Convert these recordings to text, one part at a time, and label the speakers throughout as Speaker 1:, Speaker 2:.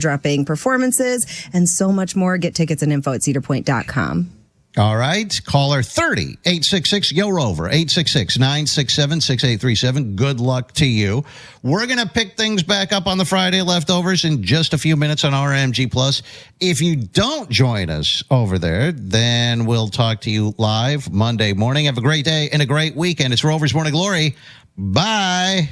Speaker 1: dropping performances, and so much more. Get tickets and info at cedarpoint.com.
Speaker 2: All right. Caller 30, 866-YO-ROVER, 866-967-6837. Good luck to you. We're going to pick things back up on the Friday leftovers in just a few minutes on RMG Plus. If you don't join us over there, then we'll talk to you live Monday morning. Have a great day and a great weekend. It's Rover's Morning Glory. Bye.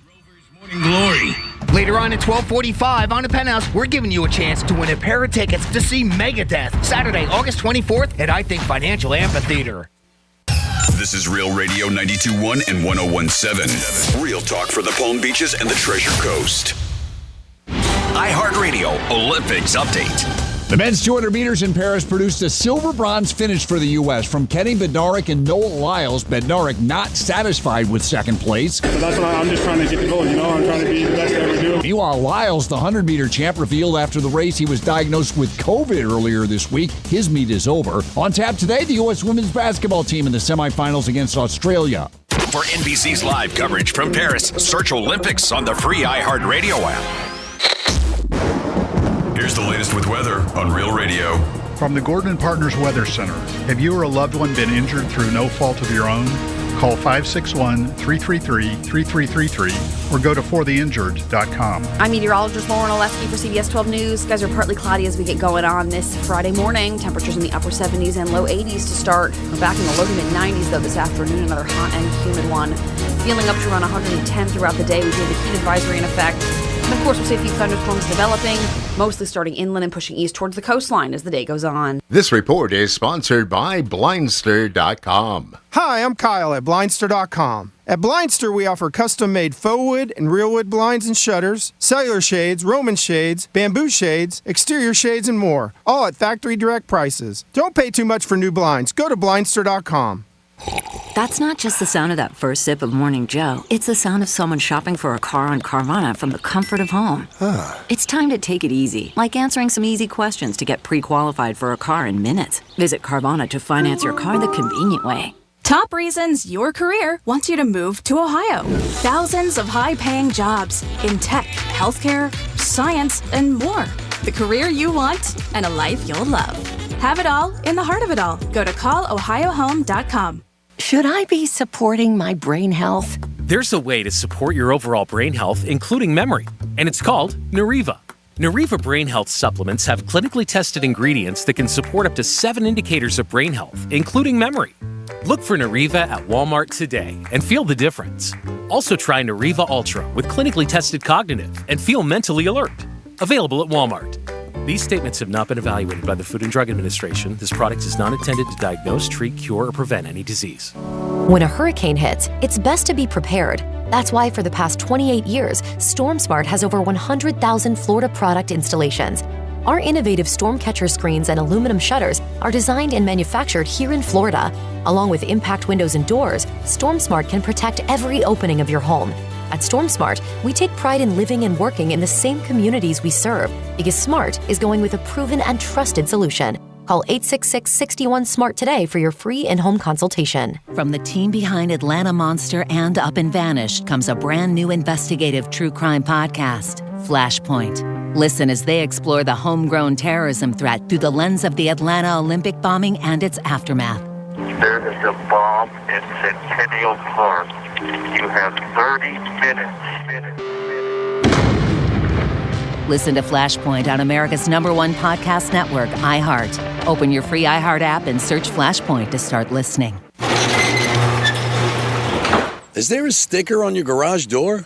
Speaker 3: Rover's Morning Glory. Later on at 12:45 on the Penthouse, we're giving you a chance to win a pair of tickets to see Megadeth Saturday, August 24th at I Think Financial Amphitheater.
Speaker 4: This is Real Radio 92.1 and 101.7. Real talk for the Palm Beaches and the Treasure Coast. iHeartRadio Olympics Update.
Speaker 5: The men's 200 meters in Paris produced a silver-bronze finish for the U.S. from Kenny Bednarek and Noah Lyles. Bednarek not satisfied with second place.
Speaker 6: So that's what I'm just trying to get the gold, I'm trying to be the best I ever do.
Speaker 5: Meanwhile, Lyles, the 100-meter champ, revealed after the race he was diagnosed with COVID earlier this week. His meet is over. On tap today, the U.S. women's basketball team in the semifinals against Australia.
Speaker 4: For NBC's live coverage from Paris, search Olympics on the free iHeartRadio app. Here's the latest with weather on Real Radio.
Speaker 7: From the Gordon & Partners Weather Center, have you or a loved one been injured through no fault of your own? Call 561-333-3333 or go to fortheinjured.com.
Speaker 8: I'm meteorologist Lauren Oleski for CBS 12 News. Skies are partly cloudy as we get going on this Friday morning. Temperatures in the upper 70s and low 80s to start. We're back in the low to mid 90s though this afternoon. Another hot and humid one. Feeling up to around 110 throughout the day. We have the heat advisory in effect. And of course, we'll see a few thunderstorms developing, mostly starting inland and pushing east towards the coastline as the day goes on.
Speaker 9: This report is sponsored by Blindster.com.
Speaker 10: Hi, I'm Kyle at Blindster.com. At Blindster, we offer custom-made faux wood and real wood blinds and shutters, cellular shades, Roman shades, bamboo shades, exterior shades, and more, all at factory direct prices. Don't pay too much for new blinds. Go to Blindster.com.
Speaker 11: That's not just the sound of that first sip of Morning Joe. It's the sound of someone shopping for a car on Carvana from the comfort of home. It's time to take it easy, like answering some easy questions to get pre-qualified for a car in minutes. Visit Carvana to finance your car the convenient way.
Speaker 12: Top reasons your career wants you to move to Ohio. Thousands of high-paying jobs in tech, healthcare, science, and more. The career you want and a life you'll love. Have it all in the heart of it all. Go to callohiohome.com.
Speaker 11: Should I be supporting my brain health?
Speaker 13: There's a way to support your overall brain health, including memory, and it's called Nariva. Nariva Brain Health supplements have clinically tested ingredients that can support up to 7 indicators of brain health, including memory. Look for Nariva at Walmart today and feel the difference. Also try Nariva Ultra with clinically tested cognitive and feel mentally alert. Available at Walmart. These statements have not been evaluated by the Food and Drug Administration. This product is not intended to diagnose, treat, cure, or prevent any disease.
Speaker 14: When a hurricane hits, it's best to be prepared. That's why for the past 28 years, StormSmart has over 100,000 Florida product installations. Our innovative storm catcher screens and aluminum shutters are designed and manufactured here in Florida. Along with impact windows and doors, StormSmart can protect every opening of your home. At StormSmart, we take pride in living and working in the same communities we serve because smart is going with a proven and trusted solution. Call 866-61-SMART today for your free in-home consultation.
Speaker 15: From the team behind Atlanta Monster and Up and Vanished comes a brand new investigative true crime podcast, Flashpoint. Listen as they explore the homegrown terrorism threat through the lens of the Atlanta Olympic bombing and its aftermath.
Speaker 16: There is a bomb in Centennial Park. You have 30 minutes.
Speaker 15: Listen to Flashpoint on America's #1 podcast network, iHeart. Open your free iHeart app and search Flashpoint to start listening.
Speaker 17: Is there a sticker on your garage door?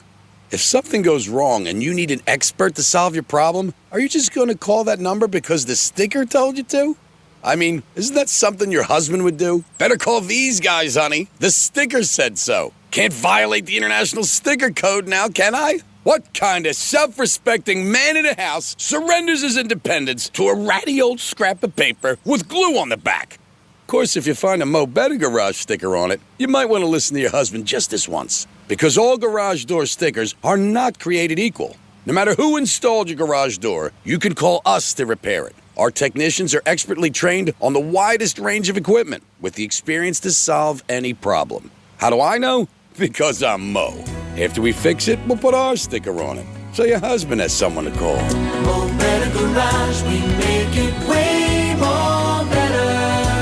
Speaker 17: If something goes wrong and you need an expert to solve your problem, are you just going to call that number because the sticker told you to? I mean, isn't that something your husband would do? Better call these guys, honey. The sticker said so. Can't violate the International Sticker Code now, can I? What kind of self-respecting man in a house surrenders his independence to a ratty old scrap of paper with glue on the back? Of course, if you find a Mo Better Garage sticker on it, you might want to listen to your husband just this once. Because all garage door stickers are not created equal. No matter who installed your garage door, you can call us to repair it. Our technicians are expertly trained on the widest range of equipment with the experience to solve any problem. How do I know? Because I'm Mo. After we fix it, we'll put our sticker on it. so your husband has someone to call.
Speaker 18: Mo Better Garage, we make it way more better.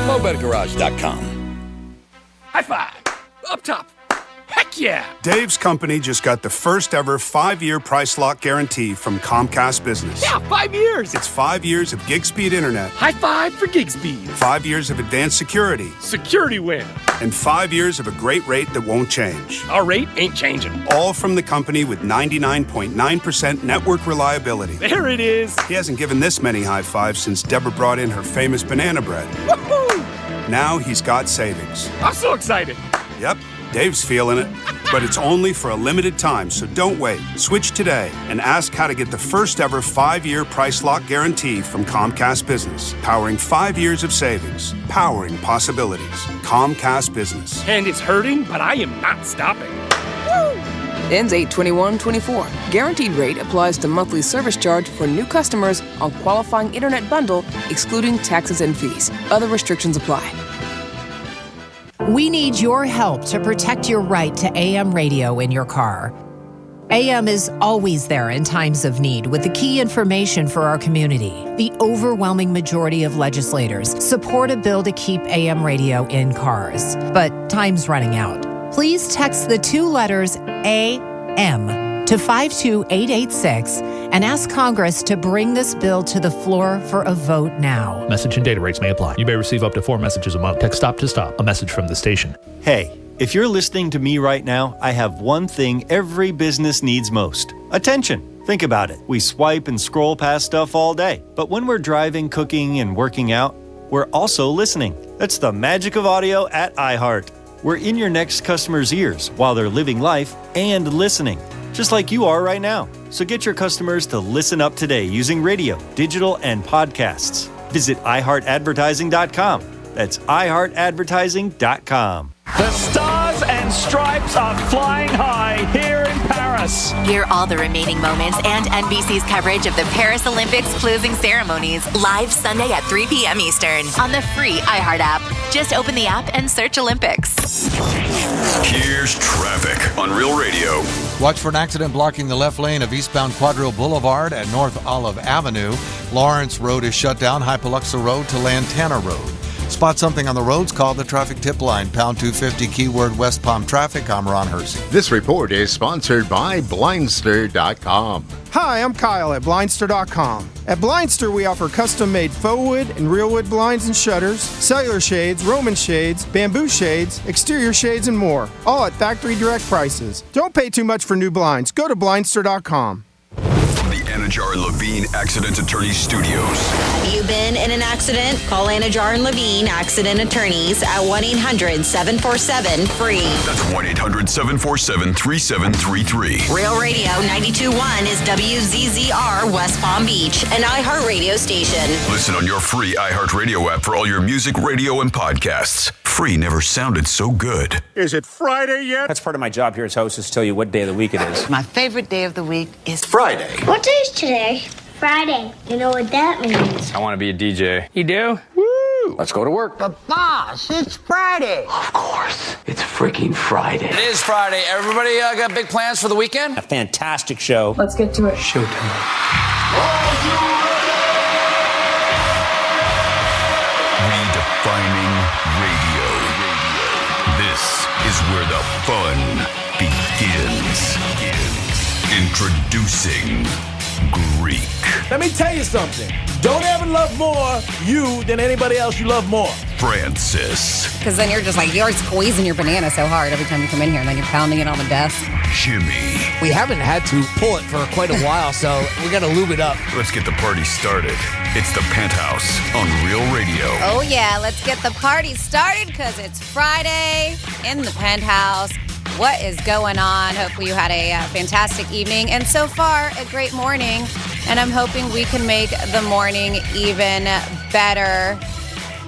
Speaker 17: MoBetterGarage.com.
Speaker 3: High five. Up top. Heck yeah.
Speaker 19: Dave's company just got the first ever 5-year price lock guarantee from Comcast Business.
Speaker 3: Yeah, 5 years.
Speaker 19: It's 5 years of gig speed internet.
Speaker 3: High five for gig speed.
Speaker 19: 5 years of advanced security.
Speaker 3: Security win.
Speaker 19: And 5 years of a great rate that won't change.
Speaker 3: Our rate ain't changing.
Speaker 19: All from the company with 99.9% network reliability.
Speaker 3: There it is.
Speaker 19: He hasn't given this many high fives since Deborah brought in her famous banana bread.
Speaker 3: Woohoo!
Speaker 19: Now he's got savings.
Speaker 3: I'm so excited.
Speaker 19: Yep, Dave's feeling it. But it's only for a limited time, so don't wait. Switch today and ask how to get the first ever 5-year price lock guarantee from Comcast Business. Powering 5 years of savings. Powering possibilities. Comcast Business.
Speaker 3: And it's hurting, but I am not stopping.
Speaker 20: Ends 8/21/24. Guaranteed rate applies to monthly service charge for new customers on qualifying internet bundle, excluding taxes and fees. Other restrictions apply.
Speaker 21: We need your help to protect your right to AM radio in your car. AM is always there in times of need with the key information for our community. The overwhelming majority of legislators support a bill to keep AM radio in cars, but time's running out. Please text the 2 letters AM to 52886 and ask Congress to bring this bill to the floor for a vote now.
Speaker 22: Message and data rates may apply. You may receive up to 4 messages a month. Text stop to stop. A message from the station.
Speaker 23: Hey, if you're listening to me right now, I have one thing every business needs most: attention. Think about it. We swipe and scroll past stuff all day. But when we're driving, cooking, and working out, we're also listening. That's the magic of audio at iHeart. We're in your next customer's ears while they're living life and listening, just like you are right now. So get your customers to listen up today using radio, digital, and podcasts. Visit iHeartAdvertising.com. That's iHeartAdvertising.com.
Speaker 24: The Stars and Stripes are flying high here in Paris.
Speaker 25: Hear all the remaining moments and NBC's coverage of the Paris Olympics closing ceremonies live Sunday at 3 p.m. Eastern on the free iHeart app. Just open the app and search Olympics.
Speaker 4: Here's traffic on Real Radio.
Speaker 2: Watch for an accident blocking the left lane of eastbound Quadrille Boulevard at North Olive Avenue. Lawrence Road is shut down, Hypaluxa Road to Lantana Road. Spot something on the roads, call the traffic tip line, pound 250, keyword West Palm Traffic. I'm Ron Hersey.
Speaker 9: This report is sponsored by Blindster.com.
Speaker 10: Hi, I'm Kyle at Blindster.com. At Blindster, we offer custom-made faux wood and real wood blinds and shutters, cellular shades, Roman shades, bamboo shades, exterior shades, and more. All at factory direct prices. Don't pay too much for new blinds. Go to Blindster.com.
Speaker 4: From the Anajar and Levine Accident Attorney Studios.
Speaker 25: Have you been in an accident? Call Anajar and Levine Accident Attorneys at 1-800-747-FREE.
Speaker 4: That's 1-800-747-3733.
Speaker 25: Real Radio 92.1 is WZZR West Palm Beach, an iHeart radio station.
Speaker 4: Listen on your free iHeartRadio app for all your music, radio, and podcasts. Free never sounded so good.
Speaker 6: Is it Friday yet?
Speaker 26: That's part of my job here as host, is to tell you what day of the week it is.
Speaker 27: My favorite day of the week is
Speaker 4: Friday.
Speaker 27: What day is today? Friday. You know what that means?
Speaker 26: I want to be a DJ.
Speaker 27: You do?
Speaker 26: Woo! Let's go to work.
Speaker 27: But boss, it's Friday.
Speaker 26: Of course. It's freaking Friday.
Speaker 28: It is Friday. Everybody got big plans for the weekend?
Speaker 26: A fantastic show.
Speaker 20: Let's get to it.
Speaker 26: Showtime.
Speaker 4: Redefining radio. This is where the fun begins. Introducing Greek.
Speaker 28: Let me tell you something. Don't ever love more you than anybody else you love more.
Speaker 4: Francis.
Speaker 29: Because then you're squeezing your banana so hard every time you come in here, and then you're pounding it on the desk.
Speaker 4: Jimmy.
Speaker 28: We haven't had to pull it for quite a while, so we got to lube it up.
Speaker 4: Let's get the party started. It's the Penthouse on Real Radio.
Speaker 29: Oh yeah, let's get the party started because it's Friday in the Penthouse. What is going on? Hopefully you had a fantastic evening and so far a great morning. And I'm hoping we can make the morning even better.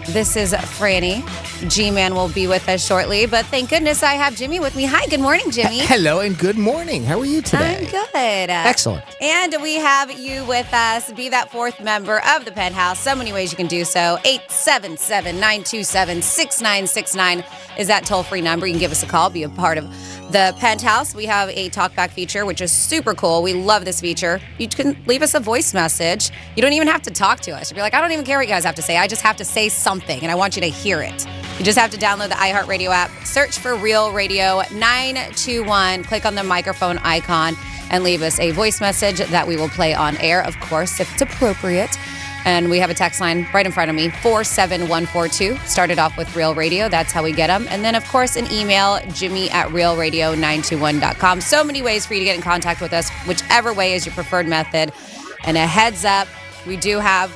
Speaker 29: This is Franny. G-Man will be with us shortly, but thank goodness I have Jimmy with me. Hi, good morning, Jimmy.
Speaker 28: Hello and good morning. How are you today?
Speaker 29: I'm good.
Speaker 28: Excellent.
Speaker 29: And we have you with us. Be that fourth member of the Penthouse. So many ways you can do so. 877-927-6969 is that toll-free number. You can give us a call, be a part of The Penthouse, we have a talkback feature, which is super cool. We love this feature. You can leave us a voice message. You don't even have to talk to us. You'll be like, I don't even care what you guys have to say. I just have to say something, and I want you to hear it. You just have to download the iHeartRadio app, search for Real Radio 921, click on the microphone icon, and leave us a voice message that we will play on air, of course, if it's appropriate. And we have a text line right in front of me, 47142. Started off with Real Radio. That's how we get them. And then, of course, an email, jimmy@realradio921.com. So many ways for you to get in contact with us, whichever way is your preferred method. And a heads up, we do have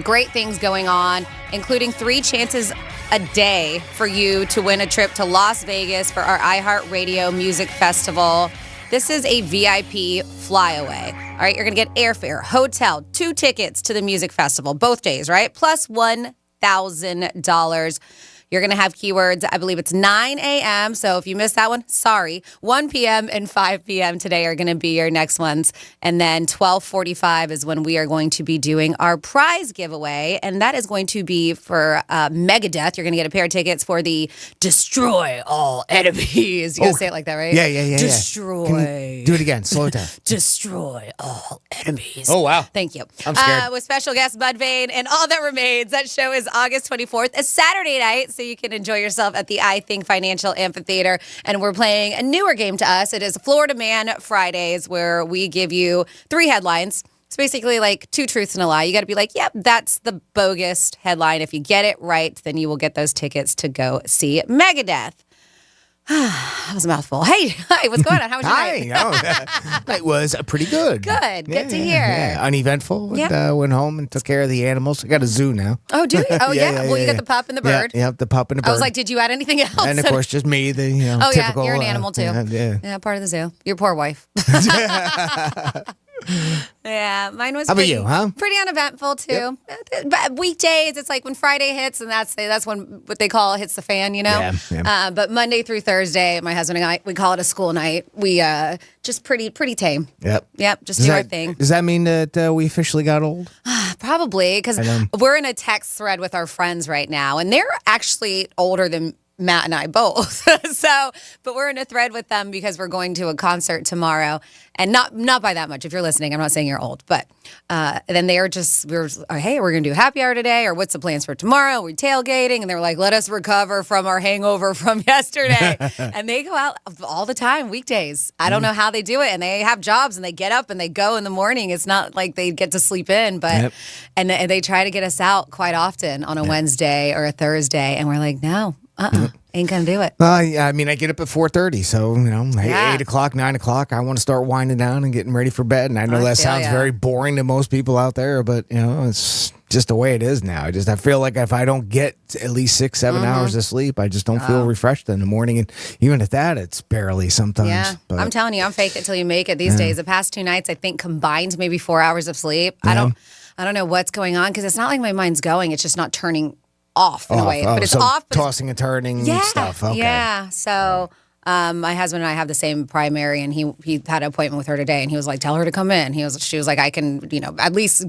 Speaker 29: great things going on, including 3 chances a day for you to win a trip to Las Vegas for our iHeartRadio Music Festival. This is a VIP flyaway. All right, you're going to get airfare, hotel, 2 tickets to the music festival, both days, right? Plus $1,000. You're going to have keywords. I believe it's 9 a.m. So if you missed that one, sorry. 1 p.m. and 5 p.m. today are going to be your next ones. And then 12:45 is when we are going to be doing our prize giveaway. And that is going to be for Megadeth. You're going to get a pair of tickets for the Destroy All Enemies. You got to say it like that, right?
Speaker 1: Yeah.
Speaker 29: Destroy.
Speaker 1: Do it again. Slow it down.
Speaker 29: Destroy all enemies.
Speaker 1: Oh, wow.
Speaker 29: Thank you.
Speaker 1: I'm scared.
Speaker 29: With special guest Mudvayne and All That Remains. That show is August 24th, a Saturday night. So you can enjoy yourself at the I Think Financial Amphitheater. And we're playing a newer game to us. It is Florida Man Fridays, where we give you 3 headlines. It's basically like 2 truths and a lie. You got to be like, yep, that's the bogus headline. If you get it right, then you will get those tickets to go see Megadeth. That was a mouthful. Hey, hi, what's going on? How was your night?
Speaker 1: Night was pretty good.
Speaker 29: Good to hear.
Speaker 1: Yeah, uneventful.
Speaker 29: Yep.
Speaker 1: And, went home and took care of the animals. I got a zoo now.
Speaker 29: Oh, do you? Oh, yeah. Well, you got the pup and the bird.
Speaker 1: Yeah, the pup and the bird.
Speaker 29: I was like, did you add anything else?
Speaker 1: And of course, just me, the
Speaker 29: oh,
Speaker 1: typical.
Speaker 29: Yeah, you're an animal too.
Speaker 1: Yeah,
Speaker 29: part of the zoo. Your poor wife. Yeah, mine was
Speaker 1: How about you, huh?
Speaker 29: Pretty uneventful too. But weekdays, it's like when Friday hits, and that's when what they call hits the fan, you know?
Speaker 1: Yeah.
Speaker 29: But Monday through Thursday, my husband and I, we call it a school night. We just pretty tame.
Speaker 1: Yep.
Speaker 29: Just do our thing.
Speaker 1: Does that mean that we officially got old?
Speaker 29: Probably, because we're in a text thread with our friends right now, and they're actually older than Matt and I both. But we're in a thread with them because we're going to a concert tomorrow, and not by that much. If you're listening, I'm not saying you're old, but then they are hey, we're going to do happy hour today, or what's the plans for tomorrow? We're tailgating, and they're like, let us recover from our hangover from yesterday. And they go out all the time, weekdays. I don't know how they do it, and they have jobs, and they get up and they go in the morning. It's not like they get to sleep in, but and they try to get us out quite often on a Wednesday or a Thursday, and we're like, no. Ain't gonna do it.
Speaker 1: I mean, I get up at 4:30, so 8 o'clock, 9 o'clock. I want to start winding down and getting ready for bed. And I know that sounds very boring to most people out there, but it's just the way it is now. I feel like if I don't get at least 6-7 hours of sleep, I just don't feel refreshed in the morning. And even at that, it's barely sometimes.
Speaker 29: Yeah,
Speaker 1: but,
Speaker 29: I'm telling you, I'm fake it till you make it these days. The past 2 nights, I think combined maybe 4 hours of sleep.
Speaker 1: Yeah.
Speaker 29: I don't know what's going on, because it's not like my mind's going. It's just not turning off in a way, but it's off. But
Speaker 1: tossing and turning stuff. Okay.
Speaker 29: Yeah. So my husband and I have the same primary, and he had an appointment with her today, and he was like, "Tell her to come in." She was like, "I can, at least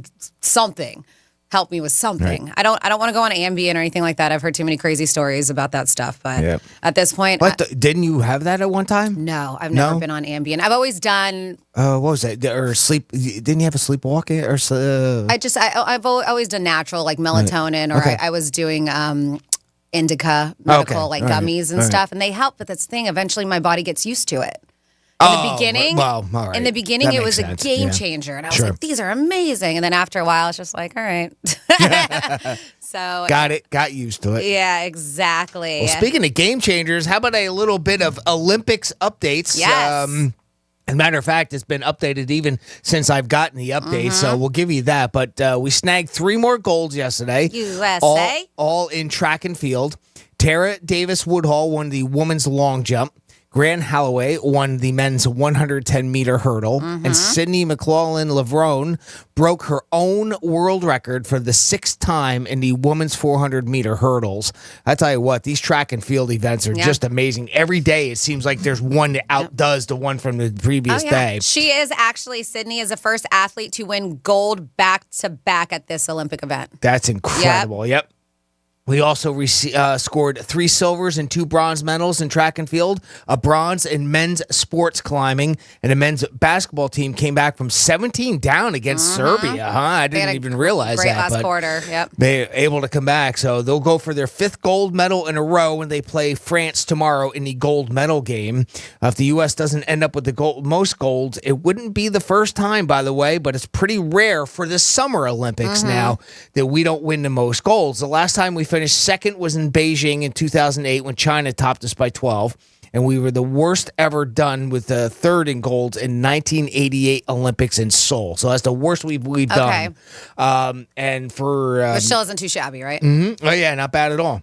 Speaker 29: something." Help me with something. Right. I don't want to go on Ambien or anything like that. I've heard too many crazy stories about that stuff. But at this point,
Speaker 1: didn't you have that at one time?
Speaker 29: No, I've never been on Ambien. I've always done.
Speaker 1: What was that? Or sleep? Didn't you have a sleepwalking? Or
Speaker 29: I've always done natural, like melatonin, or I was doing indica medical, like gummies and stuff, and they help. But that's the thing. Eventually, my body gets used to it. In the beginning, it was a game changer, and I was like, "These are amazing." And then after a while, it's just like, "All right." So
Speaker 1: got used to it.
Speaker 29: Yeah, exactly.
Speaker 1: Well, speaking of game changers, how about a little bit of Olympics updates?
Speaker 29: Yes.
Speaker 1: As a matter of fact, it's been updated even since I've gotten the update, so we'll give you that. But we snagged 3 more golds yesterday.
Speaker 29: USA.
Speaker 1: All in track and field. Tara Davis-Woodhall won the women's long jump. Grant Holloway won the men's 110-meter hurdle, and Sydney McLaughlin-Levrone broke her own world record for the 6th time in the women's 400-meter hurdles. I tell you what, these track and field events are just amazing. Every day it seems like there's one that outdoes the one from the previous day.
Speaker 29: Sydney is the first athlete to win gold back-to-back at this Olympic event.
Speaker 1: That's incredible. Yep. We also scored 3 silvers and 2 bronze medals in track and field, a bronze in men's sports climbing, and the men's basketball team came back from 17 down against Serbia. I didn't even realize
Speaker 29: great
Speaker 1: that.
Speaker 29: last quarter. Yep.
Speaker 1: They're able to come back, so they'll go for their 5th gold medal in a row when they play France tomorrow in the gold medal game. If the U.S. doesn't end up with the most golds, it wouldn't be the first time, by the way, but it's pretty rare for the Summer Olympics now that we don't win the most golds. The last time we finished second was in Beijing in 2008 when China topped us by 12, and we were the worst ever done with the 3rd in golds in 1988 Olympics in Seoul. So that's the worst we've done. And for
Speaker 29: Which still isn't too shabby, right?
Speaker 1: Oh yeah, not bad at all.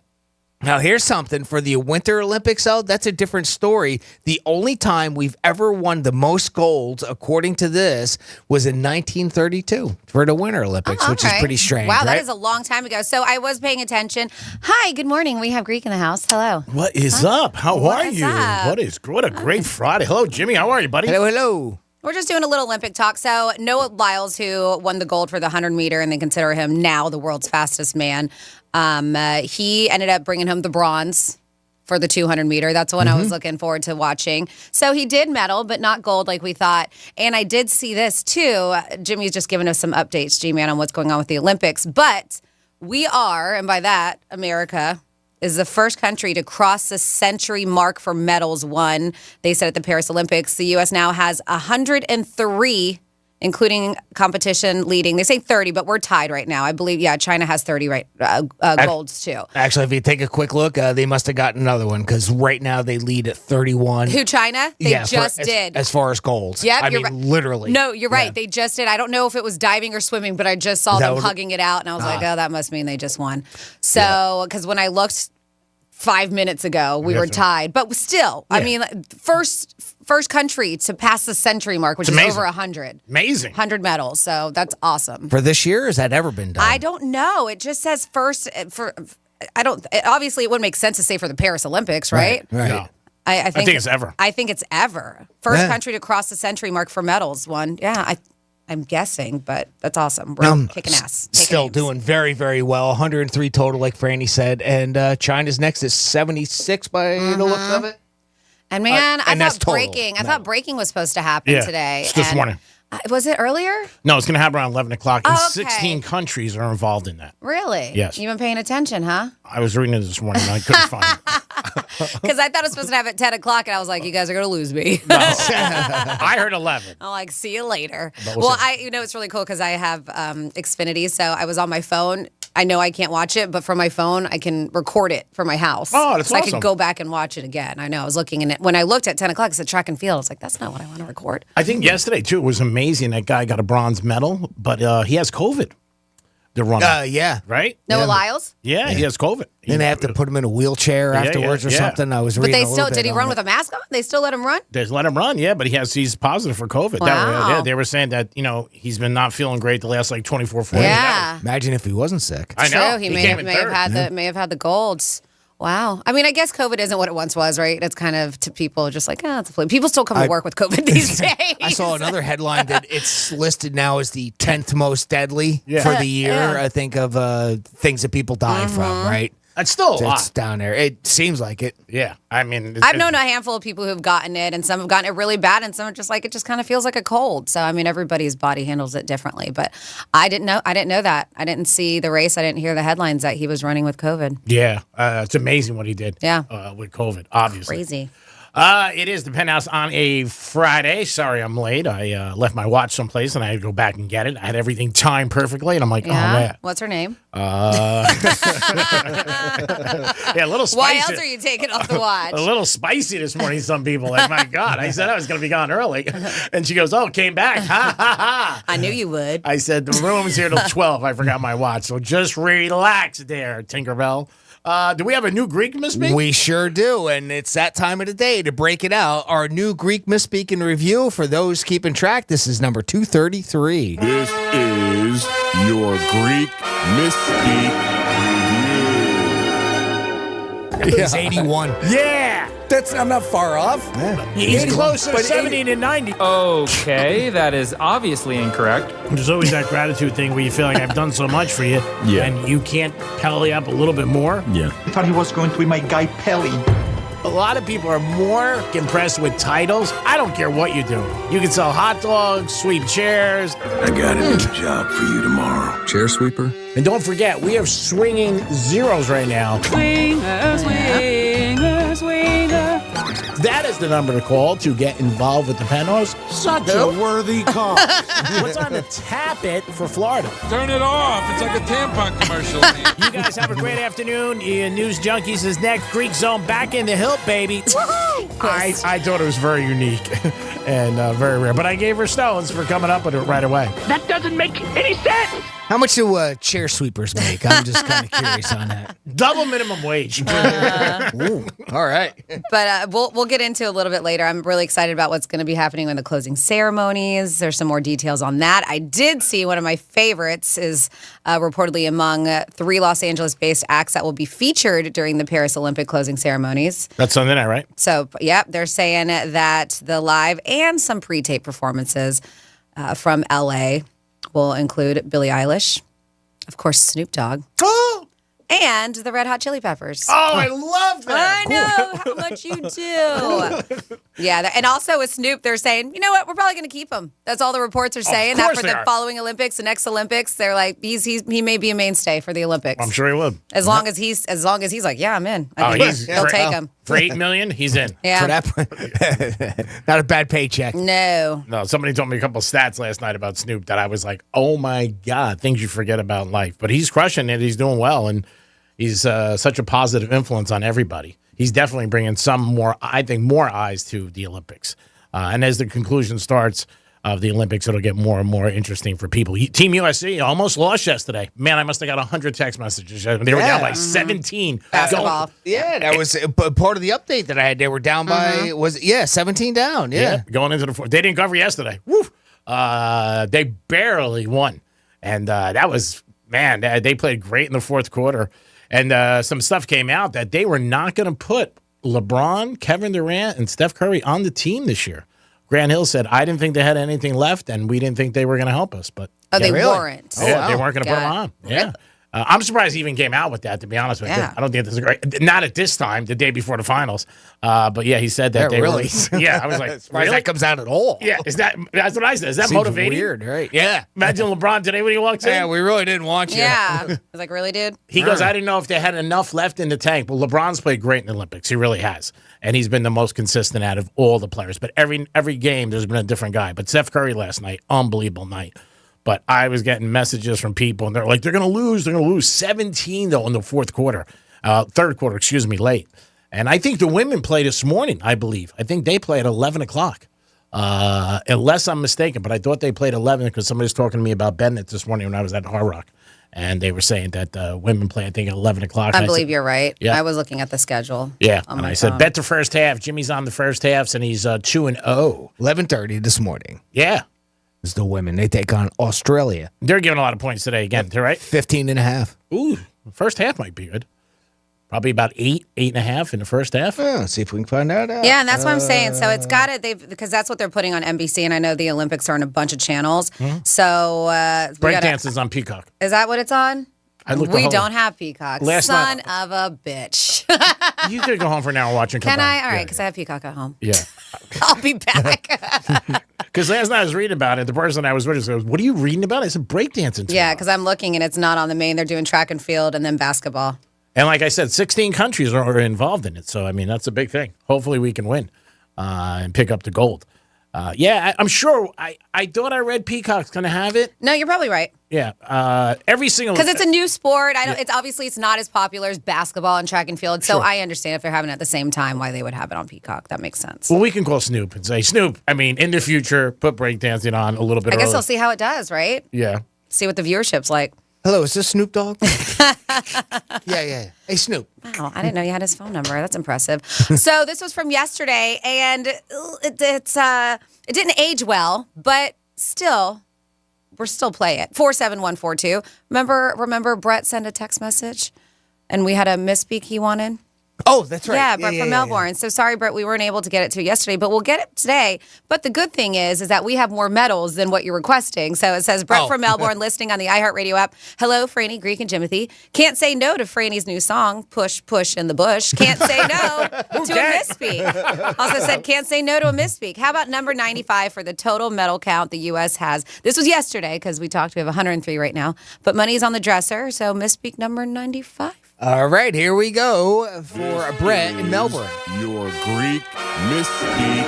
Speaker 1: Now, here's something for the Winter Olympics, though. That's a different story. The only time we've ever won the most golds, according to this, was in 1932 for the Winter Olympics, which is pretty strange.
Speaker 29: Wow,
Speaker 1: right?
Speaker 29: that is a long time ago. So I was paying attention. Hi, good morning. We have Greek in the house. Hello.
Speaker 5: What is up? How are you? What a great Friday. Hello, Jimmy. How are you, buddy?
Speaker 1: Hello.
Speaker 29: We're just doing a little Olympic talk. So Noah Lyles, who won the gold for the 100-meter, and they consider him now the world's fastest man, he ended up bringing home the bronze for the 200-meter. That's the one I was looking forward to watching. So he did medal, but not gold like we thought. And I did see this, too. Jimmy's just giving us some updates, G-Man, on what's going on with the Olympics. But we are, and by that, America is the first country to cross the century mark for medals won. They said at the Paris Olympics, the U.S. now has 103, including competition leading. They say 30, but we're tied right now. I believe, China has 30 golds too.
Speaker 1: Actually, if you take a quick look, they must have gotten another one because right now they lead at 31.
Speaker 29: Who, China? They just did.
Speaker 1: As far as golds.
Speaker 29: Yep,
Speaker 1: I mean, literally.
Speaker 29: No, you're right. They just did. I don't know if it was diving or swimming, but I just saw them hugging it out, and I was like, oh, that must mean they just won. So, because when I looked 5 minutes ago, we were tied. But still, I mean, first country to pass the century mark, which is over 100.
Speaker 5: Amazing.
Speaker 29: 100 medals. So that's awesome.
Speaker 1: For this year, has that ever been done?
Speaker 29: I don't know. It just says first for. Obviously, it wouldn't make sense to say for the Paris Olympics, right?
Speaker 1: Right.
Speaker 5: No.
Speaker 29: I think
Speaker 5: it's ever.
Speaker 29: I think it's ever. First country to cross the century mark for medals won. Yeah, I'm guessing, but that's awesome. We're kicking ass.
Speaker 1: Still doing very, very well. 103 total, like Franny said. And China's next is 76 by the looks of it.
Speaker 29: And man, I thought breaking was supposed to happen today.
Speaker 5: It's this morning.
Speaker 29: Was it earlier?
Speaker 5: No, it's going to happen around 11 o'clock. And
Speaker 29: okay.
Speaker 5: 16 countries are involved in that.
Speaker 29: Really?
Speaker 5: Yes.
Speaker 29: You've been paying attention, huh?
Speaker 5: I was reading it this morning and I couldn't find it.
Speaker 29: Because I thought it was supposed to happen at 10 o'clock, and I was like, you guys are going to lose me.
Speaker 5: No. I heard 11.
Speaker 29: I'm like, see you later. Well, it's really cool because I have Xfinity, so I was on my phone. I know I can't watch it, but from my phone, I can record it from my house.
Speaker 5: Oh, that's awesome.
Speaker 29: I could go back and watch it again. I know. I was looking in it. When I looked at 10 o'clock, it said track and field. I was like, that's not what I want to record.
Speaker 5: I think yesterday, too, it was amazing. That guy got a bronze medal, but he has COVID. The runner.
Speaker 1: Yeah.
Speaker 5: Right?
Speaker 29: Noah Lyles?
Speaker 5: Yeah, he has COVID.
Speaker 1: Then they have to put him in a wheelchair afterwards or something. I was reading
Speaker 29: But they still, did he run with a mask on? They still let him run?
Speaker 5: They let him run, but he's positive for COVID.
Speaker 29: Wow.
Speaker 5: They were saying that, he's been not feeling great the last 24, 48 hours.
Speaker 1: Imagine if he wasn't sick.
Speaker 5: I know.
Speaker 29: True. He may have had the golds. Wow. I mean, I guess COVID isn't what it once was, right? It's kind of to people just like, it's a flu. People still come to work with COVID these days.
Speaker 1: I saw another headline that it's listed now as the 10th most deadly for the year, I think, of things that people die from, right?
Speaker 5: That's still a lot.
Speaker 1: It's down there. It seems like it.
Speaker 5: Yeah. I mean,
Speaker 29: I've known a handful of people who've gotten it, and some have gotten it really bad, and some are just like, it just kind of feels like a cold. So, I mean, everybody's body handles it differently. But I didn't know that. I didn't see the race. I didn't hear the headlines that he was running with COVID.
Speaker 5: Yeah. It's amazing what he did with COVID, obviously.
Speaker 29: Crazy.
Speaker 5: It is the Penthouse on a Friday. Sorry I'm late. I left my watch someplace and I had to go back and get it. I had everything timed perfectly, and I'm like, oh, man.
Speaker 29: What's her name?
Speaker 5: Yeah, a little spicy.
Speaker 29: Why else are you taking off the watch?
Speaker 5: A little spicy this morning, some people. Like, my God. I said I was going to be gone early. And she goes, came back. Ha, ha, ha.
Speaker 29: I knew you would.
Speaker 5: I said, the room's here till 12. I forgot my watch. So just relax there, Tinkerbell. Do we have a new Greek misspeak?
Speaker 1: We sure do, and it's that time of the day to break it out. Our new Greek misspeak in review. For those keeping track, this is number 233.
Speaker 6: This is your Greek misspeak review.
Speaker 1: It's 81.
Speaker 5: Yeah!
Speaker 28: I'm not far off.
Speaker 5: He's closer to
Speaker 28: But
Speaker 5: 70 than 90.
Speaker 7: Okay, that is obviously incorrect.
Speaker 5: There's always that gratitude thing where you feel like I've done so much for you,
Speaker 7: Yeah.
Speaker 5: and you can't pelly up a little bit more.
Speaker 7: Yeah.
Speaker 8: I thought he was going to be my guy Pelly.
Speaker 5: A lot of people are more impressed with titles. I don't care what you do. You can sell hot dogs, sweep chairs.
Speaker 11: I got a new job for you tomorrow.
Speaker 7: Chair sweeper?
Speaker 5: And don't forget, we are swinging zeros right now.
Speaker 20: Swinger, swinger, swinger.
Speaker 5: That is the number to call to get involved with the Penthouse.
Speaker 28: Such a worthy cause.
Speaker 5: What's on the tap it for Florida?
Speaker 12: Turn it off. It's like a tampon commercial.
Speaker 5: You guys have a great afternoon. News Junkies is next. Greek Zone back in the hilt, baby. I thought it was very unique and very rare. But I gave her stones for coming up with it right away.
Speaker 3: That doesn't make any sense.
Speaker 1: How much do chair sweepers make? I'm just kind of curious on that.
Speaker 5: Double minimum wage.
Speaker 1: Ooh, all right.
Speaker 29: But we'll get into a little bit later. I'm really excited about what's going to be happening in the closing ceremonies. There's some more details on that. I did see one of my favorites is reportedly among 3 Los Angeles-based acts that will be featured during the Paris Olympic closing ceremonies.
Speaker 5: That's Sunday night, right?
Speaker 29: So, yep, they're saying that the live and some pre-tape performances from L.A. will include Billie Eilish, of course, Snoop Dogg, and the Red Hot Chili Peppers.
Speaker 5: Oh, I love that.
Speaker 29: I know how much you do. Yeah, and also with Snoop, they're saying, you know what, we're probably going to keep him. That's all the reports are saying. That for the following Olympics, the next Olympics, they're like, he may be a mainstay for the Olympics.
Speaker 5: I'm sure he would.
Speaker 29: As long as he's like, yeah, I'm in. They'll take him.
Speaker 5: For $8 million, he's in.
Speaker 29: Yeah.
Speaker 1: For that, not a bad paycheck.
Speaker 29: No.
Speaker 5: No, somebody told me a couple stats last night about Snoop that I was like, oh my God, things you forget about in life. But he's crushing it. He's doing well. And he's such a positive influence on everybody. He's definitely bringing more eyes to the Olympics. And as the conclusion starts of the Olympics, it'll get more and more interesting for people. Team USA almost lost yesterday. Man, I must have got 100 text messages. They were down by 17.
Speaker 29: Basketball.
Speaker 1: That was part of the update that I had. They were down by 17 down. Yeah.
Speaker 5: Going into the fourth. They didn't cover yesterday. Woo. They barely won. And that was, man, they played great in the fourth quarter. And some stuff came out that they were not going to put LeBron, Kevin Durant, and Steph Curry on the team this year. Grant Hill said, I didn't think they had anything left, and we didn't think they were going to help us. But
Speaker 29: they weren't.
Speaker 5: Yeah, they weren't going to put them on. Yeah. I'm surprised he even came out with that, to be honest with you. I don't think this is great. Not at this time, the day before the finals. But yeah, he said that they
Speaker 1: really.
Speaker 5: Yeah, I was like,
Speaker 1: really? That comes out at all.
Speaker 5: Yeah, that's what I said. Is that
Speaker 1: Seems
Speaker 5: motivating?
Speaker 1: Weird, right? Yeah.
Speaker 5: Imagine LeBron today when he walks in.
Speaker 1: Yeah, we really didn't want you.
Speaker 29: Yeah. I was like, really, dude?
Speaker 5: He goes, I didn't know if they had enough left in the tank. Well, LeBron's played great in the Olympics. He really has. And he's been the most consistent out of all the players. But every game, there's been a different guy. But Steph Curry last night, unbelievable night. But I was getting messages from people, and they're like, they're going to lose. They're going to lose 17, though, in the third quarter, late. And I think the women play this morning, I believe. I think they play at 11 o'clock, unless I'm mistaken. But I thought they played 11 because somebody was talking to me about Bennett this morning when I was at Hard Rock. And they were saying that women play, I think, at 11 o'clock.
Speaker 29: I believe you're right.
Speaker 5: Yeah.
Speaker 29: I was looking at the schedule.
Speaker 5: Yeah, and I said, bet the first half. Jimmy's on the first halves, and he's 2-0.
Speaker 1: 11:30 this morning.
Speaker 5: Yeah.
Speaker 1: It's the women. They take on Australia.
Speaker 5: They're giving a lot of points today again, right?
Speaker 1: 15.5.
Speaker 5: Ooh, the first half might be good. Probably about 8.5 in the first half.
Speaker 1: Let's see if we can find out.
Speaker 29: Yeah, and that's what I'm saying. So it's got it. Because that's what they're putting on NBC, and I know the Olympics are on a bunch of channels.
Speaker 5: Mm-hmm.
Speaker 29: So
Speaker 5: Breakdance is on Peacock.
Speaker 29: Is that what it's on? We don't have Peacock. Son
Speaker 5: night,
Speaker 29: of a bitch.
Speaker 5: You could go home for an hour and watch and come
Speaker 29: Can
Speaker 5: back.
Speaker 29: I? All right, because I have Peacock at home.
Speaker 5: Yeah.
Speaker 29: I'll be back.
Speaker 5: Because last night I was reading about it. The person I was with goes, what are you reading about? I said, breakdancing.
Speaker 29: Yeah, because I'm looking and it's not on the main. They're doing track and field and then basketball.
Speaker 5: And like I said, 16 countries are involved in it. So, I mean, that's a big thing. Hopefully we can win and pick up the gold. I'm sure. I thought I read Peacock's going to have it.
Speaker 29: No, you're probably right.
Speaker 5: Yeah. Every single...
Speaker 29: Because it's a new sport. It's obviously it's not as popular as basketball and track and field. So
Speaker 5: Sure.
Speaker 29: I understand if they're having it at the same time why they would have it on Peacock. That makes sense.
Speaker 5: Well, we can call Snoop and say, Snoop, I mean, in the future, put breakdancing on a little bit
Speaker 29: I guess
Speaker 5: early.
Speaker 29: they'll see how it does, right?
Speaker 5: Yeah.
Speaker 29: See what the viewership's like.
Speaker 1: Hello, is this Snoop Dogg? Yeah. Hey, Snoop.
Speaker 29: Wow, I didn't know you had his phone number. That's impressive. So this was from yesterday, and it didn't age well, but still, we're still playing it. 47142. Remember Brett sent a text message, and we had a misspeak he wanted?
Speaker 1: Oh, that's right.
Speaker 29: Yeah, Brett from Melbourne. So sorry, Brett, we weren't able to get it to you yesterday, but we'll get it today. But the good thing is that we have more medals than what you're requesting. So it says Brett from Melbourne listening on the iHeartRadio app. Hello, Franny, Greek, and Jimothy. Can't say no to Franny's new song, Push, Push in the Bush. Can't say no to a misspeak. Also said, can't say no to a misspeak. How about number 95 for the total medal count the U.S. has? This was yesterday because we have 103 right now. But money's on the dresser, so misspeak number 95.
Speaker 1: All right, here we go for Brett in Melbourne.
Speaker 13: Your Greek misspeak review.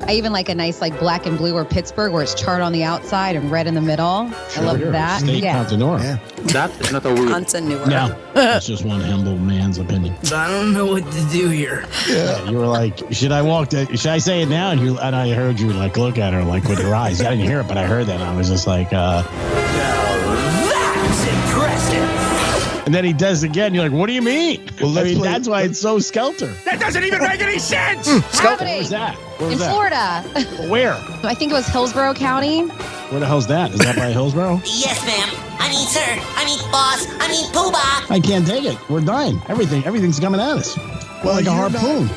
Speaker 14: I even like a nice black and blue or Pittsburgh where it's charred on the outside and red in the middle. I love that.
Speaker 15: State Contenora.
Speaker 1: Yeah.
Speaker 15: That is not the word.
Speaker 29: Contenora.
Speaker 15: No, that's just one humble man's opinion.
Speaker 16: I don't know what to do here.
Speaker 15: Yeah, you were like, should I say it now? And I heard you look at her with your eyes. I didn't hear it, but I heard that. And I was just like,
Speaker 16: That's impressive.
Speaker 15: And then he does it again. You're like, what do you mean? Well, that's why it's so Skelter.
Speaker 16: That doesn't even make any sense.
Speaker 15: Skelter, where's that?
Speaker 14: In Florida.
Speaker 15: Where?
Speaker 14: I think it was Hillsborough County.
Speaker 15: Where the hell's that? Is that by Hillsborough?
Speaker 17: Yes, ma'am. I mean, sir. I mean, boss. I mean, poobah.
Speaker 15: I can't take it. We're dying. Everything's coming at us. Well, like a harpoon.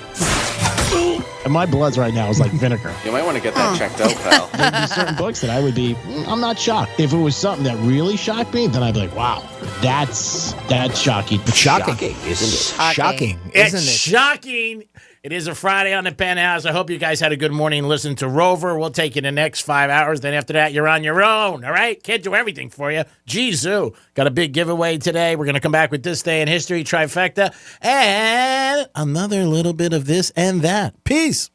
Speaker 15: And my blood's right now is like vinegar.
Speaker 18: You might want to get that checked out, pal.
Speaker 15: There'd be certain books that I would be, I'm not shocked. If it was something that really shocked me, then I'd be like, wow, that's shocking.
Speaker 1: Shocking,
Speaker 16: isn't it?
Speaker 1: Shocking,
Speaker 5: It's shocking. It is a Friday on the Penthouse. I hope you guys had a good morning listening to Rover. We'll take you the next 5 hours. Then after that, you're on your own, all right? Can't do everything for you. Jeez, got a big giveaway today. We're going to come back with This Day in History, Trifecta, and another little bit of this and that. Peace.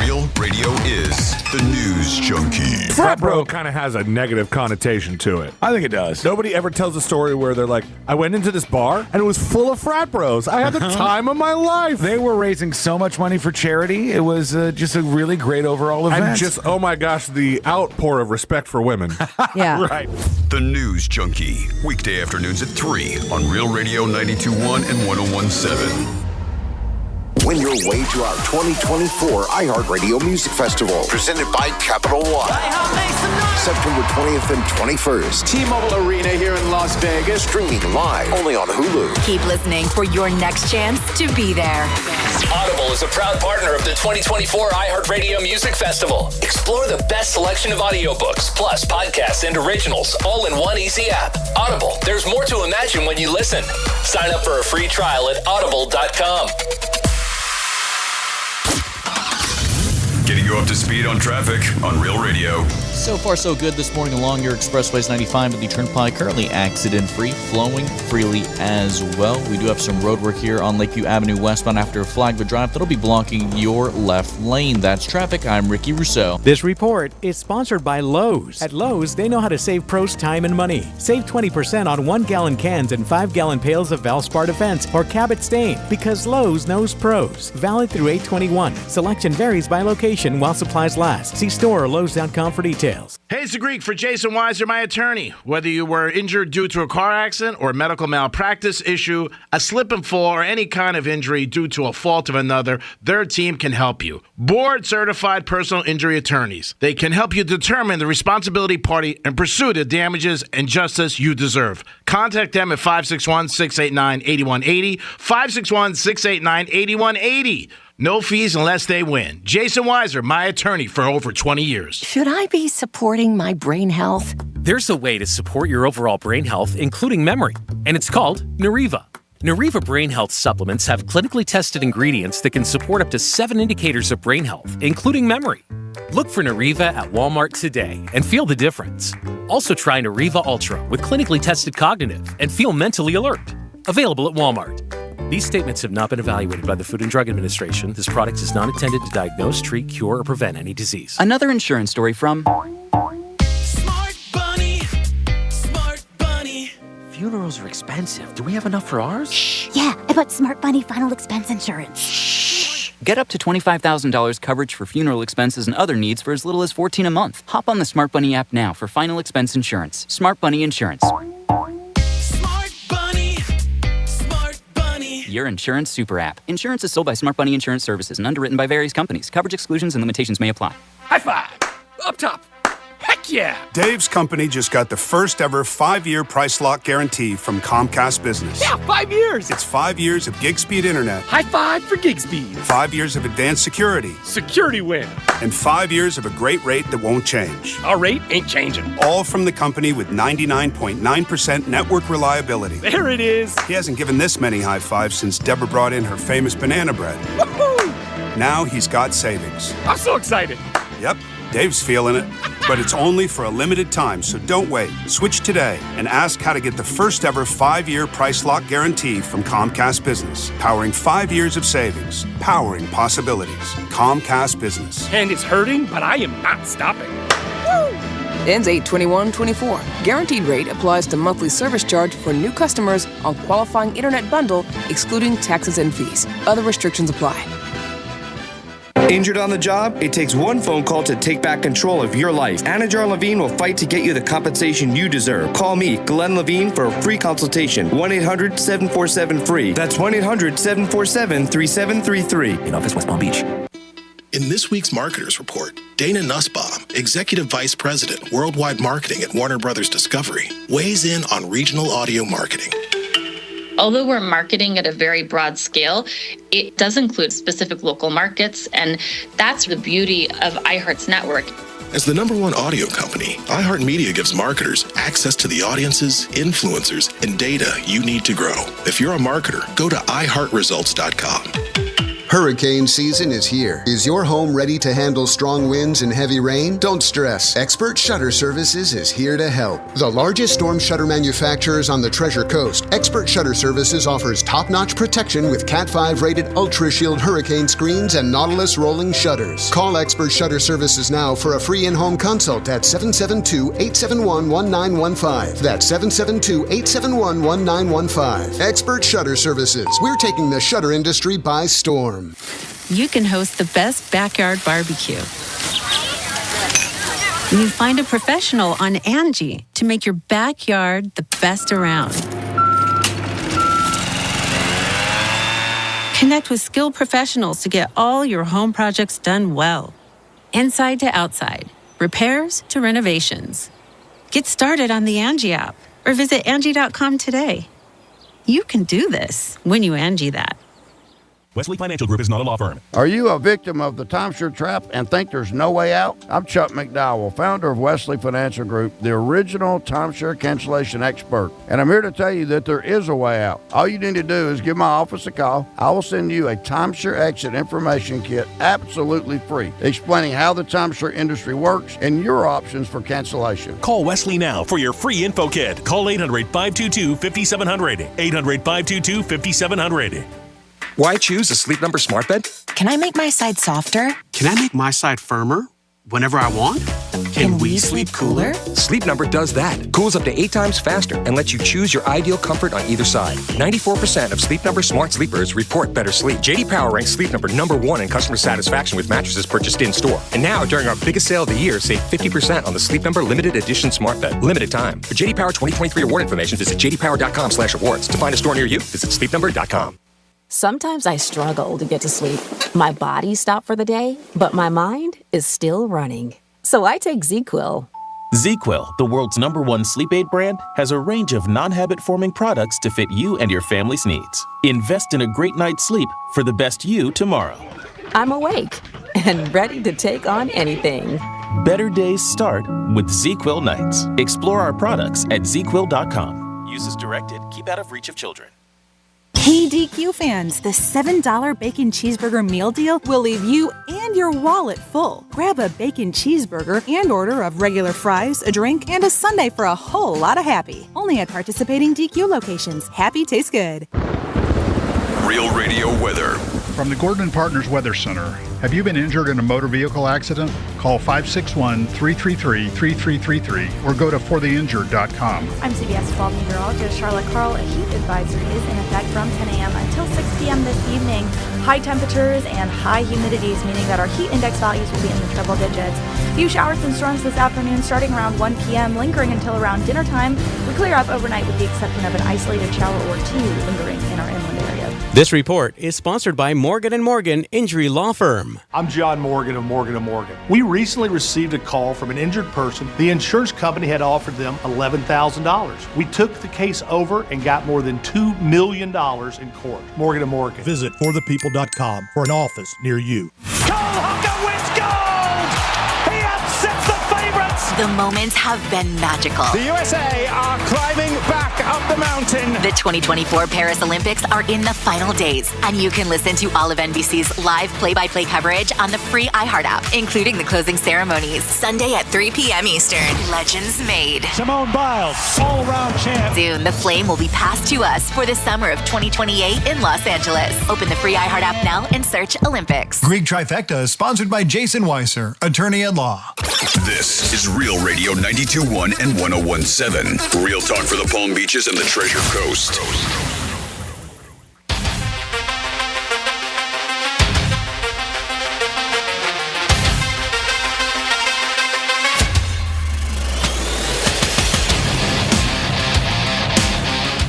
Speaker 4: Real Radio is the news junkie.
Speaker 19: Frat bro kind of has a negative connotation to it.
Speaker 21: I think it does.
Speaker 19: Nobody ever tells a story where they're like, I went into this bar and it was full of frat bros. I had the time of my life.
Speaker 21: They were raising so much money for charity. It was just a really great overall event.
Speaker 19: And just, oh my gosh, the outpour of respect for women.
Speaker 29: Yeah.
Speaker 19: Right.
Speaker 4: The News Junkie. Weekday afternoons at 3 on Real Radio 92.1 and 101.7.
Speaker 22: Win your way to our 2024 iHeartRadio Music Festival, presented by Capital One. September 20th and 21st.
Speaker 30: T-Mobile Arena here in Las Vegas.
Speaker 22: Streaming live only on Hulu.
Speaker 25: Keep listening for your next chance to be there.
Speaker 31: Audible is a proud partner of the 2024 iHeartRadio Music Festival. Explore the best selection of audiobooks, plus podcasts and originals, all in one easy app. Audible, there's more to imagine when you listen. Sign up for a free trial at audible.com.
Speaker 4: Getting you up to speed on traffic on Real Radio.
Speaker 32: So far, so good this morning along your expressways 95 to the Turnpike. Currently accident-free, flowing freely as well. We do have some road work here on Lakeview Avenue westbound after Flagler Drive that'll be blocking your left lane. That's traffic. I'm Ricky Rousseau.
Speaker 33: This report is sponsored by Lowe's. At Lowe's, they know how to save pros time and money. Save 20% on 1-gallon cans and 5-gallon pails of Valspar Defense or Cabot Stain because Lowe's knows pros. Valid through 8/21. Selection varies by location while supplies last. See store or Lowe's.com for details.
Speaker 5: Hey, it's the Greek for Jason Weiser, my attorney. Whether you were injured due to a car accident or a medical malpractice issue, a slip and fall, or any kind of injury due to a fault of another, their team can help you. Board-certified personal injury attorneys. They can help you determine the responsibility party and pursue the damages and justice you deserve. Contact them at 561-689-8180, 561-689-8180. No fees unless they win. Jason Weiser, my attorney for over 20 years.
Speaker 34: Should I be supporting my brain health?
Speaker 35: There's a way to support your overall brain health, including memory, and it's called Nariva. Nariva Brain Health supplements have clinically tested ingredients that can support up to 7 indicators of brain health, including memory. Look for Nariva at Walmart today and feel the difference. Also try Nariva Ultra with clinically tested cognitive and feel mentally alert. Available at Walmart. These statements have not been evaluated by the Food and Drug Administration. This product is not intended to diagnose, treat, cure, or prevent any disease.
Speaker 36: Another insurance story from
Speaker 24: Smart Bunny. Smart Bunny.
Speaker 36: Funerals are expensive. Do we have enough for ours? Shh.
Speaker 37: Yeah, I bought Smart Bunny Final Expense Insurance.
Speaker 36: Shh. Get up to $25,000 coverage for funeral expenses and other needs for as little as $14 a month. Hop on the Smart Bunny app now for Final Expense Insurance. Smart Bunny Insurance. Your insurance super app. Insurance is sold by Smart Bunny Insurance Services and underwritten by various companies. Coverage exclusions and limitations may apply.
Speaker 24: High five. Up top. Heck Heck yeah!
Speaker 2: Dave's company just got the first ever 5-year price lock guarantee from Comcast Business.
Speaker 24: Yeah, 5 years!
Speaker 2: It's 5 years of gig speed internet.
Speaker 24: High five for gig speed.
Speaker 2: 5 years of advanced security.
Speaker 24: Security win.
Speaker 2: And 5 years of a great rate that won't change.
Speaker 24: Our rate ain't changing.
Speaker 2: All from the company with 99.9% network reliability.
Speaker 24: There it is.
Speaker 2: He hasn't given this many high fives since Deborah brought in her famous banana bread.
Speaker 24: Woohoo!
Speaker 2: Now he's got savings.
Speaker 24: I'm so excited.
Speaker 2: Yep, Dave's feeling it. But it's only for a limited time, so don't wait. Switch today and ask how to get the first ever 5-year price lock guarantee from Comcast Business. Powering 5 years of savings. Powering possibilities. Comcast Business.
Speaker 24: And it's hurting, but I am not stopping.
Speaker 3: Ends 8/21/24. Guaranteed rate applies to monthly service charge for new customers on qualifying internet bundle, excluding taxes and fees. Other restrictions apply.
Speaker 6: Injured on the job? It takes one phone call to take back control of your life. Anajar Levine will fight to get you the compensation you deserve. Call me, Glenn Levine, for a free consultation. 1-800-747-FREE. That's 1-800-747-3733.
Speaker 7: In office, West Palm Beach.
Speaker 8: In this week's Marketers Report, Dana Nussbaum, Executive Vice President, Worldwide Marketing at Warner Brothers Discovery, weighs in on regional audio marketing.
Speaker 9: Although we're marketing at a very broad scale, it does include specific local markets, and that's the beauty of iHeart's network.
Speaker 8: As the #1 audio company, iHeartMedia gives marketers access to the audiences, influencers, and data you need to grow. If you're a marketer, go to iHeartResults.com.
Speaker 10: Hurricane season is here. Is your home ready to handle strong winds and heavy rain? Don't stress. Expert Shutter Services is here to help. The largest storm shutter manufacturers on the Treasure Coast, Expert Shutter Services offers top-notch protection with Cat 5 rated Ultra Shield hurricane screens and Nautilus rolling shutters. Call Expert Shutter Services now for a free in-home consult at 772-871-1915. That's 772-871-1915. Expert Shutter Services. We're taking the shutter industry by storm.
Speaker 11: You can host the best backyard barbecue. You find a professional on Angie to make your backyard the best around. Connect with skilled professionals to get all your home projects done well. Inside to outside, repairs to renovations. Get started on the Angie app or visit Angie.com today. You can do this when you Angie that.
Speaker 12: Wesley Financial Group is not a law firm.
Speaker 13: Are you a victim of the timeshare trap and think there's no way out? I'm Chuck McDowell, founder of Wesley Financial Group, the original timeshare cancellation expert. And I'm here to tell you that there is a way out. All you need to do is give my office a call. I will send you a timeshare exit information kit absolutely free, explaining how the timeshare industry works and your options for cancellation.
Speaker 12: Call Wesley now for your free info kit. Call 800-522-5700. 800-522-5700.
Speaker 14: Why choose a Sleep Number smart bed?
Speaker 17: Can I make my side softer?
Speaker 14: Can I make my side firmer whenever I want?
Speaker 17: Can we sleep cooler?
Speaker 14: Sleep Number does that. Cools up to 8 times faster and lets you choose your ideal comfort on either side. 94% of Sleep Number smart sleepers report better sleep. J.D. Power ranks Sleep Number #1 in customer satisfaction with mattresses purchased in-store. And now, during our biggest sale of the year, save 50% on the Sleep Number limited edition smart bed. Limited time. For J.D. Power 2023 award information, visit jdpower.com/awards. To find a store near you, visit sleepnumber.com.
Speaker 20: Sometimes I struggle to get to sleep. My body stopped for the day, but my mind is still running. So I take ZzzQuil.
Speaker 32: ZzzQuil, the world's #1 sleep aid brand, has a range of non-habit-forming products to fit you and your family's needs. Invest in a great night's sleep for the best you tomorrow.
Speaker 20: I'm awake and ready to take on anything.
Speaker 32: Better days start with ZzzQuil nights. Explore our products at ZzzQuil.com. Use as directed. Keep out of reach of children.
Speaker 23: Hey DQ fans, the $7 bacon cheeseburger meal deal will leave you and your wallet full. Grab a bacon cheeseburger and order of regular fries, a drink, and a sundae for a whole lot of happy. Only at participating DQ locations. Happy tastes good.
Speaker 4: Real Radio weather.
Speaker 26: From the Gordon & Partners Weather Center. Have you been injured in a motor vehicle accident? Call 561-333-3333 or go to fortheinjured.com.
Speaker 27: I'm CBS 12 meteorologist Charlotte Carl. A heat advisory is in effect from 10 a.m. until 6 p.m. this evening.
Speaker 1: High temperatures and high humidities, meaning that our heat index values will be in the triple digits. Few showers and storms this afternoon starting around 1 p.m., lingering until around dinner time. We clear up overnight with the exception of an isolated shower or two lingering in our inland area.
Speaker 5: This report is sponsored by Morgan & Morgan Injury Law Firm.
Speaker 7: I'm John Morgan of Morgan & Morgan. We recently received a call from an injured person. The insurance company had offered them $11,000. We took the case over and got more than $2 million in court. Morgan & Morgan.
Speaker 15: Visit forthepeople.com for an office near you.
Speaker 24: Cole Hooker wins gold! He upsets the favourites!
Speaker 17: The moments have been magical.
Speaker 24: The USA are climbing back up the mountain.
Speaker 17: The 2024 Paris Olympics are in the final days, and you can listen to all of NBC's live play-by-play coverage on the free iHeart app, including the closing ceremonies. Sunday at 3 p.m. Eastern. Legends made.
Speaker 24: Simone Biles, all-around champ.
Speaker 17: Soon, the flame will be passed to us for the summer of 2028 in Los Angeles. Open the free iHeart app now and search Olympics.
Speaker 16: Greek Trifecta is sponsored by Jason Weiser, attorney at law.
Speaker 4: This is Real Radio 92.1 and 101.7. Real talk for the Palm Beaches and the Treasure Coast.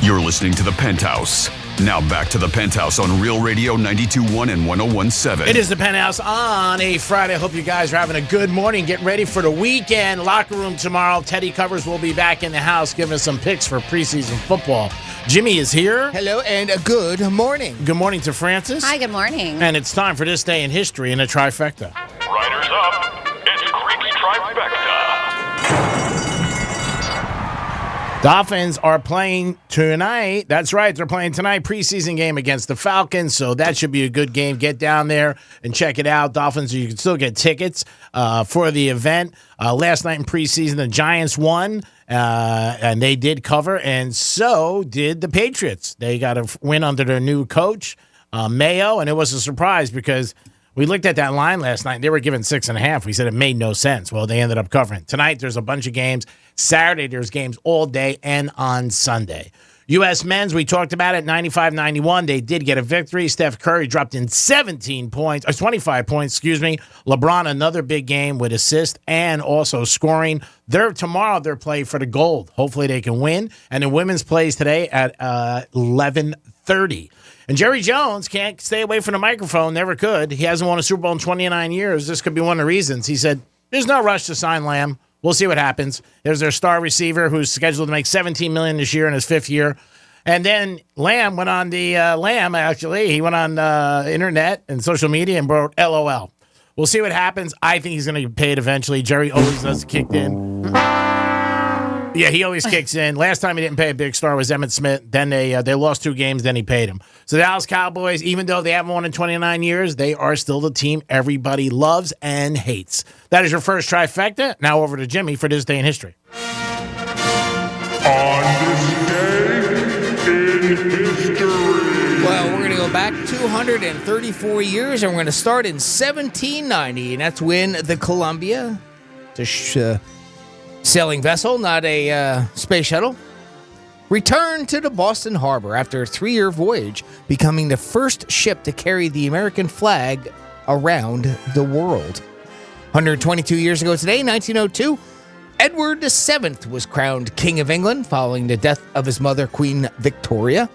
Speaker 4: You're listening to The Penthouse. Now back to The Penthouse on Real Radio 92.1 and 101.7.
Speaker 18: It is The Penthouse on a Friday. Hope you guys are having a good morning. Get ready for the weekend. Locker room tomorrow. Teddy Covers will be back in the house giving us some picks for preseason football. Jimmy is here.
Speaker 19: Hello and a good morning.
Speaker 18: Good morning to Francis.
Speaker 21: Hi, good morning.
Speaker 18: And it's time for this day in history in a trifecta.
Speaker 22: Riders up. It's Greek Trifecta.
Speaker 18: Dolphins are playing tonight. That's right. They're playing tonight. Preseason game against the Falcons. So that should be a good game. Get down there and check it out. Dolphins, you can still get tickets for the event. Last night in preseason, the Giants won. And they did cover. And so did the Patriots. They got a win under their new coach, Mayo. And it was a surprise because we looked at that line last night. They were given 6.5. We said it made no sense. Well, they ended up covering. Tonight, there's a bunch of games. Saturday, there's games all day and on Sunday. U.S. men's, we talked about it, 95-91. They did get a victory. Steph Curry dropped in 25 points, LeBron, another big game with assists and also scoring. Tomorrow, they're playing for the gold. Hopefully, they can win. And the women's plays today at 11:30. And Jerry Jones can't stay away from the microphone, never could. He hasn't won a Super Bowl in 29 years. This could be one of the reasons. He said, there's no rush to sign Lamb. We'll see what happens. There's their star receiver who's scheduled to make $17 million this year in his 5th year. And then Lamb went on the he went on internet and social media and wrote LOL. We'll see what happens. I think he's going to get paid eventually. Jerry always does kick in. Yeah, he always kicks in. Last time he didn't pay a big star was Emmitt Smith. Then they lost 2 games, then he paid him. So the Dallas Cowboys, even though they haven't won in 29 years, they are still the team everybody loves and hates. That is your first trifecta. Now over to Jimmy for this day in history.
Speaker 22: On this day in history.
Speaker 19: Well, we're going to go back 234 years, and we're going to start in 1790, and that's when the Columbia, sailing vessel, not a space shuttle, returned to the Boston Harbor after a 3-year voyage, becoming the first ship to carry the American flag around the world. 122 years ago today, 1902, Edward VII was crowned King of England following the death of his mother, Queen Victoria.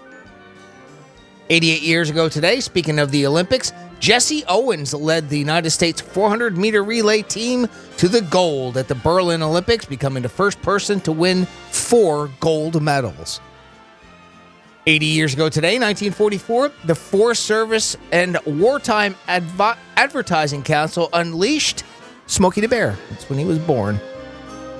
Speaker 19: 88 years ago today, speaking of the Olympics, Jesse Owens led the United States 400-meter relay team to the gold at the Berlin Olympics, becoming the first person to win 4 gold medals. 80 years ago today, 1944, the Forest Service and Wartime Advertising Council unleashed Smokey the Bear. That's when he was born.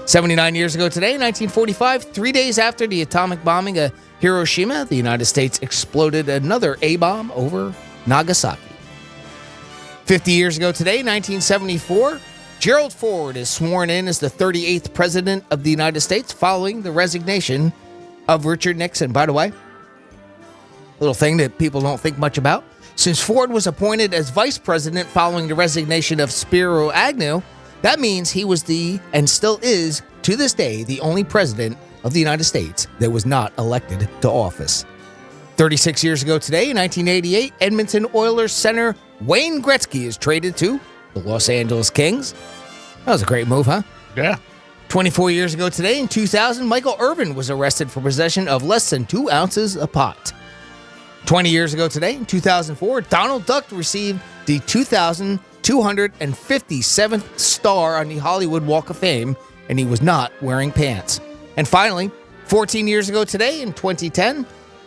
Speaker 19: 79 years ago today, 1945, 3 days after the atomic bombing of Hiroshima, the United States exploded another A-bomb over Nagasaki. 50 years ago today, 1974, Gerald Ford is sworn in as the 38th President of the United States following the resignation of Richard Nixon. By the way, little thing that people don't think much about. Since Ford was appointed as Vice President following the resignation of Spiro Agnew, that means he was and still is, to this day, the only president of the United States that was not elected to office. 36 years ago today, in 1988, Edmonton Oilers center Wayne Gretzky is traded to the Los Angeles Kings. That was a great move, huh?
Speaker 18: Yeah.
Speaker 19: 24 years ago today, in 2000, Michael Irvin was arrested for possession of less than 2 ounces of pot. 20 years ago today, in 2004, Donald Duck received the 2,257th star on the Hollywood Walk of Fame, and he was not wearing pants. And finally, 14 years ago today, in 2010,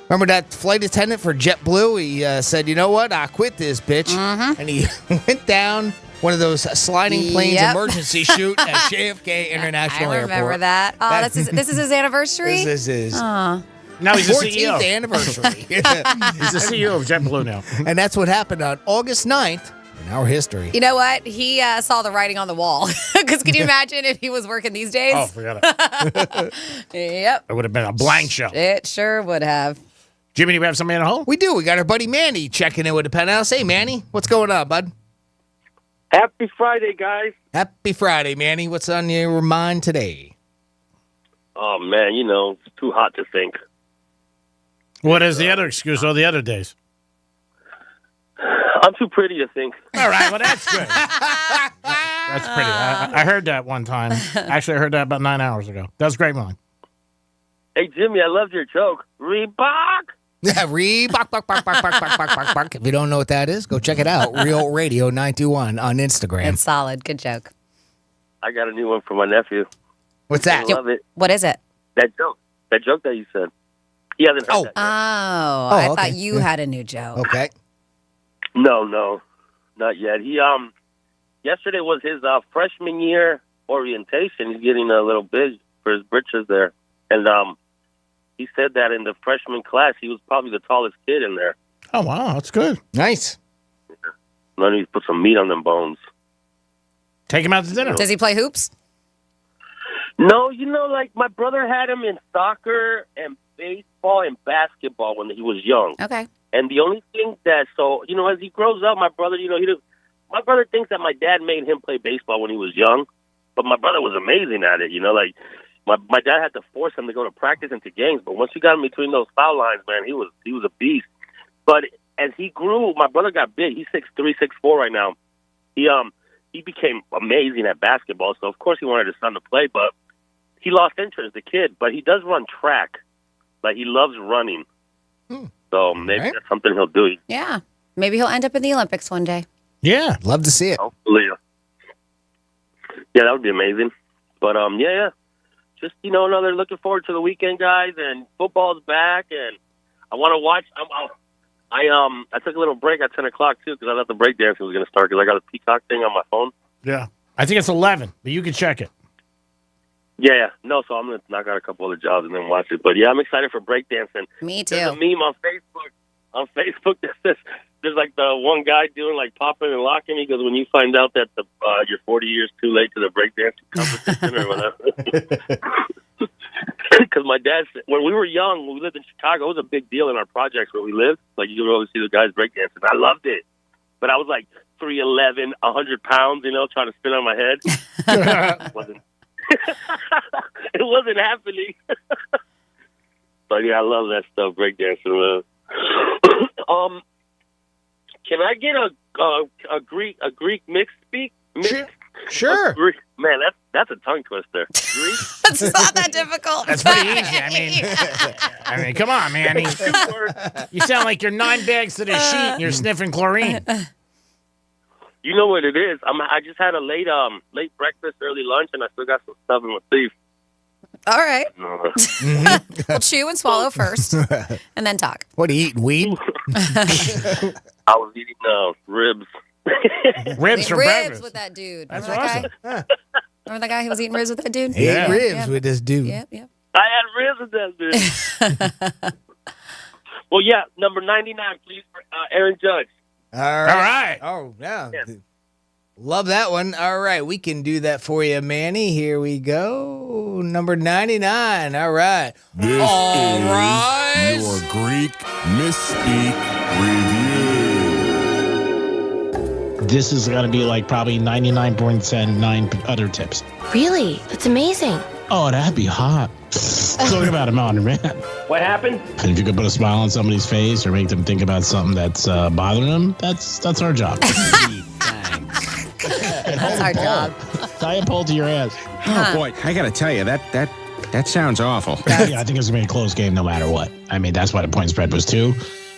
Speaker 19: remember that flight attendant for JetBlue? He said, you know what? I quit this, bitch. And he went down one of those sliding planes emergency chute at JFK International Airport.
Speaker 2: I remember that. Oh, this is his anniversary?
Speaker 19: This is his.
Speaker 2: Aw.
Speaker 18: Now he's the
Speaker 19: 14th
Speaker 18: CEO.
Speaker 19: anniversary.
Speaker 18: He's the CEO of JetBlue now.
Speaker 19: And that's what happened on August 9th in our history.
Speaker 2: You know what? He saw the writing on the wall. Because can you imagine if he was working these days?
Speaker 18: Oh, forget it.
Speaker 2: Yep.
Speaker 18: It would have been a blank show.
Speaker 2: It sure would have.
Speaker 18: Jimmy, do we have somebody at home?
Speaker 19: We do. We got our buddy Manny checking in with the Penthouse. Hey, Manny, what's going on, bud?
Speaker 3: Happy Friday, guys.
Speaker 19: Happy Friday, Manny. What's on your mind today?
Speaker 3: Oh, man, it's too hot to think.
Speaker 18: What is the other excuse or the other days?
Speaker 3: I'm too pretty to think.
Speaker 18: All right, well, that's good. That's pretty. I heard that one time. Actually, I heard that about 9 hours ago. That was a great one.
Speaker 3: Hey, Jimmy, I loved your joke. Reebok!
Speaker 19: Yeah, Reebok, bark, bark, bark, bark, bark, bark, bark, bark. If you don't know what that is, go check it out. Real Radio 921 on Instagram.
Speaker 2: It's solid. Good joke.
Speaker 3: I got a new one for my nephew.
Speaker 19: What's that?
Speaker 3: I love it.
Speaker 2: What is it?
Speaker 3: That joke that you said. He hasn't heard that yet.
Speaker 2: I
Speaker 19: okay.
Speaker 2: thought you had a new joke.
Speaker 19: Okay.
Speaker 3: No, not yet. He yesterday was his freshman year orientation. He's getting a little big for his britches there, and he said that in the freshman class he was probably the tallest kid in there.
Speaker 18: Oh wow, that's good.
Speaker 19: Nice.
Speaker 3: Let me put some meat on them bones.
Speaker 18: Take him out to dinner.
Speaker 2: Does he play hoops?
Speaker 3: No, like my brother had him in soccer and baseball and basketball when he was young.
Speaker 2: Okay.
Speaker 3: And the only thing that, as he grows up, my brother, my brother thinks that my dad made him play baseball when he was young, but my brother was amazing at it, like my dad had to force him to go to practice and to games, but once you got him between those foul lines, man, he was a beast. But as he grew, my brother got big. He's 6'3", 6'4" right now. He became amazing at basketball, so of course he wanted his son to play, but he lost interest as a kid, but he does run track. Like, he loves running. So maybe that's something he'll do.
Speaker 2: Yeah. Maybe he'll end up in the Olympics one day.
Speaker 18: Yeah.
Speaker 19: Love to see it.
Speaker 3: Hopefully. Yeah, that would be amazing. But, yeah. Just, another looking forward to the weekend, guys, and football's back, and I want to watch. I took a little break at 10 o'clock, too, because I thought the break dancing was going to start, because I got a Peacock thing on my phone.
Speaker 18: Yeah. I think it's 11, but you can check it.
Speaker 3: Yeah. No, so I'm going to knock out a couple other jobs and then watch it. But, yeah, I'm excited for breakdancing.
Speaker 2: Me too.
Speaker 3: There's a meme on Facebook that says, there's like the one guy doing like popping and locking. He goes, when you find out that you're 40 years too late to the breakdancing competition or whatever. Because my dad, when we were young, when we lived in Chicago, it was a big deal in our projects where we lived. Like, you could always see the guys breakdancing. I loved it. But I was like 3'11", 100 pounds, trying to spin on my head. It wasn't happening. But yeah, I love that stuff, breakdancing. Can I get a Greek mix speak?
Speaker 19: Sure.
Speaker 3: Man, that's a tongue twister. Greek?
Speaker 2: It's not that difficult.
Speaker 18: That's pretty easy. I mean, come on, man. You sound like you're 9 bags to the sheet and you're sniffing chlorine.
Speaker 3: You know what it is? I just had a late breakfast, early lunch, and I still got some stuff in my teeth.
Speaker 2: All right. Well, chew and swallow first, and then talk.
Speaker 19: What are you eating, weed?
Speaker 3: I was eating ribs.
Speaker 18: Ribs from
Speaker 2: ribs
Speaker 18: breakfast.
Speaker 2: with that dude.
Speaker 18: That's
Speaker 2: Remember
Speaker 18: awesome.
Speaker 2: that guy? Remember that guy who was eating ribs with that dude?
Speaker 19: He ate ribs with this dude.
Speaker 2: Yep.
Speaker 3: I had ribs with that dude. Well, yeah, number 99, please, for Aaron Judge.
Speaker 19: All right. Oh, yeah. Love that one. All right, we can do that for you, Manny. Here we go. Number 99. All right.
Speaker 6: This is your Greek Misspeak Review.
Speaker 8: This is going to be like probably 99.9 other tips.
Speaker 9: Really? That's amazing.
Speaker 8: Oh, that'd be hot. Talk about him on it, man.
Speaker 3: What happened?
Speaker 8: And if you could put a smile on somebody's face or make them think about something that's bothering them, that's our job.
Speaker 2: That's our job.
Speaker 8: Tie a pole to your ass.
Speaker 9: Oh, boy. I got to tell you, that sounds awful.
Speaker 8: Yeah, I think it's going to be a close game no matter what. I mean, that's why the point spread was 2.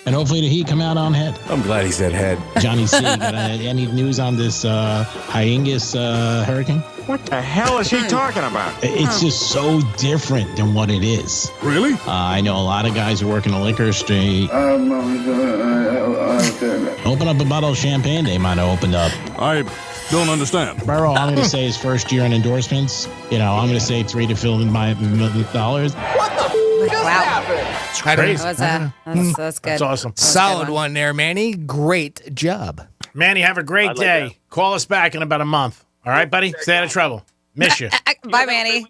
Speaker 8: And hopefully the Heat come out on head.
Speaker 9: I'm glad he said head.
Speaker 8: Johnny C., got any news on this hiatus hurricane?
Speaker 9: What the hell is he talking about?
Speaker 8: It's just so different than what it is.
Speaker 6: Really?
Speaker 8: I know a lot of guys who work in the liquor street. Open up a bottle of champagne, they might have opened up.
Speaker 6: I don't understand.
Speaker 8: Burrow, I'm going to say his first year in endorsements. I'm going to say 3 to fill in my $1 million.
Speaker 19: What the just happened?
Speaker 8: It's crazy.
Speaker 2: That's good.
Speaker 18: That's awesome.
Speaker 19: Solid one there, Manny. Great job.
Speaker 18: Manny, have a great day. Call us back in about a month. All right, buddy? Stay out of trouble. Miss you.
Speaker 2: Bye, Manny.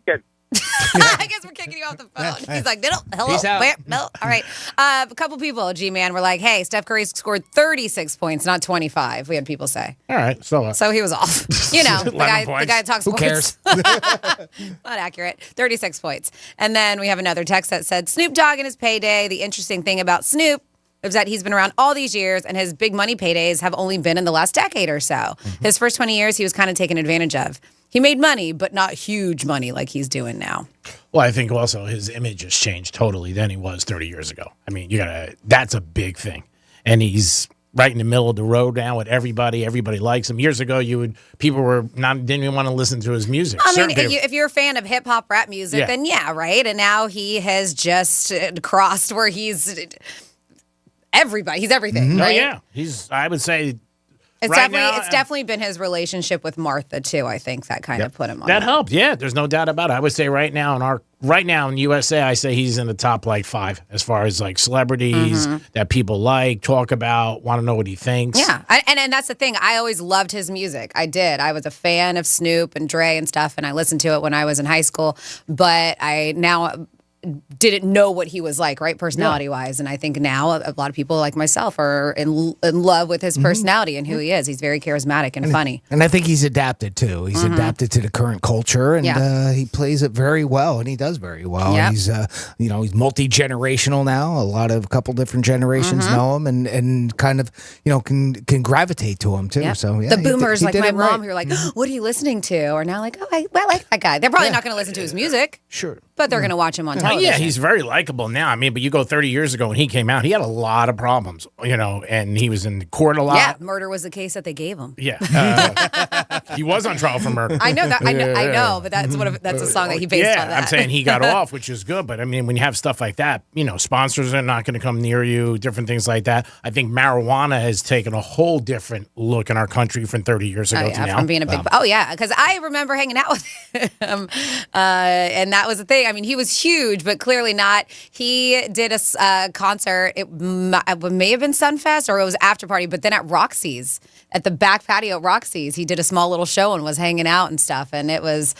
Speaker 2: I guess we're kicking you off the phone. He's like, no, hello,
Speaker 19: Peace out.
Speaker 2: where? No, all right. A couple people, G-Man, were like, hey, Steph Curry scored 36 points, not 25. We had people say.
Speaker 18: All right, so
Speaker 2: he was off. The guy that talks
Speaker 19: Who
Speaker 2: sports.
Speaker 19: cares?
Speaker 2: Not accurate. 36 points. And then we have another text that said, Snoop Dogg and his payday. The interesting thing about Snoop is that he's been around all these years, and his big money paydays have only been in the last decade or so.
Speaker 19: Mm-hmm.
Speaker 2: His first 20 years, he was kind of taken advantage of. He made money, but not huge money like he's doing now.
Speaker 18: Well, I think also his image has changed totally than he was 30 years ago. I mean, that's a big thing. And he's right in the middle of the road now with everybody. Everybody likes him. Years ago, people didn't even want to listen to his music.
Speaker 2: I mean, if you're a fan of hip hop rap music, then yeah, right? And now he has just crossed where he's everybody. He's everything, right?
Speaker 18: Oh, yeah. I would say...
Speaker 2: It's definitely been his relationship with Martha too. I think that kind of put him on.
Speaker 18: That helped. Yeah, there's no doubt about it. I would say right now in USA, I say he's in the top 5 as far as celebrities that people talk about, want to know what he thinks.
Speaker 2: Yeah, and that's the thing. I always loved his music. I did. I was a fan of Snoop and Dre and stuff, and I listened to it when I was in high school. But I now didn't know what he was like, right, personality-wise. And I think now a lot of people like myself are in love with his personality and who he is. He's very charismatic and funny.
Speaker 19: And I think he's adapted, too. He's adapted to the current culture, and he plays it very well, and he does very well.
Speaker 2: Yep.
Speaker 19: He's, he's multi-generational now. A couple different generations know him and kind of, can gravitate to him, too.
Speaker 2: Yep.
Speaker 19: So,
Speaker 2: the boomers, like my mom, who are like, what are you listening to? Are now like, I like that guy. They're probably not going to listen to his music.
Speaker 19: Sure.
Speaker 2: But they're going to watch him on television.
Speaker 18: Yeah, he's very likable now. I mean, but you go 30 years ago when he came out, he had a lot of problems, and he was in court a lot.
Speaker 2: Yeah, murder was the case that they gave him.
Speaker 18: Yeah. He was on trial for murder.
Speaker 2: I know that. I know, but that's a song that he based on that.
Speaker 18: I'm saying he got off, which is good. But I mean, when you have stuff like that, sponsors are not going to come near you, different things like that. I think marijuana has taken a whole different look in our country from 30 years ago to now.
Speaker 2: From being a big, because I remember hanging out with him, and that was the thing. I mean, he was huge, but clearly not. He did a concert. It may have been Sunfest or it was after party, but then at Roxy's, at the back patio at Roxy's, he did a small little show and was hanging out and stuff. And it was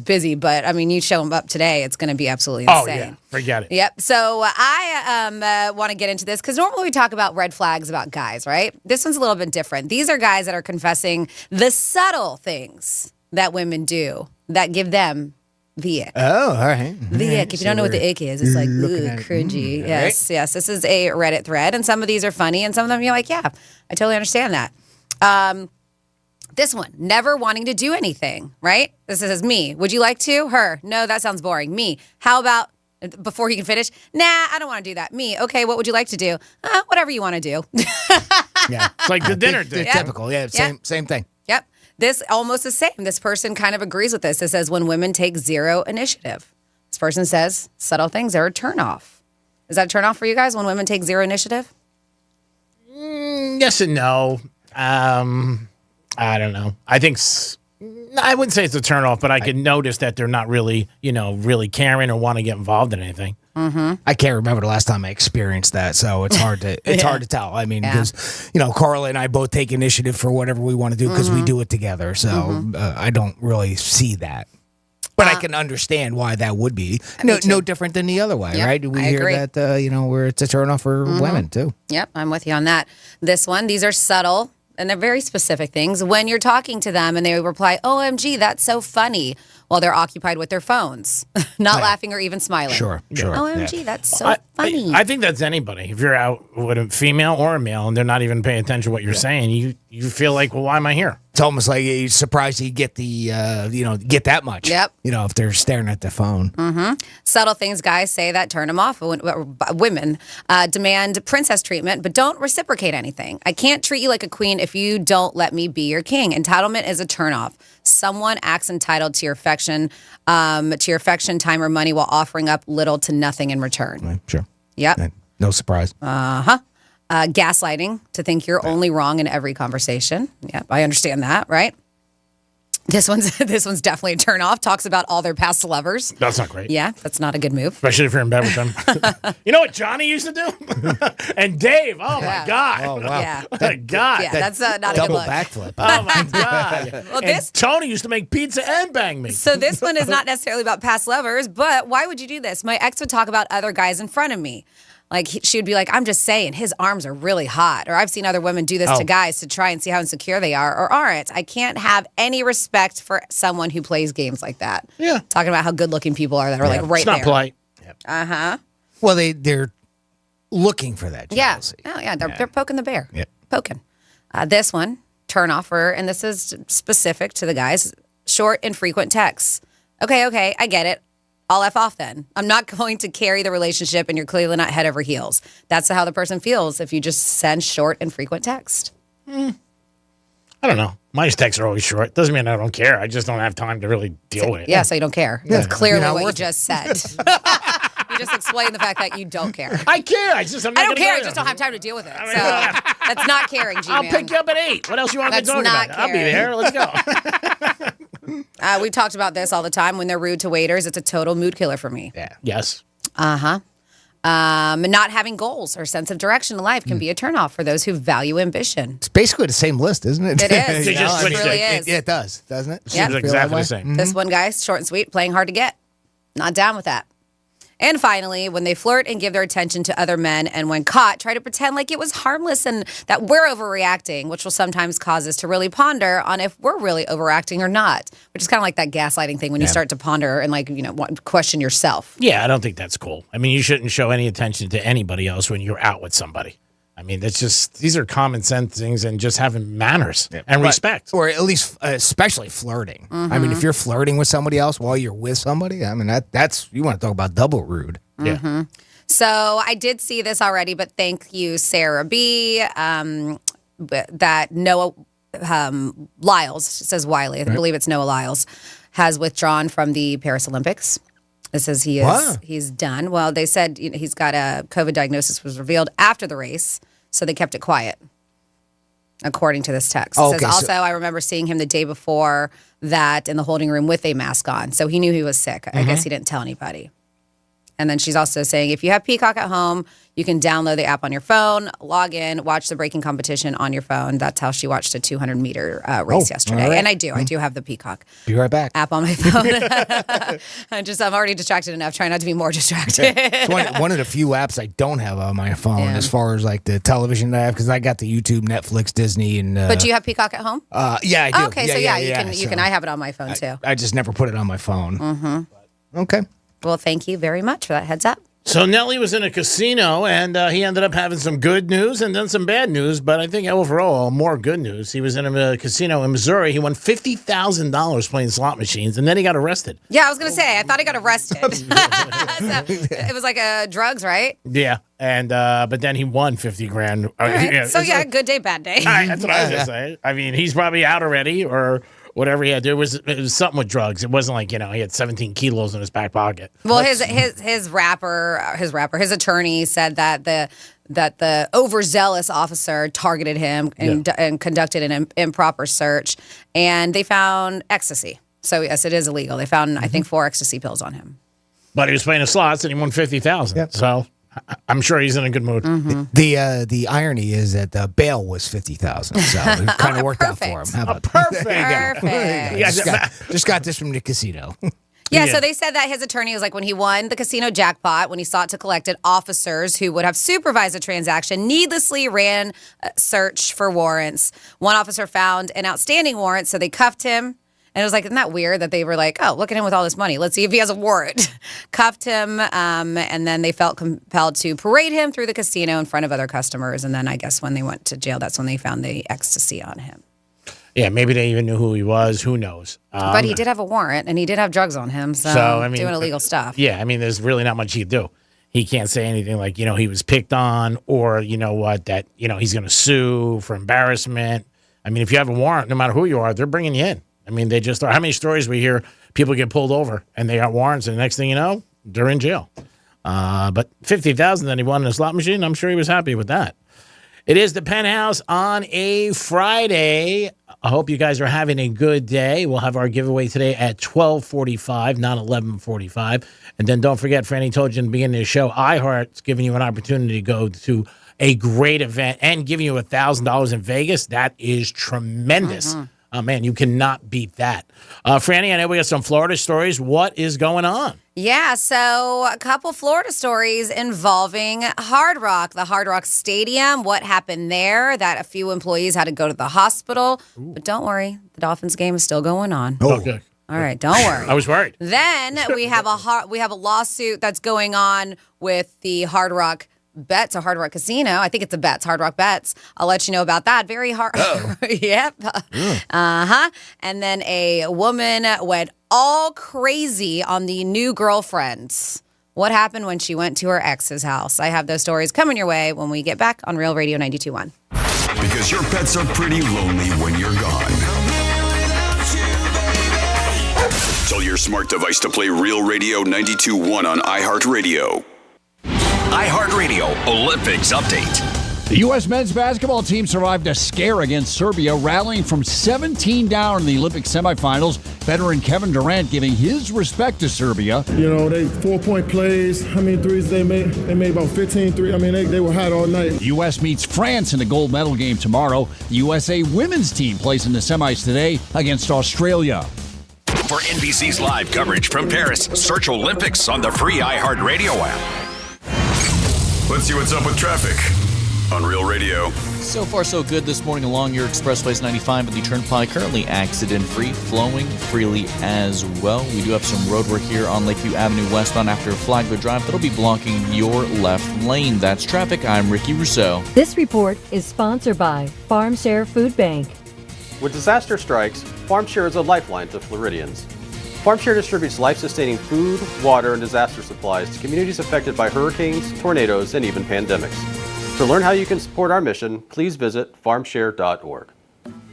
Speaker 2: busy, but I mean, you show him up today, it's going to be absolutely insane.
Speaker 18: Oh yeah, forget it.
Speaker 2: Yep. So I want to get into this because normally we talk about red flags about guys, right? This one's a little bit different. These are guys that are confessing the subtle things that women do that give them the ick.
Speaker 19: Oh, all right.
Speaker 2: The ick. If you don't know what the ick is, it's like, ooh, cringy. Yes, yes. This is a Reddit thread, and some of these are funny, and some of them you're like, yeah, I totally understand that. This one, never wanting to do anything, right? This is me. Would you like to? Her. No, that sounds boring. Me. How about, before he can finish, nah, I don't want to do that. Me. Okay, what would you like to do? Whatever you want to do.
Speaker 18: Yeah, it's like the dinner thing.
Speaker 19: Typical. Yeah, same thing.
Speaker 2: Yep. This almost the same. This person kind of agrees with this. It says when women take zero initiative. This person says subtle things are a turnoff. Is that a turnoff for you guys when women take zero initiative?
Speaker 18: Yes and no. I don't know. I think I wouldn't say it's a turnoff, but I can notice that they're not really, really caring or want to get involved in anything.
Speaker 2: Mm-hmm.
Speaker 19: I can't remember the last time I experienced that, so it's hard to hard to tell. I mean, because Carla and I both take initiative for whatever we want to do because we do it together. So I don't really see that, but I can understand why that would be no different than the other way, right? We hear
Speaker 2: agree.
Speaker 19: that where it's a turnoff for women too.
Speaker 2: Yep, I'm with you on that. This one, these are subtle. And they're very specific things. When you're talking to them and they reply, OMG, that's so funny. while they're occupied with their phones, not laughing or even smiling.
Speaker 19: Sure.
Speaker 2: OMG, that's so funny.
Speaker 18: I think that's anybody. If you're out with a female or a male and they're not even paying attention to what you're saying, you feel like, well, why am I here?
Speaker 19: It's almost like you're surprised you get the, get that much.
Speaker 2: Yep.
Speaker 19: If they're staring at the phone.
Speaker 2: Mm-hmm. Subtle things guys say that turn them off. Women demand princess treatment, but don't reciprocate anything. I can't treat you like a queen if you don't let me be your king. Entitlement is a turnoff. Someone acts entitled to your affection, time, or money while offering up little to nothing in return.
Speaker 19: Sure.
Speaker 2: Yep.
Speaker 19: No surprise.
Speaker 2: Gaslighting, to think you're only wrong in every conversation. Yep, I understand that, right? This one's definitely a turn off. Talks about all their past lovers.
Speaker 18: That's not great.
Speaker 2: Yeah, that's not a good move.
Speaker 18: Especially if you're in bed with them. You know what Johnny used to do? And Dave. Oh, my God.
Speaker 19: Oh, wow.
Speaker 2: Yeah.
Speaker 18: My God.
Speaker 2: Yeah, that's not a good
Speaker 19: double
Speaker 2: look.
Speaker 19: backflip.
Speaker 18: Oh, my God.
Speaker 2: Well,
Speaker 18: and Tony used to make pizza and bang me.
Speaker 2: So this one is not necessarily about past lovers, but why would you do this? My ex would talk about other guys in front of me. Like, she would be like, I'm just saying, his arms are really hot. Or I've seen other women do this to guys to try and see how insecure they are or aren't. I can't have any respect for someone who plays games like that.
Speaker 18: Yeah.
Speaker 2: Talking about how good-looking people are that are, like, right
Speaker 18: it's not
Speaker 2: there.
Speaker 18: polite.
Speaker 2: Uh-huh.
Speaker 19: Well, they're looking for that jealousy.
Speaker 2: Yeah. Oh, yeah. They're poking the bear.
Speaker 19: Yep.
Speaker 2: Poking. This one, turn offer, and this is specific to the guys, short and frequent texts. Okay, I get it. I'll F off then. I'm not going to carry the relationship and you're clearly not head over heels. That's how the person feels if you just send short and frequent text.
Speaker 18: I don't know. My texts are always short. Doesn't mean I don't care. I just don't have time to really deal with it.
Speaker 2: Yeah, so you don't care. That's clearly
Speaker 19: You're not
Speaker 2: what you
Speaker 19: worth
Speaker 2: just said. You just explained the fact that you don't care.
Speaker 18: I care. I
Speaker 2: don't care. I just don't have time to deal with it. So that's not caring, G-Man.
Speaker 18: I'll pick you up at 8. What else you want me to talk
Speaker 2: not
Speaker 18: about? I'll be there. Let's go.
Speaker 2: We've talked about this all the time. When they're rude to waiters, it's a total mood killer for me.
Speaker 19: Yeah.
Speaker 18: Yes.
Speaker 2: Not having goals or sense of direction in life can be a turnoff for those who value ambition.
Speaker 19: It's basically the same list, isn't it?
Speaker 2: It is.
Speaker 18: They just
Speaker 2: it
Speaker 18: switched
Speaker 2: really
Speaker 18: it.
Speaker 2: is.
Speaker 19: Yeah, it does, doesn't it?
Speaker 2: Yep.
Speaker 18: Seems exactly the same.
Speaker 2: This one, guys, short and sweet, playing hard to get. Not down with that. And finally, when they flirt and give their attention to other men, and when caught, try to pretend like it was harmless and that we're overreacting, which will sometimes cause us to really ponder on if we're really overacting or not, which is kind of like that gaslighting thing when you start to ponder and question yourself.
Speaker 18: Yeah, I don't think that's cool. I mean, you shouldn't show any attention to anybody else when you're out with somebody. I mean, these are common sense things and just having manners and respect.
Speaker 19: Or at least, especially flirting. I mean, if you're flirting with somebody else while you're with somebody, I mean, that's you want to talk about double rude.
Speaker 2: Mm-hmm. So I did see this already, but thank you, Sarah B. That Noah Lyles, says Wiley, I believe it's Noah Lyles, has withdrawn from the Paris Olympics. It says he's done. Well, they said he's got a COVID diagnosis was revealed after the race, so they kept it quiet, according to this text. It says also, I remember seeing him the day before that in the holding room with a mask on, so he knew he was sick. I guess he didn't tell anybody. And then she's also saying, if you have Peacock at home, you can download the app on your phone, log in, watch the breaking competition on your phone. That's how she watched a 200-meter race yesterday. Right. And I do have the Peacock.
Speaker 19: Be right back.
Speaker 2: App on my phone. I'm already distracted enough. Try not to be more distracted.
Speaker 19: It's one of the few apps I don't have on my phone as far as like the television that I have, because I got the YouTube, Netflix, Disney, and.
Speaker 2: But do you have Peacock at home?
Speaker 19: Yeah, I do.
Speaker 2: Okay, you can. I have it on my phone too.
Speaker 19: I just never put it on my phone.
Speaker 2: Mm-hmm.
Speaker 19: Okay.
Speaker 2: Well, thank you very much for that heads up.
Speaker 18: So Nelly was in a casino, and he ended up having some good news and then some bad news, but I think overall more good news. He was in a casino in Missouri. He won $50,000 playing slot machines, and then he got arrested.
Speaker 2: Yeah, I was going to say, I thought he got arrested. It was like drugs, right?
Speaker 18: Yeah, and but then he won $50,000.
Speaker 2: Right. Good day, bad day.
Speaker 18: That's what I was going to say. I mean, he's probably out already, or whatever he had to do. It was something with drugs. It wasn't like, he had 17 kilos in his back pocket.
Speaker 2: Well, his attorney said that the overzealous officer targeted him and conducted an improper search, and they found ecstasy. So yes, it is illegal. They found I think 4 ecstasy pills on him.
Speaker 18: But he was playing the slots and he won $50,000. Yep. So I'm sure he's in a good mood.
Speaker 2: Mm-hmm.
Speaker 19: The irony is that the bail was $50,000, so it kind of worked out for him. How about
Speaker 18: perfect?
Speaker 19: Just got this from the casino.
Speaker 2: Yeah, so they said that his attorney was like, when he won the casino jackpot, when he sought to collect it, officers who would have supervised the transaction needlessly ran a search for warrants. One officer found an outstanding warrant, so they cuffed him And it was like, isn't that weird that they were like, oh, look at him with all this money. Let's see if he has a warrant. Cuffed him, and then they felt compelled to parade him through the casino in front of other customers. And then I guess when they went to jail, that's when they found the ecstasy on him.
Speaker 18: Yeah, maybe they even knew who he was. Who knows?
Speaker 2: But he did have a warrant, and he did have drugs on him, so doing illegal stuff.
Speaker 18: Yeah, I mean, there's really not much he could do. He can't say anything like, he was picked on, or, that, he's going to sue for embarrassment. I mean, if you have a warrant, no matter who you are, they're bringing you in. I mean, they just are. How many stories we hear people get pulled over, and they got warrants, and the next thing you know, they're in jail. But $50,000 that he won in a slot machine, I'm sure he was happy with that. It is the Penthouse on a Friday. I hope you guys are having a good day. We'll have our giveaway today at 12:45, not 11:45. And then don't forget, Franny told you in the beginning of the show, iHeart's giving you an opportunity to go to a great event and giving you $1,000 in Vegas. That is tremendous.
Speaker 2: Mm-hmm.
Speaker 18: Oh, man, you cannot beat that. Franny, I know we got some Florida stories. What is going on?
Speaker 2: Yeah, so a couple Florida stories involving Hard Rock, the Hard Rock Stadium. What happened there? That a few employees had to go to the hospital. Ooh. But don't worry, the Dolphins game is still going on.
Speaker 18: Oh, okay.
Speaker 2: All right, don't worry.
Speaker 18: I was worried.
Speaker 2: Then we have a lawsuit that's going on with the Hard Rock Bets or Hard Rock Casino. I think it's Hard Rock Bets. I'll let you know about that. Very hard. Yep. And then a woman went all crazy on the new girlfriends. What happened when she went to her ex's house? I have those stories coming your way when we get back on Real Radio 92.1.
Speaker 4: Because your pets are pretty lonely when you're gone. Tell your smart device to play Real Radio 92.1 on iHeartRadio.
Speaker 10: iHeartRadio Olympics update.
Speaker 24: The U.S. men's basketball team survived a scare against Serbia, rallying from 17 down in the Olympic semifinals. Veteran Kevin Durant giving his respect to Serbia.
Speaker 11: They 4-point plays. How many threes they made? They made about 15 threes. I mean, they were hot all night.
Speaker 24: The U.S. meets France in the gold medal game tomorrow. The USA women's team plays in the semis today against Australia.
Speaker 10: For NBC's live coverage from Paris, search Olympics on the free iHeartRadio app.
Speaker 4: Let's see what's up with traffic on Real Radio.
Speaker 32: So far, so good this morning along your Expressways 95 and the Turnpike. Currently accident-free, flowing freely as well. We do have some road work here on Lakeview Avenue westbound after Flagler Drive. That'll be blocking your left lane. That's traffic. I'm Ricky Rousseau.
Speaker 12: This report is sponsored by FarmShare Food Bank.
Speaker 13: With disaster strikes, FarmShare is a lifeline to Floridians. FarmShare distributes life-sustaining food, water, and disaster supplies to communities affected by hurricanes, tornadoes, and even pandemics. To learn how you can support our mission, please visit farmshare.org.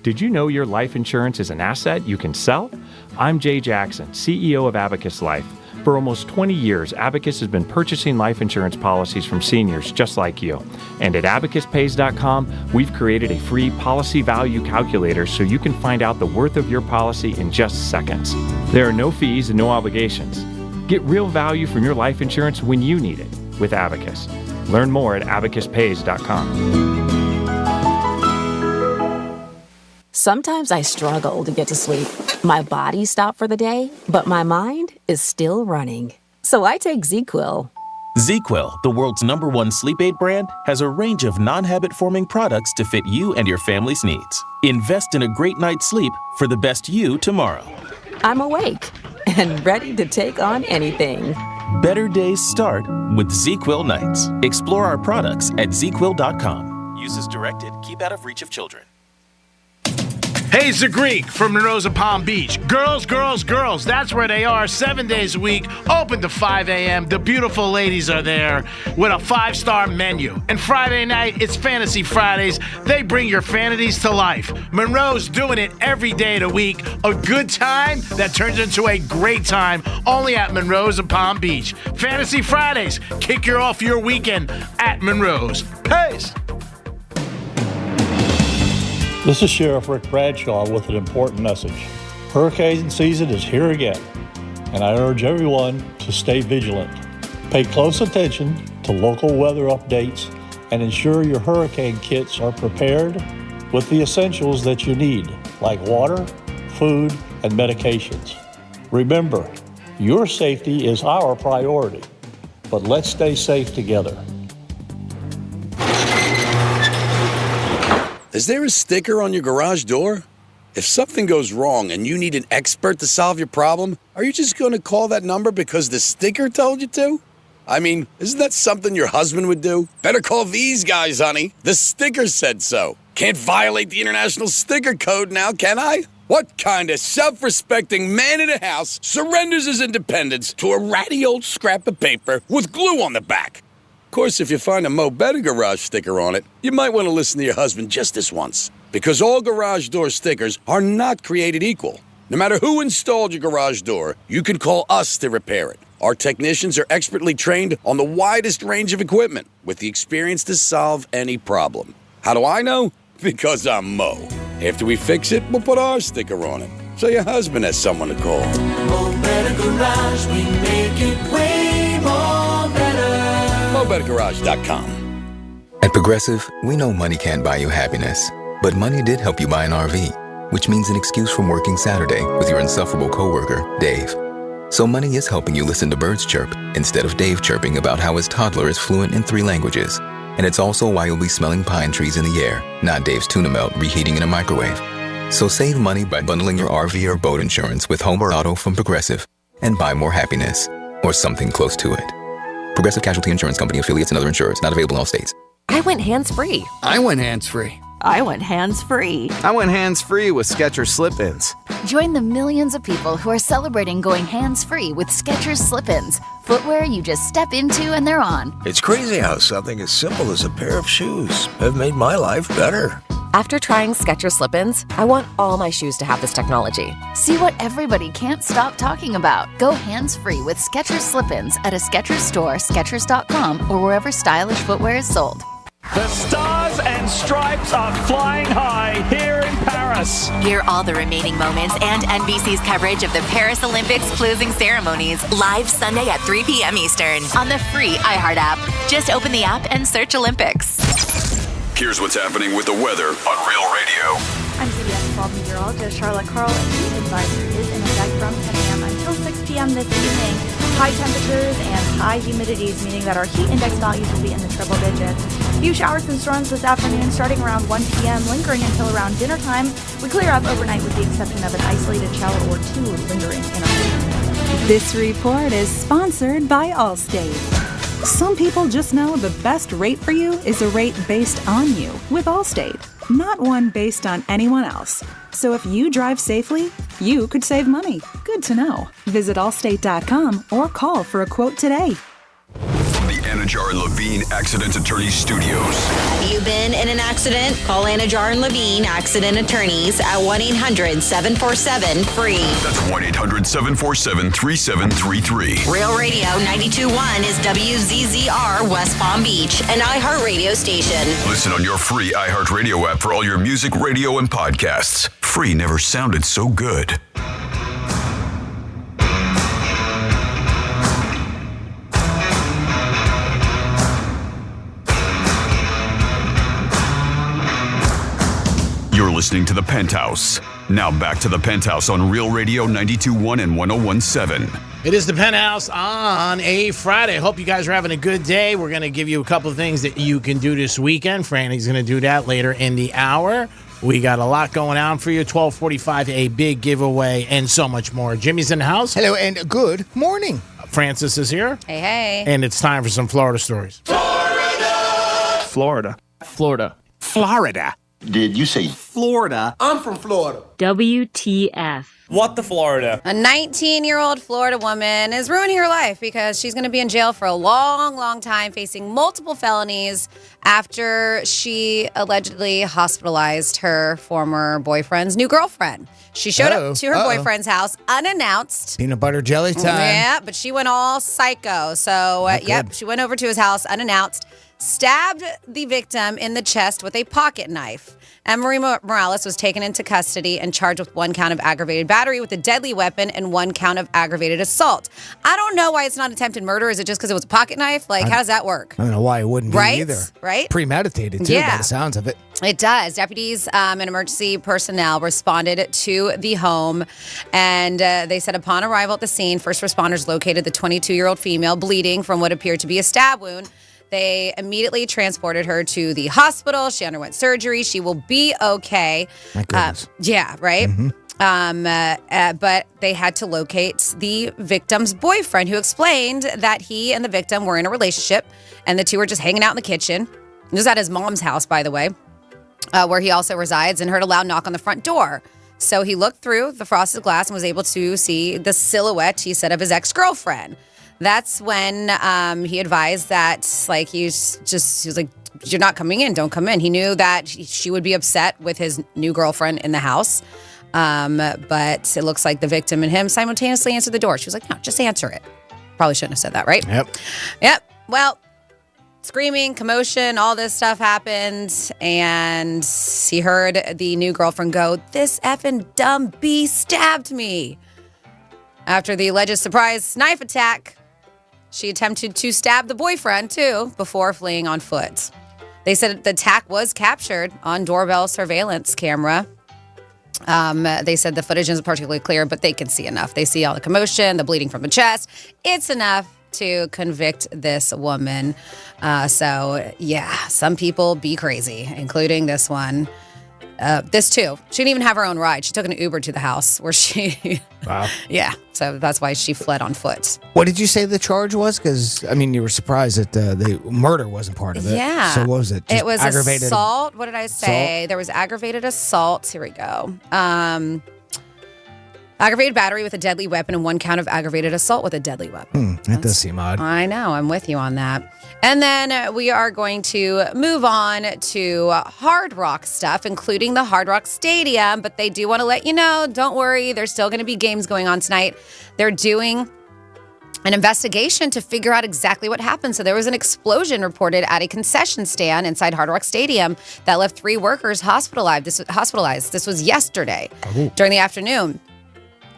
Speaker 14: Did you know your life insurance is an asset you can sell? I'm Jay Jackson, CEO of Abacus Life. For almost 20 years, Abacus has been purchasing life insurance policies from seniors just like you. And at abacuspays.com, we've created a free policy value calculator so you can find out the worth of your policy in just seconds. There are no fees and no obligations. Get real value from your life insurance when you need it with Abacus. Learn more at abacuspays.com.
Speaker 20: Sometimes I struggle to get to sleep. My body stopped for the day, but my mind is still running. So I take ZzzQuil.
Speaker 21: ZzzQuil, the world's #1 sleep aid brand, has a range of non-habit-forming products to fit you and your family's needs. Invest in a great night's sleep for the best you tomorrow.
Speaker 20: I'm awake and ready to take on anything.
Speaker 21: Better days start with ZzzQuil nights. Explore our products at ZzzQuil.com. Use as directed. Keep out of reach of children.
Speaker 18: Hey, it's the Greek from Monroe's of Palm Beach. Girls, girls, girls. That's where they are 7 days a week, open to 5 a.m. The beautiful ladies are there with a 5-star menu. And Friday night, it's Fantasy Fridays. They bring your fantasies to life. Monroe's doing it every day of the week. A good time that turns into a great time only at Monroe's of Palm Beach. Fantasy Fridays. Kick off your weekend at Monroe's. Peace.
Speaker 25: This is Sheriff Rick Bradshaw with an important message. Hurricane season is here again, and I urge everyone to stay vigilant. Pay close attention to local weather updates and ensure your hurricane kits are prepared with the essentials that you need, like water, food, and medications. Remember, your safety is our priority, but let's stay safe together.
Speaker 27: Is there a sticker on your garage door?
Speaker 1: If something goes wrong and you need an expert to solve your problem, are you just going to call that number because the sticker told you to? I mean, isn't that something your husband would do? Better call these guys, honey. The sticker said so. Can't violate the International Sticker Code now, can I? What kind of self-respecting man in a house surrenders his independence to a ratty old scrap of paper with glue on the back? Of course, if you find a Mo Better Garage sticker on it, you might want to listen to your husband just this once. Because all garage door stickers are not created equal. No matter who installed your garage door, you can call us to repair it. Our technicians are expertly trained on the widest range of equipment with the experience to solve any problem. How do I know? Because I'm Mo. After we fix it, we'll put our sticker on it. So your husband has someone to call.
Speaker 5: Mo Better Garage, we make it way more better.
Speaker 1: MoBetterGarage.com.
Speaker 7: At Progressive, we know money can't buy you happiness. But money did help you buy an RV, which means an excuse from working Saturday with your insufferable coworker, Dave. So money is helping you listen to birds chirp instead of Dave chirping about how his toddler is fluent in 3 languages. And it's also why you'll be smelling pine trees in the air, not Dave's tuna melt reheating in a microwave. So save money by bundling your RV or boat insurance with home or auto from Progressive and buy more happiness, or something close to it. Progressive Casualty Insurance Company, affiliates, and other insurers. Not available in all states.
Speaker 15: I went hands-free.
Speaker 17: I went hands-free.
Speaker 15: I went hands-free.
Speaker 17: I went hands-free with Skechers Slip-ins.
Speaker 23: Join the millions of people who are celebrating going hands-free with Skechers Slip-ins. Footwear you just step into and they're on.
Speaker 26: It's crazy how something as simple as a pair of shoes have made my life better.
Speaker 15: After trying Skechers Slip-ins, I want all my shoes to have this technology.
Speaker 23: See what everybody can't stop talking about. Go hands-free with Skechers Slip-ins at a Skechers store, Skechers.com, or wherever stylish footwear is sold.
Speaker 27: The stars and stripes are flying high here in Paris.
Speaker 28: Hear all the remaining moments and NBC's coverage of the Paris Olympics closing ceremonies live Sunday at 3 p.m. Eastern on the free iHeart app. Just open the app and search Olympics.
Speaker 4: Here's what's happening with the weather on Real Radio.
Speaker 29: I'm CBS 12 meteorologist Charlotte Carl, and heat advisory is in effect from 10 a.m. until 6 p.m. this evening. High temperatures and high humidities, meaning that our heat index values will be in the triple digits. Few showers and storms this afternoon, starting around 1 p.m., lingering until around dinner time. We clear up overnight with the exception of an isolated shower or 2 lingering in our region.
Speaker 30: This report is sponsored by Allstate. Some people just know the best rate for you is a rate based on you with Allstate, not one based on anyone else. So if you drive safely, you could save money. Good to know. Visit allstate.com or call for a quote today.
Speaker 4: From the Anajar and Levine Accident Attorneys Studios.
Speaker 31: Have you been in an accident? Call Anajar and Levine Accident Attorneys at 1-800-747-FREE.
Speaker 4: That's 1-800-747-3733.
Speaker 31: Real Radio 92.1 is WZZR West Palm Beach, an iHeartRadio station.
Speaker 4: Listen on your free iHeartRadio app for all your music, radio, and podcasts. Free never sounded so good. You're listening to The Penthouse. Now back to The Penthouse on Real Radio 92.1 and 101.7.
Speaker 18: It is The Penthouse on a Friday. Hope you guys are having a good day. We're going to give you a couple of things that you can do this weekend. Franny's going to do that later in the hour. We got a lot going on for you. 12:45, a big giveaway, and so much more. Jimmy's in the house.
Speaker 19: Hello, and good morning.
Speaker 18: Francis is here.
Speaker 2: Hey, hey.
Speaker 18: And it's time for some Florida stories.
Speaker 6: Florida.
Speaker 33: Florida.
Speaker 26: Did you say
Speaker 33: Florida?
Speaker 26: I'm from Florida.
Speaker 12: WTF.
Speaker 33: What the Florida?
Speaker 2: A 19-year-old Florida woman is ruining her life because she's going to be in jail for a long, long time, facing multiple felonies after she allegedly hospitalized her former boyfriend's new girlfriend. She showed up to her boyfriend's house unannounced.
Speaker 19: Peanut butter jelly time.
Speaker 2: Yeah, but she went all psycho. So, she went over to his house unannounced, stabbed the victim in the chest with a pocket knife. Emery Morales was taken into custody and charged with 1 count of aggravated battery with a deadly weapon and 1 count of aggravated assault. I don't know why it's not attempted murder. Is it just because it was a pocket knife? Like, how does that work?
Speaker 19: I don't know why it wouldn't be either.
Speaker 2: Right?
Speaker 19: Premeditated, too, by the sounds of it.
Speaker 2: It does. Deputies and emergency personnel responded to the home, and they said upon arrival at the scene, first responders located the 22-year-old female bleeding from what appeared to be a stab wound. They immediately transported her to the hospital. She underwent surgery. She will be okay.
Speaker 19: My goodness.
Speaker 2: Yeah, right? But they had to locate the victim's boyfriend, who explained that he and the victim were in a relationship, and the two were just hanging out in the kitchen. This is at his mom's house, by the way, where he also resides, and heard a loud knock on the front door. So he looked through the frosted glass and was able to see the silhouette, he said, of his ex-girlfriend. That's when he advised that, like, he was like, you're not coming in, don't come in. He knew that she would be upset with his new girlfriend in the house. But it looks like the victim and him simultaneously answered the door. She was like, no, just answer it. Probably shouldn't have said that, right? Yep. Well, screaming, commotion, all this stuff happened. And he heard the new girlfriend go, this effing dumb bee stabbed me. After the alleged surprise knife attack, she attempted to stab the boyfriend, too, before fleeing on foot. They said the attack was captured on doorbell surveillance camera. They said the footage isn't particularly clear, but they can see enough. They see all the commotion, the bleeding from the chest. It's enough to convict this woman. So, yeah, some people be crazy, including this one. This, too. She didn't even have her own ride. She took an Uber to the house where she...
Speaker 19: Wow.
Speaker 2: Yeah, so that's why she fled on foot.
Speaker 19: What did you say the charge was? Because, I mean, you were surprised that the murder wasn't part of it.
Speaker 2: Yeah.
Speaker 19: So what was it?
Speaker 2: It was
Speaker 19: aggravated
Speaker 2: assault. What did I say?
Speaker 19: assault?
Speaker 2: There was aggravated assault. Here we go. Aggravated battery with a deadly weapon and one count of aggravated assault with a deadly weapon.
Speaker 19: That does seem odd.
Speaker 2: I know. I'm with you on that. And then we are going to move on to Hard Rock stuff, including the Hard Rock Stadium. But they do want to let you know, don't worry, there's still going to be games going on tonight. They're doing an investigation to figure out exactly what happened. So there was an explosion reported at a concession stand inside Hard Rock Stadium that left 3 workers hospitalized. This was yesterday during the afternoon.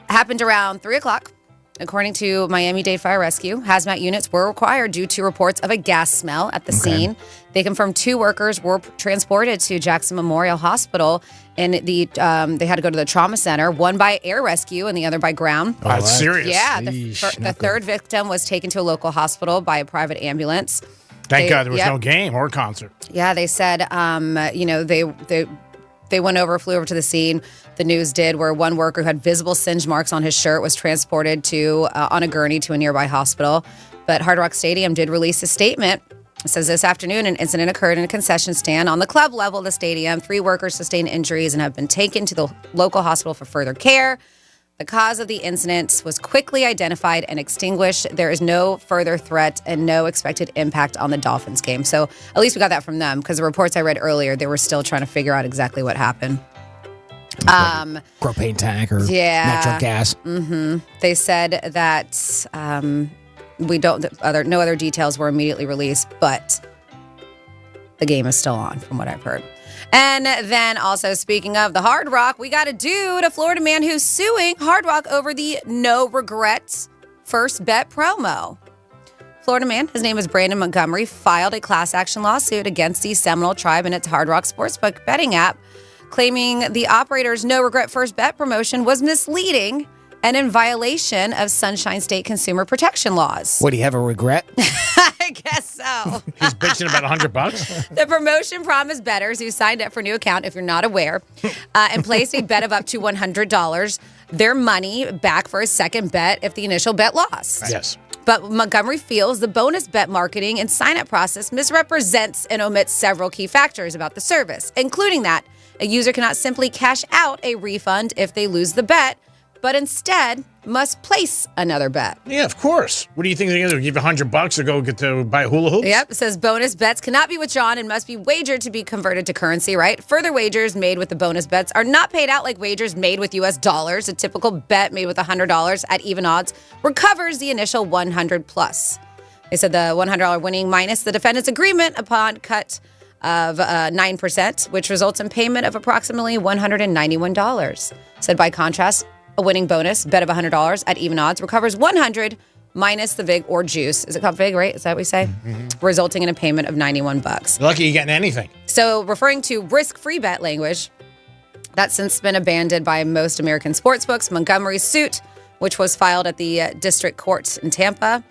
Speaker 2: Happened around 3 o'clock. According to Miami-Dade Fire Rescue, hazmat units were required due to reports of a gas smell at the scene. They confirmed 2 workers were transported to Jackson Memorial Hospital, and they had to go to the trauma center, one by air rescue and the other by ground.
Speaker 18: Oh, that's serious.
Speaker 2: Yeah, the third victim was taken to a local hospital by a private ambulance.
Speaker 18: Thank God there was no game or concert.
Speaker 2: Yeah, they said, they flew over to the scene. The news did, where one worker who had visible singe marks on his shirt was transported to on a gurney to a nearby hospital. But Hard Rock Stadium did release a statement. It says this afternoon, an incident occurred in a concession stand on the club level of the stadium. 3 workers sustained injuries and have been taken to the local hospital for further care. The cause of the incident was quickly identified and extinguished. There is no further threat and no expected impact on the Dolphins game. So at least we got that from them, because the reports I read earlier, they were still trying to figure out exactly what happened.
Speaker 19: Propane tank or natural gas.
Speaker 2: They said that no other details were immediately released, but the game is still on, from what I've heard. And then also, speaking of the Hard Rock, we got a dude, a Florida man who's suing Hard Rock over the no regrets first bet promo. Florida man, his name is Brandon Montgomery, filed a class action lawsuit against the Seminole Tribe and its Hard Rock Sportsbook betting app, claiming the operator's no regret first bet promotion was misleading and in violation of Sunshine State consumer protection laws.
Speaker 19: Would he have a regret?
Speaker 2: I guess so.
Speaker 18: He's bitching about $100.
Speaker 2: The promotion promised bettors who signed up for a new account, if you're not aware, and placed a bet of up to $100, their money back for a second bet if the initial bet lost.
Speaker 18: Yes.
Speaker 2: But Montgomery feels the bonus bet marketing and sign-up process misrepresents and omits several key factors about the service, including that a user cannot simply cash out a refund if they lose the bet, but instead must place another bet.
Speaker 18: Yeah, of course. What do you think they're going to do? Give you $100 to go get to buy hula hoops?
Speaker 2: Yep, it says bonus bets cannot be withdrawn and must be wagered to be converted to currency, right? Further wagers made with the bonus bets are not paid out like wagers made with US dollars. A typical bet made with $100 at even odds recovers the initial $100 plus. They said the $100 winning minus the defendant's agreement upon cut of 9%, which results in payment of approximately $191. Said by contrast, a winning bonus bet of $100 at even odds recovers $100 minus the vig or juice. Is it called vig, right? Is that what we say? Resulting in a payment of $91.
Speaker 18: You're lucky you're getting anything.
Speaker 2: So referring to risk-free bet language, that's since been abandoned by most American sportsbooks. Montgomery's suit, which was filed at the district court in Tampa,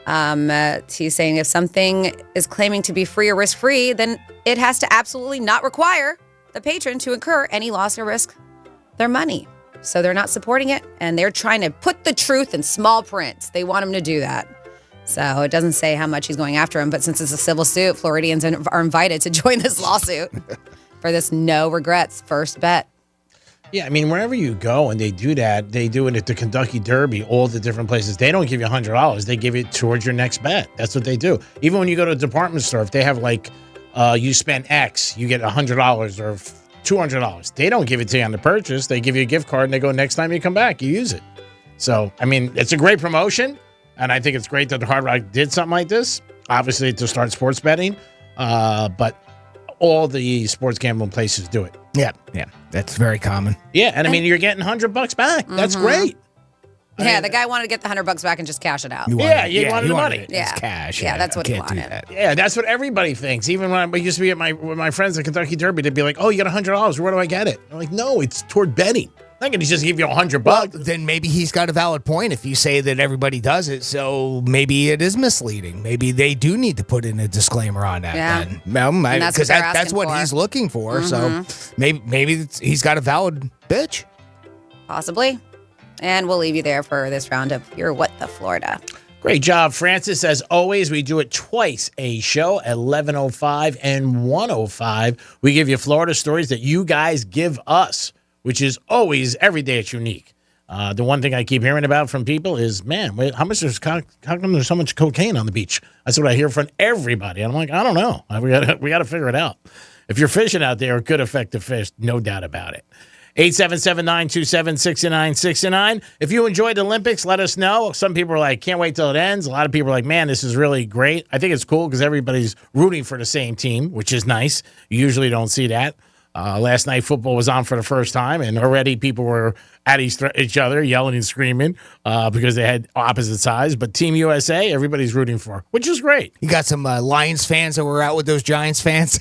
Speaker 2: He's saying if something is claiming to be free or risk-free, then it has to absolutely not require the patron to incur any loss or risk their money. So they're not supporting it, and they're trying to put the truth in small print. They want him to do that. So it doesn't say how much he's going after him, but since it's a civil suit, Floridians are invited to join this lawsuit for this no regrets first bet.
Speaker 18: Yeah, I mean, wherever you go and they do that, they do it at the Kentucky Derby, all the different places. They don't give you $100. They give it towards your next bet. That's what they do. Even when you go to a department store, if they have like, you spend X, you get $100 or $200. They don't give it to you on the purchase. They give you a gift card and they go, next time you come back, you use it. So, I mean, it's a great promotion. And I think it's great that the Hard Rock did something like this, obviously to start sports betting. But all the sports gambling places do it.
Speaker 19: Yeah, that's very common.
Speaker 18: Yeah, and I mean, you're getting $100 back. That's great.
Speaker 2: Yeah, the guy wanted to get the $100 back and just cash it out.
Speaker 18: You wanted the money.
Speaker 2: Yeah,
Speaker 19: cash.
Speaker 2: Yeah, that's what he wanted.
Speaker 18: Yeah, that's what everybody thinks. Even when I used to be with my friends at Kentucky Derby, they'd be like, "Oh, you got $100. Where do I get it?" I'm like, "No, it's toward betting. I'm not going to just give you $100."
Speaker 19: Well, then maybe he's got a valid point if you say that everybody does it. So maybe it is misleading. Maybe they do need to put in a disclaimer on that.
Speaker 2: Yeah.
Speaker 19: Because that's what he's looking for. So maybe he's got a valid bitch.
Speaker 2: Possibly. And we'll leave you there for this round of your What the Florida.
Speaker 18: Great job, Francis. As always, we do it twice a show at 11:05 and 1:05. We give you Florida stories that you guys give us, which is always, every day it's unique. The one thing I keep hearing about from people is, man, how come there's so much cocaine on the beach? That's what I hear from everybody. I'm like, I don't know. We got to figure it out. If you're fishing out there, it could affect the fish, no doubt about it. 877-927-6969. If you enjoyed the Olympics, let us know. Some people are like, can't wait till it ends. A lot of people are like, man, this is really great. I think it's cool because everybody's rooting for the same team, which is nice. You usually don't see that. Last night, football was on for the first time, and already people were at each other, yelling and screaming because they had opposite sides. But Team USA, everybody's rooting for, which is great.
Speaker 19: You got some Lions fans that were out with those Giants fans.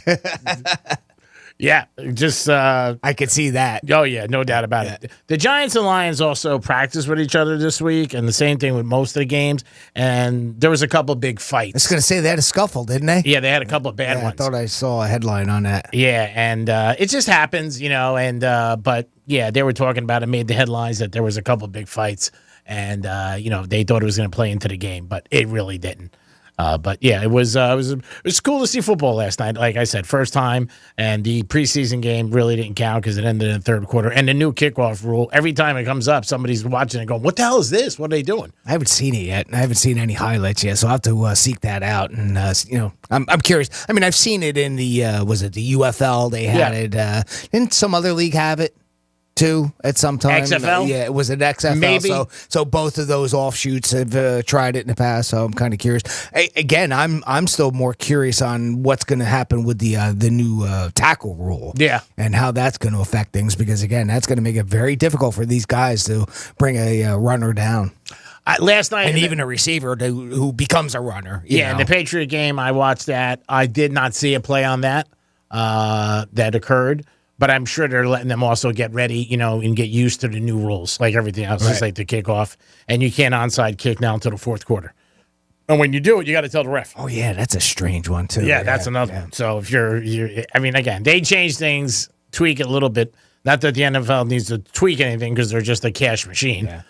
Speaker 18: Yeah, just
Speaker 19: I could see that.
Speaker 18: Oh yeah, no doubt about it. The Giants and Lions also practiced with each other this week, and the same thing with most of the games. And there was a couple big fights.
Speaker 19: I was going to say they had a scuffle, didn't they?
Speaker 18: Yeah, they had a couple of bad ones.
Speaker 19: I thought I saw a headline on that.
Speaker 18: Yeah, and it just happens, And but yeah, they were talking about it, made the headlines that there was a couple of big fights, and they thought it was going to play into the game, but it really didn't. But yeah, it was cool to see football last night. Like I said, first time, and the preseason game really didn't count because it ended in the third quarter. And the new kickoff rule, every time it comes up, somebody's watching it going, "What the hell is this? What are they doing?"
Speaker 19: I haven't seen it yet. I haven't seen any highlights yet, so I'll have to seek that out. And I'm curious. I mean, I've seen it in the was it the UFL? They had it. Didn't some other league have it too at some time?
Speaker 18: XFL?
Speaker 19: Yeah, it was an XFL.
Speaker 18: Maybe.
Speaker 19: So both of those offshoots have tried it in the past. So I'm kind of curious. Again, I'm still more curious on what's going to happen with the new tackle rule.
Speaker 18: Yeah,
Speaker 19: and how that's going to affect things, because again, that's going to make it very difficult for these guys to bring a runner down.
Speaker 18: Last night,
Speaker 19: and even a receiver who becomes a runner.
Speaker 18: In the Patriot game, I watched that. I did not see a play on that that occurred. But I'm sure they're letting them also get ready, and get used to the new rules, like everything else, just like the kickoff. And you can't onside kick now until the fourth quarter. And when you do it, you got to tell the ref.
Speaker 19: Oh, yeah, that's a strange one, too.
Speaker 18: Yeah, that's another one. So if you're, I mean, again, they change things, tweak it a little bit. Not that the NFL needs to tweak anything because they're just a cash machine.
Speaker 19: Yeah.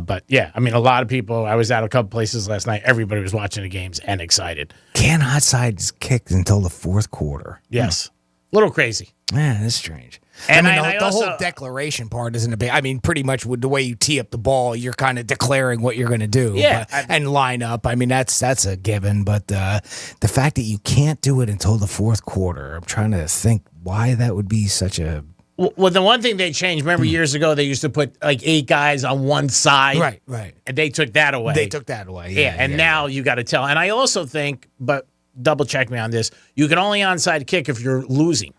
Speaker 18: But yeah, I mean, a lot of people, I was at a couple places last night, everybody was watching the games and excited.
Speaker 19: Can't onside kick until the fourth quarter.
Speaker 18: Yes. A little crazy.
Speaker 19: Man, that's strange.
Speaker 18: And
Speaker 19: the whole declaration part isn't a big. I mean, pretty much with the way you tee up the ball, you're kind of declaring what you're going to do.
Speaker 18: Yeah,
Speaker 19: and line up. I mean, that's a given. But the fact that you can't do it until the fourth quarter, I'm trying to think why that would be such a.
Speaker 18: Well, the one thing they changed, remember years ago, they used to put like 8 guys on one side.
Speaker 19: Right.
Speaker 18: And they took that away.
Speaker 19: Yeah,
Speaker 18: now you got to tell. And I also think, but double check me on this, you can only onside kick if you're losing.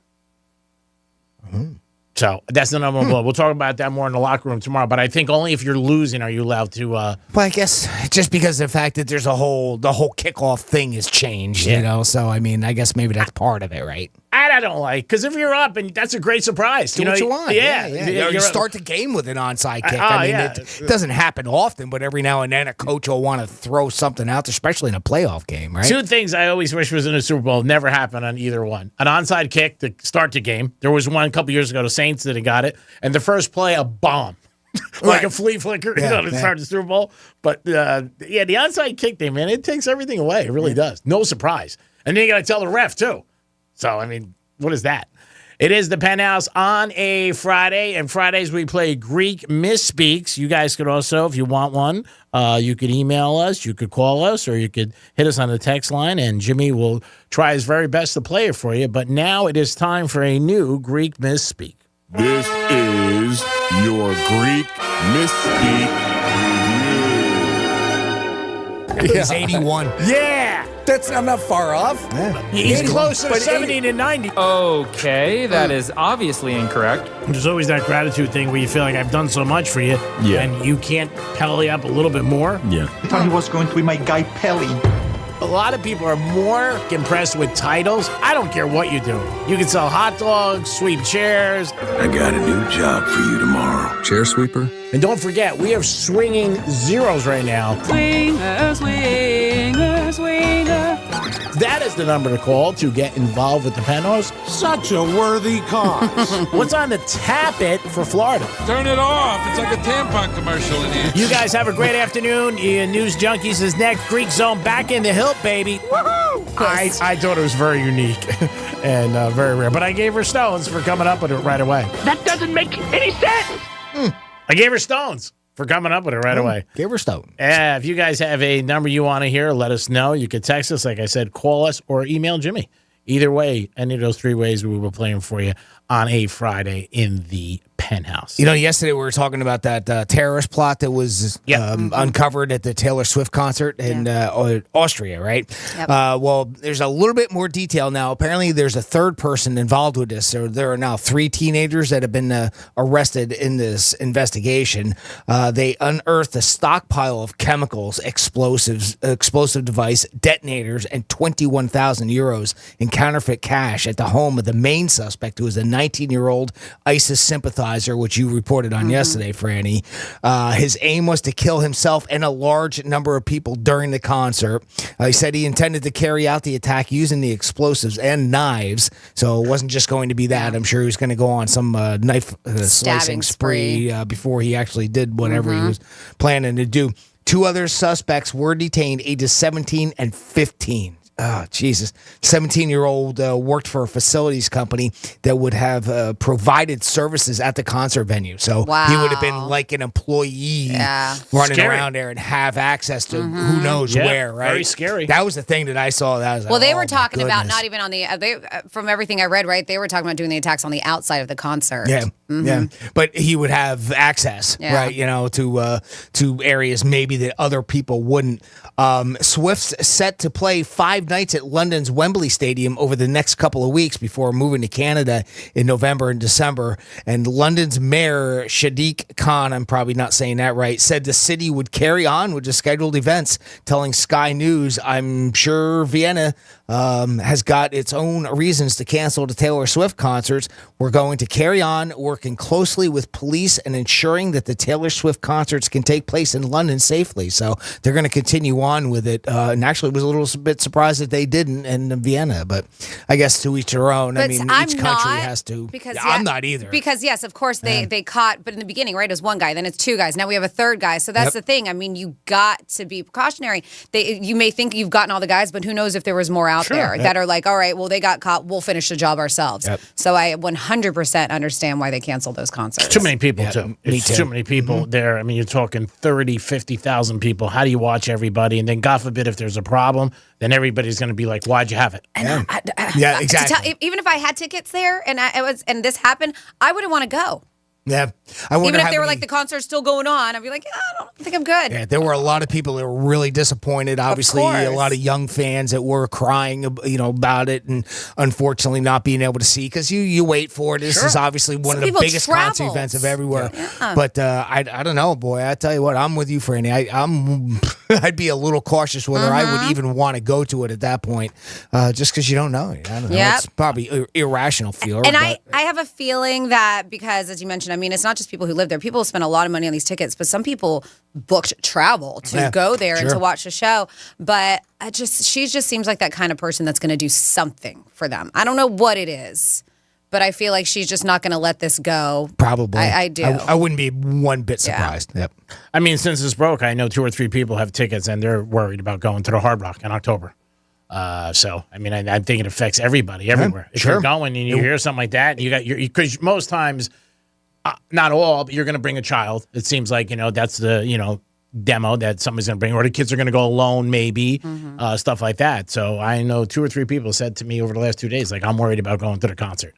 Speaker 19: Mm-hmm.
Speaker 18: So that's the number one. We'll talk about that more in the locker room tomorrow. But I think only if you're losing are you allowed to.
Speaker 19: Well, I guess just because of the fact that there's the whole kickoff thing has changed, So I mean, I guess maybe that's part of it, right?
Speaker 18: I don't like, because if you're up, and that's a great surprise.
Speaker 19: Do what you want.
Speaker 18: Yeah.
Speaker 19: You start the game with an onside kick. I mean, it doesn't happen often, but every now and then a coach will want to throw something out there, especially in a playoff game, right?
Speaker 18: Two things I always wish was in a Super Bowl never happened on either one. An onside kick to start the game. There was one a couple years ago, the Saints that got it, and the first play, a bomb. Like a flea flicker, to start the Super Bowl. But, the onside kick thing, man, it takes everything away. It really does. No surprise. And then you got to tell the ref, too. So, I mean, what is that? It is the Penthouse on a Friday, and Fridays we play Greek Misspeaks. You guys could also, if you want one, you could email us, you could call us, or you could hit us on the text line, and Jimmy will try his very best to play it for you. But now it is time for a new Greek Misspeak.
Speaker 6: This is your Greek Misspeak review.
Speaker 19: He's 81.
Speaker 18: Yeah!
Speaker 19: I'm not far off.
Speaker 18: He's closer to 70 to 90.
Speaker 3: Okay, that is obviously incorrect.
Speaker 18: There's always that gratitude thing where you feel like I've done so much for you, and you can't pelly up a little bit more.
Speaker 6: Yeah.
Speaker 8: I thought he was going to be my guy Pelly.
Speaker 18: A lot of people are more impressed with titles. I don't care what you do. You can sell hot dogs, sweep chairs.
Speaker 26: I got a new job for you tomorrow.
Speaker 7: Chair sweeper?
Speaker 18: And don't forget, we are swinging zeros right now.
Speaker 5: Swinger, swinger, swinger.
Speaker 18: That is the number to call to get involved with the Penthouse.
Speaker 6: Such a worthy cause.
Speaker 18: What's on the tap it for Florida?
Speaker 6: Turn it off. It's like a tampon commercial in here.
Speaker 18: You guys have a great afternoon. News Junkies is next. Greek Zone back in the hilt, baby. Woohoo! I thought it was very unique and very rare. But I gave her stones for coming up with it right away.
Speaker 5: That doesn't make any sense.
Speaker 18: I gave her stones for coming up with it right away.
Speaker 19: Gave her stone.
Speaker 18: If you guys have a number you want to hear, let us know. You could text us, like I said, call us, or email Jimmy. Either way, any of those three ways, we will play them for you on a Friday in the Penthouse.
Speaker 19: You know, yesterday we were talking about that terrorist plot that was uncovered at the Taylor Swift concert in Austria, right?
Speaker 2: Yep.
Speaker 19: Well, there's a little bit more detail now. Apparently, there's a third person involved with this. So there are now 3 teenagers that have been arrested in this investigation. They unearthed a stockpile of chemicals, explosive device, detonators, and 21,000 euros in counterfeit cash at the home of the main suspect, who was a 19-year-old ISIS sympathizer, which you reported on yesterday, Franny. His aim was to kill himself and a large number of people during the concert. He said he intended to carry out the attack using the explosives and knives, so it wasn't just going to be that. I'm sure he was going to go on some knife slicing spree before he actually did whatever he was planning to do. 2 other suspects were detained, ages 17 and 15. Oh, Jesus. 17-year-old worked for a facilities company that would have provided services at the concert venue. So he would have been like an employee running around there and have access to who knows where, right?
Speaker 18: Very scary.
Speaker 19: That was the thing that I saw. That was like,
Speaker 2: they were talking about not even on the, from everything I read, right? They were talking about doing the attacks on the outside of the concert.
Speaker 19: Yeah. Yeah, but he would have access, right? You know, to areas maybe that other people wouldn't. Swift's set to play 5 nights at London's Wembley Stadium over the next couple of weeks before moving to Canada in November and December. And London's mayor Sadiq Khan, I'm probably not saying that right, said the city would carry on with the scheduled events, telling Sky News, "I'm sure Vienna has got its own reasons to cancel the Taylor Swift concerts. We're going to carry on working closely with police and ensuring that the Taylor Swift concerts can take place in London safely." So they're going to continue on with it. And actually was a little bit surprised that they didn't in Vienna, but I guess to each their own.
Speaker 2: But
Speaker 19: I mean, each country has to.
Speaker 2: Because,
Speaker 19: I'm not either.
Speaker 2: Because, yes, of course, they caught, but in the beginning, right, it was 1 guy, then it's 2 guys. Now we have a 3rd guy. So that's the thing. I mean, you got to be precautionary. You may think you've gotten all the guys, but who knows if there was more out there that are like, all right, well, they got caught. We'll finish the job ourselves. So I 100% understand why they canceled those concerts.
Speaker 18: Too many people, too. It's too many people there. I mean, you're talking 30, 50,000 people. How do you watch everybody? And then, God forbid, if there's a problem, then everybody's going to be like, why'd you have it?
Speaker 19: Exactly.
Speaker 2: Even if I had tickets there and this happened, I wouldn't want to go.
Speaker 19: Yeah. I wonder
Speaker 2: Even if
Speaker 19: how
Speaker 2: they were
Speaker 19: many-
Speaker 2: like, the concert's still going on, I'd be like, I don't think I'm good.
Speaker 19: Yeah, there were a lot of people that were really disappointed. Obviously, a
Speaker 2: course.
Speaker 19: lot of young fans that were crying, about it, and unfortunately not being able to see because you wait for it. This is obviously one
Speaker 2: Some
Speaker 19: of the
Speaker 2: people
Speaker 19: biggest concert
Speaker 2: traveled.
Speaker 19: events of everywhere.
Speaker 2: Yeah.
Speaker 19: But I don't know, boy. I tell you what, I'm with you, Franny. I'd be a little cautious whether I would even want to go to it at that point, just because you don't know. I don't know.
Speaker 2: Yep.
Speaker 19: It's probably irrational fear.
Speaker 2: And
Speaker 19: but
Speaker 2: I have a feeling that because, as you mentioned, I mean, it's not just people who live there. People spend a lot of money on these tickets, but some people booked travel to go there and to watch the show. But she just seems like that kind of person that's going to do something for them. I don't know what it is, but I feel like she's just not going to let this go.
Speaker 19: Probably.
Speaker 2: I do.
Speaker 19: I wouldn't be one bit surprised. Yep.
Speaker 18: I mean, since this broke, I know 2 or 3 people have tickets, and they're worried about going to the Hard Rock in October. So, I mean, I think it affects everybody everywhere. If you're going and you hear something like that, because most times, not all, but you're going to bring a child. It seems like, that's the, demo that somebody's going to bring, or the kids are going to go alone, maybe, stuff like that. So I know 2 or 3 people said to me over the last 2 days, like, I'm worried about going to the concert.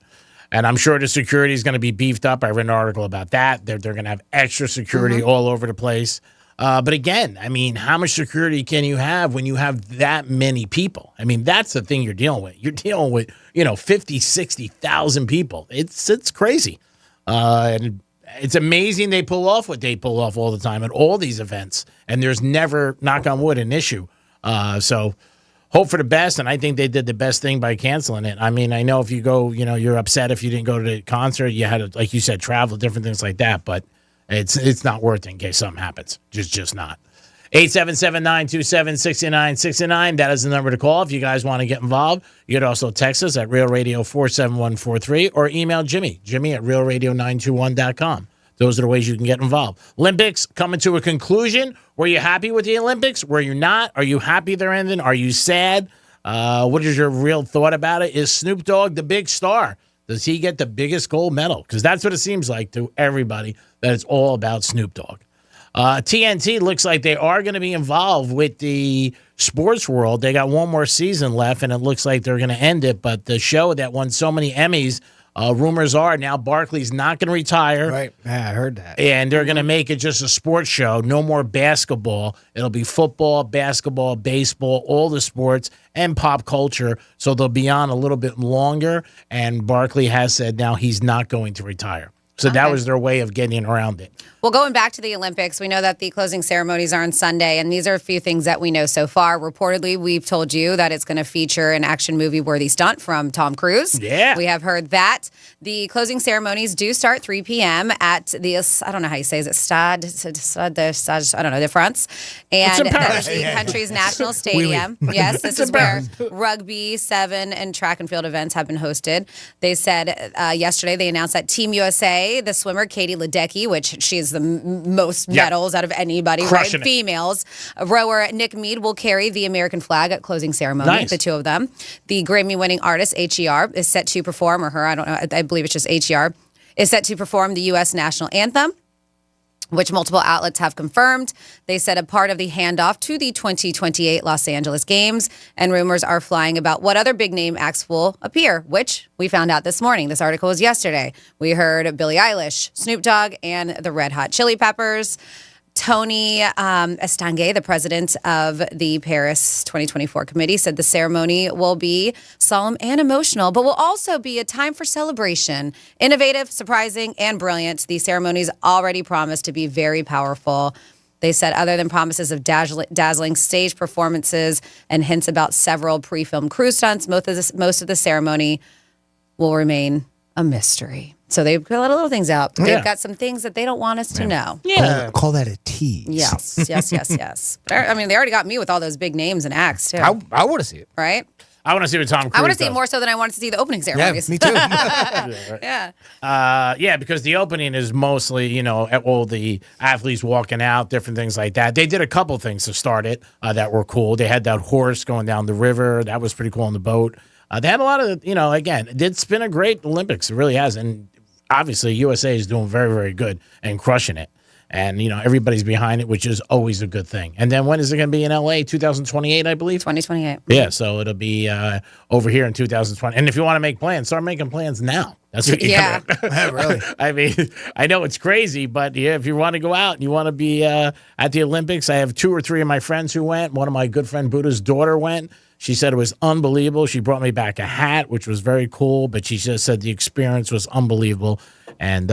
Speaker 18: And I'm sure the security is going to be beefed up. I read an article about that. They're going to have extra security all over the place. But again, I mean, how much security can you have when you have that many people? I mean, that's the thing you're dealing with. You're dealing with, 50, 60,000 people. It's crazy. And it's amazing they pull off what they pull off all the time at all these events. And there's never, knock on wood, an issue. So hope for the best. And I think they did the best thing by canceling it. I mean, I know if you go, you're upset if you didn't go to the concert. You had to, like you said, travel, different things like that. But it's not worth it in case something happens. Just not. 877-927-6969. That is the number to call if you guys want to get involved. You could also text us at Real Radio 47143 or email Jimmy at realradio921.com. Those are the ways you can get involved. Olympics coming to a conclusion. Were you happy with the Olympics? Were you not? Are you happy they're ending? Are you sad? What is your real thought about it? Is Snoop Dogg the big star? Does he get the biggest gold medal? Because that's what it seems like to everybody, that it's all about Snoop Dogg. TNT looks like they are going to be involved with the sports world. They got one more season left, and it looks like they're going to end it. But the show that won so many Emmys, rumors are now Barkley's not going to retire.
Speaker 19: Right. Yeah, I heard that.
Speaker 18: And they're going to make it just a sports show. No more basketball. It'll be football, basketball, baseball, all the sports, and pop culture. So they'll be on a little bit longer. And Barkley has said now he's not going to retire. So that was their way of getting around it.
Speaker 2: Well, going back to the Olympics, we know that the closing ceremonies are on Sunday, and these are a few things that we know so far. Reportedly, we've told you that it's going to feature an action movie-worthy stunt from Tom Cruise.
Speaker 18: Yeah.
Speaker 2: We have heard that. The closing ceremonies do start 3 p.m. at the, I don't know how you say it, is it Stade de France? And that's the country's national stadium. Yes, this is where rugby, 7, and track and field events have been hosted. They said yesterday, they announced that Team USA, the swimmer Katie Ledecky, which she is the most medals out of anybody,
Speaker 18: Crushing
Speaker 2: right?
Speaker 18: it.
Speaker 2: Females. Rower Nick Mead will carry the American flag at closing ceremony,
Speaker 18: Nice.
Speaker 2: the two of them. The Grammy-winning artist, H.E.R., is set to perform, or her, I don't know, I believe it's just H.E.R., is set to perform the U.S. national anthem, which multiple outlets have confirmed. They said a part of the handoff to the 2028 Los Angeles Games, and rumors are flying about what other big-name acts will appear, which we found out this morning. This article was yesterday. We heard Billie Eilish, Snoop Dogg, and the Red Hot Chili Peppers. Tony Estanguet, the president of the Paris 2024 committee, said the ceremony will be solemn and emotional, but will also be a time for celebration. Innovative, surprising, and brilliant. The ceremonies already promised to be very powerful. They said other than promises of dazzling stage performances and hints about several pre-filmed cruise stunts, most of the ceremony will remain a mystery. So they've got a lot of little things out. They've got some things that they don't want us to know.
Speaker 19: Yeah. Call that a tease.
Speaker 2: Yes. But, I mean, they already got me with all those big names and acts, too.
Speaker 19: I want to see it.
Speaker 2: Right?
Speaker 18: I want to see what Tom Cruise
Speaker 2: I want to see it
Speaker 18: does.
Speaker 2: more so than I wanted to see the opening ceremonies.
Speaker 19: Yeah, me too.
Speaker 2: Yeah.
Speaker 18: Because the opening is mostly, all the athletes walking out, different things like that. They did a couple things to start it that were cool. They had that horse going down the river. That was pretty cool on the boat. They had a lot of, again, it did spin a great Olympics. It really has. And obviously, USA is doing very, very good and crushing it. And, everybody's behind it, which is always a good thing. And then when is it going to be in L.A.? 2028, I believe?
Speaker 2: 2028.
Speaker 18: Yeah, so it'll be over here in 2020. And if you want to make plans, start making plans now. That's what you
Speaker 2: Yeah.
Speaker 19: Really?
Speaker 18: I mean, I know it's crazy, but yeah, if you want to go out and you want to be at the Olympics, I have 2 or 3 of my friends who went. One of my good friend Buddha's daughter went. She said it was unbelievable. She brought me back a hat, which was very cool, but she just said the experience was unbelievable. And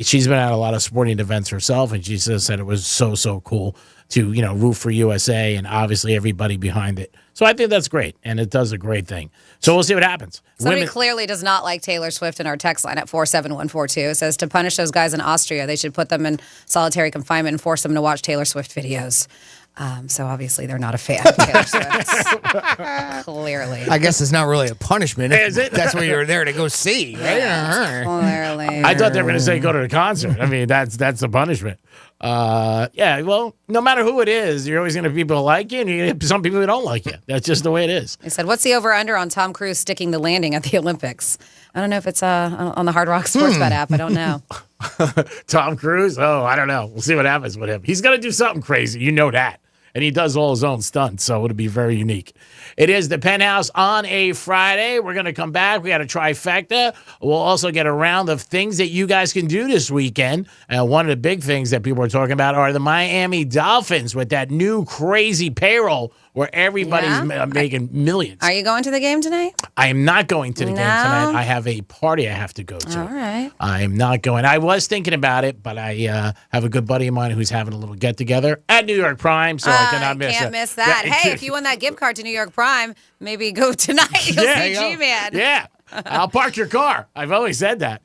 Speaker 18: she's been at a lot of sporting events herself, and she just said it was so cool to, root for USA and obviously everybody behind it. So I think that's great, and it does a great thing. So we'll see what happens.
Speaker 2: Somebody clearly does not like Taylor Swift in our text line at 47142. It says to punish those guys in Austria, they should put them in solitary confinement and force them to watch Taylor Swift videos. So obviously they're not a fan of Taylor Swift. Clearly.
Speaker 19: I guess it's not really a punishment.
Speaker 18: Is it?
Speaker 19: That's what you're there to go see. Right?
Speaker 2: Clearly.
Speaker 18: I thought they were going to say go to the concert. I mean, that's the punishment. Yeah, well, no matter who it is, you're always going to have people who like you, and you're going to have some people who don't like you. That's just the way it is.
Speaker 2: They said, what's the over-under on Tom Cruise sticking the landing at the Olympics? I don't know if it's on the Hard Rock Sportsbet app. I don't know.
Speaker 18: Tom Cruise? Oh, I don't know. We'll see what happens with him. He's going to do something crazy. You know that. And he does all his own stunts, so it'll be very unique. It is the Penthouse on a Friday. We're going to come back. We got a trifecta. We'll also get a round of things that you guys can do this weekend. One of the big things that people are talking about are the Miami Dolphins with that new crazy payroll where everybody's making millions.
Speaker 2: Are you going to the game tonight?
Speaker 18: I am not going to the game tonight. I have a party I have to go to.
Speaker 2: All right.
Speaker 18: I am not going. I was thinking about it, but I have a good buddy of mine who's having a little get-together at New York Prime, so I cannot miss it.
Speaker 2: Can't miss that. Hey, if you won that gift card to New York Prime, maybe go tonight. You'll see G-Man.
Speaker 18: Yeah. I'll park your car. I've always said that.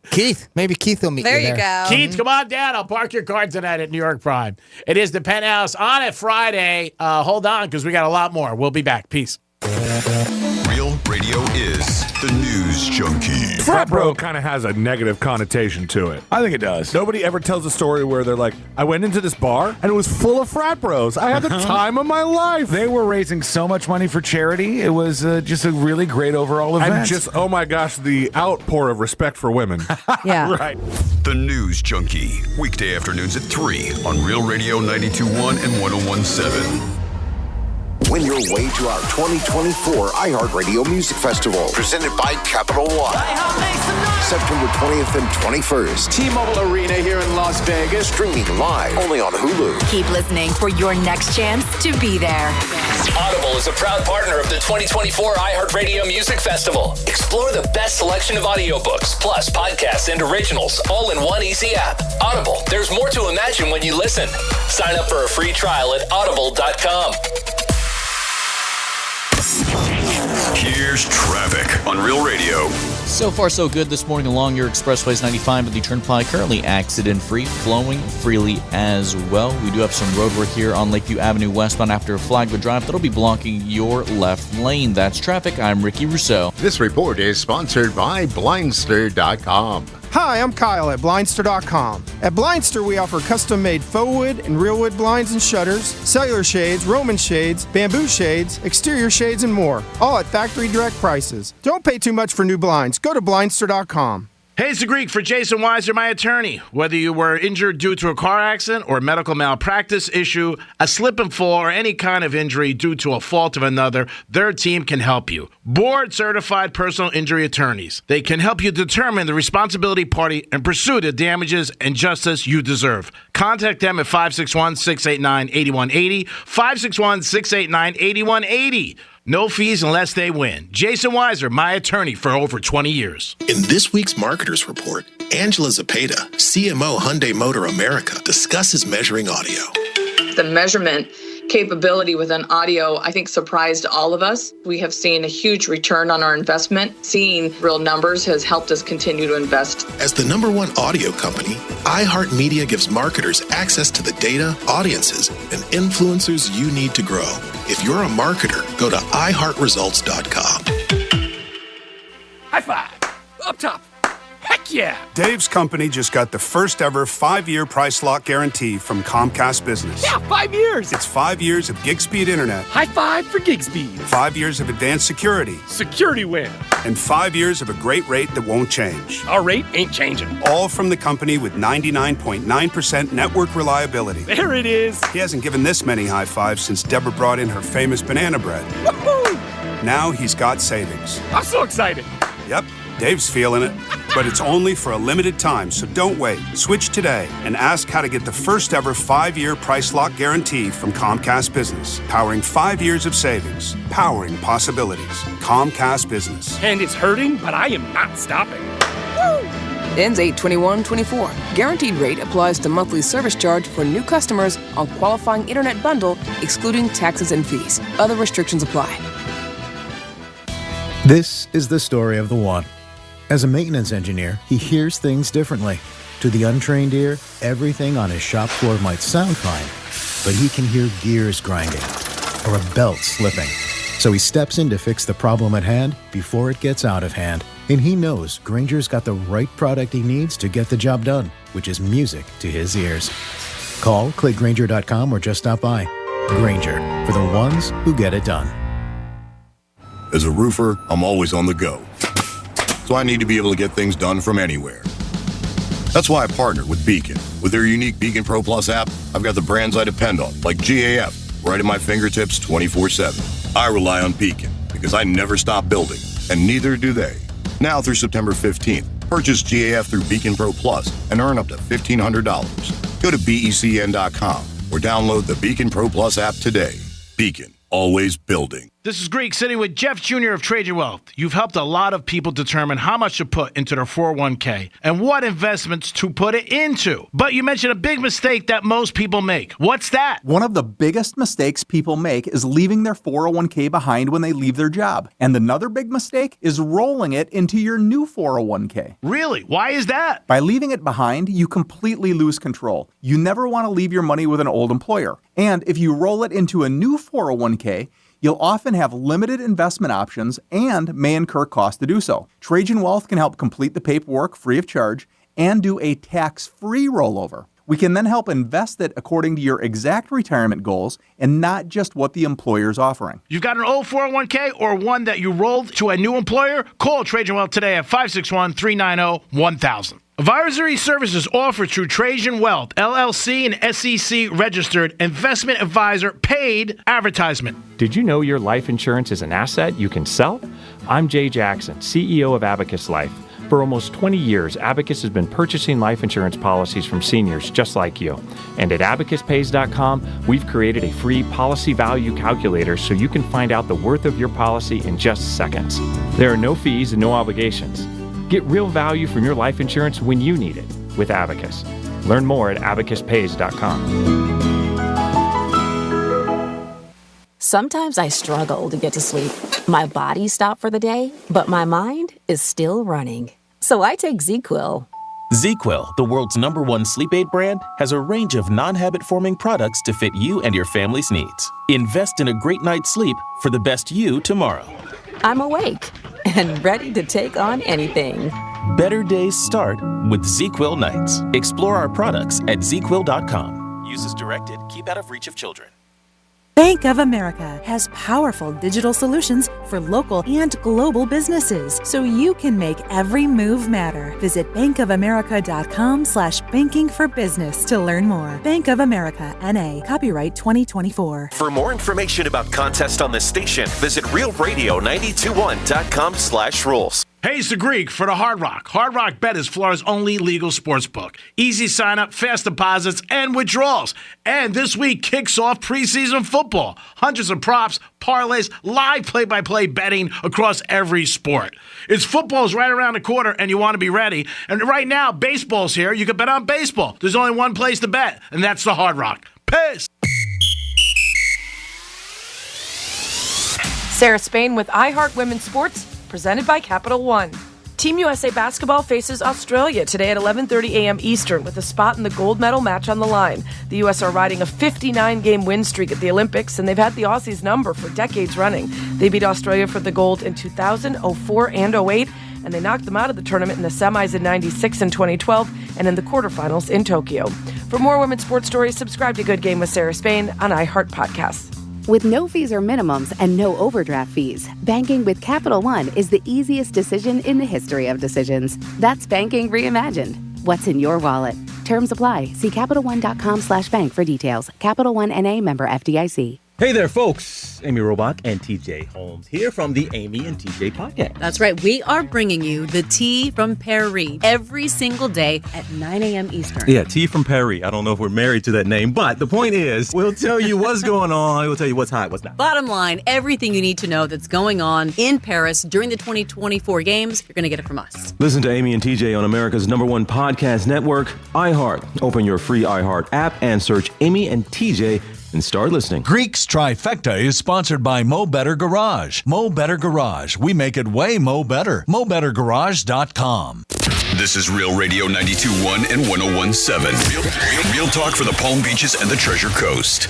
Speaker 19: Maybe Keith will meet
Speaker 2: there
Speaker 19: you
Speaker 2: there.
Speaker 19: there.
Speaker 2: There
Speaker 18: Keith, come on down. I'll park your car tonight at New York Prime. It is the Penthouse on a Friday. Hold on, because we got a lot more. We'll be back. Peace.
Speaker 4: Real Radio is the News Junkie.
Speaker 1: Frat bro kind of has a negative connotation to it.
Speaker 6: I think it does.
Speaker 1: Nobody ever tells a story where they're like, I went into this bar and it was full of frat bros. I had the time of my life.
Speaker 9: They were raising so much money for charity. It was just a really great overall event.
Speaker 1: And just, oh my gosh, the outpour of respect for women.
Speaker 2: Yeah.
Speaker 1: Right.
Speaker 4: The News Junkie. Weekday afternoons at 3 on Real Radio 92.1 and 101.7.
Speaker 10: Win your way to our 2024 iHeartRadio Music Festival, presented by Capital One. September 20th and 21st.
Speaker 11: T-Mobile Arena here in Las Vegas.
Speaker 10: Streaming live only on Hulu.
Speaker 28: Keep listening for your next chance to be there.
Speaker 13: Audible is a proud partner of the 2024 iHeartRadio Music Festival. Explore the best selection of audiobooks, plus podcasts and originals, all in one easy app. Audible, there's more to imagine when you listen. Sign up for a free trial at audible.com.
Speaker 4: Here's traffic on Real Radio.
Speaker 14: So far, so good this morning along your Expressways 95 and the Turnpike, currently accident-free, flowing freely as well. We do have some road work here on Lakeview Avenue westbound after Flagwood Drive. That'll be blocking your left lane. That's traffic. I'm Ricky Rousseau.
Speaker 16: This report is sponsored by Blindster.com.
Speaker 20: Hi, I'm Kyle at Blindster.com. At Blindster, we offer custom-made faux wood and real wood blinds and shutters, cellular shades, Roman shades, bamboo shades, exterior shades, and more, all at factory direct prices. Don't pay too much for new blinds. Go to Blindster.com.
Speaker 18: Hey, it's the Greek for Jason Weiser, my attorney. Whether you were injured due to a car accident or a medical malpractice issue, a slip and fall, or any kind of injury due to a fault of another, their team can help you. Board-certified personal injury attorneys. They can help you determine the responsibility party and pursue the damages and justice you deserve. Contact them at 561-689-8180, 561-689-8180. No fees unless they win. Jason Weiser, my attorney for over 20 years.
Speaker 21: In this week's Marketers Report, Angela Zepeda, CMO Hyundai Motor America, discusses measuring audio.
Speaker 22: The measurement capability within audio, I think, surprised all of us. We have seen a huge return on our investment. Seeing real numbers has helped us continue to invest.
Speaker 21: As the #1 audio company, iHeartMedia gives marketers access to the data, audiences, and influencers you need to grow. If you're a marketer, go to iHeartResults.com.
Speaker 33: High five. Up top. Heck yeah!
Speaker 24: Dave's company just got the first ever 5-year price lock guarantee from Comcast Business.
Speaker 33: Yeah, 5 years!
Speaker 24: It's 5 years of gig speed internet.
Speaker 33: High five for gig speed.
Speaker 24: 5 years of advanced security.
Speaker 33: Security win.
Speaker 24: And 5 years of a great rate that won't change.
Speaker 33: Our rate ain't changing.
Speaker 24: All from the company with 99.9% network reliability.
Speaker 33: There it is.
Speaker 24: He hasn't given this many high fives since Deborah brought in her famous banana bread.
Speaker 33: Woohoo!
Speaker 24: Now he's got savings.
Speaker 33: I'm so excited.
Speaker 24: Yep, Dave's feeling it. But it's only for a limited time, so don't wait. Switch today and ask how to get the first ever 5-year price lock guarantee from Comcast Business. Powering 5 years of savings. Powering possibilities. Comcast Business.
Speaker 33: And it's hurting, but I am not stopping.
Speaker 3: Ends 8/21/24. Guaranteed rate applies to monthly service charge for new customers on qualifying internet bundle, excluding taxes and fees. Other restrictions apply.
Speaker 8: This is the story of the one. As a maintenance engineer, he hears things differently. To the untrained ear, everything on his shop floor might sound fine, but he can hear gears grinding or a belt slipping. So he steps in to fix the problem at hand before it gets out of hand. And he knows Grainger's got the right product he needs to get the job done, which is music to his ears. Call, click Grainger.com, or just stop by. Grainger, for the ones who get it done.
Speaker 12: As a roofer, I'm always on the go. So I need to be able to get things done from anywhere. That's why I partnered with Beacon. With their unique Beacon Pro Plus app, I've got the brands I depend on, like GAF, right at my fingertips 24/7. I rely on Beacon because I never stop building, and neither do they. Now through September 15th, purchase GAF through Beacon Pro Plus and earn up to $1,500. Go to BECN.com or download the Beacon Pro Plus app today. Beacon, always building.
Speaker 18: This is Greek sitting with Jeff Jr. of Trajan Wealth. You've helped a lot of people determine how much to put into their 401k and what investments to put it into. But you mentioned a big mistake that most people make. What's that?
Speaker 15: One of the biggest mistakes people make is leaving their 401k behind when they leave their job. And another big mistake is rolling it into your new 401k.
Speaker 18: Really? Why is that?
Speaker 15: By leaving it behind, you completely lose control. You never want to leave your money with an old employer. And if you roll it into a new 401k, you'll often have limited investment options and may incur costs to do so. Trajan Wealth can help complete the paperwork free of charge and do a tax-free rollover. We can then help invest it according to your exact retirement goals and not just what the employer's offering.
Speaker 18: You've got an old 401k or one that you rolled to a new employer? Call Trajan Wealth today at 561-390-1000. Advisory services offered through Trajan Wealth, LLC, and SEC registered investment advisor, paid advertisement.
Speaker 17: Did you know your life insurance is an asset you can sell? I'm Jay Jackson, CEO of Abacus Life. For almost 20 years, Abacus has been purchasing life insurance policies from seniors just like you. And at abacuspays.com, we've created a free policy value calculator so you can find out the worth of your policy in just seconds. There are no fees and no obligations. Get real value from your life insurance when you need it with Abacus. Learn more at abacuspays.com.
Speaker 23: Sometimes I struggle to get to sleep. My body stopped for the day, but my mind is still running. So I take ZQuil.
Speaker 25: ZQuil, the world's #1 sleep aid brand, has a range of non-habit-forming products to fit you and your family's needs. Invest in a great night's sleep for the best you tomorrow.
Speaker 23: I'm awake and ready to take on anything.
Speaker 25: Better days start with ZQuil nights. Explore our products at ZQuil.com. Use as directed. Keep out of reach of children.
Speaker 26: Bank of America has powerful digital solutions for local and global businesses, so you can make every move matter. Visit bankofamerica.com/banking for business to learn more. Bank of America, N.A., copyright 2024.
Speaker 27: For more information about contests on this station, visit realradio921.com/rules.
Speaker 18: Hey, it's the Greek for the Hard Rock. Hard Rock Bet is Florida's only legal sports book. Easy sign-up, fast deposits, and withdrawals. And this week kicks off preseason football. Hundreds of props, parlays, live play-by-play betting across every sport. It's football's right around the corner, and you want to be ready. And right now, baseball's here. You can bet on baseball. There's only one place to bet, and that's the Hard Rock. Peace!
Speaker 29: Sarah Spain with iHeart Women's Sports, presented by Capital One. Team USA basketball faces Australia today at 11:30 a.m. Eastern with a spot in the gold medal match on the line. The U.S. are riding a 59-game win streak at the Olympics, and they've had the Aussies' number for decades running. They beat Australia for the gold in 2000, 04, and 08, and they knocked them out of the tournament in the semis in 96 and 2012, and in the quarterfinals in Tokyo. For more women's sports stories, subscribe to Good Game with Sarah Spain on iHeart Podcasts.
Speaker 30: With no fees or minimums and no overdraft fees, banking with Capital One is the easiest decision in the history of decisions. That's banking reimagined. What's in your wallet? Terms apply. See CapitalOne.com/bank for details. Capital One N.A. member FDIC.
Speaker 1: Hey there, folks. Amy Robach and TJ Holmes here from the Amy and TJ podcast.
Speaker 2: That's right. We are bringing you the tea from Paris every single day at 9 a.m. Eastern.
Speaker 1: Yeah, tea from Paris. I don't know if we're married to that name, but the point is, we'll tell you what's going on. We'll tell you what's hot, what's not.
Speaker 2: Bottom line, everything you need to know that's going on in Paris during the 2024 games, you're going to get it from us.
Speaker 1: Listen to Amy and TJ on America's #1 podcast network, iHeart. Open your free iHeart app and search Amy and TJ and start listening.
Speaker 5: Greek's Trifecta is sponsored by Mo Better Garage. Mo Better Garage. We make it way Mo Better. MoBetterGarage.com.
Speaker 4: This is Real Radio 92.1 and 101.7. Real talk for the Palm Beaches and the Treasure Coast.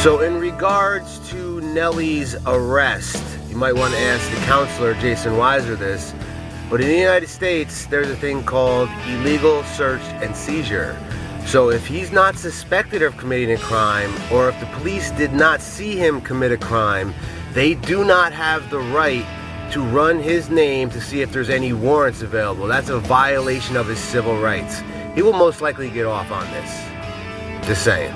Speaker 6: So in regards to Nellie's arrest, you might want to ask the counselor, Jason Weiser, this. But in the United States, there's a thing called illegal search and seizure. So if he's not suspected of committing a crime, or if the police did not see him commit a crime, they do not have the right to run his name to see if there's any warrants available. That's a violation of his civil rights. He will most likely get off on this. Just saying.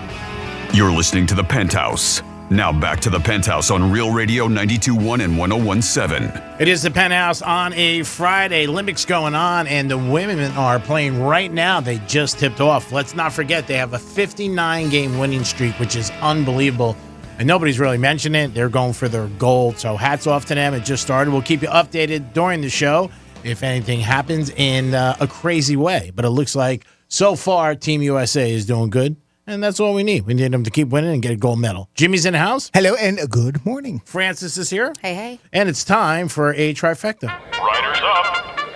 Speaker 4: You're listening to The Penthouse. Now back to The Penthouse on Real Radio 92.1 and 101.7.
Speaker 18: It is The Penthouse on a Friday. Olympics going on, and the women are playing right now. They just tipped off. Let's not forget, they have a 59-game winning streak, which is unbelievable. And nobody's really mentioned it. They're going for their gold, so hats off to them. It just started. We'll keep you updated during the show if anything happens in a crazy way. But it looks like, so far, Team USA is doing good. And that's all we need. We need them to keep winning and get a gold medal. Jimmy's in the house.
Speaker 7: Hello and good morning.
Speaker 18: Francis is here.
Speaker 2: Hey, hey.
Speaker 18: And it's time for a trifecta.
Speaker 9: Riders up.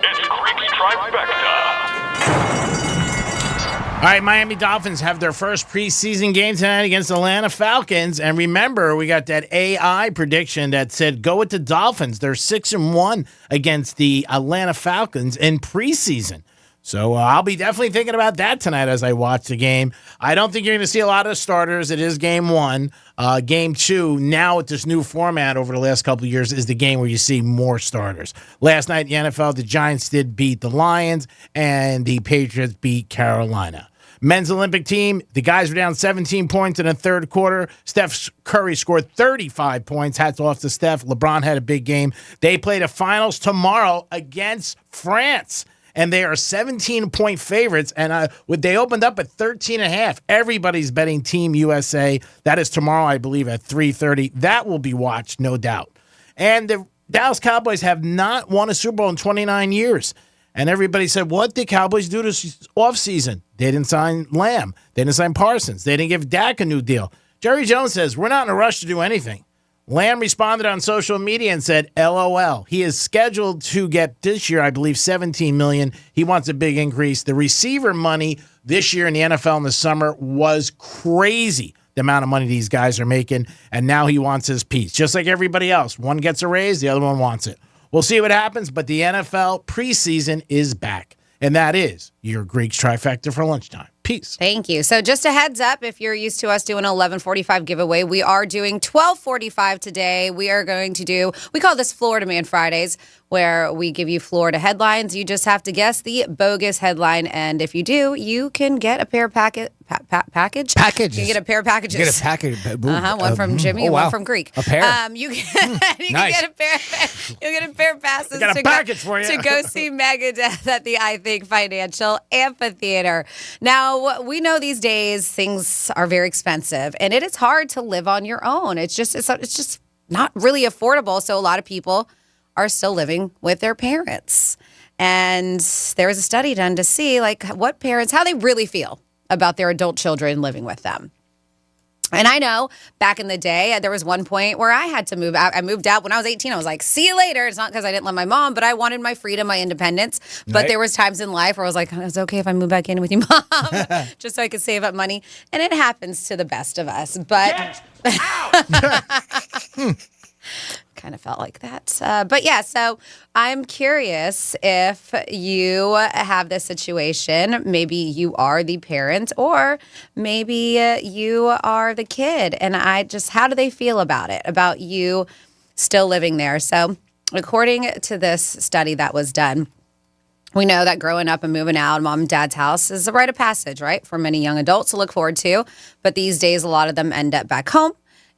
Speaker 9: It's Greek's Trifecta.
Speaker 18: All right, Miami Dolphins have their first preseason game tonight against Atlanta Falcons. And remember, we got that AI prediction that said go with the Dolphins. They're 6-1 against the Atlanta Falcons in preseason. So I'll be definitely thinking about that tonight as I watch the game. I don't think you're going to see a lot of starters. It is game one. Game two, now with this new format over the last couple of years, is the game where you see more starters. Last night in the NFL, the Giants did beat the Lions, and the Patriots beat Carolina. Men's Olympic team, the guys were down 17 points in the third quarter. Steph Curry scored 35 points. Hats off to Steph. LeBron had a big game. They play the finals tomorrow against France. And they are 17-point favorites, and they opened up at 13.5. Everybody's betting Team USA. That is tomorrow, I believe, at 3:30. That will be watched, no doubt. And the Dallas Cowboys have not won a Super Bowl in 29 years. And everybody said, what did Cowboys do this offseason? They didn't sign Lamb. They didn't sign Parsons. They didn't give Dak a new deal. Jerry Jones says, we're not in a rush to do anything. Lamb responded on social media and said, LOL. He is scheduled to get this year, I believe, $17 million. He wants a big increase. The receiver money this year in the NFL in the summer was crazy, the amount of money these guys are making, and now he wants his piece. Just like everybody else. One gets a raise, the other one wants it. We'll see what happens, but the NFL preseason is back, and that is your Greek's Trifecta for lunchtime. Peace.
Speaker 10: Thank you. So just a heads up, if you're used to us doing an 11:45 giveaway, we are doing 12:45 today. We are going to do, we call this Florida Man Fridays, where we give you Florida headlines. You just have to guess the bogus headline, and if you do, you can get a pair of package.
Speaker 7: Packages.
Speaker 10: You can get a pair of packages.
Speaker 7: You get a package.
Speaker 10: One from Jimmy and one from Greek.
Speaker 7: A pair.
Speaker 10: You can get a pair. You'll get a pair of passes to go see Megadeth at the I Think Financial Amphitheater. Now, we know these days things are very expensive, and it is hard to live on your own. It's just not really affordable. So a lot of people are still living with their parents. And there was a study done to see what parents, how they really feel about their adult children living with them. And I know back in the day, there was one point where I had to move out. I moved out when I was 18. I was like, see you later. It's not because I didn't love my mom, but I wanted my freedom, my independence. But there was times in life where I was like, it's okay if I move back in with you, Mom, just so I could save up money. And it happens to the best of us. But kind of felt like that. But yeah, so I'm curious if you have this situation. Maybe you are the parent or maybe you are the kid. And how do they feel about it, about you still living there? So according to this study that was done, We know that growing up and moving out of mom and dad's house is a rite of passage, right, for many young adults to look forward to. But these days, a lot of them end up back home.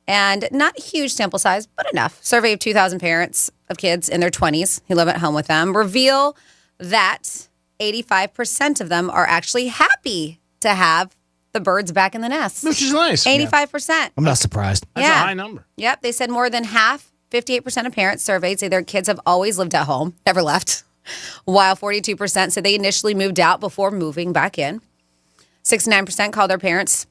Speaker 10: And not a huge sample size, but enough. Survey of 2,000 parents of kids in their 20s who live at home with them reveal that 85% of them are actually happy to have the birds back in the nest.
Speaker 18: Which is nice.
Speaker 10: 85%.
Speaker 7: I'm not surprised.
Speaker 18: That's a high number.
Speaker 10: Yep. They said more than half, 58% of parents surveyed say their kids have always lived at home, never left, while 42% said they initially moved out before moving back in. 69% called their parents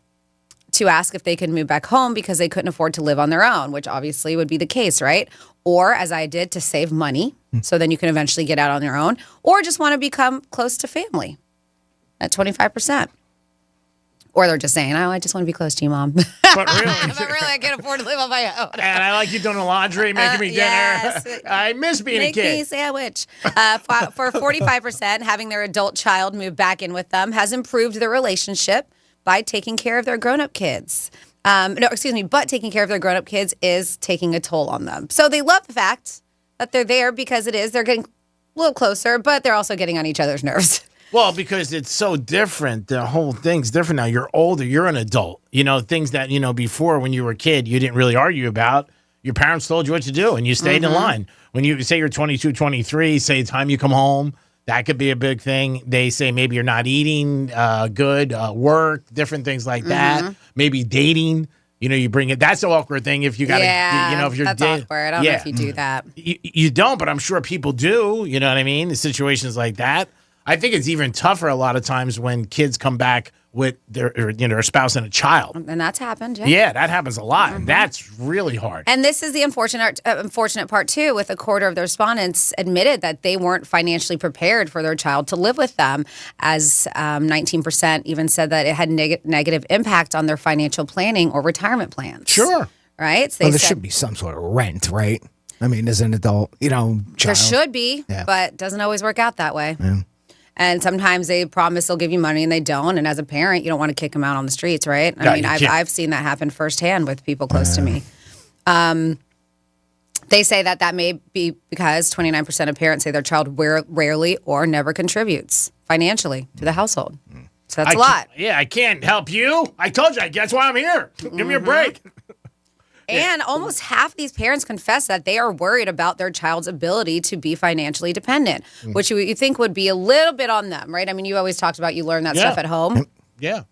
Speaker 10: to ask if they could move back home because they couldn't afford to live on their own, which obviously would be the case, right? Or, as I did, to save money, so then you can eventually get out on your own, or just want to become close to family at 25%. Or they're just saying, oh, I just want to be close to you, Mom.
Speaker 18: But really,
Speaker 10: I can't afford to live on my own.
Speaker 18: And I like you doing the laundry, making me dinner.
Speaker 10: Yes.
Speaker 18: I miss being a kid.
Speaker 10: Make me a sandwich. For 45%, having their adult child move back in with them has improved their relationship by taking care of their grown-up kids. But taking care of their grown-up kids is taking a toll on them. So they love the fact that they're there because they're getting a little closer, but they're also getting on each other's nerves.
Speaker 18: Well, because it's so different. The whole thing's different now. You're older. You're an adult. Things that, before when you were a kid, you didn't really argue about. Your parents told you what to do, and you stayed in line. When you say you're 22, 23, say it's time you come home, that could be a big thing. They say maybe you're not eating good, work, different things like that. Maybe dating. You bring it. That's the awkward thing if you got to, if you're
Speaker 10: that's awkward. I don't know if you do that.
Speaker 18: You don't, but I'm sure people do. You know what I mean? The situations like that. I think it's even tougher a lot of times when kids come back with their spouse and a child.
Speaker 10: And that's happened, yeah.
Speaker 18: Yeah, that happens a lot. And that's really hard.
Speaker 10: And this is the unfortunate part, too, with a quarter of the respondents admitted that they weren't financially prepared for their child to live with them, as 19% even said that it had negative impact on their financial planning or retirement plans.
Speaker 18: Sure.
Speaker 10: Right? So
Speaker 7: there should be some sort of rent, right? I mean, as an adult, child.
Speaker 10: There should be, but it doesn't always work out that way.
Speaker 7: Yeah.
Speaker 10: And sometimes they promise they'll give you money and they don't. And as a parent, you don't want to kick them out on the streets, right? I mean, I've seen that happen firsthand with people close to me. They say that may be because 29% of parents say their child rarely or never contributes financially to the household. So that's a lot.
Speaker 18: I can't help you. I told you, that's why I'm here. Give me a break.
Speaker 10: And almost half these parents confess that they are worried about their child's ability to be financially dependent, which you think would be a little bit on them, right? I mean, you always talked about you learn that stuff at home.
Speaker 18: Yeah.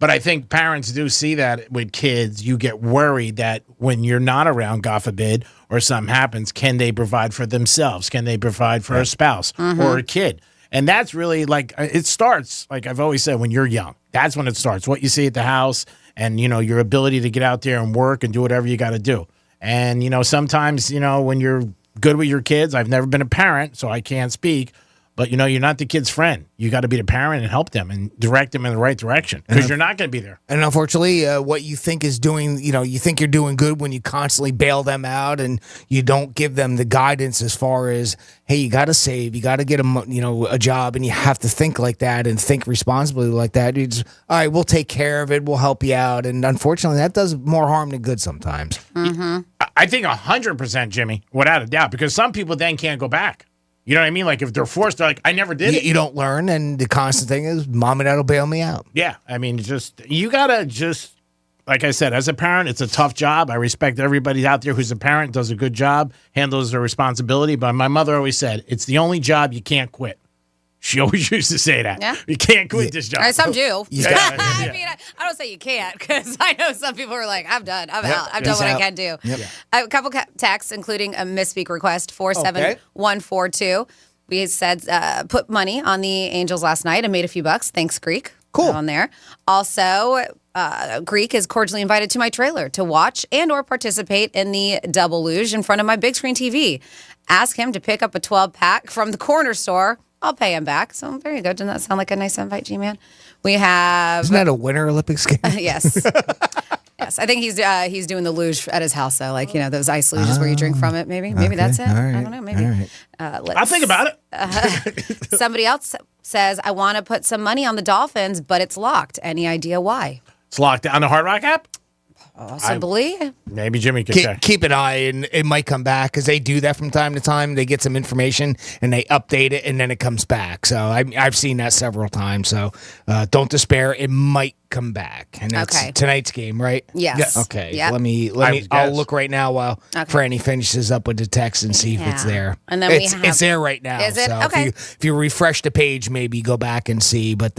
Speaker 18: But I think parents do see that with kids. You get worried that when you're not around, God forbid, or something happens, can they provide for themselves? Can they provide for a spouse or a kid? And that's really it starts, like I've always said, when you're young. That's when it starts. What you see at the house and, your ability to get out there and work and do whatever you got to do. And, sometimes, when you're good with your kids, I've never been a parent, so I can't speak. But, you're not the kid's friend. You got to be the parent and help them and direct them in the right direction because you're not going to be there.
Speaker 7: And unfortunately, what you think is doing, you think you're doing good when you constantly bail them out and you don't give them the guidance as far as, hey, you got to save, you got to get a job, and you have to think like that and think responsibly like that. You just, all right, we'll take care of it. We'll help you out. And unfortunately, that does more harm than good sometimes.
Speaker 18: I think 100%, Jimmy, without a doubt, because some people then can't go back. You know what I mean? Like if they're forced, they're like, I never did it.
Speaker 7: You don't learn, and the constant thing is, Mom and Dad will bail me out.
Speaker 18: Yeah, I mean, you gotta like I said, as a parent, it's a tough job. I respect everybody out there who's a parent, does a good job, handles their responsibility. But my mother always said, it's the only job you can't quit. She always used to say that.
Speaker 10: Yeah.
Speaker 18: You can't quit this job.
Speaker 10: Some do.
Speaker 18: Yeah.
Speaker 10: I mean, I don't say you can't because I know some people are like, I'm done. I'm out. I've done what I can do.
Speaker 7: Yep.
Speaker 10: A couple texts, including a misspeak request, 47142. We said put money on the Angels last night and made a few bucks. Thanks, Greek.
Speaker 7: Cool.
Speaker 10: On there. Also, Greek is cordially invited to my trailer to watch and or participate in the double luge in front of my big screen TV. Ask him to pick up a 12-pack from the corner store. I'll pay him back. So there you go. Doesn't that sound like a nice invite, G-Man? We have...
Speaker 7: Isn't that a Winter Olympics game?
Speaker 10: Yes. Yes. I think he's doing the luge at his house, though. Like, those ice luges where you drink from it, maybe. Maybe that's it.
Speaker 7: Right.
Speaker 10: I don't know. Maybe.
Speaker 7: Right.
Speaker 18: I'll think about it.
Speaker 10: Somebody else says, I want to put some money on the Dolphins, but it's locked. Any idea why?
Speaker 18: It's locked on the Hard Rock app?
Speaker 10: Possibly.
Speaker 18: Maybe Jimmy could check.
Speaker 7: Keep an eye, and it might come back because they do that from time to time. They get some information and they update it, and then it comes back. So I've seen that several times. So don't despair. It might come back, and that's tonight's game, right?
Speaker 10: Yes.
Speaker 7: Yeah. Okay.
Speaker 10: Yep.
Speaker 7: Let me. I'll look right now while Franny finishes up with the text and see if it's there.
Speaker 10: And then
Speaker 7: it's there right now.
Speaker 10: Is it?
Speaker 7: So
Speaker 10: Okay.
Speaker 7: if you refresh the page, maybe go back and see. But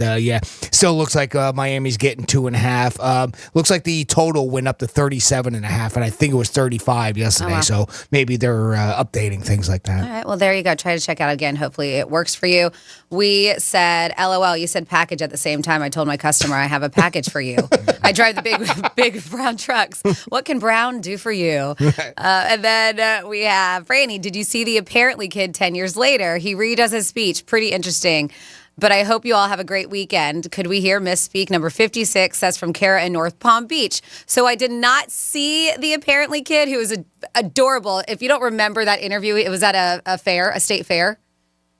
Speaker 7: still looks like Miami's getting 2.5. Looks like the total went up to 37.5, and I think it was 35 yesterday.
Speaker 10: Oh, wow.
Speaker 7: So maybe they're updating things like that.
Speaker 10: All right. Well, there you go. Try to check out again. Hopefully it works for you. We said, LOL, you said package at the same time. I told my customer I have a package for you. I drive the big brown trucks. What can Brown do for you? And then we have Franny. Did you see the apparently kid 10 years later? He redoes his speech. Pretty interesting. But I hope you all have a great weekend. Could we hear Miss Speak number 56? That's from Kara in North Palm Beach. So I did not see the apparently kid who was adorable. If you don't remember that interview, it was at a state fair.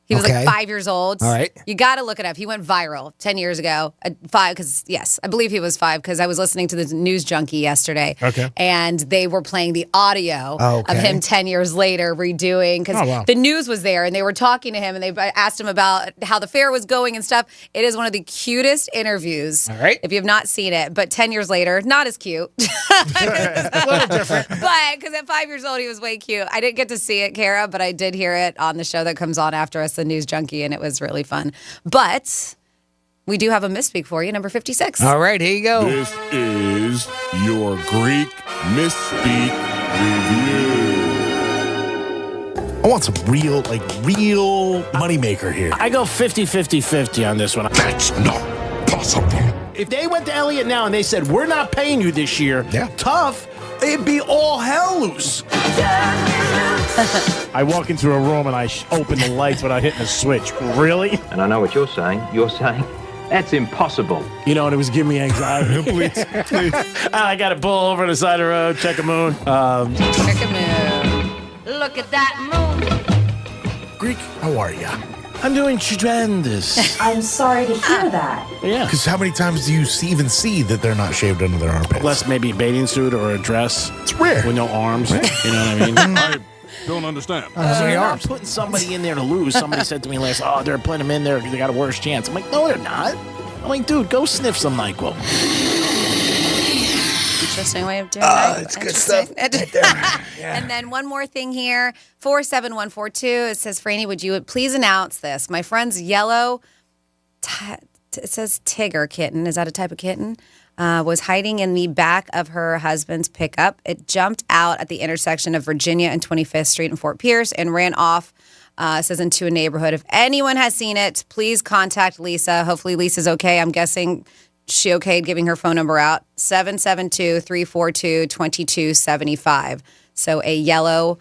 Speaker 10: He was like 5 years old.
Speaker 7: All right.
Speaker 10: You got to look it up. He went viral 10 years ago. 5, because, yes, I believe he was 5 because I was listening to the News Junkie yesterday.
Speaker 18: Okay.
Speaker 10: And they were playing the audio of him 10 years later redoing because the news was there and they were talking to him and they asked him about how the fair was going and stuff. It is one of the cutest interviews.
Speaker 7: All right.
Speaker 10: If you have not seen it. But 10 years later, not as cute.
Speaker 18: A little different.
Speaker 10: But because at 5 years old, he was way cute. I didn't get to see it, Kara, but I did hear it on the show that comes on after us, the News Junkie, and it was really fun. But we do have a misspeak for you, number 56.
Speaker 7: All right, here you go.
Speaker 11: This is your Greek misspeak review.
Speaker 13: I want some real moneymaker here.
Speaker 18: I go 50-50-50 on this one.
Speaker 11: That's not possible.
Speaker 18: If they went to Elliott now and they said, we're not paying you this year, tough, it'd be all hell loose. I walk into a room and I open the lights without hitting a switch. Really?
Speaker 14: And I know what you're saying. You're saying that's impossible.
Speaker 18: You know, and it was giving me anxiety. Please. I got to pull over to the side of the road, check a moon.
Speaker 10: Check a moon. Look at that moon.
Speaker 13: Greek, how are you?
Speaker 18: I'm doing tremendous.
Speaker 16: I'm sorry to hear that.
Speaker 18: Yeah.
Speaker 13: Because how many times do you even see that they're not shaved under their armpits?
Speaker 18: Unless maybe a bathing suit or a dress.
Speaker 13: It's rare.
Speaker 18: With no arms. You know what I mean?
Speaker 11: I don't understand.
Speaker 18: So you're not putting somebody in there to lose. Somebody said to me last, they're putting them in there because they got a worse chance. I'm like, no, they're not. I'm like, dude, go sniff some NyQuil.
Speaker 10: Interesting way of doing it.
Speaker 7: It's good stuff.
Speaker 10: And then one more thing here, 47142. It says, Franny, would you please announce this? My friend's yellow, it says Tigger kitten. Is that a type of kitten? Was hiding in the back of her husband's pickup. It jumped out at the intersection of Virginia and 25th Street in Fort Pierce and ran off, it says, into a neighborhood. If anyone has seen it, please contact Lisa. Hopefully Lisa's okay. I'm guessing she okayed giving her phone number out, 772-342-2275. So a yellow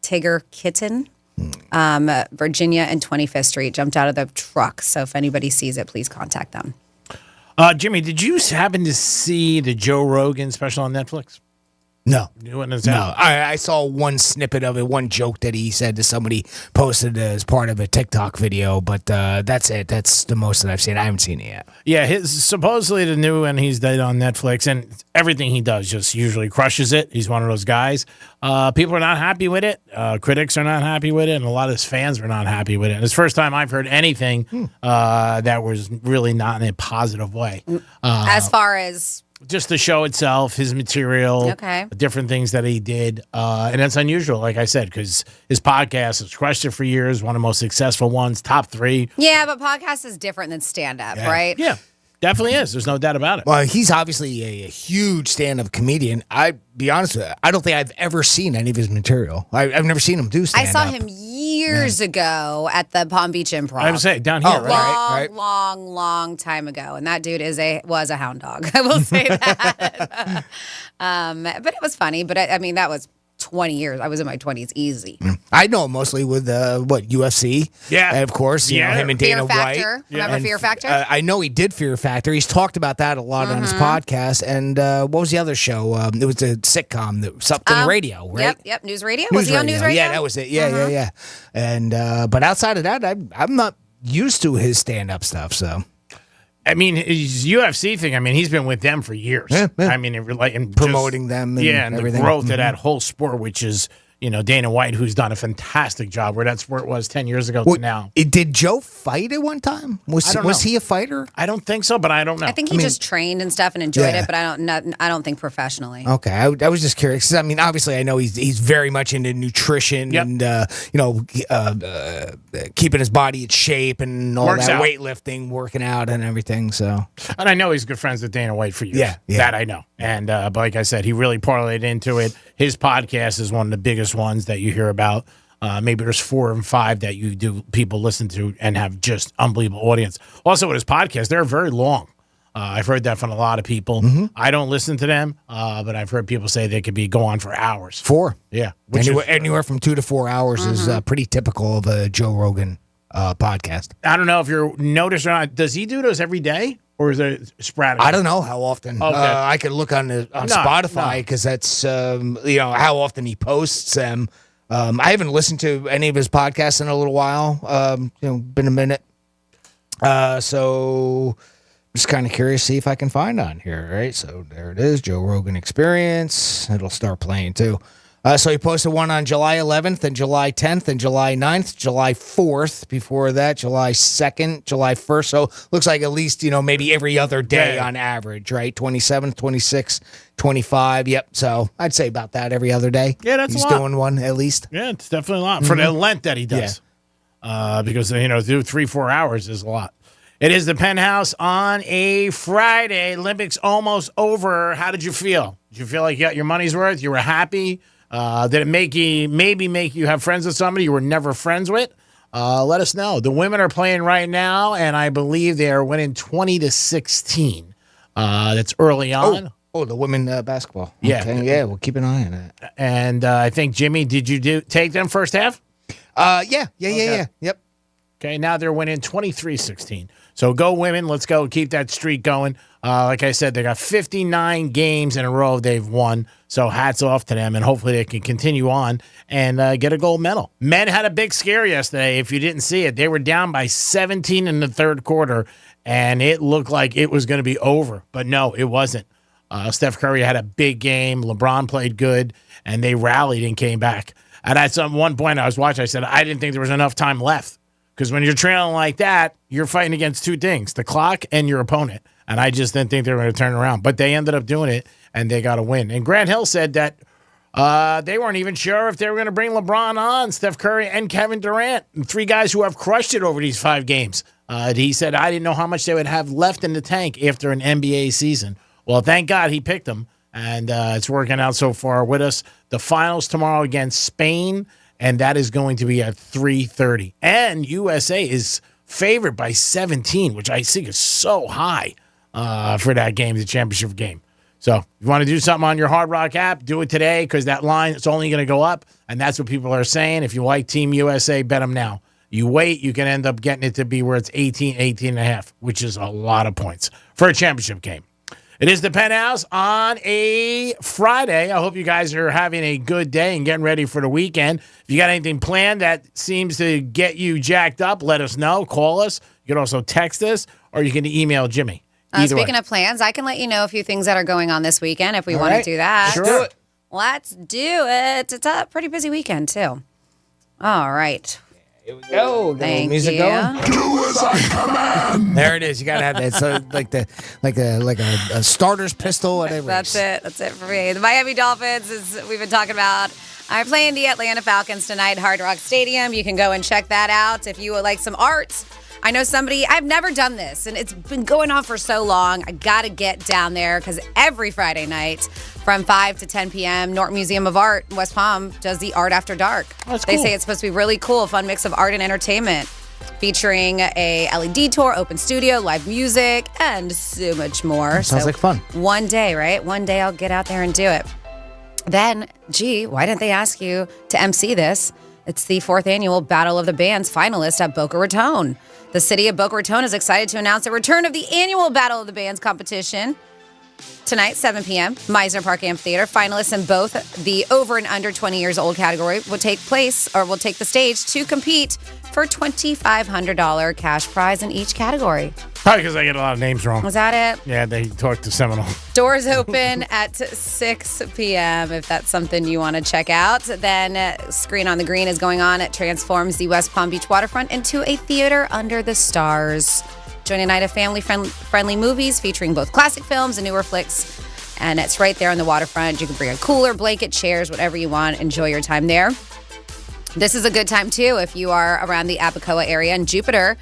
Speaker 10: Tigger kitten, Virginia and 25th Street, jumped out of the truck. So if anybody sees it, please contact them.
Speaker 18: Jimmy, did you happen to see the Joe Rogan special on Netflix?
Speaker 7: No.
Speaker 18: No.
Speaker 7: I saw one snippet of it, one joke that he said to somebody posted as part of a TikTok video, but that's it. That's the most that I've seen. I haven't seen it yet.
Speaker 18: Yeah, supposedly the new one he's did on Netflix, and everything he does just usually crushes it. He's one of those guys. People are not happy with it. Critics are not happy with it, and a lot of his fans are not happy with it. And it's the first time I've heard anything that was really not in a positive way.
Speaker 10: As far as...
Speaker 18: Just the show itself, his material, different things that he did. And that's unusual, like I said, because his podcast has crushed it for years, one of the most successful ones, top 3.
Speaker 10: Yeah, but podcast is different than stand-up, right?
Speaker 18: Yeah, definitely is. There's no doubt about it.
Speaker 7: Well, he's obviously a huge stand-up comedian. I'd be honest with you, I don't think I've ever seen any of his material. I've never seen him do stand-up.
Speaker 10: I saw him years ago at the Palm Beach Improv.
Speaker 18: I would say, down here,
Speaker 10: right? Long time ago. And that dude was a hound dog. I will say that. But it was funny. But I mean, that was 20 years. I was in my 20s easy.
Speaker 7: I know him mostly with UFC.
Speaker 18: Yeah.
Speaker 7: And of course, you know, him and Dana
Speaker 10: Fear
Speaker 7: White.
Speaker 10: Factor. Remember Fear Factor?
Speaker 7: I know he did Fear Factor. He's talked about that a lot on his podcast. And what was the other show? It was a sitcom that was up on the radio, right?
Speaker 10: Yep. News Radio. Was he on News Radio?
Speaker 7: Yeah, that was it. Yeah. And but outside of that, I'm not used to his stand-up stuff. So.
Speaker 18: I mean, his UFC thing, I mean, he's been with them for years.
Speaker 7: Yeah.
Speaker 18: I mean, and
Speaker 7: promoting them and
Speaker 18: and
Speaker 7: everything.
Speaker 18: the growth of that whole sport, which is, Dana White, who's done a fantastic job where that sport was 10 years ago to now.
Speaker 7: Did Joe fight at one time? Was
Speaker 18: I don't know.
Speaker 7: he a fighter?
Speaker 18: I don't think so, but I don't know.
Speaker 10: I think he just trained and stuff and enjoyed
Speaker 7: Yeah.
Speaker 10: it, but I don't think professionally.
Speaker 7: Okay, I was just curious. 'Cause, I mean, obviously, I know he's very much into nutrition and keeping his body in shape and all
Speaker 18: Works
Speaker 7: that
Speaker 18: out.
Speaker 7: weightlifting, working out, and everything. So,
Speaker 18: And I know he's good friends with Dana White for years.
Speaker 7: Yeah.
Speaker 18: That I know. And but like I said, he really parlayed into it. His podcast is one of the biggest ones that you hear about. Maybe there's 4 and 5 that people listen to and have just unbelievable audience. Also, with his podcast, they're very long. I've heard that from a lot of people. I don't listen to them, but I've heard people say they could go on for hours.
Speaker 7: 4.
Speaker 18: Yeah.
Speaker 7: Anywhere from 2 to 4 hours is pretty typical of a Joe Rogan podcast.
Speaker 18: I don't know if you're noticed or not. Does he do those every day? Or is it sporadic?
Speaker 7: I don't know how often.
Speaker 18: Okay.
Speaker 7: I could look on Spotify because that's how often he posts them. I haven't listened to any of his podcasts in a little while. Been a minute. So just kind of curious to see if I can find on here. Right. So there it is, Joe Rogan Experience. It'll start playing too. So he posted one on July 11th and July 10th and July 9th, July 4th. Before that, July 2nd, July 1st. So looks like at least, maybe every other day on average, right? 27th, 26th, 25. Yep. So I'd say about that every other day.
Speaker 18: Yeah, that's
Speaker 7: He's
Speaker 18: a lot.
Speaker 7: doing one at least.
Speaker 18: Yeah, it's definitely a lot for the length that he does. Because, do 3-4 hours is a lot. It is the Penthouse on a Friday. Olympics almost over. How did you feel? Did you feel like you got your money's worth? You were happy? Did it make you have friends with somebody you were never friends with? Let us know. The women are playing right now, and I believe they are winning 20-16. That's early on.
Speaker 7: Oh, the women basketball.
Speaker 18: Yeah.
Speaker 7: Okay, yeah, we'll keep an eye on that.
Speaker 18: And I think, Jimmy, did you take them first half?
Speaker 7: Yeah. Yep.
Speaker 18: Okay, now they're winning 23-16. So go women. Let's go. Keep that streak going. Like I said, they got 59 games in a row they've won. So hats off to them, and hopefully they can continue on and get a gold medal. Men had a big scare yesterday. If you didn't see it, they were down by 17 in the third quarter, and it looked like it was going to be over. But no, it wasn't. Steph Curry had a big game. LeBron played good, and they rallied and came back. And at one point I was watching, I said, I didn't think there was enough time left. Because when you're trailing like that, you're fighting against two things, the clock and your opponent. And I just didn't think they were going to turn around. But they ended up doing it, and they got a win. And Grant Hill said that they weren't even sure if they were going to bring LeBron on, Steph Curry, and Kevin Durant, 3 guys who have crushed it over these 5 games. He said, I didn't know how much they would have left in the tank after an NBA season. Well, thank God he picked them, and it's working out so far with us. The finals tomorrow against Spain, and that is going to be at 3:30. And USA is favored by 17, which I think is so high for that game, the championship game. So if you want to do something on your Hard Rock app, do it today because that line is only going to go up, and that's what people are saying. If you like Team USA, bet them now. You wait, you can end up getting it to be where it's 18.5, which is a lot of points for a championship game. It is the Penthouse on a Friday. I hope you guys are having a good day and getting ready for the weekend. If you got anything planned that seems to get you jacked up, let us know. Call us. You can also text us, or you can email Jimmy.
Speaker 10: Speaking of plans, I can let you know a few things that are going on this weekend if we want to do that.
Speaker 18: Sure. Do it.
Speaker 10: Let's do it. It's a pretty busy weekend, too. All right.
Speaker 7: Here we go.
Speaker 10: Thank
Speaker 7: music
Speaker 10: you.
Speaker 7: going. Do as I command. There it is. You gotta have that. So like a starter's pistol, whatever.
Speaker 10: That's it. That's it for me. The Miami Dolphins, as we've been talking about, are playing the Atlanta Falcons tonight at Hard Rock Stadium. You can go and check that out if you would like some art. I know I've never done this, and it's been going on for so long. I got to get down there because every Friday night from 5 to 10 p.m., Norton Museum of Art in West Palm does the Art After Dark.
Speaker 18: That's
Speaker 10: They
Speaker 18: cool.
Speaker 10: say it's supposed to be really cool, fun mix of art and entertainment, featuring a LED tour, open studio, live music, and so much more.
Speaker 7: Sounds like fun.
Speaker 10: One day, right? One day I'll get out there and do it. Then, why didn't they ask you to MC this? It's the 4th annual Battle of the Bands finalist at Boca Raton. The city of Boca Raton is excited to announce the return of the annual Battle of the Bands competition. Tonight, 7 p.m., Meisner Park Amphitheater. Finalists in both the over and under 20 years old category will take the stage to compete for $2,500 cash prize in each category.
Speaker 18: Probably because I get a lot of names wrong.
Speaker 10: Was that it?
Speaker 18: Yeah, they talked to Seminole.
Speaker 10: Doors open at 6 p.m. if that's something you want to check out. Then Screen on the Green is going on. It transforms the West Palm Beach waterfront into a theater under the stars. Join a night of family-friendly movies featuring both classic films and newer flicks. And it's right there on the waterfront. You can bring a cooler, blanket, chairs, whatever you want. Enjoy your time there. This is a good time, too, if you are around the Abacoa area in Jupiter.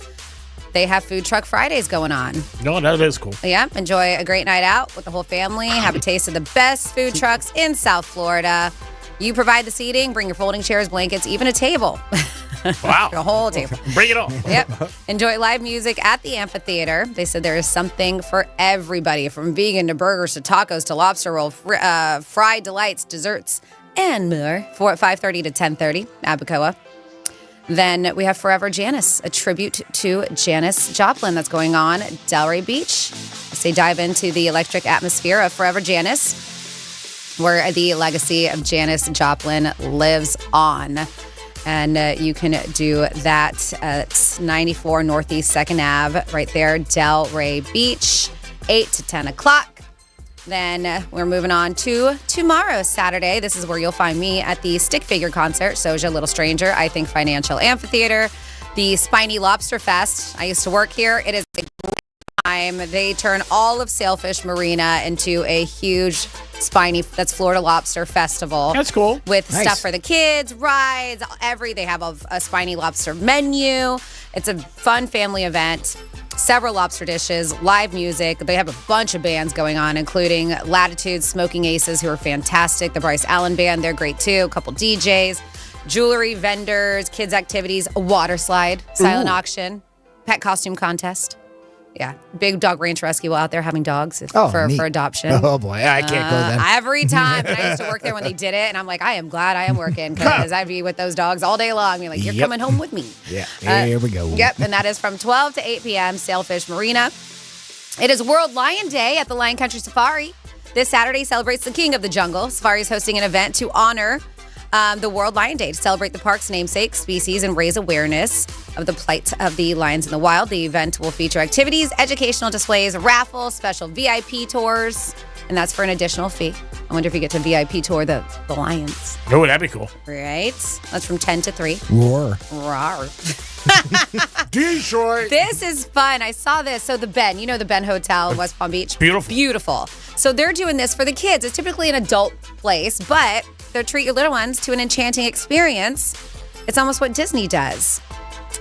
Speaker 10: They have Food Truck Fridays going on.
Speaker 18: No, that is cool.
Speaker 10: Yeah, enjoy a great night out with the whole family. Have a taste of the best food trucks in South Florida. You provide the seating, bring your folding chairs, blankets, even a table.
Speaker 18: Wow.
Speaker 10: A whole table.
Speaker 18: Bring it on.
Speaker 10: Yep. Enjoy live music at the amphitheater. They said there is something for everybody, from vegan to burgers to tacos to lobster roll, fried delights, desserts, and more. For 5:30 to 10:30, Abacoa. Then we have Forever Janice, a tribute to Janis Joplin that's going on at Delray Beach. They dive into the electric atmosphere of Forever Janice, where the legacy of Janis Joplin lives on. And you can do that at 94 Northeast 2nd Ave, right there, Delray Beach, 8 to 10 o'clock. Then we're moving on to tomorrow, Saturday. This is where you'll find me at the Stick Figure concert, Soja Little Stranger, I Think Financial Amphitheater, the Spiny Lobster Fest. I used to work here. It is a great time. They turn all of Sailfish Marina into a huge that's Florida Lobster Festival.
Speaker 18: That's cool.
Speaker 10: With
Speaker 18: Nice.
Speaker 10: stuff for the kids, rides, they have a Spiny Lobster menu. It's a fun family event. Several lobster dishes, live music. They have a bunch of bands going on, including Latitude, Smoking Aces, who are fantastic. The Bryce Allen Band, they're great too. A couple DJs, jewelry vendors, kids activities, a water slide, silent auction, pet costume contest. Yeah, big dog ranch rescue out there having dogs for adoption.
Speaker 7: Oh boy, I can't go then.
Speaker 10: Every time. And I used to work there when they did it, and I'm like, I am glad I am working because I'd be with those dogs all day long. You're like, you're coming home with me.
Speaker 7: Yeah, here we go.
Speaker 10: Yep, and that is from 12 to 8 p.m. Sailfish Marina. It is World Lion Day at the Lion Country Safari. This Saturday celebrates the king of the jungle. Safari is hosting an event to honor the World Lion Day to celebrate the park's namesake species and raise awareness of the plight of the lions in the wild. The event will feature activities, educational displays, raffles, special VIP tours, and that's for an additional fee. I wonder if you get to VIP tour the lions.
Speaker 18: Oh, that'd be cool.
Speaker 10: Right? That's from 10 to 3.
Speaker 7: Roar.
Speaker 10: Roar.
Speaker 18: Detroit.
Speaker 10: This is fun. I saw this. So the Ben, the Ben Hotel in West Palm Beach.
Speaker 18: Beautiful.
Speaker 10: Beautiful. So they're doing this for the kids. It's typically an adult place, but they'll treat your little ones to an enchanting experience. It's almost what Disney does.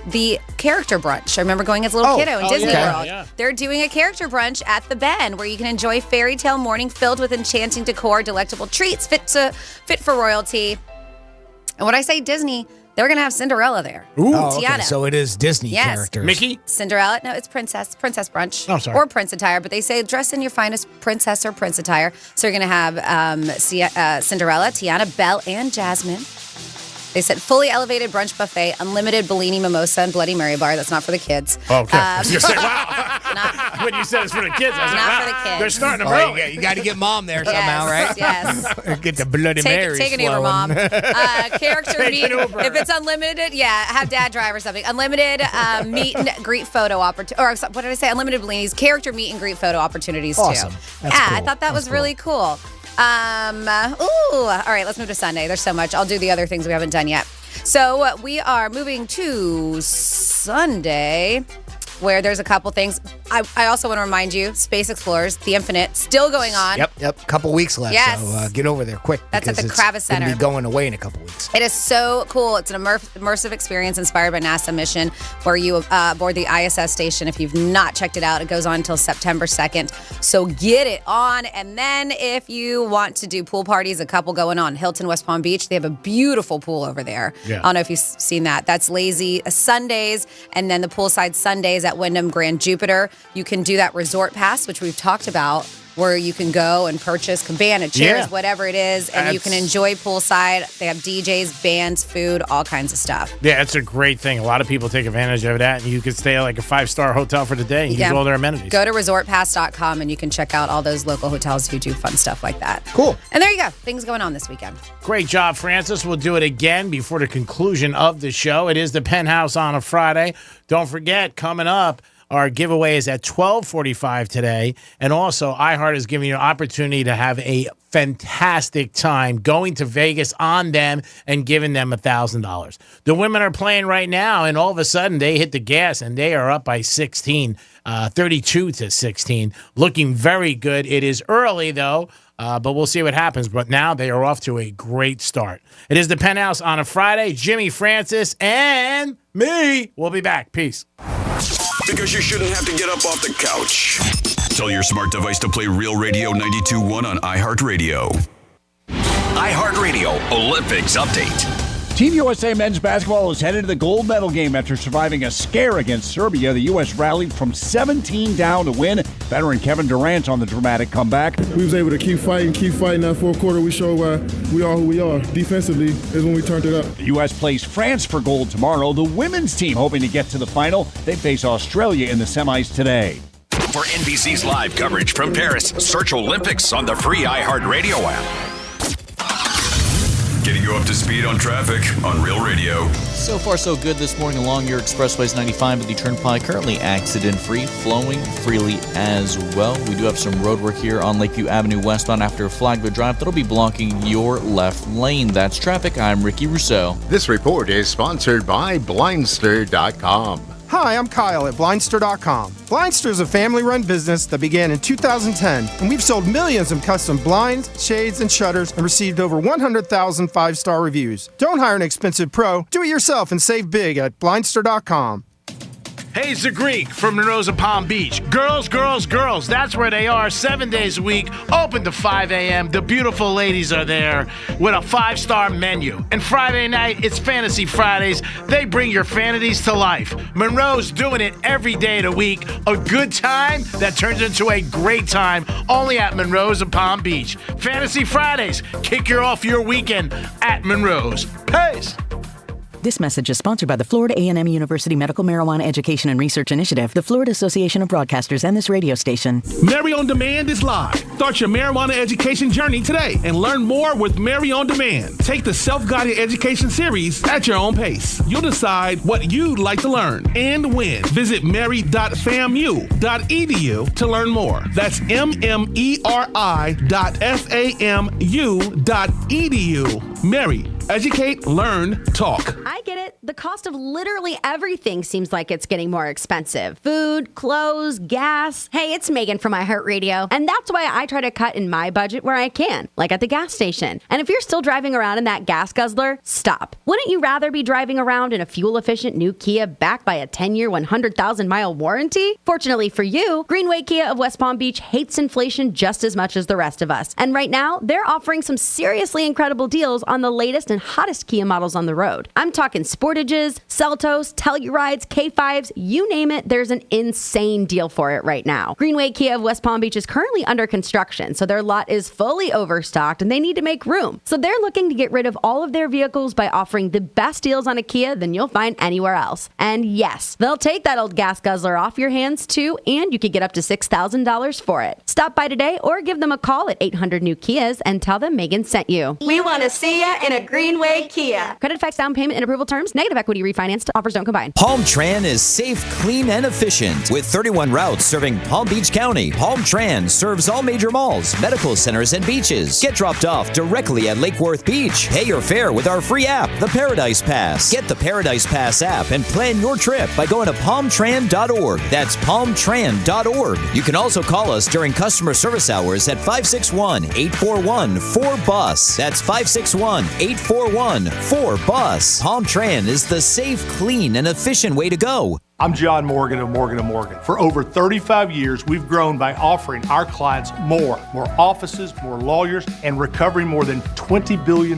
Speaker 10: The character brunch. I remember going as a little kiddo in Disney World.
Speaker 18: Yeah.
Speaker 10: They're doing a character brunch at the Ben where you can enjoy fairy tale morning filled with enchanting decor, delectable treats fit for royalty. And when I say Disney, they're going to have Cinderella there.
Speaker 7: Ooh,
Speaker 10: Tiana.
Speaker 7: okay, so it is Disney
Speaker 10: Yes.
Speaker 7: characters.
Speaker 18: Mickey?
Speaker 10: Cinderella. No, it's princess brunch.
Speaker 18: Oh, sorry.
Speaker 10: Or prince attire, but they say dress in your finest princess or prince attire. So you're going to have Cinderella, Tiana, Belle, and Jasmine. They said fully elevated brunch buffet, unlimited Bellini mimosa and Bloody Mary bar. That's not for the kids.
Speaker 18: Oh, okay. I was going to say, wow. When you said it's for the kids, I was like,
Speaker 10: Not
Speaker 18: wow.
Speaker 10: for the kids.
Speaker 18: They're starting to grow.
Speaker 7: You got to get mom there somehow, right?
Speaker 10: Yes.
Speaker 7: Get the Bloody Mary
Speaker 10: Take an Uber, Mom. Character meet.
Speaker 18: an Uber.
Speaker 10: If it's unlimited, have dad drive or something. Unlimited meet and greet photo opportunity. Or what did I say? Unlimited Bellini's character meet and greet photo opportunities
Speaker 7: Awesome.
Speaker 10: too.
Speaker 7: That's
Speaker 10: I
Speaker 7: cool.
Speaker 10: thought that was really cool. All right, let's move to Sunday. There's so much. I'll do the other things we haven't done yet. So we are moving to Sunday, where there's a couple things. I also want to remind you, Space Explorers, The Infinite, still going on.
Speaker 7: Yep. Couple weeks left.
Speaker 10: Yes.
Speaker 7: So get over there quick.
Speaker 10: That's at the
Speaker 7: because
Speaker 10: Kravis
Speaker 7: it's gonna
Speaker 10: Center.
Speaker 7: be going away in a couple weeks.
Speaker 10: It is so cool. It's an immersive experience inspired by NASA mission where you board the ISS station. If you've not checked it out, it goes on until September 2nd. So get it on. And then if you want to do pool parties, a couple going on. Hilton, West Palm Beach, they have a beautiful pool over there.
Speaker 18: Yeah.
Speaker 10: I don't know if you've seen that. That's Lazy Sundays. And then the poolside Sundays at Wyndham Grand Jupiter. You can do that resort pass, which we've talked about, where you can go and purchase cabana, chairs, whatever it is, and you can enjoy poolside. They have DJs, bands, food, all kinds of stuff.
Speaker 18: Yeah, it's a great thing. A lot of people take advantage of that, and you can stay at like a 5-star hotel for the day and use all their amenities.
Speaker 10: Go to resortpass.com and you can check out all those local hotels who do fun stuff like that.
Speaker 7: Cool.
Speaker 10: And there you go. Things going on this weekend.
Speaker 18: Great job, Francis. We'll do it again before the conclusion of the show. It is the Penthouse on a Friday. Don't forget, coming up Our giveaway is at 12:45 today. And also, iHeart is giving you an opportunity to have a fantastic time going to Vegas on them and giving them $1,000. The women are playing right now, and all of a sudden they hit the gas and they are up by 16, 32-16, looking very good. It is early though, but we'll see what happens. But now they are off to a great start. It is the Penthouse on a Friday. Jimmy Francis and me will be back. Peace.
Speaker 4: Because you shouldn't have to get up off the couch. Tell your smart device to play Real Radio 92.1 on iHeartRadio.
Speaker 3: iHeartRadio Olympics Update.
Speaker 8: Team USA men's basketball is headed to the gold medal game after surviving a scare against Serbia. The U.S. rallied from 17 down to win. Veteran Kevin Durant on the dramatic comeback.
Speaker 11: We was able to keep fighting that fourth quarter. We showed why we are who we are. Defensively is when we turned it up.
Speaker 8: The U.S. plays France for gold tomorrow. The women's team hoping to get to the final. They face Australia in the semis today.
Speaker 3: For NBC's live coverage from Paris, search Olympics on the free iHeartRadio app.
Speaker 4: Getting you up to speed on traffic on Real Radio.
Speaker 12: So far, so good this morning along your Expressways 95 and the Turnpike. Currently accident-free, flowing freely as well. We do have some road work here on Lakeview Avenue westbound after Flagler Drive. That'll be blocking your left lane. That's traffic. I'm Ricky Rousseau.
Speaker 15: This report is sponsored by Blindster.com.
Speaker 19: Hi, I'm Kyle at Blindster.com. Blindster is a family-run business that began in 2010, and we've sold millions of custom blinds, shades, and shutters and received over 100,000 five-star reviews. Don't hire an expensive pro. Do it yourself and save big at Blindster.com.
Speaker 18: Hey, it's the Greek from Monroe's of Palm Beach. Girls, girls, girls. That's where they are 7 days a week, open to 5 a.m. The beautiful ladies are there with a 5-star menu. And Friday night, it's Fantasy Fridays. They bring your fantasies to life. Monroe's doing it every day of the week. A good time that turns into a great time only at Monroe's of Palm Beach. Fantasy Fridays. Kick off your weekend at Monroe's. Peace.
Speaker 20: This message is sponsored by the Florida A&M University Medical Marijuana Education and Research Initiative, the Florida Association of Broadcasters, and this radio station.
Speaker 21: Mary on Demand is live. Start your marijuana education journey today and learn more with Mary on Demand. Take the self-guided education series at your own pace. You'll decide what you'd like to learn and when. Visit mary.famu.edu to learn more. That's mmeri.famu.edu. Mary. Educate, learn, talk.
Speaker 22: I get it. The cost of literally everything seems like it's getting more expensive. Food, clothes, gas. Hey, it's Megan from iHeartRadio. And that's why I try to cut in my budget where I can, like at the gas station. And if you're still driving around in that gas guzzler, stop. Wouldn't you rather be driving around in a fuel-efficient new Kia backed by a 10-year, 100,000-mile warranty? Fortunately for you, Greenway Kia of West Palm Beach hates inflation just as much as the rest of us. And right now, they're offering some seriously incredible deals on the latest and hottest Kia models on the road. I'm talking Sportages, Seltos, Tellurides, K5s, you name it, there's an insane deal for it right now. Greenway Kia of West Palm Beach is currently under construction, so their lot is fully overstocked and they need to make room. So they're looking to get rid of all of their vehicles by offering the best deals on a Kia than you'll find anywhere else. And yes, they'll take that old gas guzzler off your hands too, and you could get up to $6,000 for it. Stop by today or give them a call at 800 New Kias and tell them Megan sent you.
Speaker 15: We want to see ya in a Greenway Kia.
Speaker 22: Credit effects, down payment, and approval terms. Negative equity refinance. Offers don't combine.
Speaker 19: Palm Tran is safe, clean, and efficient. With 31 routes serving Palm Beach County, Palm Tran serves all major malls, medical centers, and beaches. Get dropped off directly at Lake Worth Beach. Pay your fare with our free app, the Paradise Pass. Get the Paradise Pass app and plan your trip by going to palmtran.org. That's palmtran.org. You can also call us during customer service hours at 561-841-4BUS. That's 561-841-4BUS. Palm Tran is the safe, clean, and efficient way to go.
Speaker 23: I'm John Morgan of Morgan & Morgan. For over 35 years, we've grown by offering our clients more offices, more lawyers, and recovering more than $20 billion.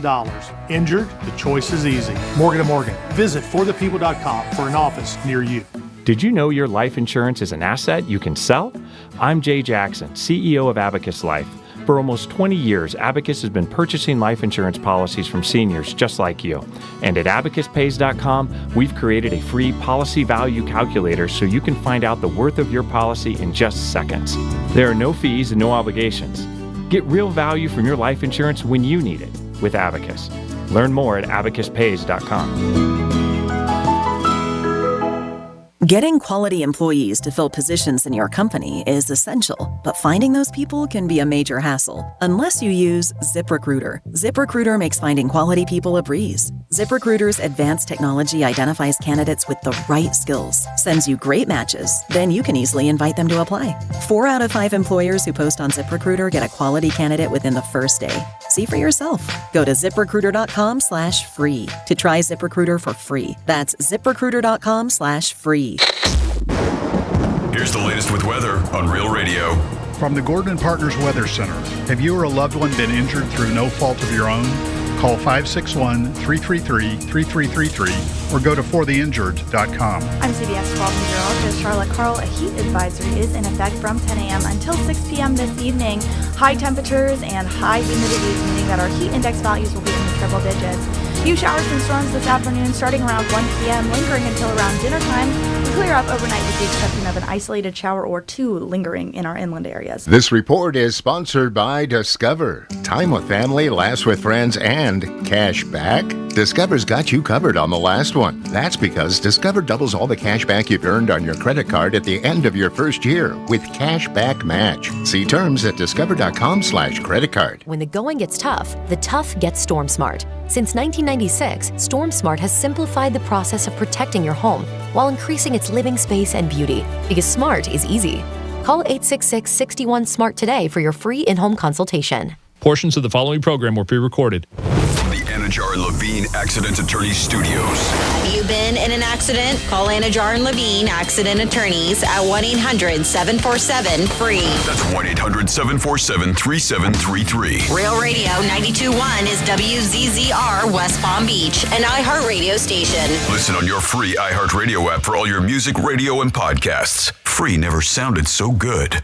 Speaker 23: Injured? The choice is easy. Morgan & Morgan. Visit forthepeople.com for an office near you.
Speaker 17: Did you know your life insurance is an asset you can sell? I'm Jay Jackson, CEO of Abacus Life. For almost 20 years, Abacus has been purchasing life insurance policies from seniors just like you. And at abacuspays.com, we've created a free policy value calculator so you can find out the worth of your policy in just seconds. There are no fees and no obligations. Get real value from your life insurance when you need it with Abacus. Learn more at abacuspays.com.
Speaker 1: Getting quality employees to fill positions in your company is essential, but finding those people can be a major hassle unless you use ZipRecruiter. ZipRecruiter makes finding quality people a breeze. ZipRecruiter's advanced technology identifies candidates with the right skills, sends you great matches, then you can easily invite them to apply. 4 out of 5 employers who post on ZipRecruiter get a quality candidate within the first day. See for yourself. Go to ZipRecruiter.com/free to try ZipRecruiter for free. That's ZipRecruiter.com/free.
Speaker 4: Here's the latest with weather on Real Radio.
Speaker 5: From the Gordon & Partners Weather Center, have you or a loved one been injured through no fault of your own? Call 561-333-3333 or go to fortheinjured.com.
Speaker 6: I'm CBS 12 meteorologist Charlotte Carl. A heat advisory is in effect from 10 a.m. until 6 p.m. this evening. High temperatures and high humidity, meaning that our heat index values will be in the triple digits. Few showers and storms this afternoon starting around 1 p.m., lingering until around dinner time. We clear up overnight with the exception of an isolated shower or 2 lingering in our inland areas.
Speaker 15: This report is sponsored by Discover. Time with family, laughs with friends, and cash back. Discover's got you covered on the last one. That's because Discover doubles all the cash back you've earned on your credit card at the end of your first year with Cash Back Match. See terms at discover.com/creditcard.
Speaker 24: When the going gets tough, the tough gets StormSmart. Since 1996, StormSmart has simplified the process of protecting your home while increasing its living space and beauty. Because smart is easy. Call 866-61-SMART today for your free in-home consultation.
Speaker 25: Portions of the following program were pre-recorded.
Speaker 4: From the Anajar and Levine Accident Attorney Studios.
Speaker 26: Have you been in an accident? Call Anajar and Levine Accident Attorneys at 1-800-747-FREE.
Speaker 4: That's 1-800-747-3733.
Speaker 26: Real Radio 92.1 is WZZR West Palm Beach, an iHeartRadio station.
Speaker 4: Listen on your free iHeartRadio app for all your music, radio, and podcasts. Free never sounded so good.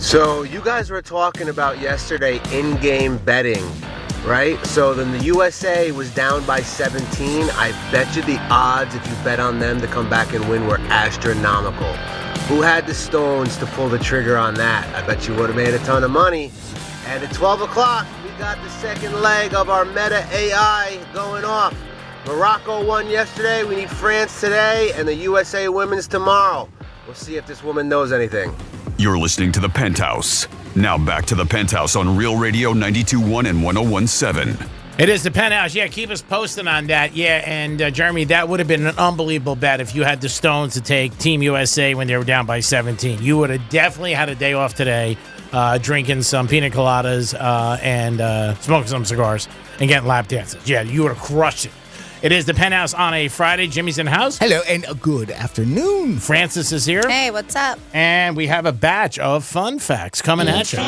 Speaker 27: So you guys were talking about yesterday in-game betting, right? So then the USA was down by 17. I bet you the odds if you bet on them to come back and win were astronomical. Who had the stones to pull the trigger on that? I bet you would have made a ton of money. And at 12 o'clock, we got the second leg of our Meta AI going off. Morocco won yesterday. We need France today and the USA women's tomorrow. We'll see if this woman knows anything.
Speaker 4: You're listening to The Penthouse. Now back to The Penthouse on Real Radio 92.1 and 101.7.
Speaker 18: It is The Penthouse. Yeah, keep us posted on that. Yeah, and Jeremy, that would have been an unbelievable bet if you had the stones to take Team USA when they were down by 17. You would have definitely had a day off today, drinking some pina coladas and smoking some cigars and getting lap dances. Yeah, you would have crushed it. It is The Penthouse on a Friday. Jimmy's in the house.
Speaker 7: Hello, and a good afternoon.
Speaker 18: Francis is here.
Speaker 10: Hey, what's up?
Speaker 18: And we have a batch of fun facts coming at you.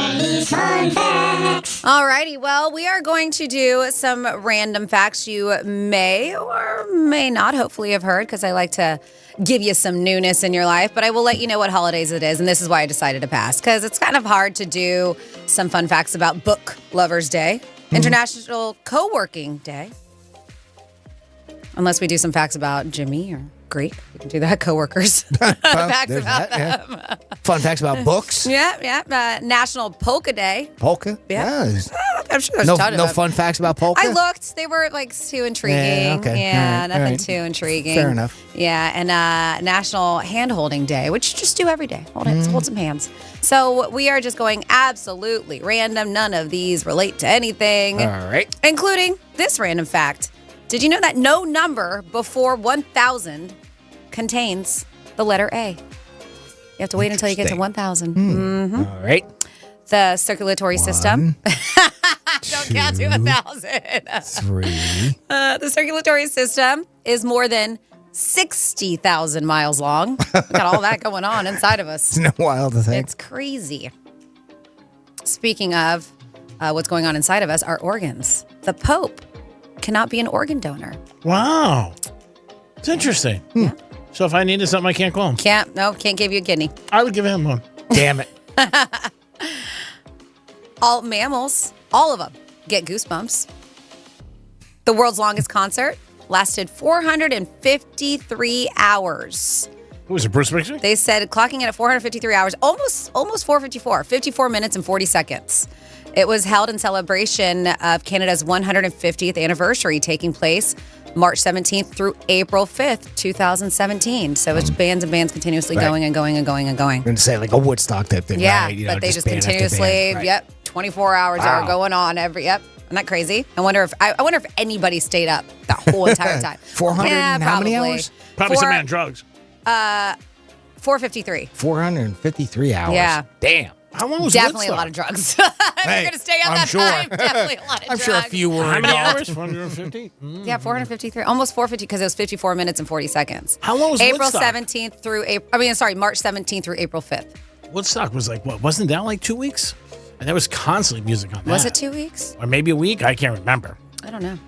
Speaker 10: Fun facts. All righty. Well, we are going to do some random facts you may or may not hopefully have heard, because I like to give you some newness in your life, but I will let you know what holidays it is, and this is why I decided to pass, because it's kind of hard to do some fun facts about Book Lovers Day, International Co-working Day. Unless we do some facts about Jimmy or Greek. We can do that. Coworkers. Facts about them.
Speaker 7: Yeah. Fun facts about books.
Speaker 10: Yeah. National Polka Day.
Speaker 7: Polka?
Speaker 10: Yeah. I'm sure there's
Speaker 7: no,
Speaker 10: a ton of
Speaker 7: no
Speaker 10: them.
Speaker 7: fun facts about polka?
Speaker 10: I looked. They were like too intriguing.
Speaker 7: Yeah, okay.
Speaker 10: Yeah,
Speaker 7: All
Speaker 10: nothing
Speaker 7: right.
Speaker 10: too intriguing.
Speaker 7: Fair enough.
Speaker 10: Yeah, and National Hand Holding Day, which you just do every day. Hold some hands. So we are just going absolutely random. None of these relate to anything.
Speaker 7: All right.
Speaker 10: Including this random fact. Did you know that no number before 1,000 contains the letter A? You have to wait until you get to 1,000. Mm-hmm.
Speaker 7: All right.
Speaker 10: The circulatory system. Don't count to 1,000.
Speaker 7: 3.
Speaker 10: The circulatory system is more than 60,000 miles long. We've got all that going on inside of us.
Speaker 7: It's no wild to think.
Speaker 10: It's crazy. Speaking of what's going on inside of us, our organs. The Pope cannot be an organ donor.
Speaker 18: Wow. It's interesting.
Speaker 10: Yeah.
Speaker 18: So if I needed something, I can't call him.
Speaker 10: Can't give you a kidney.
Speaker 18: I would give him one.
Speaker 7: Damn it.
Speaker 10: All mammals, all of them, get goosebumps. The world's longest concert lasted 453 hours.
Speaker 18: Who was it, Bruce Springsteen?
Speaker 10: They said clocking in at 453 hours, almost 454, 54 minutes and 40 seconds. It was held in celebration of Canada's 150th anniversary, taking place March 17th through April 5th, 2017. So it's bands and bands continuously going and going and going and going.
Speaker 7: I'm going to say like a Woodstock type thing,
Speaker 10: Yeah,
Speaker 7: right?
Speaker 10: but they just continuously, 24 hours are going on every, Isn't that crazy? I wonder if anybody stayed up that whole entire time.
Speaker 7: 400 and how many hours?
Speaker 18: Probably some on drugs.
Speaker 10: 453.
Speaker 7: 453 hours.
Speaker 10: Yeah.
Speaker 7: Damn.
Speaker 18: How long was
Speaker 10: Definitely
Speaker 18: Woodstock?
Speaker 10: a lot of drugs. If you're going to stay up
Speaker 7: I'm
Speaker 10: that
Speaker 7: sure.
Speaker 10: time, definitely a lot of
Speaker 7: I'm
Speaker 10: drugs.
Speaker 7: sure a few were
Speaker 18: How many
Speaker 7: involved.
Speaker 18: hours? 450?
Speaker 10: Yeah, 453. Almost 450 because it was 54 minutes and 40 seconds.
Speaker 18: How long was
Speaker 10: April
Speaker 18: Woodstock?
Speaker 10: 17th through March 17th through April 5th.
Speaker 18: Woodstock was like, what? Wasn't that like 2 weeks? And there was constantly music on that.
Speaker 10: Was it 2 weeks?
Speaker 18: Or maybe a week? I can't remember.
Speaker 10: I don't know.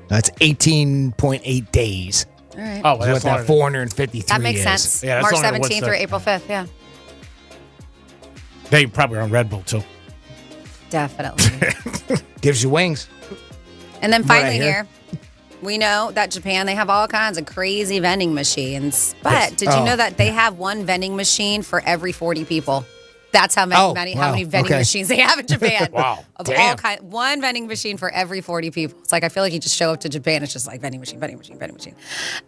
Speaker 7: That's 18.8 days.
Speaker 10: All right.
Speaker 18: Oh, well,
Speaker 7: That's what that 453
Speaker 10: That makes
Speaker 7: is.
Speaker 10: sense.
Speaker 18: Yeah, that's
Speaker 10: March
Speaker 18: only
Speaker 10: 17th through
Speaker 18: Woodstock.
Speaker 10: April 5th. Yeah,
Speaker 18: They probably were on Red Bull, too.
Speaker 10: definitely.
Speaker 7: Gives you wings.
Speaker 10: And then
Speaker 7: What I
Speaker 10: finally
Speaker 7: hear.
Speaker 10: here, we know that Japan, they have all kinds of crazy vending machines. But did you know that they have one vending machine for every 40 people? That's how many, how many vending machines they have in Japan.
Speaker 18: Wow.
Speaker 10: Of all kinds. One vending machine for every 40 people. It's like, I feel like you just show up to Japan. It's just like vending machine, vending machine, vending machine.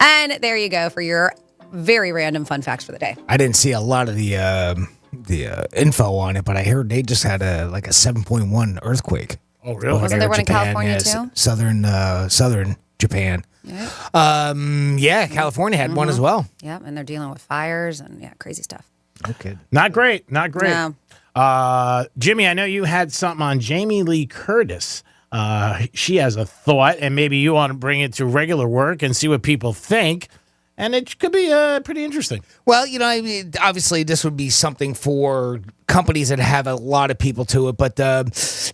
Speaker 10: And there you go for your very random fun facts for the day.
Speaker 7: I didn't see a lot of the info on it, but I heard they just had a 7.1 earthquake.
Speaker 18: Oh, really?
Speaker 10: Wasn't there one in California, too?
Speaker 7: Southern Japan.
Speaker 10: Yeah.
Speaker 7: California had one as well.
Speaker 10: Yeah, and they're dealing with fires and crazy stuff.
Speaker 7: Okay.
Speaker 18: Not great. Not great.
Speaker 10: No.
Speaker 18: Jimmy, I know you had something on Jamie Lee Curtis. She has a thought, and maybe you want to bring it to regular work and see what people think. And it could be pretty interesting.
Speaker 7: Well, I mean, obviously this would be something for companies that have a lot of people to it. But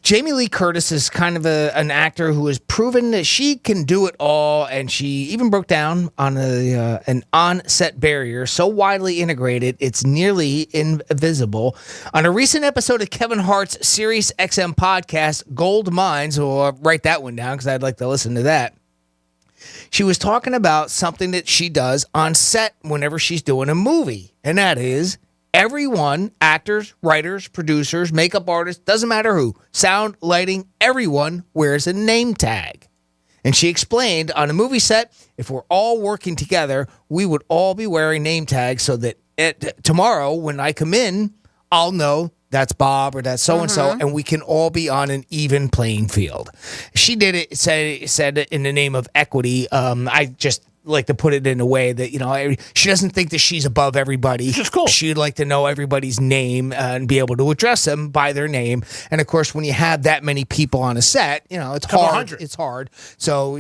Speaker 7: Jamie Lee Curtis is kind of an actor who has proven that she can do it all. And she even broke down on an on-set barrier so widely integrated, it's nearly invisible. On a recent episode of Kevin Hart's Sirius XM podcast, Gold Mines, we'll write that one down because I'd like to listen to that. She was talking about something that she does on set whenever she's doing a movie, and that is everyone, actors, writers, producers, makeup artists, doesn't matter who, sound, lighting, everyone wears a name tag. And she explained on a movie set, if we're all working together, we would all be wearing name tags so that tomorrow when I come in, I'll know that's Bob or that's so-and-so, and we can all be on an even playing field. She did it, said it in the name of equity. I just like to put it in a way that, she doesn't think that she's above everybody.
Speaker 18: Which is cool.
Speaker 7: She'd like to know everybody's name and be able to address them by their name. And of course, when you have that many people on a set, it's hard.
Speaker 18: 100.
Speaker 7: It's hard. So,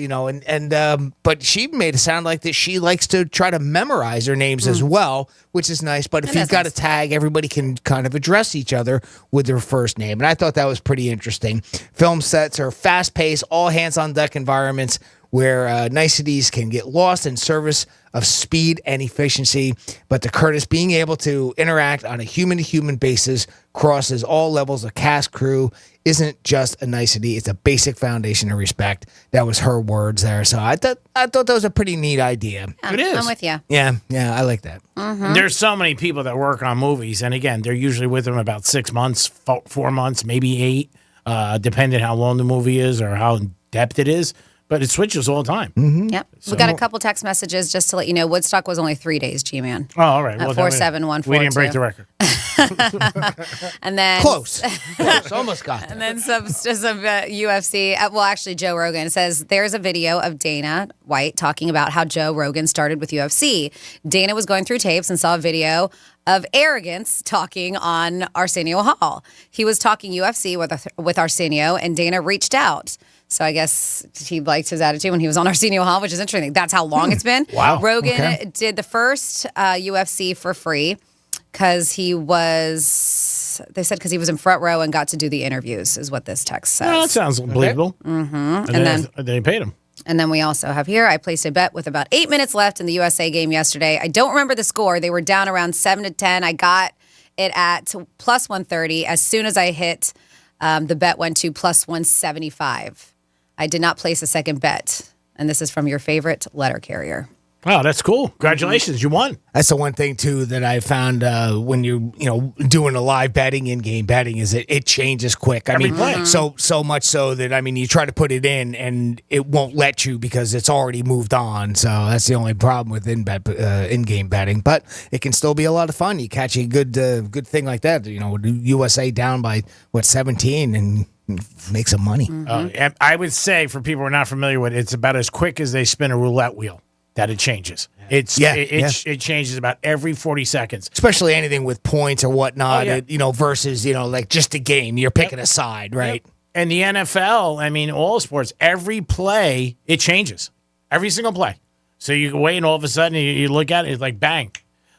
Speaker 7: but she made it sound like that she likes to try to memorize their names as well, which is nice. But if you've got a tag, everybody can kind of address each other with their first name. And I thought that was pretty interesting. Film sets are fast-paced, all hands-on-deck environments where niceties can get lost in service of speed and efficiency. But the Curtis being able to interact on a human-to-human basis crosses all levels of cast crew isn't just a nicety. It's a basic foundation of respect. That was her words there. So I thought that was a pretty neat idea.
Speaker 10: Yeah,
Speaker 18: It is.
Speaker 10: I'm with you.
Speaker 7: Yeah, I like that.
Speaker 18: There's so many people that work on movies, and again, they're usually with them about 6 months, 4 months, maybe 8, depending how long the movie is or how in depth it is. But it switches all the time.
Speaker 10: Yep. We got a couple text messages just to let you know Woodstock was only 3 days, G-Man.
Speaker 18: Oh, all right.
Speaker 10: At
Speaker 18: Well,
Speaker 10: 47142.
Speaker 18: we didn't break the record.
Speaker 10: And then
Speaker 7: Close. Almost got
Speaker 10: And then some UFC. Well, actually, Joe Rogan says there's a video of Dana White talking about how Joe Rogan started with UFC. Dana was going through tapes and saw a video of Arrogance talking on Arsenio Hall. He was talking UFC with Arsenio, and Dana reached out. So I guess he liked his attitude when he was on Arsenio Hall, which is interesting. That's how long it's been.
Speaker 7: Wow.
Speaker 10: Rogan did the first UFC for free because he was in front row and got to do the interviews, is what this text says.
Speaker 18: Well, that sounds believable.
Speaker 10: Mm-hmm.
Speaker 18: And then they paid him.
Speaker 10: And then we also have here, I placed a bet with about 8 minutes left in the USA game yesterday. I don't remember the score. They were down around 7-10. I got it at plus 130. As soon as I hit, the bet went to plus 175. I did not place a second bet. And this is from your favorite letter carrier.
Speaker 18: Oh, that's cool. Congratulations. You won.
Speaker 7: That's the one thing, too, that I found when you're doing a live betting, in-game betting, is it changes quick. I mean, so much so that, you try to put it in, and it won't let you because it's already moved on. So that's the only problem with in-game betting. But it can still be a lot of fun. You catch a good thing like that. USA down by, 17, and make some money.
Speaker 18: And I would say, for people who are not familiar with it, it's about as quick as they spin a roulette wheel that it changes. It changes about every 40 seconds.
Speaker 7: Especially anything with points or whatnot, versus, like just a game. You're picking a side, right?
Speaker 18: Yep. And the NFL, all sports, every play, it changes. Every single play. So you can wait, and all of a sudden you look at it, it's like bang.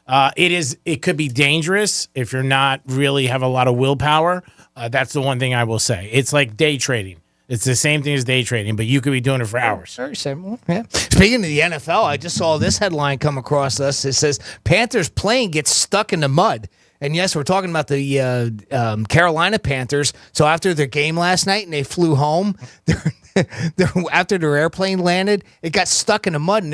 Speaker 18: It could be dangerous if you're not really have a lot of willpower. That's the one thing I will say. It's like day trading. It's the same thing as day trading, but you could be doing it for hours.
Speaker 7: Very simple. Yeah. Speaking of the NFL, I just saw this headline come across us. It says Panthers plane gets stuck in the mud. And yes, we're talking about the Carolina Panthers. So after their game last night and they flew home, after their airplane landed, it got stuck in the mud, and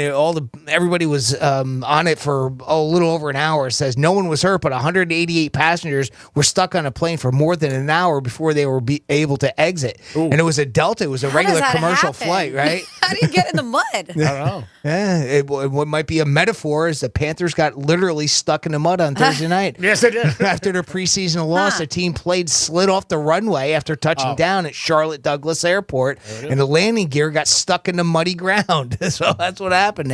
Speaker 7: everybody was on it for a little over an hour. It says no one was hurt, but 188 passengers were stuck on a plane for more than an hour before they were able to exit. Ooh. And it was a Delta. It was a regular commercial flight, right?
Speaker 10: How do you get in the mud?
Speaker 18: I don't know.
Speaker 7: Yeah, what might be a metaphor is the Panthers got literally stuck in the mud on Thursday night.
Speaker 18: Yes, they did.
Speaker 7: After their preseason loss, the team slid off the runway after touching down at Charlotte Douglas Airport, and the landing gear got stuck in the muddy ground. So that's what happened.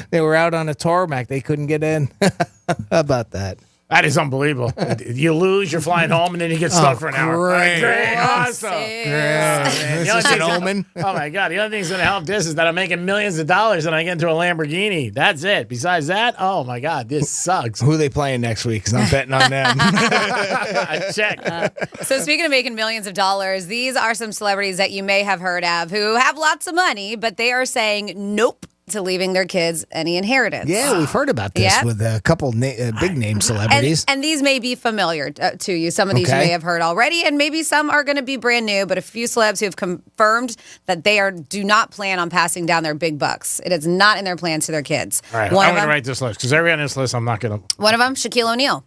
Speaker 7: They were out on a tarmac. They couldn't get in. How about that?
Speaker 18: That is unbelievable. You lose, you're flying home, and then you get stuck for an hour. Great. Awesome.
Speaker 7: Is this an omen?
Speaker 18: Oh, my God. The only thing that's going to help this is that I'm making millions of dollars and I get into a Lamborghini. That's it. Besides that, oh, my God, this sucks.
Speaker 7: Who are they playing next week? Because I'm betting on them.
Speaker 18: Check.
Speaker 10: So speaking of making millions of dollars, these are some celebrities that you may have heard of who have lots of money, but they are saying nope to leaving their kids any inheritance.
Speaker 7: Yeah, we've heard about this with a couple big name celebrities.
Speaker 10: And these may be familiar to you. Some of these you may have heard already, and maybe some are going to be brand new, but a few celebs who have confirmed that they do not plan on passing down their big bucks. It is not in their plans to their kids.
Speaker 18: All right, I'm going to write this list, because every on this list I'm not going to.
Speaker 10: One of them, Shaquille O'Neal.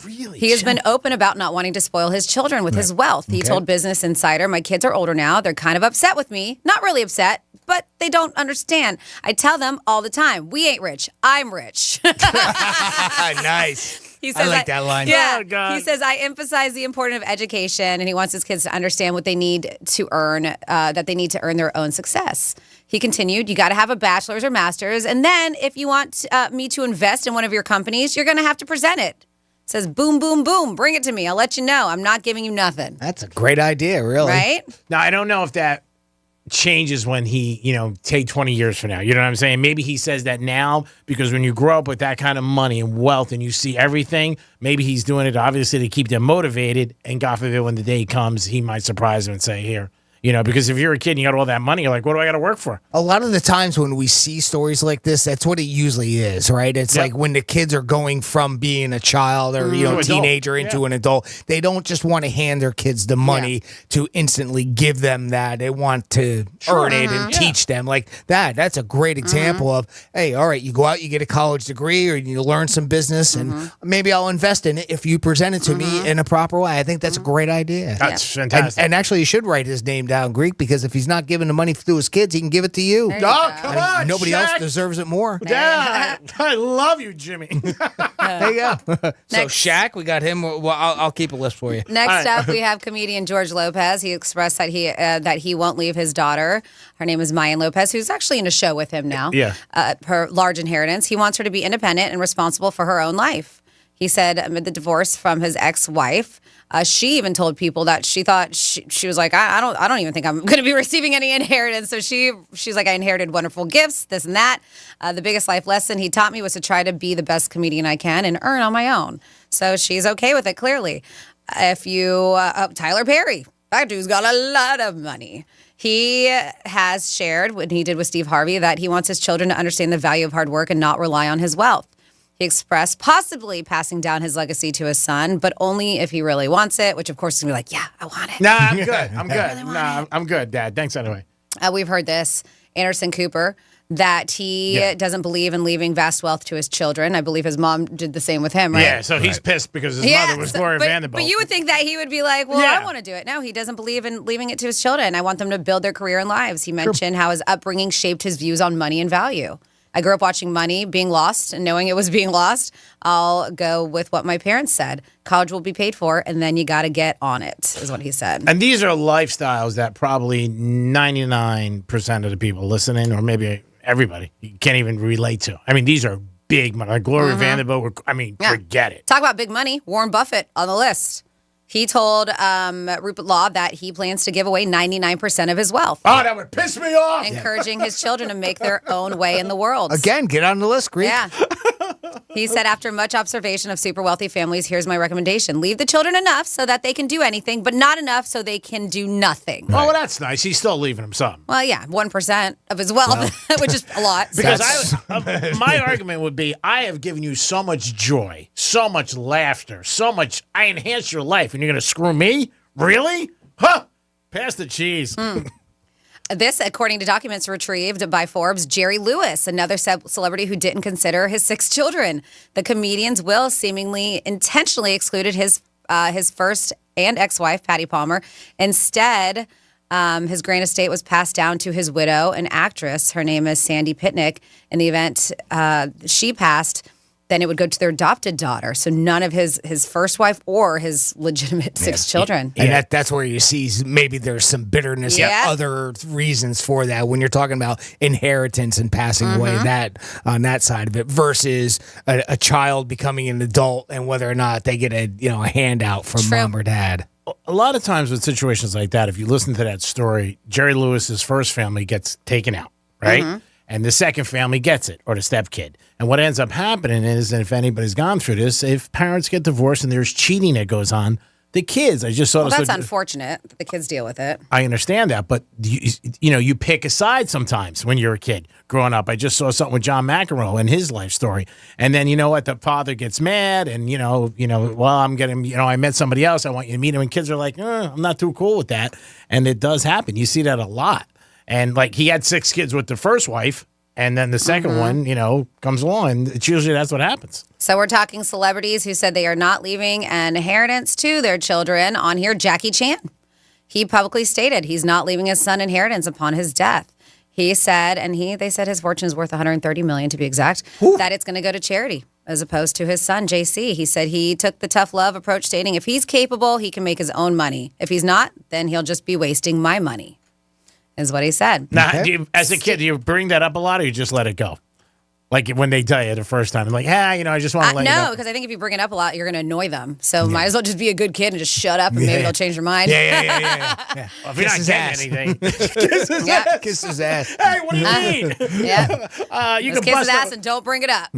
Speaker 18: Really?
Speaker 10: He has been open about not wanting to spoil his children with his wealth. He told Business Insider, "My kids are older now. They're kind of upset with me. Not really upset, but they don't understand. I tell them all the time, we ain't rich. I'm rich."
Speaker 7: Nice.
Speaker 10: He says,
Speaker 7: I like that line.
Speaker 10: Yeah.
Speaker 18: Oh, God.
Speaker 10: He says, I emphasize the importance of education, and he wants his kids to understand what they need to earn, that they need to earn their own success. He continued, you got to have a bachelor's or master's, and then if you want me to invest in one of your companies, you're going to have to present it. Says, boom, boom, boom, bring it to me. I'll let you know. I'm not giving you nothing.
Speaker 7: That's a great idea, really.
Speaker 10: Right?
Speaker 18: Now, I don't know if that changes when he, take 20 years from now. You know what I'm saying? Maybe he says that now because when you grow up with that kind of money and wealth and you see everything, maybe he's doing it obviously to keep them motivated. And God forbid when the day comes, he might surprise them and say, here. Because if you're a kid and you got all that money, you're like, what do I got to work for?
Speaker 7: A lot of the times when we see stories like this, that's what it usually is, right? It's like when the kids are going from being a child or, teenager into an adult, they don't just want to hand their kids the money to instantly give them that. They want to earn it and teach them like that. That's a great example of, hey, all right, you go out, you get a college degree or you learn some business and maybe I'll invest in it if you present it to me in a proper way. I think that's a great idea.
Speaker 18: That's fantastic.
Speaker 7: And actually, you should write his name down, Greek, because if he's not giving the money to his kids, he can give it to you.
Speaker 18: Come on,
Speaker 7: nobody
Speaker 18: Shaq.
Speaker 7: else deserves it more.
Speaker 18: Yeah, I love you, Jimmy.
Speaker 7: There you go. So Shaq, we got him. Well, I'll keep a list for you.
Speaker 10: Next up, we have comedian George Lopez. He expressed that he won't leave his daughter. Her name is Mayan Lopez, who's actually in a show with him now.
Speaker 18: Yeah.
Speaker 10: Her large inheritance. He wants her to be independent and responsible for her own life. He said amid the divorce from his ex-wife, she even told people that she thought she was like, I don't even think I'm going to be receiving any inheritance. So she's like, I inherited wonderful gifts, this and that. The biggest life lesson he taught me was to try to be the best comedian I can and earn on my own. So she's okay with it, clearly. If you, Tyler Perry, that dude's got a lot of money. He has shared, when he did with Steve Harvey, that he wants his children to understand the value of hard work and not rely on his wealth. He expressed possibly passing down his legacy to his son, but only if he really wants it, which of course is going to be like, yeah, I want it.
Speaker 18: Nah, I'm good. I'm good. I'm good, Dad. Thanks anyway.
Speaker 10: We've heard this. Anderson Cooper, that he doesn't believe in leaving vast wealth to his children. I believe his mom did the same with him, right?
Speaker 18: Yeah, so he's pissed because his mother was Gloria Vanderbilt.
Speaker 10: But you would think that he would be like, well, I want to do it. No, he doesn't believe in leaving it to his children. I want them to build their career and lives. He mentioned how his upbringing shaped his views on money and value. I grew up watching money being lost and knowing it was being lost. I'll go with what my parents said. College will be paid for, and then you got to get on it, is what he said.
Speaker 18: And these are lifestyles that probably 99% of the people listening, or maybe everybody, can't even relate to. I mean, these are big money. Like Gloria Vanderbilt, forget it.
Speaker 10: Talk about big money. Warren Buffett on the list. He told Rupert Law that he plans to give away 99% of his wealth.
Speaker 18: Oh, that would piss me off.
Speaker 10: Encouraging his children to make their own way in the world.
Speaker 7: Again, get on the list, Greek.
Speaker 10: Yeah. He said, after much observation of super wealthy families, here's my recommendation. Leave the children enough so that they can do anything, but not enough so they can do nothing.
Speaker 18: Oh, well, that's nice. He's still leaving him some.
Speaker 10: Well, yeah, 1% of his wealth, which is a lot.
Speaker 18: Because my argument would be, I have given you so much joy, so much laughter, so much, I enhanced your life, and you're going to screw me? Really? Huh? Pass the cheese.
Speaker 10: This, according to documents retrieved by Forbes, Jerry Lewis, another celebrity who didn't consider his 6 children. The comedian's will seemingly intentionally excluded his first and ex-wife, Patty Palmer. Instead, his grand estate was passed down to his widow, an actress. Her name is Sandy Pitnick. In the event she passed, then it would go to their adopted daughter. So none of his first wife or his legitimate 6 children.
Speaker 7: And that's where you see maybe there's some bitterness, other reasons for that when you're talking about inheritance and passing away that on that side of it versus a child becoming an adult and whether or not they get a handout from mom or dad.
Speaker 18: A lot of times with situations like that, if you listen to that story, Jerry Lewis's first family gets taken out, right? And the second family gets it, or the stepkid. And what ends up happening is, and if anybody's gone through this, if parents get divorced and there's cheating that goes on, the kids, I just saw
Speaker 10: this. Well, that's unfortunate that the kids deal with it.
Speaker 18: I understand that, but you pick a side sometimes when you're a kid growing up. I just saw something with John McEnroe and his life story. And then, the father gets mad and, well, I'm getting, I met somebody else. I want you to meet him. And kids are like, I'm not too cool with that. And it does happen. You see that a lot. And like he had 6 kids with the first wife, and then the second one, comes along. And it's usually that's what happens.
Speaker 10: So we're talking celebrities who said they are not leaving an inheritance to their children. On here, Jackie Chan. He publicly stated he's not leaving his son inheritance upon his death. He said, and they said his fortune is worth $130 million to be exact, that it's going to go to charity as opposed to his son, JC. He said he took the tough love approach, stating if he's capable, he can make his own money. If he's not, then he'll just be wasting my money. Is what he said.
Speaker 18: Now, as a kid, do you bring that up a lot or you just let it go? Like when they tell you the first time, like, I just want to let you know.
Speaker 10: No, because I think if you bring it up a lot, you're going to annoy them. So might as well just be a good kid and just shut up and maybe they'll change their mind.
Speaker 18: Yeah. Well, if you're not getting anything, kiss his ass.
Speaker 7: Kiss his ass.
Speaker 18: Hey, what do you mean?
Speaker 10: You can kiss his ass and don't bring it up.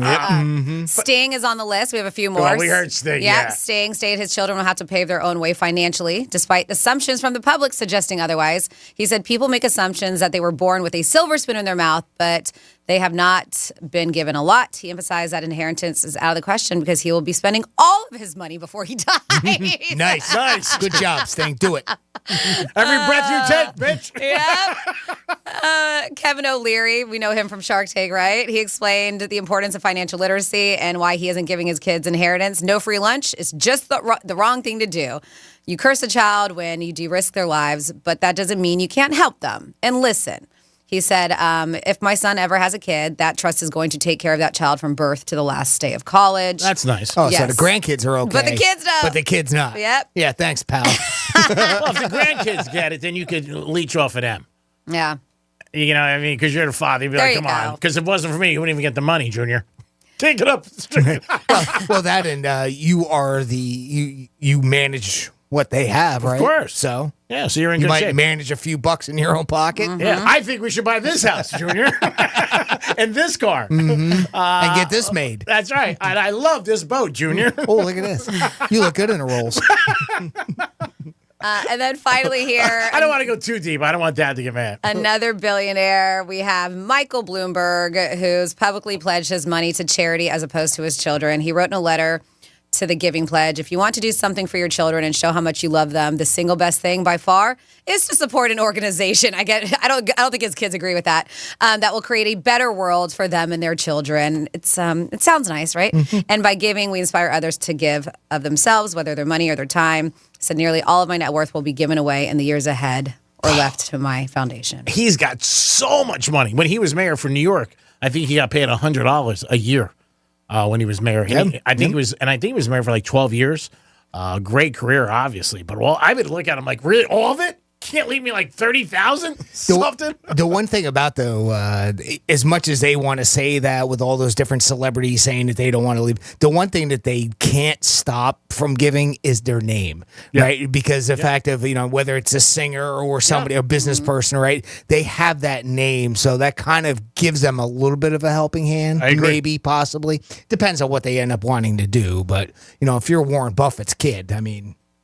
Speaker 10: Sting is on the list. We have a few more.
Speaker 18: Well, we heard Sting. Yeah.
Speaker 10: Sting stated his children will have to pave their own way financially, despite assumptions from the public suggesting otherwise. He said people make assumptions that they were born with a silver spoon in their mouth, but they have not been given a lot. He emphasized that inheritance is out of the question because he will be spending all of his money before he dies.
Speaker 7: Nice. Good job, Sting. Do it.
Speaker 18: Every breath you take, bitch.
Speaker 10: Yep. Kevin O'Leary, we know him from Shark Tank, right? He explained the importance of financial literacy and why he isn't giving his kids inheritance. No free lunch is just the wrong thing to do. You curse a child when you de-risk their lives, but that doesn't mean you can't help them. And listen. He said, if my son ever has a kid, that trust is going to take care of that child from birth to the last day of college.
Speaker 18: That's nice.
Speaker 7: Oh, yes. So the grandkids are okay.
Speaker 10: But the kids don't.
Speaker 7: But the kids not.
Speaker 10: Yep.
Speaker 7: Yeah, thanks, pal.
Speaker 18: Well, if the grandkids get it, then you could leech off of them.
Speaker 10: Yeah.
Speaker 18: You know what I mean? Because you're the father. You'd be like, come on. Because if it wasn't for me, you wouldn't even get the money, Junior. Take it up.
Speaker 7: well, that and you are you manage what they have, right?
Speaker 18: Of course.
Speaker 7: So
Speaker 18: yeah, so you're in good
Speaker 7: shape. You
Speaker 18: shape.
Speaker 7: might manage a few bucks in your own pocket.
Speaker 10: Mm-hmm.
Speaker 18: Yeah, I think we should buy this house, Junior, and this car,
Speaker 7: and get this made.
Speaker 18: That's right. And I love this boat, Junior.
Speaker 7: Oh, look at this. You look good in the rolls.
Speaker 10: And then finally here.
Speaker 18: I don't want to go too deep. I don't want Dad to get mad.
Speaker 10: Another billionaire. We have Michael Bloomberg, who's publicly pledged his money to charity as opposed to his children. He wrote in a letter to the Giving Pledge. If you want to do something for your children and show how much you love them, the single best thing by far is to support an organization. I don't think his kids agree with that. That will create a better world for them and their children. It sounds nice, right? Mm-hmm. And by giving, we inspire others to give of themselves, whether their money or their time. So nearly all of my net worth will be given away in the years ahead or left to my foundation.
Speaker 18: He's got so much money. When he was mayor for New York, I think he got paid $100 a year. When he was mayor. I think he was mayor for like 12 years. Great career, obviously. But I would look at him like, really, all of it? Can't leave me like 30,000? Something?
Speaker 7: The one thing about, though, as much as they want to say that with all those different celebrities saying that they don't want to leave, the one thing that they can't stop from giving is their name, right? Because the fact of, whether it's a singer or somebody, a business person, right? They have that name, so that kind of gives them a little bit of a helping hand, maybe, possibly. Depends on what they end up wanting to do. But, if you're Warren Buffett's kid,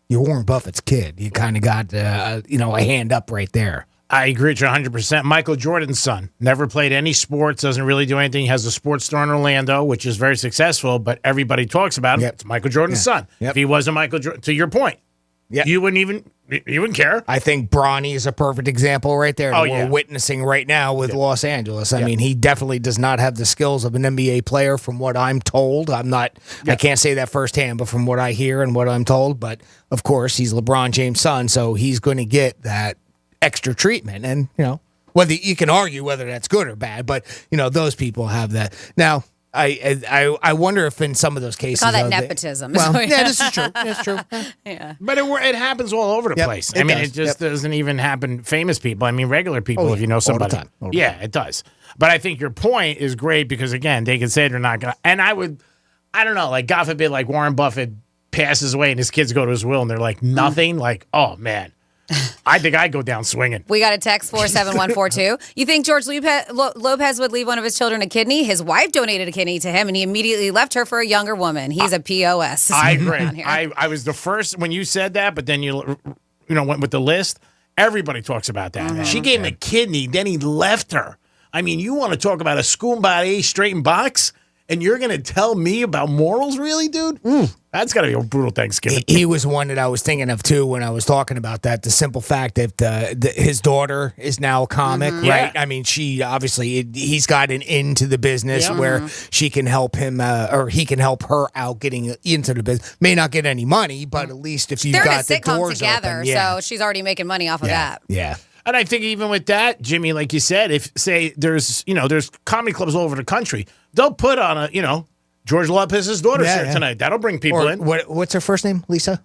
Speaker 7: you're Warren Buffett's kid. You kind of got, a hand up right there.
Speaker 18: I agree with you 100%. Michael Jordan's son. Never played any sports, doesn't really do anything. He has a sports store in Orlando, which is very successful, but everybody talks about him. Yep. It's Michael Jordan's son. Yep. If he wasn't Michael Jordan, to your point, you wouldn't care.
Speaker 7: I think Bronny is a perfect example right there. We're witnessing right now with Los Angeles. I mean, he definitely does not have the skills of an NBA player from what I'm told. I can't say that firsthand, but from what I hear and what I'm told. But, of course, he's LeBron James' son, so he's going to get that extra treatment. And, whether you can argue whether that's good or bad, but, those people have that. Now, I wonder if in some of those cases...
Speaker 10: Call that nepotism.
Speaker 7: This is true. That's true.
Speaker 10: Yeah.
Speaker 18: But it happens all over the place. It just doesn't even happen famous people. Regular people, if you know somebody.
Speaker 7: All the time.
Speaker 18: It does. But I think your point is great because, again, they can say they're not going to... And I don't know, like, God forbid, like, Warren Buffett passes away and his kids go to his will and they're like, nothing? Like, oh, man. I think I'd go down swinging.
Speaker 10: We got a text 47142. You think George Lopez would leave one of his children a kidney? His wife donated a kidney to him, and he immediately left her for a younger woman. He's a POS.
Speaker 18: I agree. I was the first when you said that, but then you went with the list. Everybody talks about that. Mm-hmm. She gave him a kidney, then he left her. You want to talk about a school body straight in box? And you're going to tell me about morals, really, dude? That's got to be a brutal Thanksgiving.
Speaker 7: He was one that I was thinking of, too, when I was talking about that. The simple fact that his daughter is now a comic, right?
Speaker 18: Yeah.
Speaker 7: She obviously, he's gotten into the business where she can help him, or he can help her out getting into the business. May not get any money, but at least if you've got the doors
Speaker 10: together,
Speaker 7: open.
Speaker 10: So she's already making money off of that.
Speaker 7: Yeah.
Speaker 18: And I think even with that, Jimmy, like you said, if, say, there's comedy clubs all over the country, they'll put on a, George Lopez's daughter's here tonight. That'll bring people in.
Speaker 7: What's her first name, Lisa?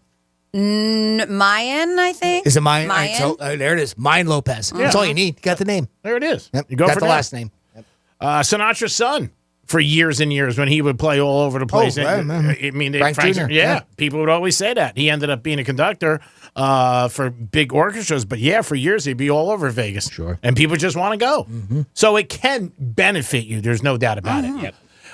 Speaker 10: Mayan, I think.
Speaker 7: Is it Mayan?
Speaker 10: Mayan?
Speaker 7: So, there it is. Mayan Lopez. That's all you need. You got the name.
Speaker 18: There it is.
Speaker 7: Yep.
Speaker 18: You go
Speaker 7: got
Speaker 18: for
Speaker 7: the last name.
Speaker 18: Yep. Sinatra's son. For years and years when he would play all over the place.
Speaker 7: Frank Jr.
Speaker 18: People would always say that. He ended up being a conductor for big orchestras. But, for years he'd be all over Vegas.
Speaker 7: Sure.
Speaker 18: And people just want to go. Mm-hmm. So it can benefit you. There's no doubt about it.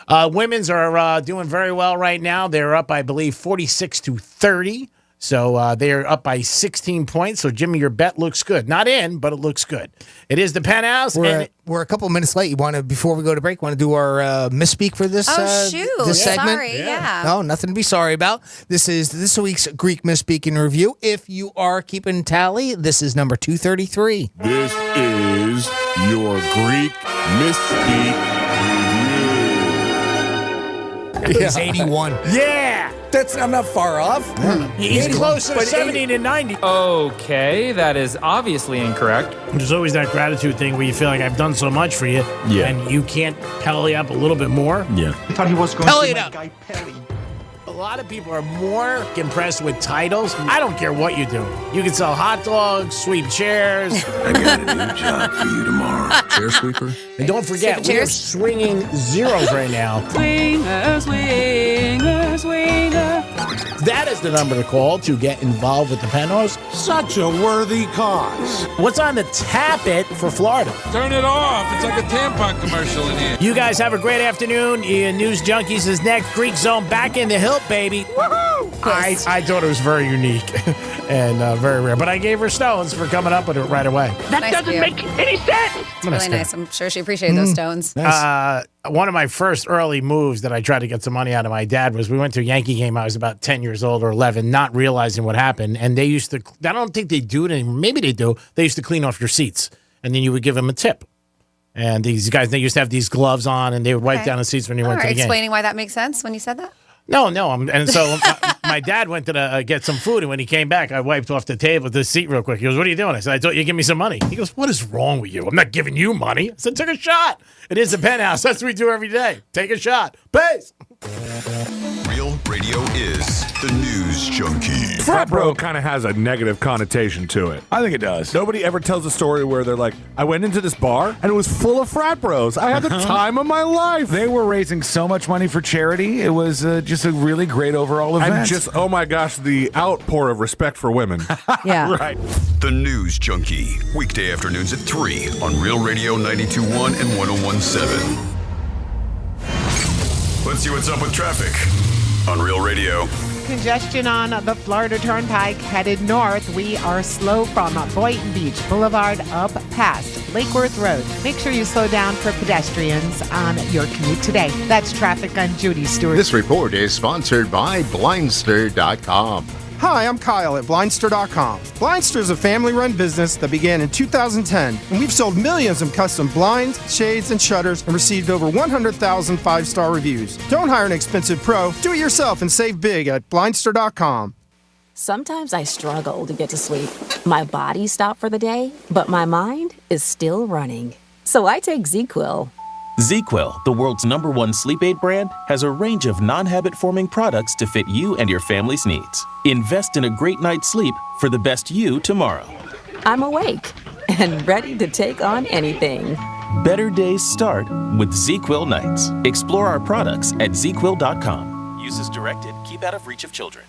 Speaker 18: Yep. Women's are doing very well right now. They're up, I believe, 46-30. So they're up by 16 points. So, Jimmy, your bet looks good. Not in, but it looks good. It is the Penthouse.
Speaker 7: We're a couple minutes late. Before we go to break, want to do our misspeak for this this segment?
Speaker 10: Sorry, yeah.
Speaker 7: No, nothing to be sorry about. This is this week's Greek misspeaking review. If you are keeping tally, this is number 233.
Speaker 2: This is your Greek misspeak review.
Speaker 7: It's 81.
Speaker 18: Yeah!
Speaker 7: I'm not far off.
Speaker 18: He's closer to 70 to 90.
Speaker 8: Okay, that is obviously incorrect.
Speaker 18: There's always that gratitude thing where you feel like I've done so much for you, and you can't pelly up a little bit more.
Speaker 2: Yeah.
Speaker 23: I thought he was going
Speaker 7: Pelly
Speaker 23: to
Speaker 7: it up.
Speaker 23: guy Pelly.
Speaker 18: A lot of people are more impressed with titles. I don't care what you do. You can sell hot dogs, sweep chairs.
Speaker 2: I got a new job for you tomorrow. Chair sweeper.
Speaker 18: And don't forget, we're swinging zeros right now.
Speaker 9: Swinger, swinger, swinger.
Speaker 18: That is the number to call to get involved with the Penthouse.
Speaker 2: Such a worthy cause.
Speaker 18: What's on the tap it for Florida?
Speaker 9: Turn it off. It's like a tampon commercial in here.
Speaker 18: You guys have a great afternoon. News Junkies is next. Greek Zone back in the hilt, baby. Woohoo! I thought it was very unique and very rare. But I gave her stones for coming up with it right away.
Speaker 10: That nice doesn't make
Speaker 22: any sense.
Speaker 10: It's really nice. I'm sure she appreciated those stones.
Speaker 18: One of my first early moves that I tried to get some money out of my dad was we went to a Yankee game. I was about 10 years old or 11, not realizing what happened. And they used to, I don't think they do it anymore. Maybe they do. They used to clean off your seats. And then you would give them a tip. And these guys, they used to have these gloves on, and they would wipe down the seats when you went to the game.
Speaker 10: Explaining why that makes sense when you said that?
Speaker 18: No. And so my dad went to get some food, and when he came back, I wiped off the table, the seat real quick. He goes, "What are you doing?" I said, "I thought you'd give me some money." He goes, "What is wrong with you? I'm not giving you money." I said, "Take a shot." It is the Penthouse. That's what we do every day. Take a shot. Peace.
Speaker 4: Real Radio is the news junkie.
Speaker 3: Frat bro kind of has a negative connotation to it.
Speaker 11: I think it does.
Speaker 3: Nobody ever tells a story where they're like, I went into this bar and it was full of frat bros. I had the time of my life.
Speaker 11: They were raising so much money for charity. It was just a really great overall event.
Speaker 3: And just, oh my gosh, the outpour of respect for women.
Speaker 10: Yeah.
Speaker 3: Right.
Speaker 4: The News Junkie. Weekday afternoons at 3 on Real Radio 92.1 and 101.7. Let's see what's up with traffic on Real Radio.
Speaker 12: Congestion on the Florida Turnpike headed north. We are slow from Boynton Beach Boulevard up past Lake Worth Road. Make sure you slow down for pedestrians on your commute today. That's traffic on Judy Stewart.
Speaker 15: This report is sponsored by Blindster.com.
Speaker 13: Hi, I'm Kyle at Blindster.com. Blindster is a family-run business that began in 2010, and we've sold millions of custom blinds, shades, and shutters and received over 100,000 five-star reviews. Don't hire an expensive pro. Do it yourself and save big at Blindster.com.
Speaker 14: Sometimes I struggle to get to sleep. My body stopped for the day, but my mind is still running. So I take ZQuil.
Speaker 16: ZQuil, the world's #1 sleep aid brand, has a range of non-habit-forming products to fit you and your family's needs. Invest in a great night's sleep for the best you tomorrow.
Speaker 14: I'm awake and ready to take on anything.
Speaker 16: Better days start with ZQuil nights. Explore our products at ZQuil.com. Use as directed. Keep out of reach of children.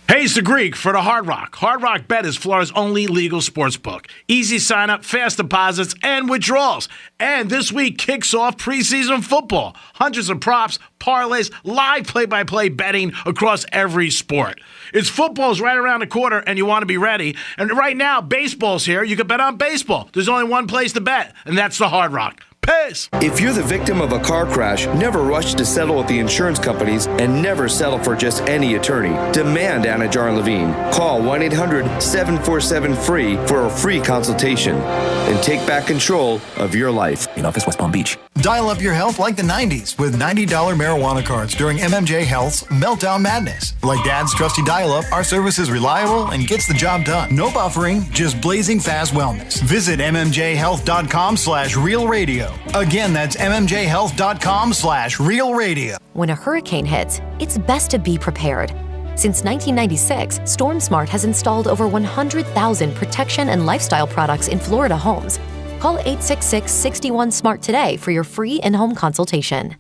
Speaker 21: Hey, it's the Greek for the Hard Rock. Hard Rock Bet is Florida's only legal sports book. Easy sign-up, fast deposits, and withdrawals. And this week kicks off preseason football. Hundreds of props, parlays, live play-by-play betting across every sport. It's football's right around the corner, and you want to be ready. And right now, baseball's here. You can bet on baseball. There's only one place to bet, and that's the Hard Rock. Piss.
Speaker 20: If you're the victim of a car crash, never rush to settle with the insurance companies and never settle for just any attorney. Demand Anna Jar Levine. Call 1-800-747-FREE for a free consultation and take back control of your life.
Speaker 28: In office, West Palm Beach.
Speaker 29: Dial up your health like the 90s with $90 marijuana cards during MMJ Health's Meltdown Madness. Like Dad's trusty dial-up, our service is reliable and gets the job done. No buffering, just blazing fast wellness. Visit mmjhealth.com/Real Radio. Again, that's mmjhealth.com/Real Radio.
Speaker 24: When a hurricane hits, it's best to be prepared. Since 1996, StormSmart has installed over 100,000 protection and lifestyle products in Florida homes. Call 866-61-SMART today for your free in-home consultation.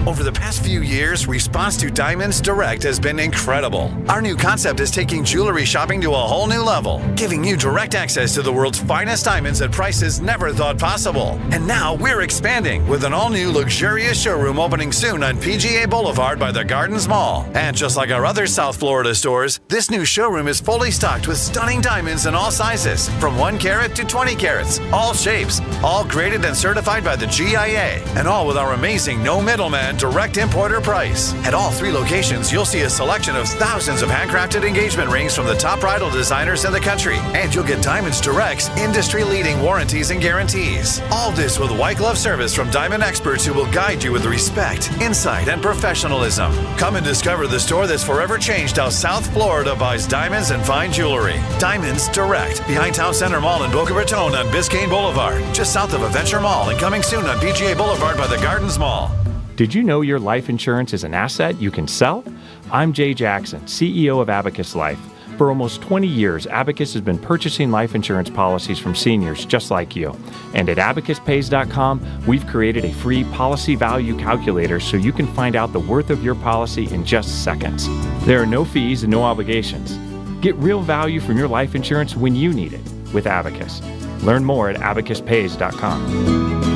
Speaker 30: Over the past few years, response to Diamonds Direct has been incredible. Our new concept is taking jewelry shopping to a whole new level, giving you direct access to the world's finest diamonds at prices never thought possible. And now we're expanding with an all-new luxurious showroom opening soon on PGA Boulevard by the Gardens Mall. And just like our other South Florida stores, this new showroom is fully stocked with stunning diamonds in all sizes, from 1 carat to 20 carats, all shapes, all graded and certified by the GIA, and all with our amazing no middleman direct importer price. At all 3 locations, you'll see a selection of thousands of handcrafted engagement rings from the top bridal designers in the country, and you'll get Diamonds Direct's industry-leading warranties and guarantees. All this with white glove service from diamond experts who will guide you with respect, insight, and professionalism. Come and discover the store that's forever changed how South Florida buys diamonds and fine jewelry. Diamonds Direct, behind Town Center Mall in Boca Raton on Biscayne Boulevard, just south of Adventure Mall, and coming soon on PGA Boulevard by the Gardens Mall.
Speaker 17: Did you know your life insurance is an asset you can sell? I'm Jay Jackson, CEO of Abacus Life. For almost 20 years, Abacus has been purchasing life insurance policies from seniors just like you. And at abacuspays.com, we've created a free policy value calculator so you can find out the worth of your policy in just seconds. There are no fees and no obligations. Get real value from your life insurance when you need it with Abacus. Learn more at abacuspays.com.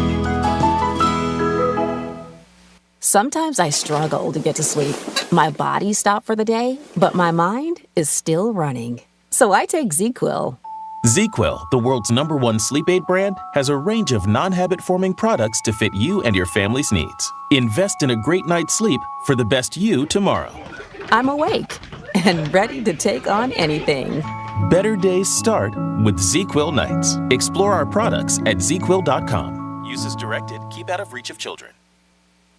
Speaker 14: Sometimes I struggle to get to sleep. My body stopped for the day, but my mind is still running. So I take ZQuil.
Speaker 16: ZQuil, the world's #1 sleep aid brand, has a range of non-habit-forming products to fit you and your family's needs. Invest in a great night's sleep for the best you tomorrow.
Speaker 14: I'm awake and ready to take on anything.
Speaker 16: Better days start with ZQuil nights. Explore our products at ZQuil.com. Use as directed. Keep out of reach of children.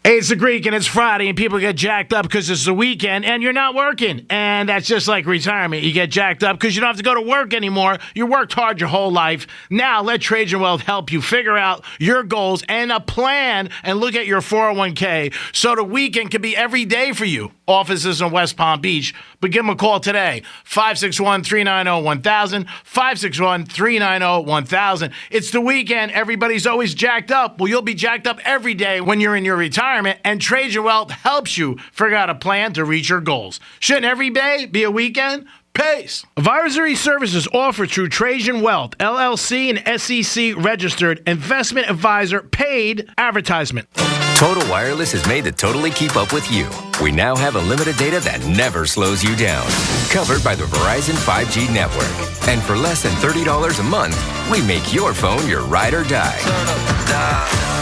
Speaker 18: Hey, it's the Greek, and it's Friday, and people get jacked up because it's the weekend, and you're not working. And that's just like retirement. You get jacked up because you don't have to go to work anymore. You worked hard your whole life. Now let Trajan Wealth help you figure out your goals and a plan and look at your 401k so the weekend can be every day for you. Offices in West Palm Beach, but give them a call today. 561-390-1000, 561-390-1000. It's the weekend. Everybody's always jacked up. Well, you'll be jacked up every day when you're in your retirement. And Trajan Wealth helps you figure out a plan to reach your goals. Shouldn't every day be a weekend? Pace. Advisory services offered through Trajan Wealth, LLC and SEC registered investment advisor paid advertisement.
Speaker 1: Total Wireless is made to totally keep up with you. We now have unlimited data that never slows you down. Covered by the Verizon 5G network. And for less than $30 a month, we make your phone your ride or die.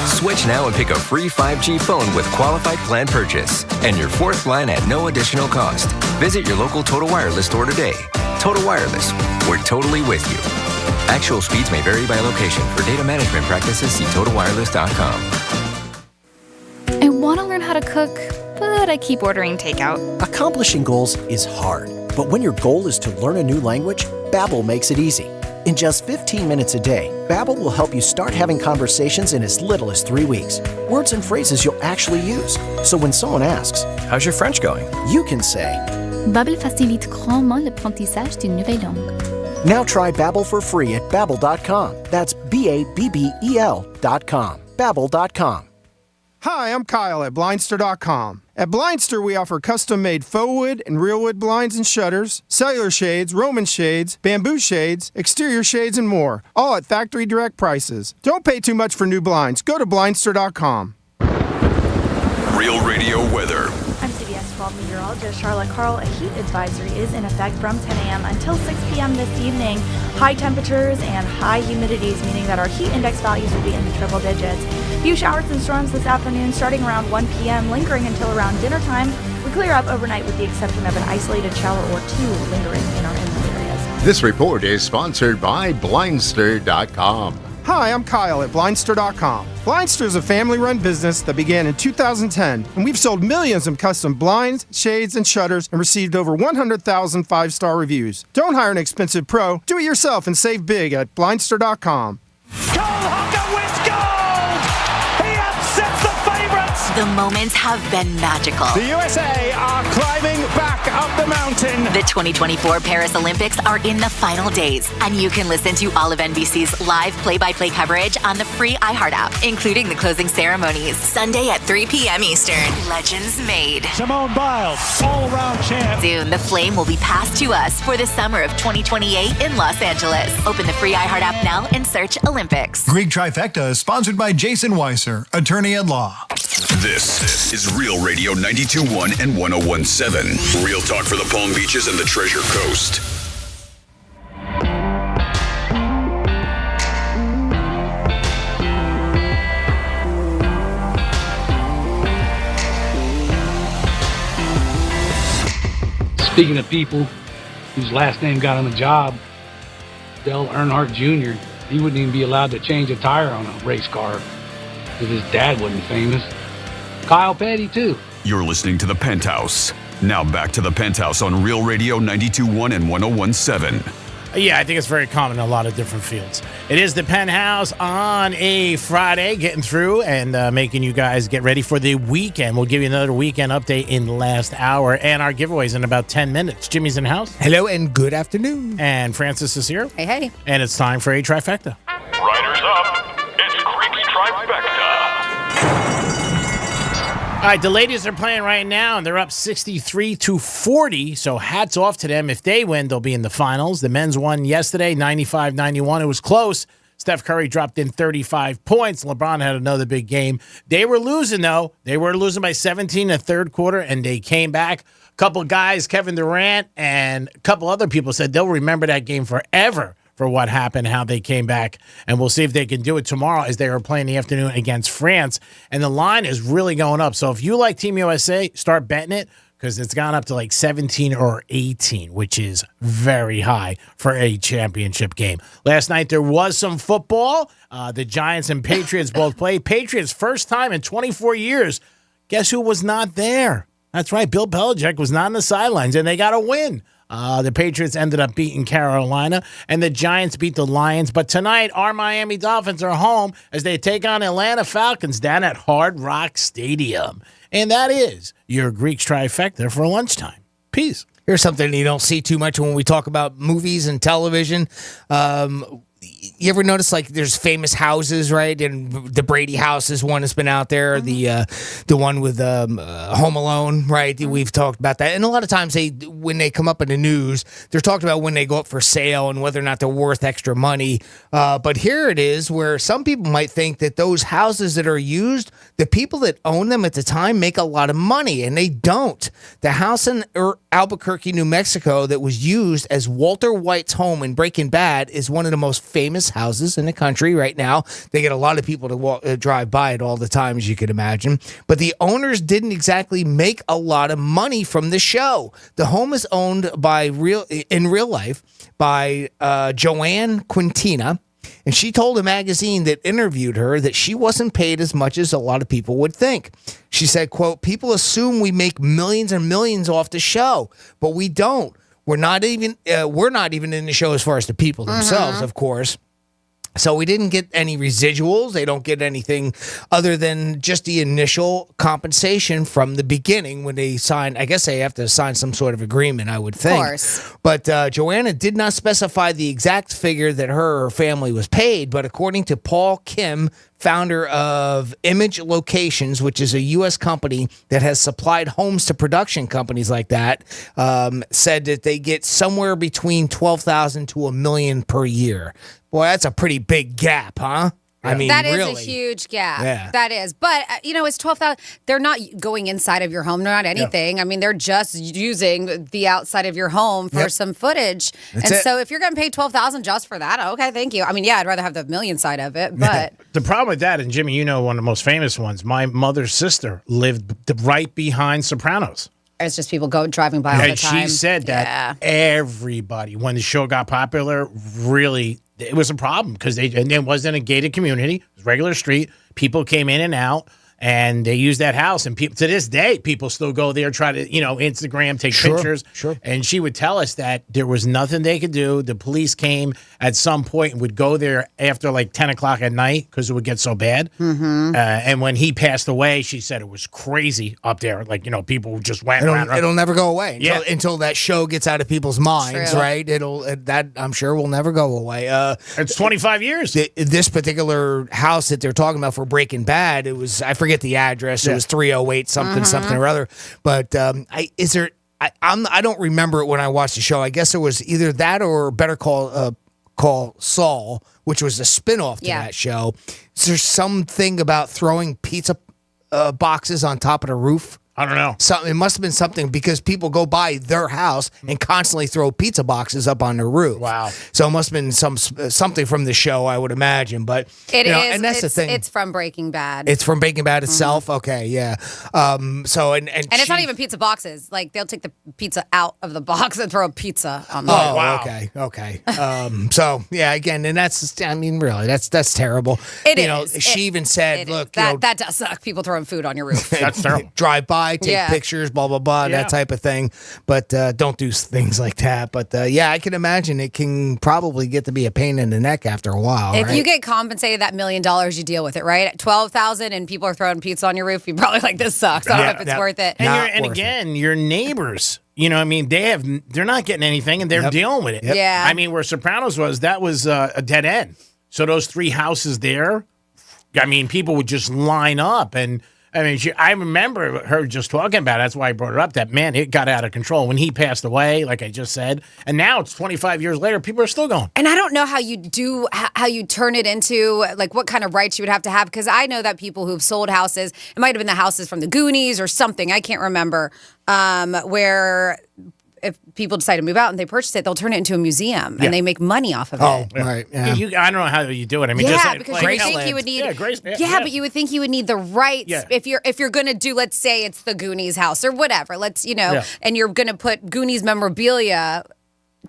Speaker 1: Switch now and pick a free 5G phone with qualified plan purchase. And your fourth line at no additional cost. Visit your local Total Wireless store today. Total Wireless, we're totally with you. Actual speeds may vary by location. For data management practices, see TotalWireless.com.
Speaker 5: I want to learn how to cook, but I keep ordering takeout.
Speaker 6: Accomplishing goals is hard, but when your goal is to learn a new language, Babbel makes it easy. In just 15 minutes a day, Babbel will help you start having conversations in as little as 3 weeks. Words and phrases you'll actually use. So when someone asks, "How's your French going?" you can say,
Speaker 5: Babbel facilite grandement l'apprentissage d'une nouvelle langue.
Speaker 6: Now try Babbel for free at Babbel.com. That's BABBEL.com. Babbel.com.
Speaker 13: Hi, I'm Kyle at Blindster.com. At Blindster, we offer custom-made faux wood and real wood blinds and shutters, cellular shades, Roman shades, bamboo shades, exterior shades, and more, all at factory direct prices. Don't pay too much for new blinds. Go to Blindster.com.
Speaker 4: Real Radio weather.
Speaker 7: I'm CBS 12 meteorologist Charlotte Carl. A heat advisory is in effect from 10 a.m. until 6 p.m. this evening. High temperatures and high humidities, meaning that our heat index values will be in the triple digits. Few showers and storms this afternoon, starting around 1 p.m., lingering until around dinner time. We clear up overnight with the exception of an isolated shower or two lingering in our inland areas.
Speaker 15: This report is sponsored by Blindster.com.
Speaker 13: Hi, I'm Kyle at Blindster.com. Blindster is a family-run business that began in 2010, and we've sold millions of custom blinds, shades, and shutters and received over 100,000 five-star reviews. Don't hire an expensive pro. Do it yourself and save big at Blindster.com.
Speaker 8: The moments have been magical.
Speaker 19: The USA are climbing back up the mountain.
Speaker 8: The 2024 Paris Olympics are in the final days, and you can listen to all of NBC's live play-by-play coverage on the free iHeart app, including the closing ceremonies. Sunday at 3 p.m. Eastern. Legends made.
Speaker 19: Simone Biles, all-around champ.
Speaker 8: Soon, the flame will be passed to us for the summer of 2028 in Los Angeles. Open the free iHeart app now and search Olympics.
Speaker 29: Greek Trifecta is sponsored by Jason Weiser, attorney at law.
Speaker 4: This is Real Radio 92.1 and 101.7. Real talk for the Palm Beaches and the Treasure Coast.
Speaker 25: Speaking of people whose last name got on the job, Dale Earnhardt Jr., he wouldn't even be allowed to change a tire on a race car if his dad wasn't famous. Kyle Petty, too.
Speaker 4: You're listening to The Penthouse. Now back to The Penthouse on Real Radio 92.1 and 101.7.
Speaker 18: Yeah, I think it's very common in a lot of different fields. It is The Penthouse on a Friday, getting through and making you guys get ready for the weekend. We'll give you another weekend update in the last hour and our giveaways in about 10 minutes. Jimmy's in the house.
Speaker 26: Hello and good afternoon.
Speaker 18: And Francis is here.
Speaker 10: Hey, hey.
Speaker 18: And it's time for a trifecta.
Speaker 27: Riders up. It's Creepy Trifecta.
Speaker 18: All right, the ladies are playing right now, and they're up 63-40, so hats off to them. If they win, they'll be in the finals. The men's won yesterday, 95-91. It was close. It's Steph Curry dropped in 35 points. LeBron had another big game. They were losing, though. They were losing by 17 in the third quarter, and they came back. A couple guys, Kevin Durant and a couple other people said they'll remember that game forever for what happened, how they came back. And we'll see if they can do it tomorrow as they are playing the afternoon against France. And the line is really going up. So if you like Team USA, start betting it, because it's gone up to like 17 or 18, which is very high for a championship game. Last night, there was some football. The Giants and Patriots both played. Patriots, first time in 24 years. Guess who was not there? That's right. Bill Belichick was not on the sidelines, and they got a win. The Patriots ended up beating Carolina, and the Giants beat the Lions. But tonight, our Miami Dolphins are home as they take on Atlanta Falcons down at Hard Rock Stadium. And that is your Greeks trifecta for lunchtime. Peace.
Speaker 26: Here's something you don't see too much when we talk about movies and television. You ever notice, like, there's famous houses, right? And the Brady house is one that's been out there. Mm-hmm. The one with Home Alone, right? Mm-hmm. We've talked about that. And a lot of times, when they come up in the news, they're talking about when they go up for sale and whether or not they're worth extra money. But here it is, where some people might think that those houses that are used, the people that own them at the time make a lot of money, and they don't. The house in Albuquerque, New Mexico, that was used as Walter White's home in Breaking Bad is one of the most famous houses in the country right now. They get a lot of people to drive by it all the time, as you can imagine. But the owners didn't exactly make a lot of money from the show. The home is owned in real life by Joanne Quintina. And she told a magazine that interviewed her that she wasn't paid as much as a lot of people would think. She said, quote, "People assume we make millions and millions off the show, but we don't. We're not even in the show as far as the people themselves, of course. So we didn't get any residuals. They don't get anything other than just the initial compensation from the beginning when they sign. I guess they have to sign some sort of agreement, I would think. Of course. But Joanna did not specify the exact figure that her family was paid. But according to Paul Kim, founder of Image Locations, which is a U.S. company that has supplied homes to production companies like that, said that they get somewhere between $12,000 to $1 million per year. Boy, that's a pretty big gap, huh? I mean,
Speaker 10: that is
Speaker 26: really.
Speaker 10: a huge gap.
Speaker 26: Yeah.
Speaker 10: That is. But, it's 12,000. They're not going inside of your home. They're not anything. Yeah. I mean, they're just using the outside of your home for some footage. So if you're getting paid $12,000 just for that, okay, thank you. I mean, yeah, I'd rather have the million side of it, but.
Speaker 18: The problem with that, and Jimmy, you know one of the most famous ones, my mother's sister lived right behind Sopranos.
Speaker 10: It's just people driving by all the time.
Speaker 18: And she said that everybody, when the show got popular, really, it was a problem because it wasn't a gated community. It was a regular street. People came in and out, and they used that house. And to this day, people still go there, try to, Instagram, take pictures. Sure. And she would tell us that there was nothing they could do. The police came at some point and would go there after like 10 o'clock at night because it would get so bad. Mm-hmm. And when he passed away, she said it was crazy up there. Like, people just went around.
Speaker 26: It'll never go away until that show gets out of people's minds, right? That I'm sure will never go away.
Speaker 18: It's 25 years.
Speaker 26: This particular house that they're talking about for Breaking Bad, I forget the address. It was 308 something or other. But I don't remember it when I watched the show. I guess it was either that or Better Call Saul, which was a spinoff to that show. Is there something about throwing pizza boxes on top of the roof?
Speaker 18: I don't know.
Speaker 26: It must have been something because people go by their house and constantly throw pizza boxes up on their roof.
Speaker 18: Wow.
Speaker 26: So it must have been something from the show, I would imagine. But
Speaker 10: it is,
Speaker 26: and that's the thing.
Speaker 10: It's from Breaking Bad.
Speaker 26: It's from Breaking Bad itself. Mm-hmm. Okay, yeah. And
Speaker 10: it's not even pizza boxes. Like they'll take the pizza out of the box and throw a pizza on the
Speaker 26: wow. Okay. So yeah, again, and really, that's terrible.
Speaker 10: It is.
Speaker 26: She even said, "Look,
Speaker 10: that does suck. People throwing food on your roof.
Speaker 18: That's terrible.
Speaker 26: Drive by. Take pictures, blah, blah, blah, that type of thing. But don't do things like that. But I can imagine it can probably get to be a pain in the neck after a while.
Speaker 10: If you get compensated that $1 million, you deal with it, right? At $12,000 and people are throwing pizza on your roof, you're probably like, this sucks. I don't know if it's worth it.
Speaker 18: And your neighbors, they're not getting anything and they're dealing with it.
Speaker 10: Yep. Yeah.
Speaker 18: I mean, where Sopranos was, that was a dead end. So those three houses there, people would just line up and I mean, I remember her just talking about it. That's why I brought it up. That, man, it got out of control when he passed away, like I just said. And now it's 25 years later. People are still going.
Speaker 10: And I don't know how you turn it into, like, what kind of rights you would have to have. Because I know that people who've sold houses, it might have been the houses from the Goonies or something, I can't remember, where if people decide to move out and they purchase it, they'll turn it into a museum and they make money off of it.
Speaker 26: Oh, right. Yeah.
Speaker 18: I don't know how you do it. I mean,
Speaker 10: because you would think you would need. But you would think you would need the rights if you're going to do. Let's say it's the Goonies house or whatever. And you're going to put Goonies memorabilia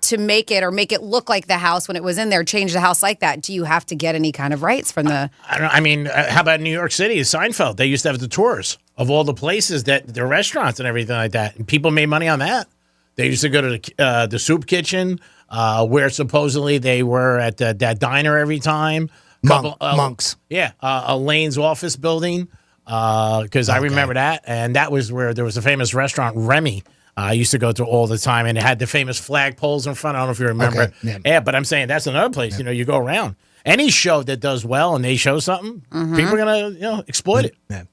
Speaker 10: to make it look like the house when it was in there. Change the house like that. Do you have to get any kind of rights from the?
Speaker 18: I don't know. I mean, how about New York City? Seinfeld. They used to have the tours of all the places the restaurants and everything like that, and people made money on that. They used to go to the soup kitchen, where supposedly they were at that diner every time.
Speaker 26: Monks.
Speaker 18: Yeah, Elaine's office building, because I remember that. And that was where there was a famous restaurant, Remy. I used to go to all the time, and it had the famous flagpoles in front. I don't know if you remember.
Speaker 26: Okay.
Speaker 18: Yeah, but I'm saying that's another place. You know, you go around. Any show that does well and they show something, people are going to exploit it. Yeah.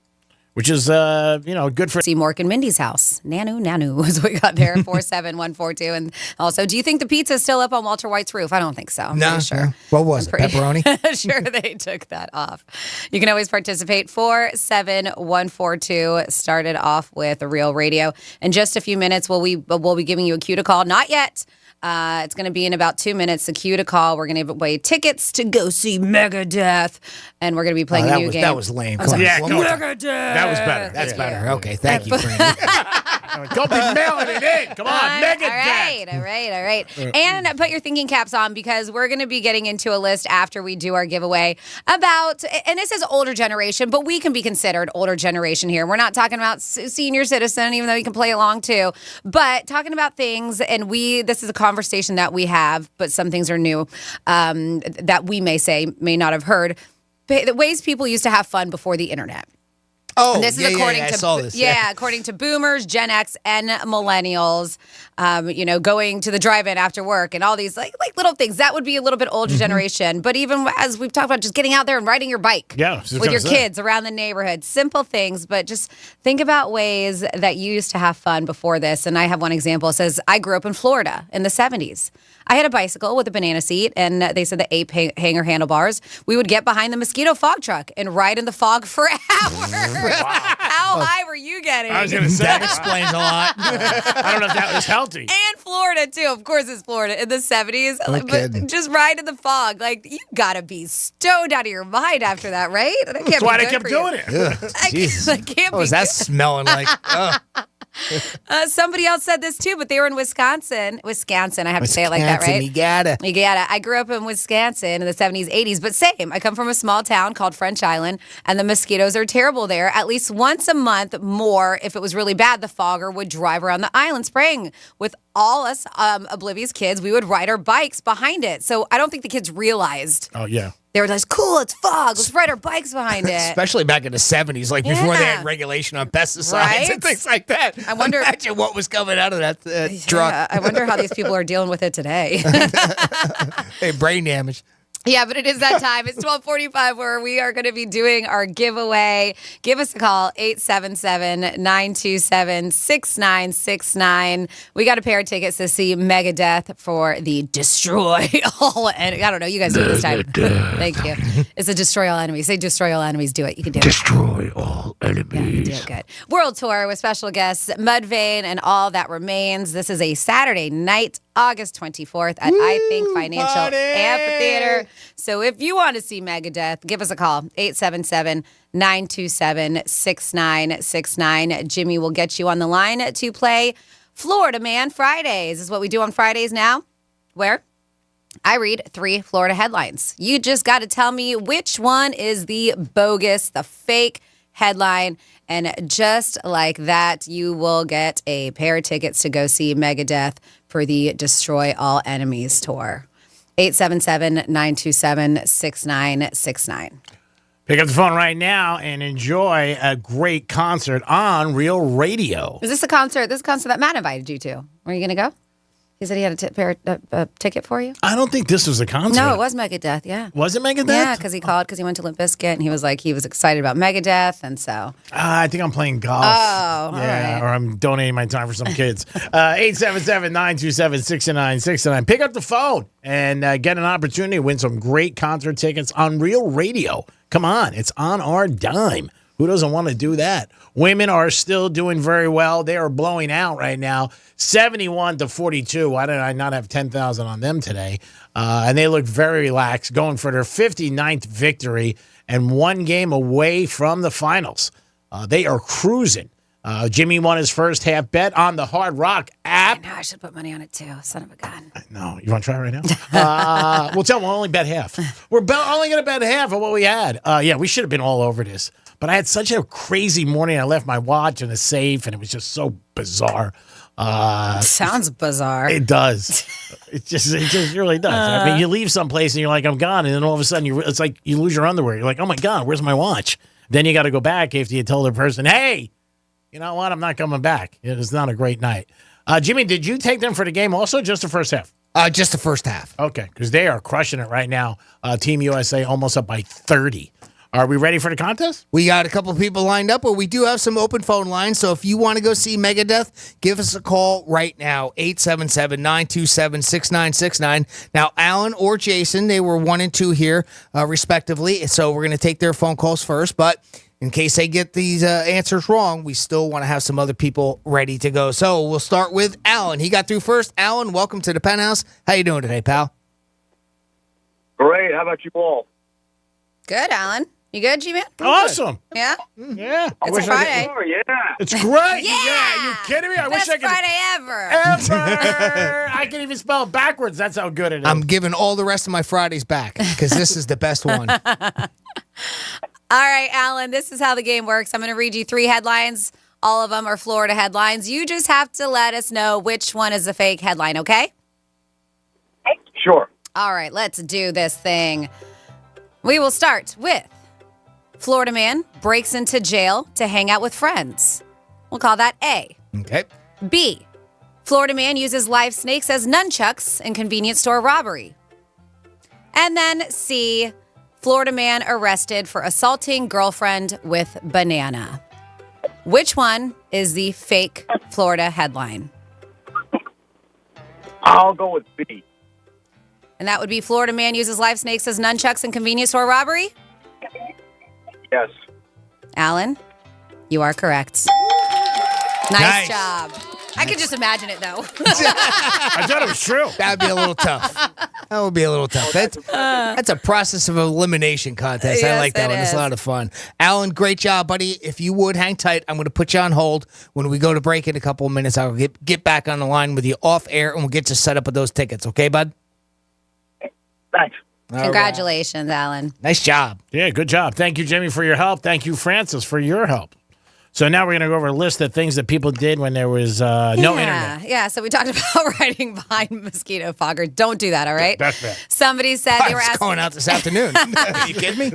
Speaker 18: Which is, good for...
Speaker 10: See Mork and Mindy's house. Nanu is what we got there, 47142. And also, do you think the pizza's still up on Walter White's roof? I don't think so.
Speaker 26: No, sure. Yeah. What was it, pepperoni?
Speaker 10: Sure, they took that off. You can always participate, 47142. Started off with Real Radio. In just a few minutes, we'll be giving you a cue to call. Not yet. It's going to be in about 2 minutes. The cue to call. We're going to give away tickets to go see Megadeth, and we're going to be playing a new game.
Speaker 26: That was lame.
Speaker 10: Megadeth.
Speaker 18: That was better.
Speaker 26: That's better. Okay, thank you, Brandon.
Speaker 18: Don't be mailing it in. Come on, Megadeth.
Speaker 10: All right. And put your thinking caps on, because we're going to be getting into a list after we do our giveaway about, and this is older generation, but we can be considered older generation here. We're not talking about senior citizen, even though you can play along too, but talking about things, and this is a conversation that we have, but some things are new that we may not have heard. The ways people used to have fun before the internet.
Speaker 26: Oh,
Speaker 10: and this is according to
Speaker 26: I saw this.
Speaker 10: according to boomers, Gen X, and millennials. Going to the drive-in after work and all these like little things. That would be a little bit older generation. But even as we've talked about, just getting out there and riding your bike with your kids around the neighborhood. Simple things, but just think about ways that you used to have fun before this. And I have one example. It says, I grew up in Florida in the 70s. I had a bicycle with a banana seat, and they said the 8 hanger handlebars. We would get behind the mosquito fog truck and ride in the fog for hours. Wow. How high were you getting?
Speaker 18: I was going to say.
Speaker 26: That explains a lot.
Speaker 18: I don't know if that was healthy.
Speaker 10: And Florida, too. Of course it's Florida in the 70s.
Speaker 26: Kidding.
Speaker 10: But just ride in the fog. Like, you got to be stoned out of your mind after that, right?
Speaker 18: That's why they kept doing it.
Speaker 26: Jesus.
Speaker 10: That can't
Speaker 26: what was that smelling like?
Speaker 10: Somebody else said this too, but they were in Wisconsin. I have to say it like that, right?
Speaker 26: You gotta.
Speaker 10: I grew up in Wisconsin in the 70s, 80s, but same. I come from a small town called French Island, and the mosquitoes are terrible there. At least once a month more, if it was really bad, the fogger would drive around the island spraying. With all us oblivious kids, we would ride our bikes behind it. So I don't think the kids realized.
Speaker 18: Oh, yeah.
Speaker 10: They were like, cool, it's fog. Let's ride our bikes behind it.
Speaker 26: Especially back in the 70s, like before they had regulation on pesticides and things like that.
Speaker 10: I wonder.
Speaker 26: Imagine what was coming out of that truck.
Speaker 10: I wonder how these people are dealing with it today.
Speaker 26: Hey, brain damage.
Speaker 10: Yeah, but it is that time. It's 12:45 where we are going to be doing our giveaway. Give us a call, 877-927-6969. We got a pair of tickets to see Megadeth for the Destroy All Enemies. I don't know. You guys do it this time. Thank you. It's a Destroy All Enemies. Say Destroy All Enemies. Do it. You can do it.
Speaker 26: Destroy All Enemies.
Speaker 10: Yeah, you do it good. World Tour with special guests Mudvayne and All That Remains. This is a Saturday night, August 24th at I Think Financial Amphitheater. So if you want to see Megadeth, give us a call, 877-927-6969. Jimmy will get you on the line to play Florida Man Fridays. This is what we do on Fridays now, where I read 3 Florida headlines. You just got to tell me which one is the bogus, the fake headline. And just like that, you will get a pair of tickets to go see Megadeth for the Destroy All Enemies tour. 877-927-6969.
Speaker 18: Pick up the phone right now and enjoy a great concert on Real Radio.
Speaker 10: Is this a concert? This is a concert that Matt invited you to. Are you going to go? He said he had a ticket for you?
Speaker 18: I don't think this was a concert.
Speaker 10: No, it was Megadeth, yeah.
Speaker 18: Was it Megadeth?
Speaker 10: Yeah, because he called because he went to Limp Bizkit and he was like, he was excited about Megadeth, and so.
Speaker 18: I think I'm playing golf.
Speaker 10: Oh, all right.
Speaker 18: Or I'm donating my time for some kids. 877-927-6969. Pick up the phone and get an opportunity to win some great concert tickets on Real Radio. Come on, it's on our dime. Who doesn't want to do that? Women are still doing very well. They are blowing out right now, 71-42. Why did I not have 10,000 on them today? And they look very relaxed, going for their 59th victory and one game away from the finals. They are cruising. Jimmy won his first half bet on the Hard Rock app.
Speaker 10: I know, I should put money on it too. Son of a gun.
Speaker 18: No, you want to try right now? Well, tell them we'll only bet half. We're only going to bet half of what we had. Yeah, we should have been all over this. But I had such a crazy morning. I left my watch in a safe, and it was just so bizarre.
Speaker 10: Sounds bizarre.
Speaker 18: It does. It just really does. I mean, you leave someplace, and you're like, I'm gone. And then all of a sudden, it's like you lose your underwear. You're like, oh, my God, where's my watch? Then you got to go back after you told the person, hey, you know what? I'm not coming back. It's not a great night. Jimmy, did you take them for the game also, just the first half?
Speaker 26: Just the first half.
Speaker 18: Okay, because they are crushing it right now. Team USA almost up by 30. Are we ready for the contest?
Speaker 26: We got a couple of people lined up, but we do have some open phone lines. So if you want to go see Megadeth, give us a call right now, 877-927-6969. Now, Alan or Jason, they were 1 and 2 here, respectively. So we're going to take their phone calls first. But in case they get these answers wrong, we still want to have some other people ready to go. So we'll start with Alan. He got through first. Alan, welcome to the Penthouse. How you doing today, pal?
Speaker 2: Great. How about you all?
Speaker 10: Good, Alan. You good, G-Man?
Speaker 18: Awesome.
Speaker 10: Yeah?
Speaker 18: Yeah.
Speaker 10: It's Friday.
Speaker 18: It's great.
Speaker 10: Yeah.
Speaker 18: You kidding me? I
Speaker 10: Best
Speaker 18: wish I could.
Speaker 10: Friday ever.
Speaker 18: Ever. I can even spell it backwards. That's how good it is.
Speaker 26: I'm giving all the rest of my Fridays back because this is the best one.
Speaker 10: All right, Alan, this is how the game works. I'm going to read you 3 headlines. All of them are Florida headlines. You just have to let us know which one is a fake headline, okay?
Speaker 2: Sure.
Speaker 10: All right, let's do this thing. We will start with Florida man breaks into jail to hang out with friends. We'll call that A.
Speaker 26: Okay.
Speaker 10: B. Florida man uses live snakes as nunchucks in convenience store robbery. And then C. Florida man arrested for assaulting girlfriend with banana. Which one is the fake Florida headline?
Speaker 2: I'll go with B.
Speaker 10: And that would be Florida man uses live snakes as nunchucks in convenience store robbery?
Speaker 2: Yes.
Speaker 10: Alan, you are correct. Nice job. I could just imagine it, though.
Speaker 18: I thought it was true.
Speaker 26: That would be a little tough. That would be a little tough. That's a process of elimination contest. I
Speaker 10: Yes,
Speaker 26: like that
Speaker 10: it
Speaker 26: one. It's a
Speaker 10: is.
Speaker 26: lot of fun. Alan, great job, buddy. If you would, hang tight. I'm going to put you on hold. When we go to break in a couple of minutes, I'll get back on the line with you off air, and we'll get you set up with those tickets. Okay, bud?
Speaker 2: Thanks.
Speaker 26: All
Speaker 10: Congratulations, Alan.
Speaker 26: Nice job.
Speaker 18: Yeah, good job. Thank you, Jimmy, for your help. Thank you, Francis, for your help. So now we're going to go over a list of things that people did when there was no internet.
Speaker 10: Yeah, so we talked about riding behind mosquito fogger. Don't do that, all right?
Speaker 18: That's bad.
Speaker 10: Somebody said they were asking.
Speaker 26: Going out this afternoon. Are you kidding me?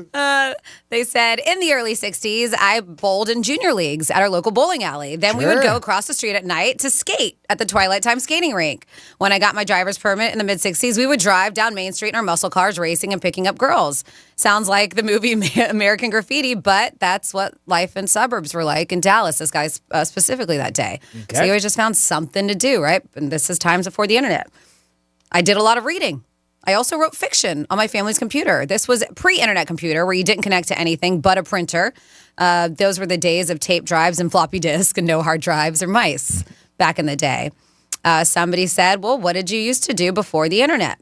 Speaker 10: They said, in the early 60s, I bowled in junior leagues at our local bowling alley. Then we would
Speaker 26: Sure.
Speaker 10: go across the street at night to skate at the Twilight Time skating rink. When I got my driver's permit in the mid-60s, we would drive down Main Street in our muscle cars, racing and picking up girls. Sounds like the movie American Graffiti, but that's what life in suburbs were like in Dallas, this guy specifically that day.
Speaker 26: Okay.
Speaker 10: So he always just found something to do, right? And this is times before the internet. I did a lot of reading. I also wrote fiction on my family's computer. This was pre-internet computer where you didn't connect to anything but a printer. Those were the days of tape drives and floppy disk and no hard drives or mice back in the day. Somebody said, well, what did you used to do before the internet?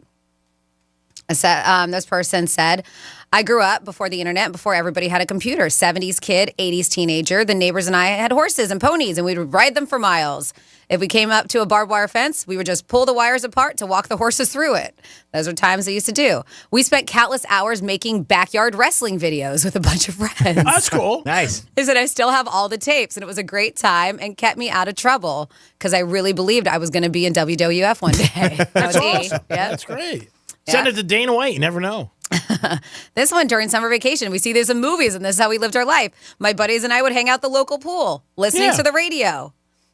Speaker 10: This person said, I grew up before the internet, before everybody had a computer. 70s kid, 80s teenager. The neighbors and I had horses and ponies, and we'd ride them for miles. If we came up to a barbed wire fence, we would just pull the wires apart to walk the horses through it. Those are times I used to do. We spent countless hours making backyard wrestling videos with a bunch of friends.
Speaker 18: That's cool.
Speaker 26: Nice.
Speaker 10: They said I still have all the tapes, and it was a great time and kept me out of trouble because I really believed I was going to be in WWF one day.
Speaker 18: That's
Speaker 10: That was me.
Speaker 18: awesome.
Speaker 10: Yep.
Speaker 18: That's great. Send it to Dana White. You never know.
Speaker 10: This one during summer vacation. We see there's some movies, and this is how we lived our life. My buddies and I would hang out at the local pool, listening
Speaker 18: Yeah.
Speaker 10: to the radio.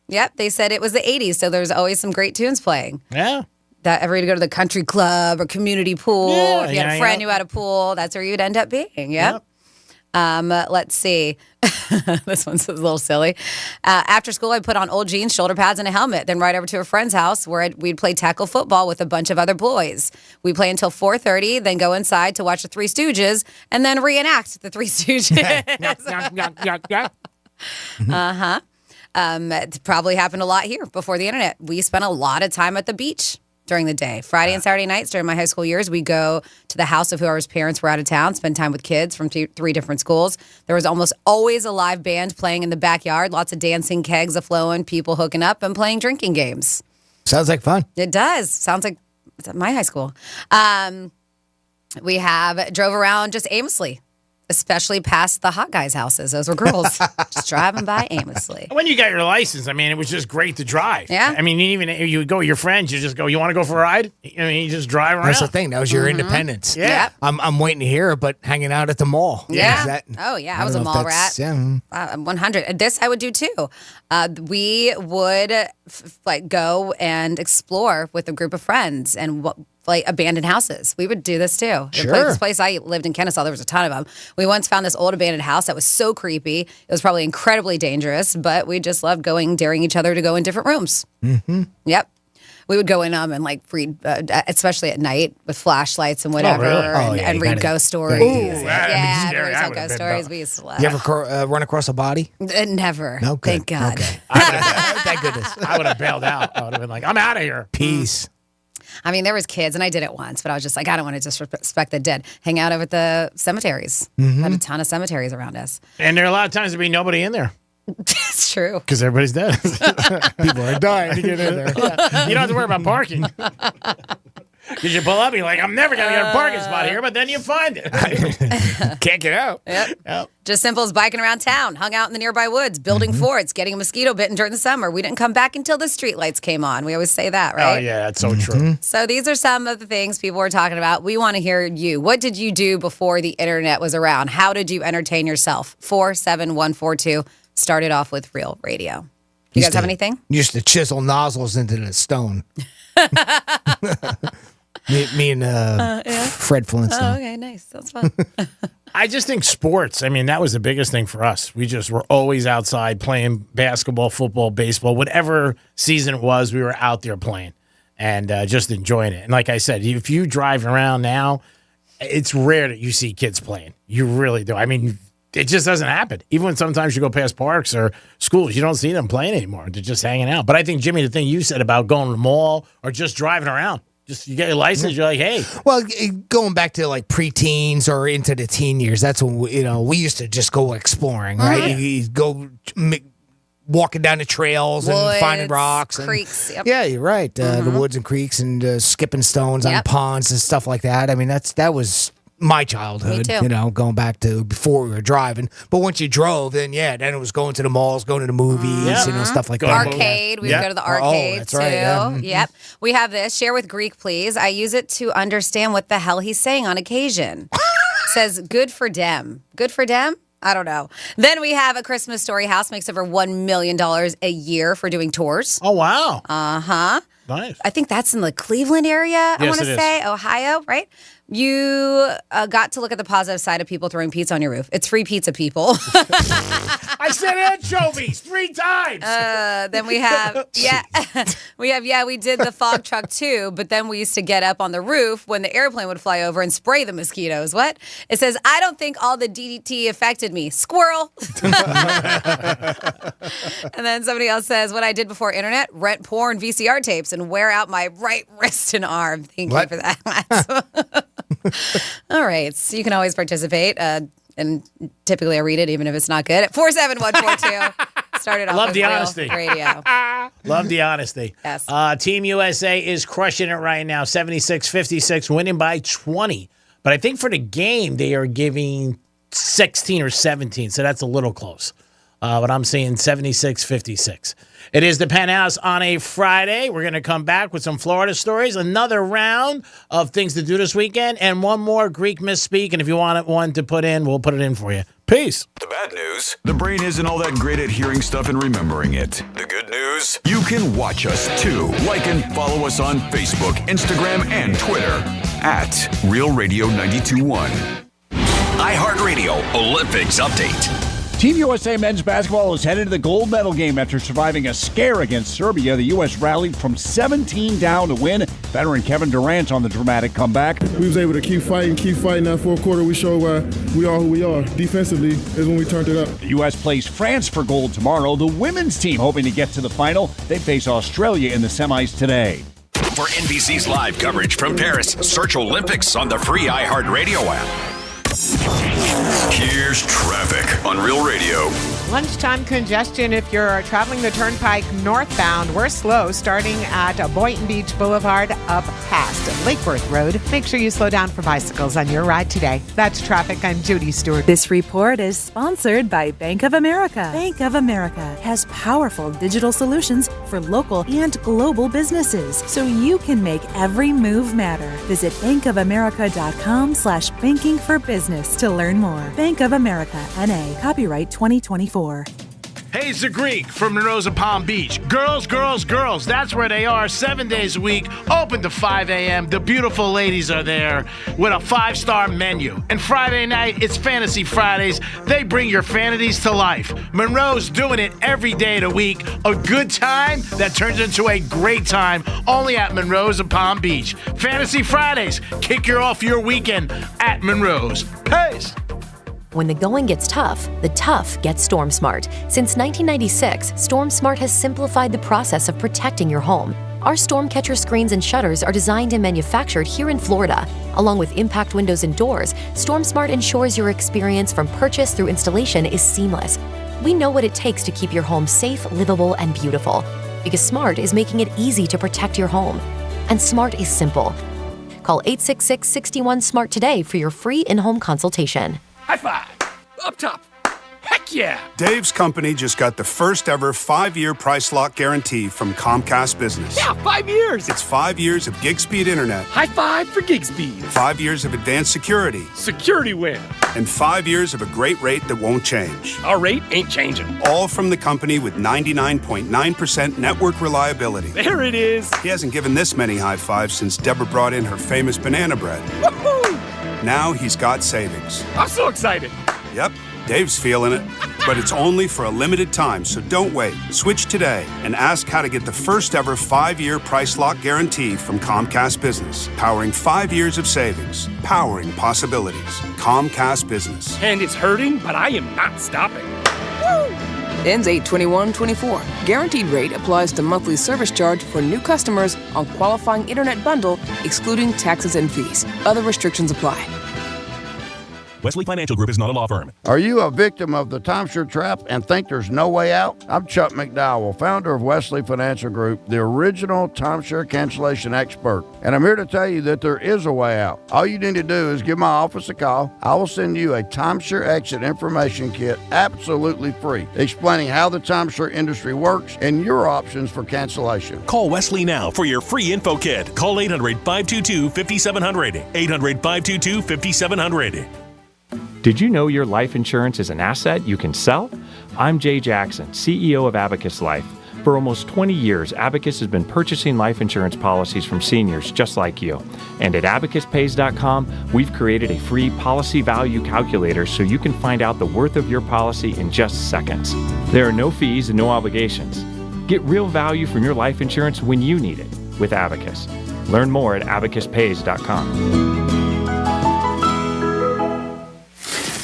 Speaker 10: Yep, they said it was the 80s, so there was always some great tunes playing.
Speaker 18: Yeah.
Speaker 10: That everybody would go to the country club or community pool.
Speaker 18: Yeah,
Speaker 10: if you had a friend who had a pool, that's where you'd end up being. Yep. Let's see. This one's a little silly. After school, I'd put on old jeans, shoulder pads, and a helmet, then ride over to a friend's house where we'd play tackle football with a bunch of other boys. We'd play until 4:30, then go inside to watch the Three Stooges, and then reenact the Three Stooges. Uh-huh. It probably happened a lot here before the internet. We spent a lot of time at the beach during the day. Friday and Saturday nights during my high school years, we go to the house of whoever's parents were out of town, spend time with kids from three different schools. There was almost always a live band playing in the backyard, lots of dancing, kegs a-flowing, people hooking up and playing drinking games.
Speaker 26: Sounds like fun.
Speaker 10: It does. Sounds like it's at my high school. We drove around just aimlessly, especially past the hot guys' houses. Those were girls just driving by aimlessly.
Speaker 18: When you got your license, I mean, it was just great to drive.
Speaker 10: Yeah.
Speaker 18: I mean, you would go with your friends, you just go, you want to go for a ride? I mean, you just drive around.
Speaker 26: That's the thing. That was your independence.
Speaker 18: Yeah. Yep.
Speaker 26: I'm waiting to hear it, but hanging out at the mall.
Speaker 10: Yeah. I was a mall rat. 100. This I would do too. We would go and explore with a group of friends and abandoned houses. We would do this too.
Speaker 26: Sure.
Speaker 10: This place I lived in Kennesaw, there was a ton of them. We once found this old abandoned house that was so creepy. It was probably incredibly dangerous, but we just loved daring each other to go in different rooms.
Speaker 26: Mm-hmm.
Speaker 10: Yep. We would go in them and read, especially at night with flashlights and whatever, and read ghost stories.
Speaker 26: Ooh,
Speaker 10: ghost stories. We used to laugh.
Speaker 26: You ever run across a body?
Speaker 10: Never.
Speaker 26: No, good.
Speaker 10: Thank God.
Speaker 26: Okay.
Speaker 18: Thank goodness. I would have bailed out. I would have been like, I'm out of here.
Speaker 26: Peace.
Speaker 10: I mean, there was kids, and I did it once, but I was just like, I don't want to disrespect the dead. Hang out over at the cemeteries.
Speaker 26: Mm-hmm.
Speaker 10: Had a ton of cemeteries around us.
Speaker 18: And there are a lot of times there'd be nobody in there.
Speaker 10: It's true.
Speaker 18: Because everybody's dead.
Speaker 26: People are dying to get in there.
Speaker 18: Yeah. You don't have to worry about parking. Because you pull up, you're like, I'm never going to get a parking spot here, but then you find it.
Speaker 26: Can't get out.
Speaker 10: Yep. Just simple as biking around town, hung out in the nearby woods, building forts, getting a mosquito bitten during the summer. We didn't come back until the streetlights came on. We always say that, right?
Speaker 18: Oh, yeah, that's so true.
Speaker 10: So these are some of the things people were talking about. We want to hear you. What did you do before the internet was around? How did you entertain yourself? 47142 started off with Real Radio. You guys have anything?
Speaker 26: Used to chisel nozzles into the stone. Me and Fred Flintstone.
Speaker 10: Oh, okay, nice. That's fun.
Speaker 18: I just think sports, I mean, that was the biggest thing for us. We just were always outside playing basketball, football, baseball, whatever season it was, we were out there playing and just enjoying it. And like I said, if you drive around now, it's rare that you see kids playing. You really do. I mean, it just doesn't happen. Even when sometimes you go past parks or schools, you don't see them playing anymore. They're just hanging out. But I think, Jimmy, the thing you said about going to the mall or just driving around, just you get your license, you're like, hey.
Speaker 26: Well, going back to preteens or into the teen years, that's when we used to just go exploring, right? You go walking down the trails
Speaker 10: woods,
Speaker 26: and finding rocks,
Speaker 10: creeks.
Speaker 26: And, yeah, you're right. The woods and creeks and skipping stones on ponds and stuff like that. I mean, that was my childhood.
Speaker 10: Me too.
Speaker 26: Going back to before we were driving. But once you drove, then then it was going to the malls, going to the movies, stuff like that.
Speaker 10: Arcade. We would go to the arcade
Speaker 26: that's
Speaker 10: too.
Speaker 26: Right, yeah.
Speaker 10: Yep. We have this. Share with Greek, please. I use it to understand what the hell he's saying on occasion. Says, good for dem. Good for dem? I don't know. Then we have A Christmas Story House makes over $1 million a year for doing tours.
Speaker 18: Oh, wow.
Speaker 10: Uh-huh.
Speaker 18: Nice.
Speaker 10: I think that's in the Cleveland area, I want to say. Ohio, right? You got to look at the positive side of people throwing pizza on your roof. It's free pizza, people.
Speaker 18: I said anchovies 3 times.
Speaker 10: Then we have, we did the fog truck too, but then we used to get up on the roof when the airplane would fly over and spray the mosquitoes. What? It says, I don't think all the DDT affected me. Squirrel. And then somebody else says, what I did before internet, rent porn VCR tapes and wear out my right wrist and arm. Thank you for that. All right. So you can always participate. And typically I read it even if it's not good. At 47142. Started off
Speaker 18: Love
Speaker 10: with
Speaker 18: the
Speaker 10: Real
Speaker 18: honesty.
Speaker 10: Radio.
Speaker 18: Love the honesty.
Speaker 10: Yes.
Speaker 18: Team USA is crushing it right now. 76-56, winning by 20. But I think for the game, they are giving 16 or 17. So that's a little close. But I'm saying 76-56. It is the Penthouse on a Friday. We're going to come back with some Florida stories, another round of things to do this weekend, and one more Greek misspeak. And if you want one to put in, we'll put it in for you. Peace.
Speaker 4: The bad news, the brain isn't all that great at hearing stuff and remembering it. The good news, you can watch us too. Like and follow us on Facebook, Instagram, and Twitter at Real Radio 92.1.
Speaker 3: iHeartRadio Olympics Update.
Speaker 9: Team USA men's basketball is headed to the gold medal game after surviving a scare against Serbia. The U.S. rallied from 17 down to win. Veteran Kevin Durant on the dramatic comeback.
Speaker 11: We was able to keep fighting that fourth quarter. We showed why we are who we are. Defensively is when we turned it up.
Speaker 9: The U.S. plays France for gold tomorrow. The women's team hoping to get to the final. They face Australia in the semis today.
Speaker 3: For NBC's live coverage from Paris, search Olympics on the free iHeartRadio app.
Speaker 4: Here's traffic on Real Radio.
Speaker 12: Lunchtime congestion if you're traveling the Turnpike northbound. We're slow starting at Boynton Beach Boulevard up past Lake Worth Road. Make sure you slow down for bicycles on your ride today. That's traffic. I'm Judy Stewart.
Speaker 20: This report is sponsored by Bank of America. Bank of America has powerful digital solutions for local and global businesses, so you can make every move matter. Visit bankofamerica.com/banking for business to learn more. Bank of America, N.A. Copyright 2024.
Speaker 18: Hey, it's the Greek from Monroe's of Palm Beach. Girls, girls, girls. That's where they are 7 days a week, open to 5 a.m. The beautiful ladies are there with a 5-star menu. And Friday night, it's Fantasy Fridays. They bring your fantasies to life. Monroe's doing it every day of the week. A good time that turns into a great time only at Monroe's of Palm Beach. Fantasy Fridays. Kick off your weekend at Monroe's. Peace.
Speaker 21: When the going gets tough, the tough get Storm Smart. Since 1996, Storm Smart has simplified the process of protecting your home. Our storm catcher screens and shutters are designed and manufactured here in Florida. Along with impact windows and doors, Storm Smart ensures your experience from purchase through installation is seamless. We know what it takes to keep your home safe, livable, and beautiful. Because Smart is making it easy to protect your home. And Smart is simple. Call 866-61-SMART today for your free in-home consultation.
Speaker 22: High five! Up top! Heck yeah!
Speaker 23: Dave's company just got the first ever 5-year price lock guarantee from Comcast Business.
Speaker 22: Yeah, 5 years!
Speaker 23: It's 5 years of gig speed internet.
Speaker 22: High five for gig speed!
Speaker 23: 5 years of advanced security.
Speaker 22: Security win!
Speaker 23: And 5 years of a great rate that won't change.
Speaker 22: Our rate ain't changing.
Speaker 23: All from the company with 99.9% network reliability.
Speaker 22: There it is!
Speaker 23: He hasn't given this many high fives since Deborah brought in her famous banana bread.
Speaker 22: Woohoo!
Speaker 23: Now he's got savings.
Speaker 22: I'm so excited!
Speaker 23: Yep, Dave's feeling it. But it's only for a limited time, so don't wait. Switch today and ask how to get the first ever 5-year price lock guarantee from Comcast Business. Powering 5 years of savings. Powering possibilities. Comcast Business.
Speaker 22: And it's hurting, but I am not stopping. Woo!
Speaker 11: Ends 8/21/24. Guaranteed rate applies to monthly service charge for new customers on qualifying internet bundle, excluding taxes and fees. Other restrictions apply.
Speaker 20: Wesley Financial Group is not a law firm.
Speaker 21: Are you a victim of the timeshare trap and think there's no way out? I'm Chuck McDowell, founder of Wesley Financial Group, the original timeshare cancellation expert. And I'm here to tell you that there is a way out. All you need to do is give my office a call. I will send you a timeshare exit information kit absolutely free, explaining how the timeshare industry works and your options for cancellation.
Speaker 20: Call Wesley now for your free info kit. Call 800-522-5700. 800-522-5700.
Speaker 17: Did you know your life insurance is an asset you can sell? I'm Jay Jackson, CEO of Abacus Life. For almost 20 years, Abacus has been purchasing life insurance policies from seniors just like you. And at abacuspays.com, we've created a free policy value calculator so you can find out the worth of your policy in just seconds. There are no fees and no obligations. Get real value from your life insurance when you need it with Abacus. Learn more at abacuspays.com.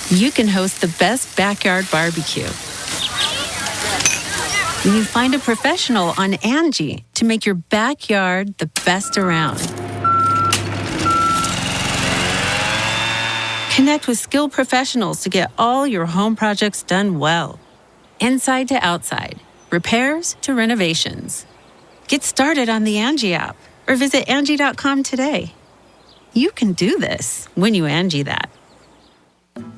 Speaker 22: You can host the best backyard barbecue when you find a professional on Angie to make your backyard the best around. Connect with skilled professionals to get all your home projects done well. Inside to outside, repairs to renovations. Get started on the Angie app or visit Angie.com today. You can do this when you Angie that.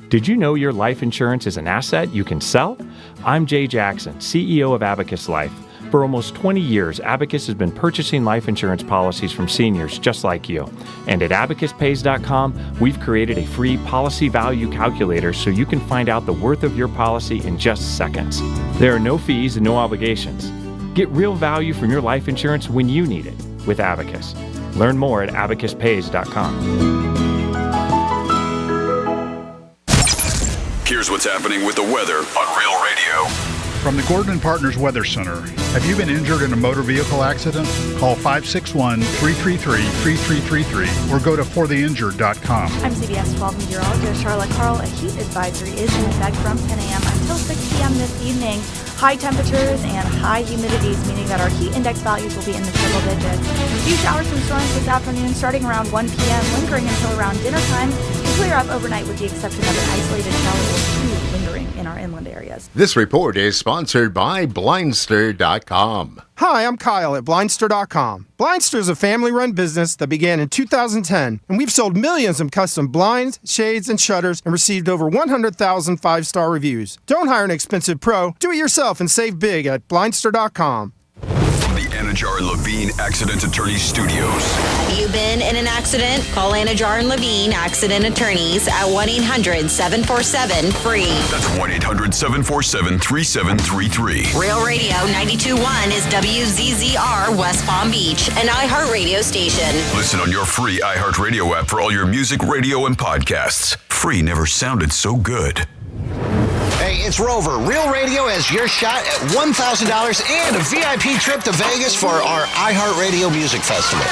Speaker 17: Did you know your life insurance is an asset you can sell? I'm Jay Jackson, CEO of Abacus Life. For almost 20 years, Abacus has been purchasing life insurance policies from seniors just like you. And at abacuspays.com, we've created a free policy value calculator so you can find out the worth of your policy in just seconds. There are no fees and no obligations. Get real value from your life insurance when you need it with Abacus. Learn more at abacuspays.com.
Speaker 4: Here's what's happening with the weather on Real Radio.
Speaker 1: From the Gordon & Partners Weather Center, have you been injured in a motor vehicle accident? Call 561-333-3333 or go to fortheinjured.com.
Speaker 5: I'm CBS 12 meteorologist Charlotte Carl. A heat advisory is in effect from 10 a.m. until 6 p.m. this evening. High temperatures and high humidities, meaning that our heat index values will be in the triple digits. A few showers and storms this afternoon starting around 1 p.m., lingering until around dinner time, and clear up overnight with the exception of an isolated shower or two lingering in our inland areas.
Speaker 6: This report is sponsored by Blindster.com.
Speaker 13: Hi, I'm Kyle at Blindster.com. Blindster is a family-run business that began in 2010, and we've sold millions of custom blinds, shades, and shutters and received over 100,000 five-star reviews. Don't hire an expensive pro. Do it yourself and save big at Blindster.com.
Speaker 4: From the Anajar and Levine Accident Attorney Studios.
Speaker 8: Have you been in an accident? Call Anajar and Levine Accident Attorneys at 1-800-747-FREE.
Speaker 4: That's 1-800-747-3733.
Speaker 8: Real Radio 92.1 is WZZR West Palm Beach, an iHeartRadio station.
Speaker 4: Listen on your free iHeartRadio app for all your music, radio, and podcasts. Free never sounded so good.
Speaker 7: Hey, it's Rover. Real Radio has your shot at $1,000 and a VIP trip to Vegas for our iHeartRadio Music Festival.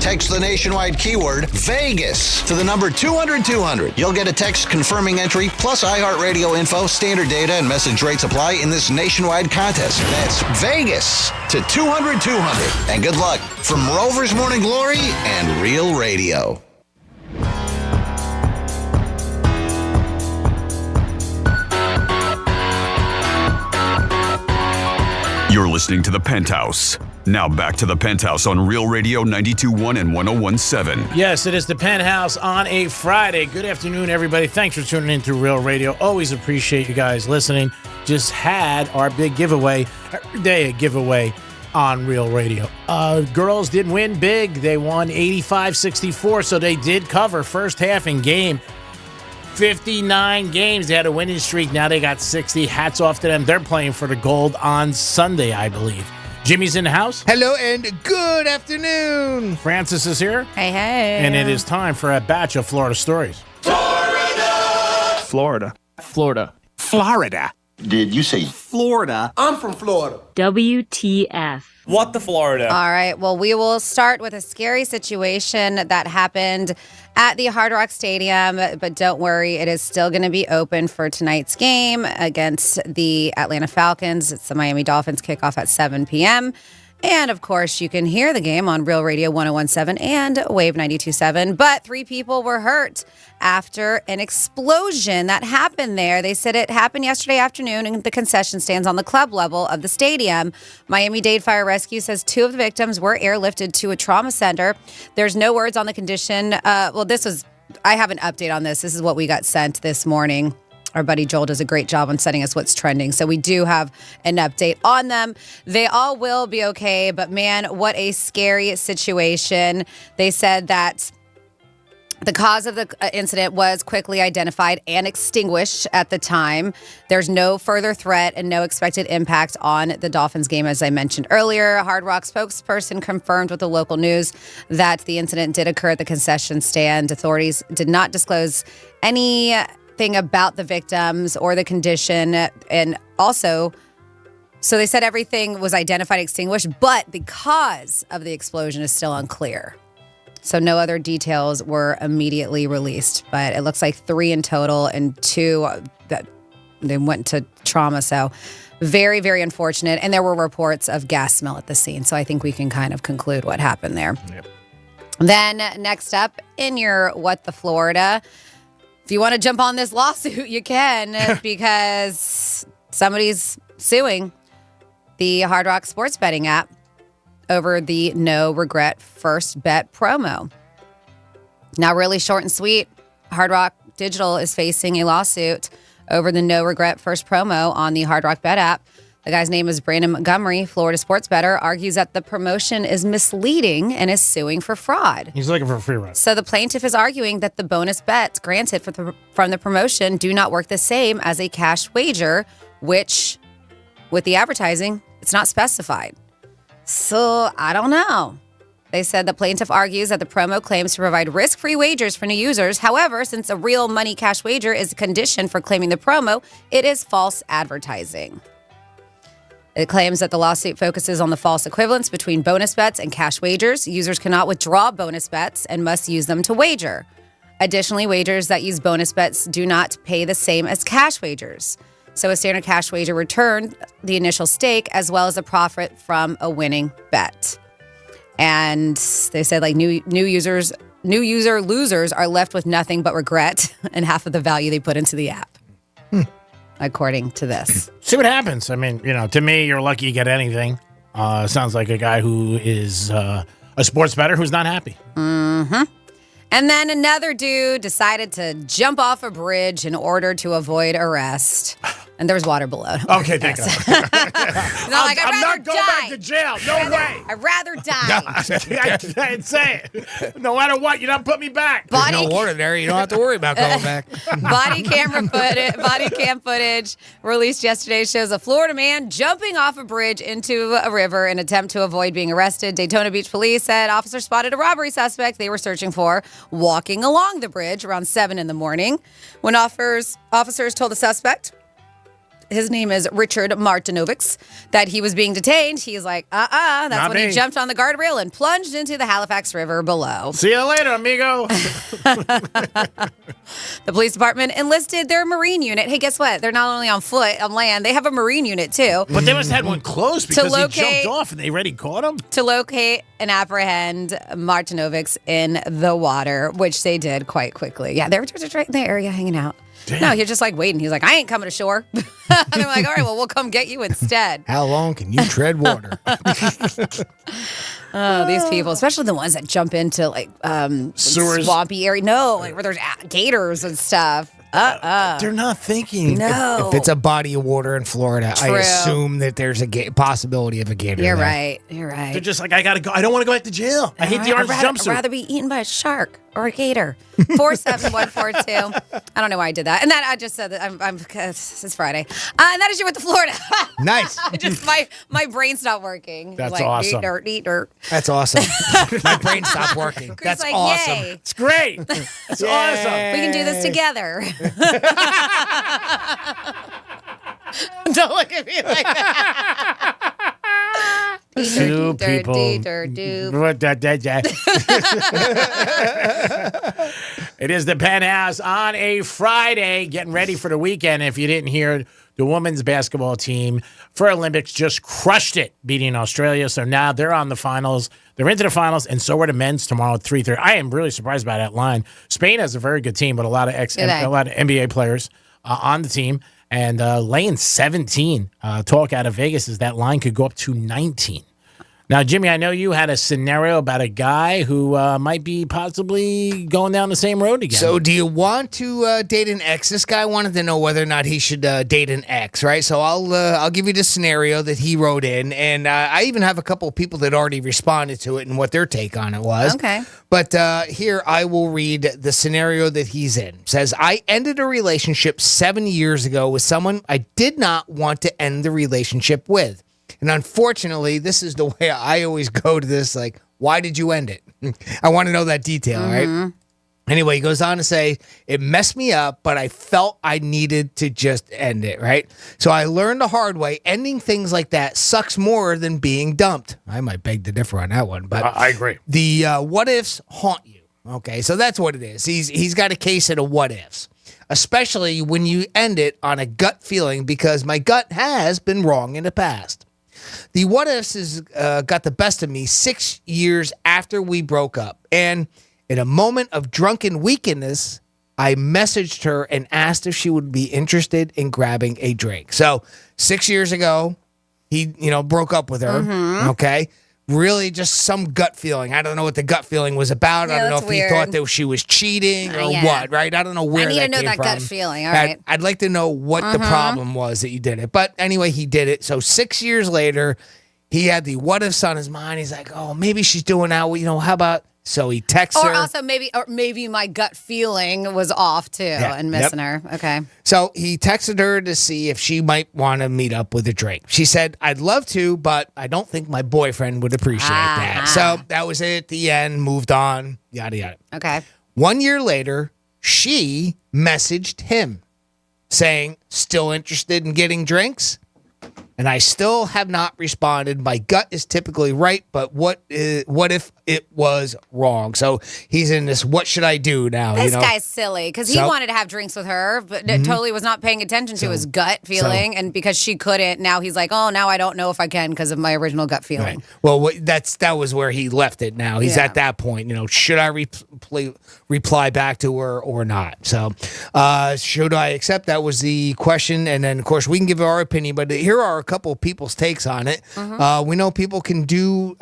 Speaker 7: Text the nationwide keyword Vegas to the number 200-200. You'll get a text confirming entry, plus iHeartRadio info, standard data, and message rates apply in this nationwide contest. That's Vegas to 200-200. And good luck from Rover's Morning Glory and Real Radio.
Speaker 4: You're listening to The Penthouse. Now back to The Penthouse on Real Radio 92.1 and 101.7.
Speaker 18: Yes, it is The Penthouse on a Friday. Good afternoon, everybody. Thanks for tuning in to Real Radio. Always appreciate you guys listening. Just had our big giveaway, every day a giveaway on Real Radio. Girls did win big. They won 85-64, so they did cover first half in game. 59 games. They had a winning streak. Now they got 60. Hats off to them. They're playing for the gold on Sunday, I believe. Jimmy's in the house.
Speaker 26: Hello and good afternoon.
Speaker 18: Francis is here.
Speaker 10: Hey, hey.
Speaker 18: And it is time for a batch of Florida stories.
Speaker 14: Florida.
Speaker 7: Florida.
Speaker 14: Did you say Florida?
Speaker 7: I'm from Florida.
Speaker 15: WTF.
Speaker 14: What the Florida?
Speaker 10: All right. Well, we will start with a scary situation that happened at the Hard Rock Stadium, but don't worry, it is still going to be open for tonight's game against the Atlanta Falcons. It's the Miami Dolphins kickoff at 7 p.m. And, of course, you can hear the game on Real Radio 101.7 and Wave 92.7. But 3 people were hurt after an explosion that happened there. They said it happened yesterday afternoon in the concession stands on the club level of the stadium. Miami-Dade Fire Rescue says 2 of the victims were airlifted to a trauma center. There's no words on the condition. I have an update on this. This is what we got sent this morning. Our buddy Joel does a great job on sending us what's trending. So we do have an update on them. They all will be okay, but man, what a scary situation. They said that the cause of the incident was quickly identified and extinguished at the time. There's no further threat and no expected impact on the Dolphins game, as I mentioned earlier. A Hard Rock spokesperson confirmed with the local news that the incident did occur at the concession stand. Authorities did not disclose anything about the victims or the condition. And also, so they said everything was identified, extinguished, but the cause of the explosion is still unclear. So no other details were immediately released, but it looks like 3 in total and 2 that they went to trauma. So very, very unfortunate. And there were reports of gas smell at the scene. So I think we can kind of conclude what happened there.
Speaker 18: Yep.
Speaker 10: Then next up in your What the Florida, if you want to jump on this lawsuit, you can because somebody's suing the Hard Rock sports betting app over the no regret first bet promo. Now, really short and sweet, Hard Rock Digital is facing a lawsuit over the no regret first promo on the Hard Rock Bet app. The guy's name is Brandon Montgomery. Florida sports bettor argues that the promotion is misleading and is suing for fraud.
Speaker 18: He's looking for a free ride.
Speaker 10: So the plaintiff is arguing that the bonus bets granted from the promotion do not work the same as a cash wager, which, with the advertising, it's not specified. So I don't know. They said the plaintiff argues that the promo claims to provide risk-free wagers for new users. However, since a real money cash wager is a condition for claiming the promo, it is false advertising. It claims that the lawsuit focuses on the false equivalence between bonus bets and cash wagers. Users cannot withdraw bonus bets and must use them to wager. Additionally, wagers that use bonus bets do not pay the same as cash wagers. So a standard cash wager returned the initial stake as well as the profit from a winning bet. And they said like new user losers are left with nothing but regret and half of the value they put into the app. According to this.
Speaker 18: See what happens. I mean, to me, you're lucky you get anything. Sounds like a guy who is a sports bettor who's not happy.
Speaker 10: Mm-hmm. And then another dude decided to jump off a bridge in order to avoid arrest. And there was water below.
Speaker 18: Okay, thank God.
Speaker 10: I'm
Speaker 18: not going back to jail. No way.
Speaker 10: I'd rather die.
Speaker 18: I'd say it. No matter what, you don't put me back.
Speaker 26: There's no water there. You don't have to worry about going back.
Speaker 10: Body cam footage released yesterday shows a Florida man jumping off a bridge into a river in an attempt to avoid being arrested. Daytona Beach police said officers spotted a robbery suspect they were searching for walking along the bridge around 7 in the morning. When officers told the suspect, his name is Richard Martinovics, that he was being detained, he's like, that's
Speaker 18: Not
Speaker 10: when
Speaker 18: me.
Speaker 10: he jumped on the guardrail and plunged into the Halifax River below.
Speaker 18: See you later, amigo.
Speaker 10: The police department enlisted their Marine unit. Hey, guess what? They're not only on foot, on land, they have a Marine unit too.
Speaker 18: But they must have had one close because he jumped off and they already caught him.
Speaker 10: To locate and apprehend Martinovics in the water, which they did quite quickly. Yeah, they were just right in the area hanging out.
Speaker 26: Damn.
Speaker 10: No, he's just like waiting. He's like, I ain't coming ashore. And they're like, all right, well, we'll come get you instead.
Speaker 26: How long can you tread water?
Speaker 10: Oh, these people, especially the ones that jump into like
Speaker 18: Sewers.
Speaker 10: swampy area. No, like where there's gators and stuff.
Speaker 26: They're not thinking.
Speaker 10: No.
Speaker 26: If it's a body of water in Florida,
Speaker 10: True.
Speaker 26: I assume that there's a possibility of a gator.
Speaker 10: You're
Speaker 26: there.
Speaker 10: right. You're right.
Speaker 18: They're just like, I gotta go. I don't want to go back to jail. I hate the orange jumpsuit.
Speaker 10: I'd rather be eaten by a shark or a gator. 47142. I don't know why I did that. And that I just said that it's Friday. And that is you with the Florida.
Speaker 26: Nice.
Speaker 10: Just my brain's not working.
Speaker 18: That's
Speaker 10: like,
Speaker 18: awesome.
Speaker 10: Eat dirt.
Speaker 26: That's awesome. My brain stopped working.
Speaker 10: Chris
Speaker 26: That's
Speaker 10: like,
Speaker 26: awesome.
Speaker 10: Yay.
Speaker 18: It's great. It's awesome.
Speaker 10: We can do this together. Don't look at me like that.
Speaker 18: Two people. It is the Penthouse on a Friday, getting ready for the weekend. If you didn't hear, the women's basketball team for Olympics just crushed it, beating Australia. So now they're on the finals. They're into the finals, and so are the men's tomorrow at 3:30. I am really surprised by that line. Spain has a very good team, but a lot of NBA players on the team. And laying 17, talk out of Vegas is that line could go up to 19. Now, Jimmy, I know you had a scenario about a guy who might be possibly going down the same road again.
Speaker 26: So do you want to date an ex? This guy wanted to know whether or not he should date an ex, right? So I'll give you the scenario that he wrote in, and I even have a couple of people that already responded to it and what their take on it was.
Speaker 10: Okay.
Speaker 26: But here I will read the scenario that he's in. It says, I ended a relationship 7 years ago with someone I did not want to end the relationship with. And unfortunately, this is the way I always go to this, like, why did you end it? I want to know that detail, right? Anyway, he goes on to say, it messed me up, but I felt I needed to just end it, right? So I learned the hard way, ending things like that sucks more than being dumped. I might beg to differ on that one, but
Speaker 18: I agree.
Speaker 26: The what ifs haunt you. Okay, so that's what it is. He's got a case of the what ifs, especially when you end it on a gut feeling, because my gut has been wrong in the past. The what ifs has got the best of me 6 years after we broke up. And in a moment of drunken weakness, I messaged her and asked if she would be interested in grabbing a drink. So 6 years ago, he broke up with her. Okay. really just some gut feeling. I don't know what the gut feeling was about. I don't know if he thought that she was cheating or what, right? I don't know where that came from.
Speaker 10: I need to know that gut feeling, all right.
Speaker 26: I'd like to know what the problem was that you did it. But anyway, he did it. So 6 years later, he had the what ifs on his mind. He's like, oh, maybe she's doing that. How about... So he texts her.
Speaker 10: Or also maybe my gut feeling was off too and missing her. Okay.
Speaker 26: So he texted her to see if she might want to meet up with a drink. She said, I'd love to, but I don't think my boyfriend would appreciate that. So that was it at the end, moved on, yada, yada.
Speaker 10: Okay.
Speaker 26: 1 year later, she messaged him saying, still interested in getting drinks? And I still have not responded. My gut is typically right, but what if it was wrong? So he's in this, what should I do now?
Speaker 10: This guy's silly because he wanted to have drinks with her, but totally was not paying attention to his gut feeling. And because she couldn't, now he's like, oh, now I don't know if I can because of my original gut feeling.
Speaker 26: Right. Well, that was where he left it now. He's at that point. Should I reply back to her or not? So should I accept? That was the question. And then, of course, we can give our opinion, but here are a couple of people's takes on it. We know people can do,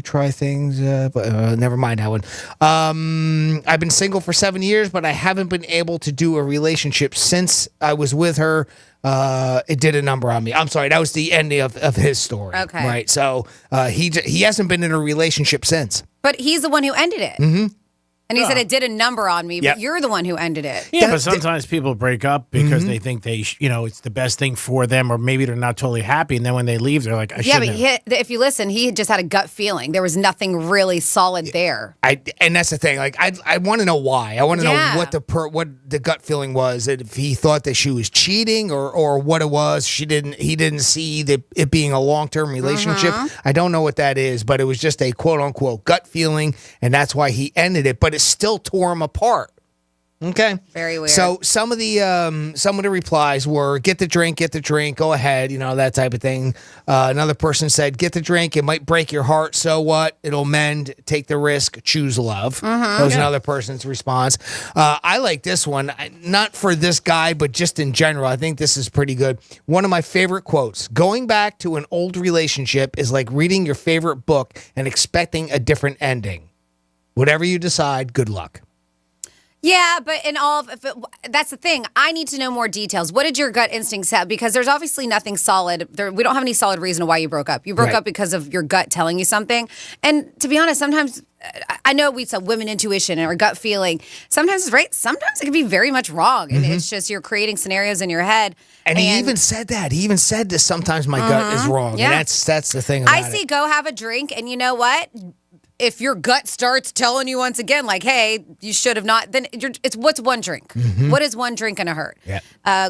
Speaker 26: try things, but never mind that one. I've been single for 7 years, but I haven't been able to do a relationship since I was with her. It did a number on me. I'm sorry, that was the ending of his story. Okay. Right, so he hasn't been in a relationship since.
Speaker 10: But he's the one who ended it.
Speaker 26: Mm-hmm.
Speaker 10: And he said it did a number on me, but you're the one who ended it.
Speaker 18: Yeah, but sometimes people break up because they think it's the best thing for them, or maybe they're not totally happy, and then when they leave, they're like,
Speaker 10: if you listen, he just had a gut feeling. There was nothing really solid there.
Speaker 26: And that's the thing. Like, I want to know why. I want to know what the gut feeling was. If he thought that she was cheating, or what it was. He didn't see it being a long-term relationship. I don't know what that is, but it was just a quote-unquote gut feeling, and that's why he ended it. But it still tore him apart. Okay.
Speaker 10: Very weird.
Speaker 26: So some of the replies were, get the drink, go ahead, that type of thing. Another person said, get the drink, it might break your heart, so what? It'll mend, take the risk, choose love. That was another person's response. I like this one, not for this guy, but just in general. I think this is pretty good. One of my favorite quotes, going back to an old relationship is like reading your favorite book and expecting a different ending. Whatever you decide, good luck.
Speaker 10: Yeah, but that's the thing. I need to know more details. What did your gut instincts have? Because there's obviously nothing solid. We don't have any solid reason why you broke up. You broke up because of your gut telling you something. And to be honest, sometimes, I know we said women intuition or gut feeling. Sometimes it's right. Sometimes it can be very much wrong. And it's just you're creating scenarios in your head.
Speaker 26: And he even said that. He even said that sometimes my gut is wrong. Yeah. And that's the thing about it.
Speaker 10: I see go have a drink, and you know what? If your gut starts telling you once again, like, hey, you should have not, then it's what's one drink? What is one drink going to hurt? Yeah.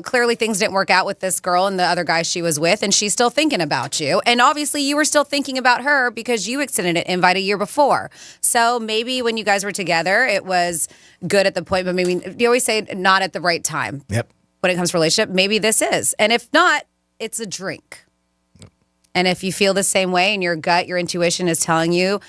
Speaker 10: Clearly things didn't work out with this girl and the other guy she was with, and she's still thinking about you. And obviously you were still thinking about her because you extended an invite a year before. So maybe when you guys were together, it was good at the point, but maybe you always say not at the right time.
Speaker 26: Yep.
Speaker 10: When it comes to relationship, maybe this is. And if not, it's a drink. And if you feel the same way and your gut, your intuition is telling you,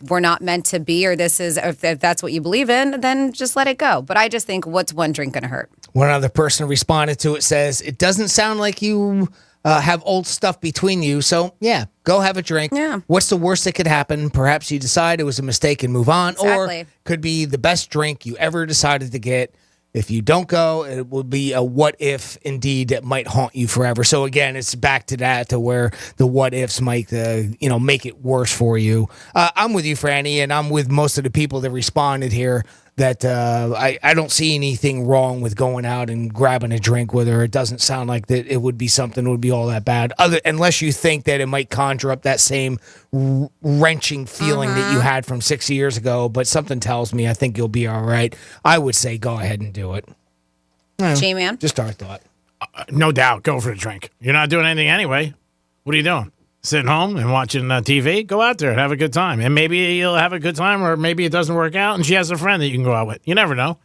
Speaker 10: we're not meant to be, or this is, if that's what you believe in, then just let it go. But I just think, what's one drink going to hurt?
Speaker 26: One other person responded to it, says, it doesn't sound like you have old stuff between you. So, yeah, go have a drink.
Speaker 10: Yeah.
Speaker 26: What's the worst that could happen? Perhaps you decide it was a mistake and move on.
Speaker 10: Exactly.
Speaker 26: Or could be the best drink you ever decided to get. If you don't go, it will be a what if indeed that might haunt you forever. So again, it's back to that, to where the what ifs might, make it worse for you. I'm with you, Franny, and I'm with most of the people that responded here. That I don't see anything wrong with going out and grabbing a drink with her. It doesn't sound like that it would be something that would be all that bad, unless you think that it might conjure up that same wrenching feeling that you had from 6 years ago. But something tells me I think you'll be all right. I would say go ahead and do it.
Speaker 10: G-Man?
Speaker 26: Just our thought.
Speaker 18: No doubt, go for a drink. You're not doing anything anyway. What are you doing? Sitting home and watching TV? Go out there and have a good time. And maybe you'll have a good time, or maybe it doesn't work out and she has a friend that you can go out with. You never know.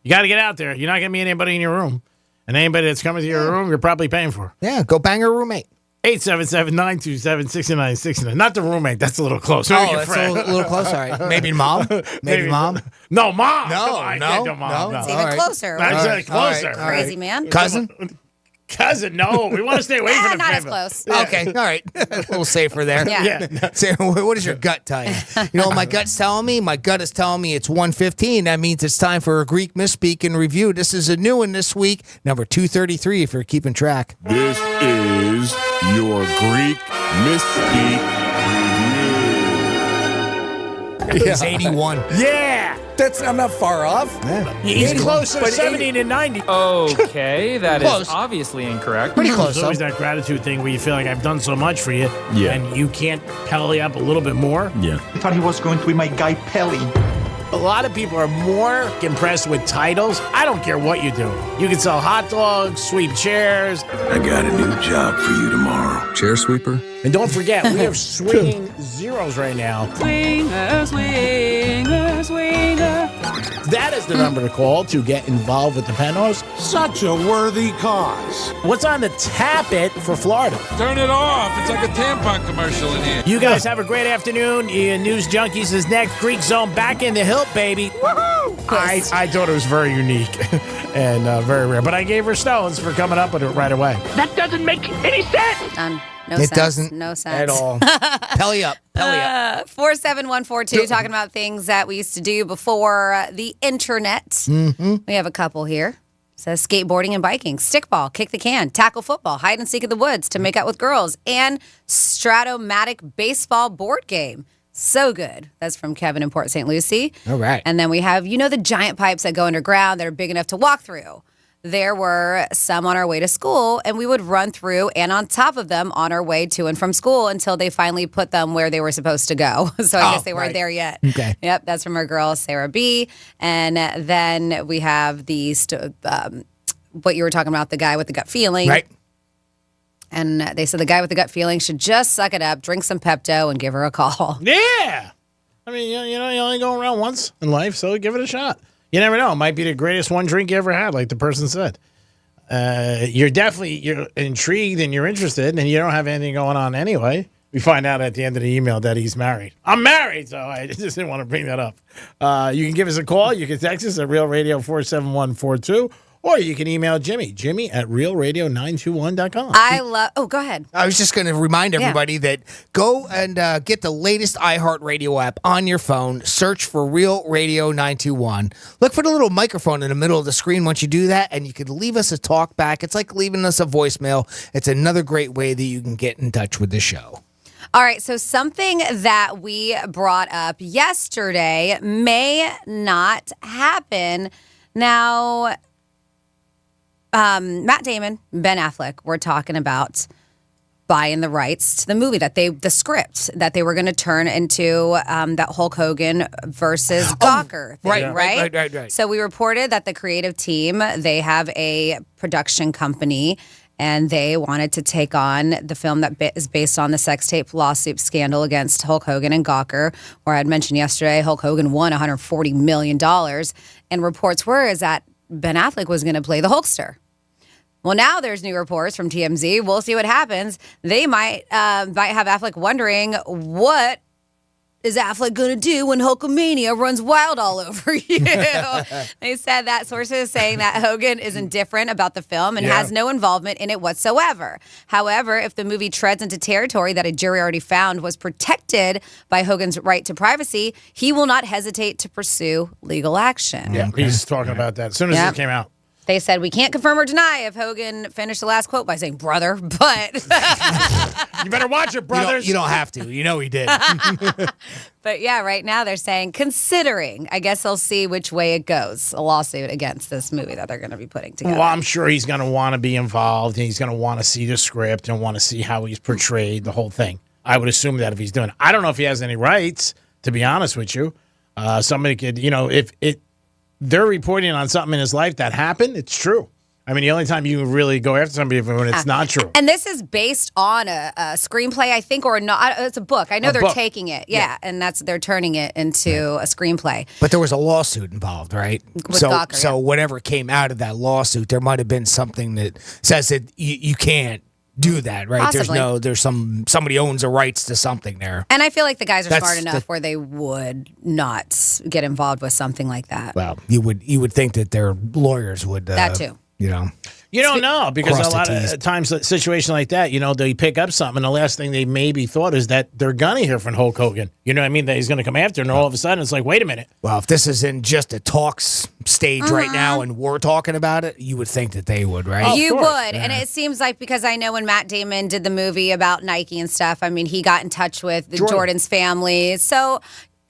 Speaker 18: You got to get out there. You're not going to meet anybody in your room. And anybody that's coming to your room, you're probably paying for.
Speaker 26: Yeah, go bang her roommate.
Speaker 18: 877-927-6969. Not the roommate. That's a little close.
Speaker 26: Oh, that's a little close. All right. Maybe mom? Maybe mom?
Speaker 18: No, mom.
Speaker 26: No.
Speaker 10: It's even closer.
Speaker 18: That's closer.
Speaker 10: Crazy man.
Speaker 26: Cousin?
Speaker 18: Cousin, no. We want to stay away from the
Speaker 10: not as
Speaker 18: family.
Speaker 10: close.
Speaker 18: Yeah.
Speaker 26: Okay, all right. A little safer there.
Speaker 10: Yeah.
Speaker 26: So, what does your gut tell you? You know what my gut's telling me? My gut is telling me it's 1:15. That means it's time for a Greek Misspeak and Review. This is a new one this week, number 233, if you're keeping track.
Speaker 2: This is your Greek Misspeak Review.
Speaker 26: It's 81.
Speaker 18: Yeah.
Speaker 15: I'm not far off.
Speaker 18: He's closer to
Speaker 15: But
Speaker 18: 70 than 90.
Speaker 16: Okay, that is
Speaker 26: Close.
Speaker 16: obviously incorrect.
Speaker 26: Pretty close,
Speaker 18: There's always
Speaker 26: though.
Speaker 18: that gratitude thing where you feel like I've done so much for you,
Speaker 2: Yeah.
Speaker 18: and you can't pelly up a little bit more.
Speaker 2: Yeah.
Speaker 14: I thought he was going to be my guy Pelly.
Speaker 18: A lot of people are more impressed with titles. I don't care what you do. You can sell hot dogs, sweep chairs.
Speaker 2: I got a new job for you tomorrow. Chair sweeper?
Speaker 18: And don't forget, we are swinging zeros right now.
Speaker 22: Swinger, swinger, swinger.
Speaker 18: That is the number to call to get involved with the Penthouse.
Speaker 19: Such a worthy cause.
Speaker 18: What's on the tap it for Florida?
Speaker 19: Turn it off. It's like a tampon commercial in here.
Speaker 18: You guys have a great afternoon. News Junkies is next. Greek Zone back in the hilt, baby. Woohoo! I thought it was very unique and very rare. But I gave her stones for coming up with it right away.
Speaker 22: That doesn't make any sense.
Speaker 10: No
Speaker 26: It
Speaker 10: sense.
Speaker 26: doesn't
Speaker 10: No sense.
Speaker 26: at all. Pelly up. Pelly up.
Speaker 10: 47142, talking about things that we used to do before the internet.
Speaker 26: Mm-hmm.
Speaker 10: We have a couple here. It says skateboarding and biking, stickball, kick the can, tackle football, hide and seek in the woods to make out with girls, and Stratomatic baseball board game. So good. That's from Kevin in Port St. Lucie.
Speaker 26: All right.
Speaker 10: And then we have, the giant pipes that go underground that are big enough to walk through. There were some on our way to school, and we would run through and on top of them on our way to and from school until they finally put them where they were supposed to go. So I guess they weren't there yet.
Speaker 26: Okay.
Speaker 10: Yep, that's from our girl, Sarah B. And then we have what you were talking about, the guy with the gut feeling.
Speaker 26: Right.
Speaker 10: And they said the guy with the gut feeling should just suck it up, drink some Pepto, and give her a call.
Speaker 18: Yeah. I mean, you only go around once in life, so give it a shot. You never know. It might be the greatest one drink you ever had, like the person said. You're intrigued and you're interested, and you don't have anything going on anyway. We find out at the end of the email that he's married. I'm married, so I just didn't want to bring that up. You can give us a call. You can text us at Real Radio 47142, or you can email Jimmy at realradio921.com.
Speaker 10: Go ahead.
Speaker 26: I was just going to remind everybody that go and get the latest iHeartRadio app on your phone. Search for Real Radio 921. Look for the little microphone in the middle of the screen once you do that, and you can leave us a talk back. It's like leaving us a voicemail. It's another great way that you can get in touch with the show.
Speaker 10: All right, so something that we brought up yesterday may not happen. Now, Matt Damon, Ben Affleck were talking about buying the rights to the movie the script that they were going to turn into that Hulk Hogan versus Gawker thing,
Speaker 26: right.
Speaker 10: So we reported that the creative team, they have a production company, and they wanted to take on the film that is based on the sex tape lawsuit scandal against Hulk Hogan and Gawker, where I had mentioned yesterday, Hulk Hogan won $140 million, and reports were that Ben Affleck was going to play the Hulkster. Well, now there's new reports from TMZ. We'll see what happens. They might have Affleck wondering, what is Affleck going to do when Hulkamania runs wild all over you? They said that sources saying that Hogan is indifferent about the film and has no involvement in it whatsoever. However, if the movie treads into territory that a jury already found was protected by Hogan's right to privacy, he will not hesitate to pursue legal action.
Speaker 18: Yeah, he's talking about that as soon as it came out.
Speaker 10: They said, we can't confirm or deny if Hogan finished the last quote by saying brother, but...
Speaker 18: You better watch it, brothers.
Speaker 26: You don't have to. You know he did.
Speaker 10: But yeah, right now they're saying, considering, I guess they'll see which way it goes, a lawsuit against this movie that they're going to be putting together.
Speaker 18: Well, I'm sure he's going to want to be involved, and he's going to want to see the script and want to see how he's portrayed, the whole thing. I would assume that if he's doing it. I don't know if he has any rights, to be honest with you. Somebody could, if they're reporting on something in his life that happened, it's true. I mean, the only time you really go after somebody is when it's not true.
Speaker 10: And this is based on a screenplay, I think, or not. It's a book. I know they're taking it. Yeah. And they're turning it into a screenplay.
Speaker 26: But there was a lawsuit involved, right?
Speaker 10: With Gawker,
Speaker 26: so whatever came out of that lawsuit, there might have been something that says that you can't do that, right?
Speaker 10: Possibly.
Speaker 26: There's somebody owns the rights to something there.
Speaker 10: And I feel like the guys are smart enough where they would not get involved with something like that.
Speaker 26: Well, you would think that their lawyers would.
Speaker 10: That too.
Speaker 18: You don't know because a lot of times, a situation like that, they pick up something, and the last thing they maybe thought is that they're gonna hear from Hulk Hogan. You know what I mean? That he's gonna come after, and all of a sudden it's like, wait a minute.
Speaker 26: Well, if this is in just a talks stage right now, and we're talking about it, you would think that they would, right?
Speaker 10: You would, and it seems like because I know when Matt Damon did the movie about Nike and stuff, I mean, he got in touch with Jordan's family, so.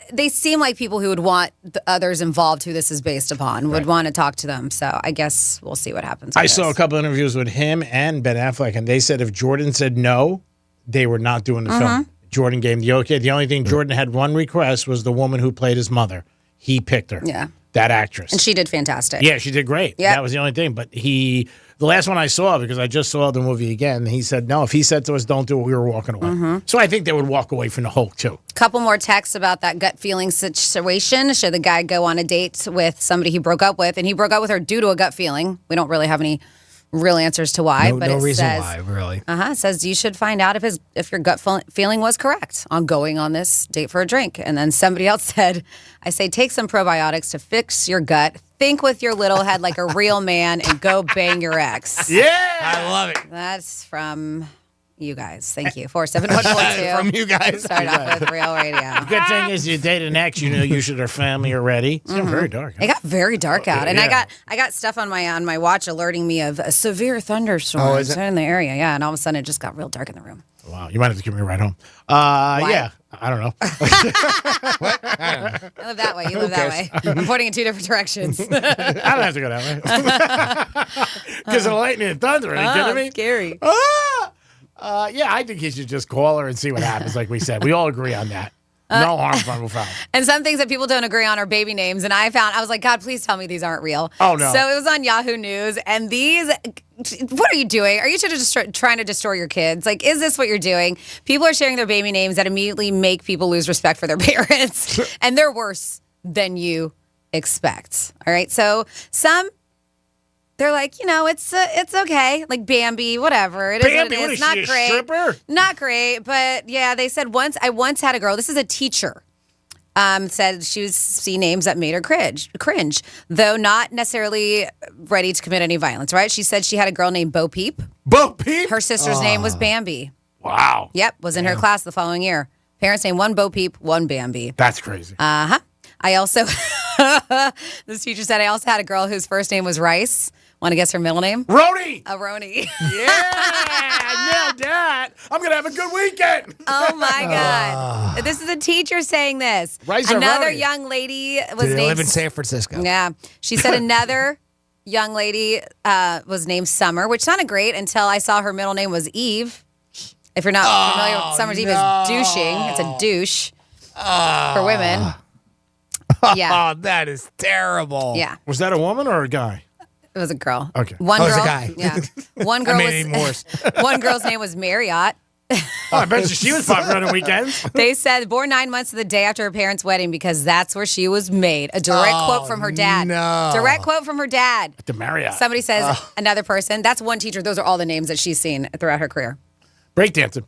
Speaker 10: They seem like people who would want the others involved who this is based upon would want to talk to them. So I guess we'll see what happens.
Speaker 18: I saw a couple interviews with him and Ben Affleck, and they said if Jordan said no, they were not doing the film. Jordan gave him the okay. The only thing Jordan had one request was the woman who played his mother. He picked her.
Speaker 10: Yeah.
Speaker 18: That actress.
Speaker 10: And she did fantastic.
Speaker 18: Yeah, she did great.
Speaker 10: Yep.
Speaker 18: That was the only thing. But the last one I saw, because I just saw the movie again, he said, no, if he said to us, don't do it, we were walking away. So I think they would walk away from the Hulk, too.
Speaker 10: Couple more texts about that gut feeling situation. Should the guy go on a date with somebody he broke up with? And he broke up with her due to a gut feeling. We don't really have any real answers to why.
Speaker 26: No,
Speaker 10: but
Speaker 26: no
Speaker 10: it
Speaker 26: reason
Speaker 10: says,
Speaker 26: why, really.
Speaker 10: It says you should find out if your gut feeling was correct on going on this date for a drink. And then somebody else said, I say take some probiotics to fix your gut. Think with your little head like a real man and go bang your ex.
Speaker 18: Yeah!
Speaker 26: I love it.
Speaker 10: That's from you guys. Thank you. 47142.
Speaker 26: From you guys.
Speaker 10: Start off with Real Radio.
Speaker 18: The good thing is you date an ex, you should have family already. It's very dark.
Speaker 10: It got very dark out, and
Speaker 18: yeah.
Speaker 10: I got stuff on my watch alerting me of a severe thunderstorm in the area. Yeah, and all of a sudden it just got real dark in the room.
Speaker 18: Wow, you might have to give me a ride home. Yeah, I don't know.
Speaker 10: I live that way. You live that way. I'm pointing in two different directions.
Speaker 18: I don't have to go that way. Because of the lightning and thunder. Are you kidding me?
Speaker 10: Scary.
Speaker 18: Yeah, I think you should just call her and see what happens, like we said. We all agree on that. No harm, fun will foul.
Speaker 10: And some things that people don't agree on are baby names. And I was like, God, please tell me these aren't real.
Speaker 18: Oh, no.
Speaker 10: So it was on Yahoo News. And what are you doing? Are you trying to destroy your kids? Like, is this what you're doing? People are sharing their baby names that immediately make people lose respect for their parents. And they're worse than you expect. All right. So they're like, it's okay. Like Bambi, whatever. It is
Speaker 18: Bambi,
Speaker 10: what it is.
Speaker 18: Not
Speaker 10: Not
Speaker 18: she,
Speaker 10: great.
Speaker 18: a stripper?
Speaker 10: Not great. But yeah, they said I once had a girl. This is a teacher. Said she was see names that made her cringe, though not necessarily ready to commit any violence, right? She said she had a girl named Bo Peep.
Speaker 18: Bo Peep?
Speaker 10: Her sister's name was Bambi.
Speaker 18: Wow.
Speaker 10: Yep, was in her class the following year. Parents named one Bo Peep, one Bambi.
Speaker 18: That's crazy.
Speaker 10: I also, this teacher said, I also had a girl whose first name was Rice. Want to guess her middle name?
Speaker 18: Roni.
Speaker 10: Roni.
Speaker 18: Yeah, I nailed that. I'm going to have a good weekend.
Speaker 10: Oh, my God. This is a teacher saying this.
Speaker 18: Rice
Speaker 10: Another
Speaker 18: Roni.
Speaker 10: young lady was named...
Speaker 26: They live in San Francisco.
Speaker 10: Yeah. She said another young lady was named Summer, which sounded great until I saw her middle name was Eve. If you're not familiar with Summer's Eve, is douching. It's a douche for women. Yeah.
Speaker 26: Oh, that is terrible.
Speaker 10: Yeah.
Speaker 18: Was that a woman or a guy?
Speaker 10: It was a girl.
Speaker 18: Okay.
Speaker 10: One girl.
Speaker 26: It was a guy.
Speaker 10: Yeah. One girl
Speaker 26: I made it even worse.
Speaker 10: One girl's name was Marriott.
Speaker 18: I bet she was popular on the weekends.
Speaker 10: They said born 9 months of the day after her parents' wedding because that's where she was made. A direct quote from her dad.
Speaker 26: No.
Speaker 10: Direct quote from her dad.
Speaker 18: The Marriott.
Speaker 10: Somebody says another person. That's one teacher. Those are all the names that she's seen throughout her career.
Speaker 18: Breakdancing.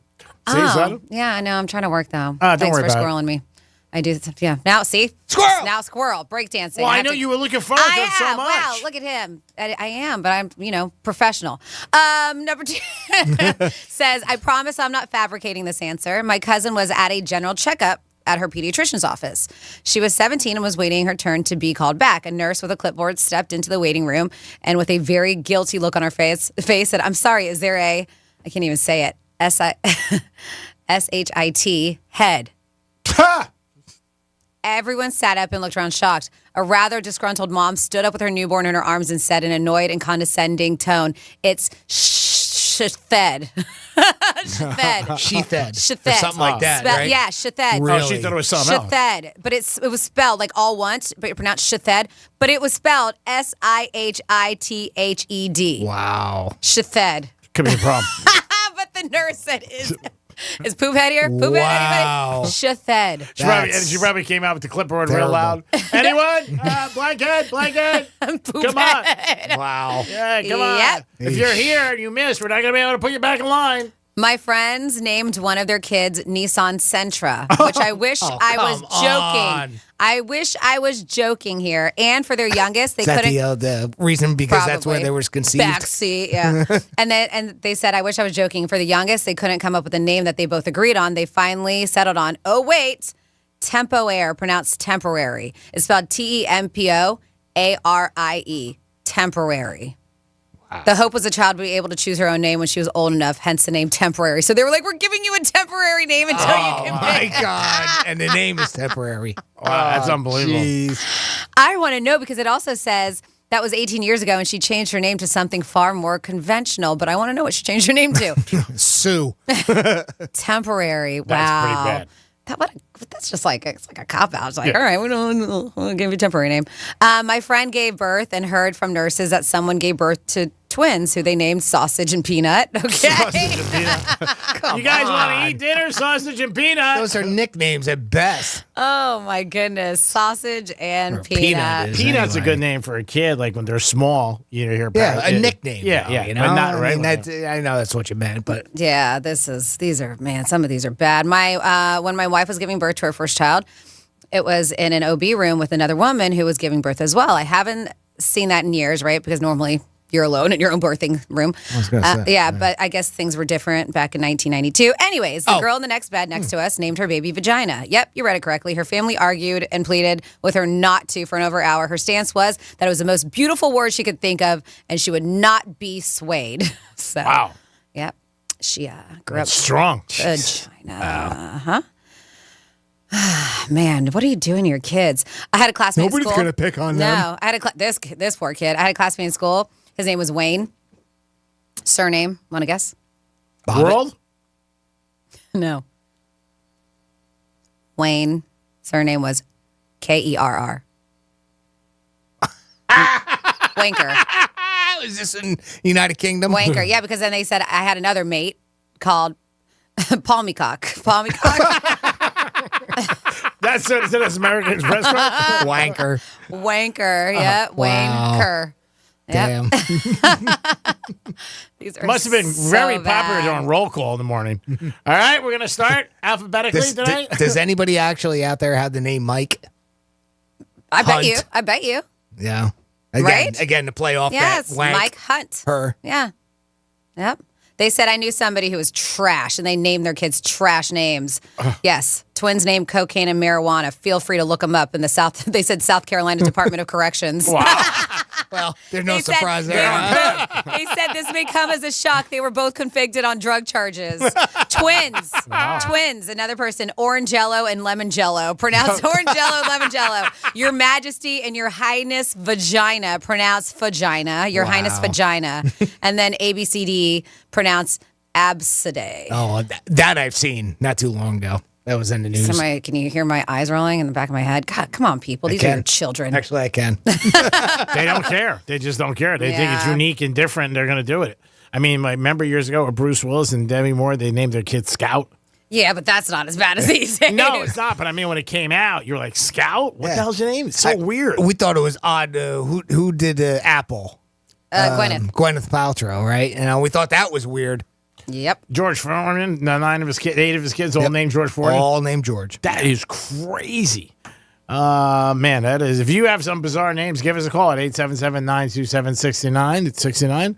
Speaker 18: See, is that it?
Speaker 10: Yeah, I know. I'm trying to work though.
Speaker 18: Don't
Speaker 10: Thanks
Speaker 18: worry
Speaker 10: for
Speaker 18: about it.
Speaker 10: squirreling me. I do. Yeah. Now, see?
Speaker 26: Squirrel!
Speaker 10: Now, squirrel. Breakdancing.
Speaker 18: Well, I know you were looking forward to it so much.
Speaker 10: Wow, look at him. I am, but I'm, professional. Number 2 says, I promise I'm not fabricating this answer. My cousin was at a general checkup at her pediatrician's office. She was 17 and was waiting her turn to be called back. A nurse with a clipboard stepped into the waiting room and with a very guilty look on her face said, I'm sorry, is there I can't even say it, S-H-I-T, head. Everyone sat up and looked around shocked. A rather disgruntled mom stood up with her newborn in her arms and said in an annoyed and condescending tone, it's shethed. Shethed.
Speaker 26: Shethed. Or something like that, right?
Speaker 10: Yeah, shethed.
Speaker 18: Really? Oh, she thought it was something else.
Speaker 10: Shethed. But it was spelled like all once, but you pronounce shethed. But it was spelled S-I-H-I-T-H-E-D.
Speaker 26: Wow.
Speaker 10: Shethed.
Speaker 18: Could be a problem.
Speaker 10: But the nurse said, is poop head here? Poop
Speaker 26: Wow.
Speaker 10: head? Shethed.
Speaker 18: She probably came out with the clipboard real loud. Anyone? Blanket.
Speaker 10: Poop
Speaker 18: Come on.
Speaker 10: head.
Speaker 26: Wow.
Speaker 18: Yeah, come on.
Speaker 10: Yep.
Speaker 18: If you're here and you missed, we're not going to be able to put you back in line.
Speaker 10: My friends named one of their kids Nissan Sentra, which I wish I was joking. I wish I was joking here. And for their youngest, they couldn't.
Speaker 26: Is that the reason? Because that's where they were conceived?
Speaker 10: Backseat, yeah. and they said, I wish I was joking. For the youngest, they couldn't come up with a name that they both agreed on. They finally settled on, Tempo Air, pronounced temporary. It's spelled Tempoarie. Temporary. Wow. The hope was the child would be able to choose her own name when she was old enough, hence the name Temporary. So they were like, we're giving you a temporary name until you can pick.
Speaker 26: Oh, my God. And the name is Temporary.
Speaker 18: Wow, that's unbelievable.
Speaker 26: Geez.
Speaker 10: I want to know because it also says that was 18 years ago and she changed her name to something far more conventional, but I want to know what she changed her name to.
Speaker 26: Sue.
Speaker 10: Temporary. Wow.
Speaker 18: That's pretty bad.
Speaker 10: That's just like it's like a cop out. It's like, all right, we'll give you a temporary name. My friend gave birth and heard from nurses that someone gave birth to twins who they named Sausage and Peanut. Okay,
Speaker 18: Sausage and Peanut. You guys want to eat dinner? Sausage and Peanut.
Speaker 26: Those are nicknames at best.
Speaker 10: Oh my goodness, Sausage and Peanut.
Speaker 18: Peanut's a good name for a kid. Like when they're small, you hear.
Speaker 26: Yeah, a nickname.
Speaker 18: Yeah,
Speaker 26: though,
Speaker 18: yeah.
Speaker 26: You know,
Speaker 18: but not right.
Speaker 26: I know that's what you meant, but
Speaker 10: yeah, these are some of these are bad. When my wife was giving birth to her first child, it was in an OB room with another woman who was giving birth as well. I haven't seen that in years, right? Because normally you're alone in your own birthing room.
Speaker 26: I was gonna say,
Speaker 10: yeah, but I guess things were different back in 1992. Anyways, the girl in the next bed next to us named her baby Vagina. Yep, you read it correctly. Her family argued and pleaded with her not to for an over hour. Her stance was that it was the most beautiful word she could think of, and she would not be swayed. So,
Speaker 18: wow.
Speaker 10: Yep, she grew up
Speaker 18: strong.
Speaker 10: Vagina. Man, what are you doing to your kids? I had a classmate in school.
Speaker 26: Nobody's gonna pick on them.
Speaker 10: No, I had this poor kid. I had a classmate in school. His name was Wayne. Surname, want to guess?
Speaker 18: World?
Speaker 10: No. Wayne. Surname was Kerr. Wanker.
Speaker 26: Was this in United Kingdom?
Speaker 10: Wanker, yeah, because then they said I had another mate called Palmycock.
Speaker 18: That's American Express.
Speaker 26: Wanker.
Speaker 10: Wanker, yeah. Wanker.
Speaker 26: Damn.
Speaker 10: These are
Speaker 18: Must have been
Speaker 10: so
Speaker 18: very
Speaker 10: bad.
Speaker 18: popular during roll call in the morning. All right, we're going to start alphabetically tonight.
Speaker 26: Does anybody actually out there have the name Mike?
Speaker 10: I bet you.
Speaker 26: Yeah. Again,
Speaker 10: Right?
Speaker 26: Again, to play off
Speaker 10: Yes,
Speaker 26: that wank.
Speaker 10: Mike Hunt.
Speaker 26: Her.
Speaker 10: Yeah. Yep. They said I knew somebody who was trash, and they named their kids trash names. Yes. Twins named cocaine and marijuana. Feel free to look them up in the South. They said South Carolina Department of Corrections.
Speaker 18: Wow.
Speaker 26: Well, there's no
Speaker 10: They said-
Speaker 26: surprise there.
Speaker 10: They said this may come as a shock. They were both convicted on drug charges. Twins.
Speaker 18: Wow.
Speaker 10: Twins. Another person. Orangello and Lemon Jello. Pronounced Orangello and Lemon Jello. Your Majesty and Your Highness Vagina. Pronounced Vagina. Your Highness Vagina. And then ABCD. Pronounced Absidae.
Speaker 26: Oh, that I've seen not too long ago. That was in the news.
Speaker 10: Can you hear my eyes rolling in the back of my head? God, come on, people. These are your children.
Speaker 26: Actually, I can.
Speaker 18: They don't care. They just don't care. They think it's
Speaker 10: Yeah.
Speaker 18: unique and different. And they're going to do it. I mean, I remember years ago with Bruce Willis and Demi Moore, they named their kid Scout.
Speaker 10: Yeah, but that's not as bad as these days.
Speaker 18: No, it's not. But I mean, when it came out, you're like, Scout? What the hell's your name? It's so weird.
Speaker 26: We thought it was odd. Who did Apple?
Speaker 10: Gwyneth.
Speaker 26: Gwyneth Paltrow, right? And we thought that was weird.
Speaker 10: Yep.
Speaker 18: George Foreman, 8 of his kids, all named George Foreman.
Speaker 26: All named George.
Speaker 18: That is crazy. Man, that is. If you have some bizarre names, give us a call at 877-927-69. It's 69.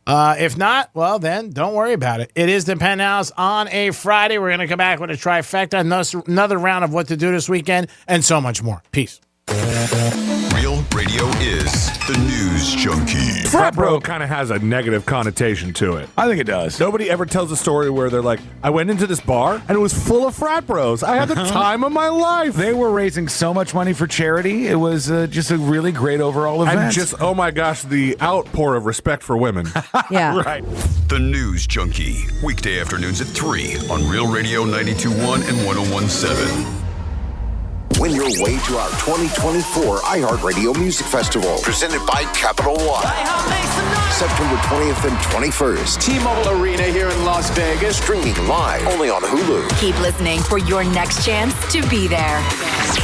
Speaker 18: If not, well, then don't worry about it. It is the Penthouse on a Friday. We're going to come back with a trifecta, another round of what to do this weekend, and so much more. Peace.
Speaker 4: Real Radio is the News Junkie.
Speaker 3: Frat bro kind of has a negative connotation to it. I think it does. Nobody ever tells a story where they're like, I went into this bar and it was full of frat bros. I had the time of my life.
Speaker 9: They were raising so much money for charity. It was just a really great overall event.
Speaker 3: And just, oh my gosh, the outpour of respect for women.
Speaker 10: Yeah.
Speaker 3: Right.
Speaker 4: The News Junkie. Weekday afternoons at 3 on Real Radio 92.1 and 101.7.
Speaker 11: Win your way to our 2024 iHeartRadio Music Festival, presented by Capital One. September 20th and 21st.
Speaker 12: T-Mobile Arena here in Las Vegas.
Speaker 11: Streaming live only on Hulu.
Speaker 8: Keep listening for your next chance to be there.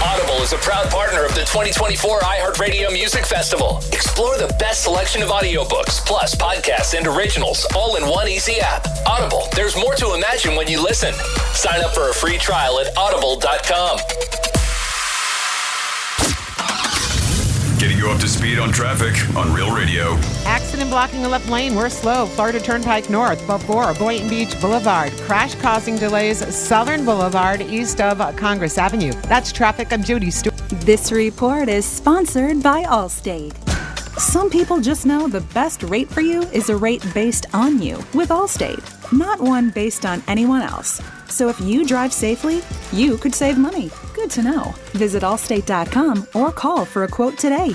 Speaker 15: Audible is a proud partner of the 2024 iHeartRadio Music Festival. Explore the best selection of audiobooks, plus podcasts and originals, all in one easy app. Audible, there's more to imagine when you listen. Sign up for a free trial at audible.com.
Speaker 4: Getting you up to speed on traffic on Real Radio.
Speaker 23: Accident blocking a left lane. We're slow. Florida Turnpike North before Boynton Beach Boulevard. Crash causing delays Southern Boulevard east of Congress Avenue. That's traffic. I'm Judy Stewart.
Speaker 20: This report is sponsored by Allstate. Some people just know the best rate for you is a rate based on you with Allstate, not one based on anyone else. So if you drive safely, you could save money. Good to know. Visit allstate.com or call for a quote today.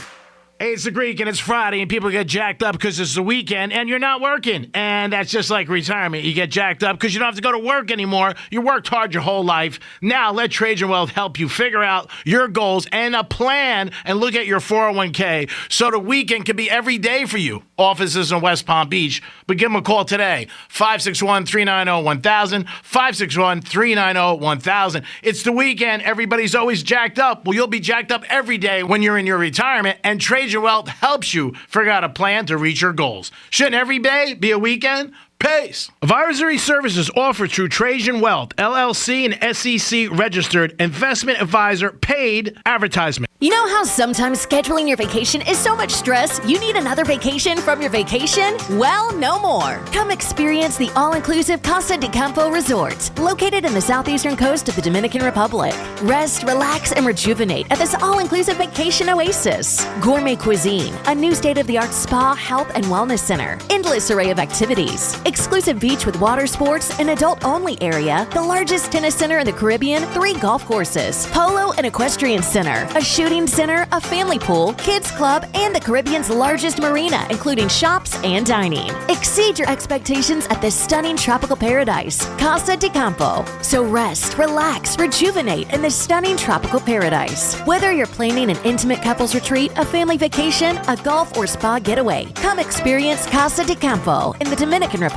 Speaker 18: Hey, it's the Greek, and it's Friday, and people get jacked up because it's the weekend, and you're not working. And that's just like retirement. You get jacked up because you don't have to go to work anymore. You worked hard your whole life. Now let Trajan Wealth help you figure out your goals and a plan and look at your 401k so the weekend can be every day for you. Offices in West Palm Beach. But give them a call today, 561-390-1000, 561-390-1000. It's the weekend. Everybody's always jacked up. Well, you'll be jacked up every day when you're in your retirement, and Trajan Wealth helps you figure out a plan to reach your goals. Shouldn't every day be a weekend? Pace. Advisory services offered through Trajan Wealth, LLC, and SEC registered investment advisor, paid advertisement.
Speaker 24: You know how sometimes scheduling your vacation is so much stress, you need another vacation from your vacation? Well, no more. Come experience the all-inclusive Casa de Campo Resort, located in the southeastern coast of the Dominican Republic. Rest, relax, and rejuvenate at this all-inclusive vacation oasis. Gourmet cuisine, a new state-of-the-art spa, health, and wellness center, endless array of activities, exclusive beach with water sports, an adult-only area, the largest tennis center in the Caribbean, 3 golf courses, polo and equestrian center, a shooting center, a family pool, kids club, and the Caribbean's largest marina, including shops and dining. Exceed your expectations at this stunning tropical paradise, Casa de Campo. So rest, relax, rejuvenate in this stunning tropical paradise. Whether you're planning an intimate couples retreat, a family vacation, a golf or spa getaway, come experience Casa de Campo in the Dominican Republic.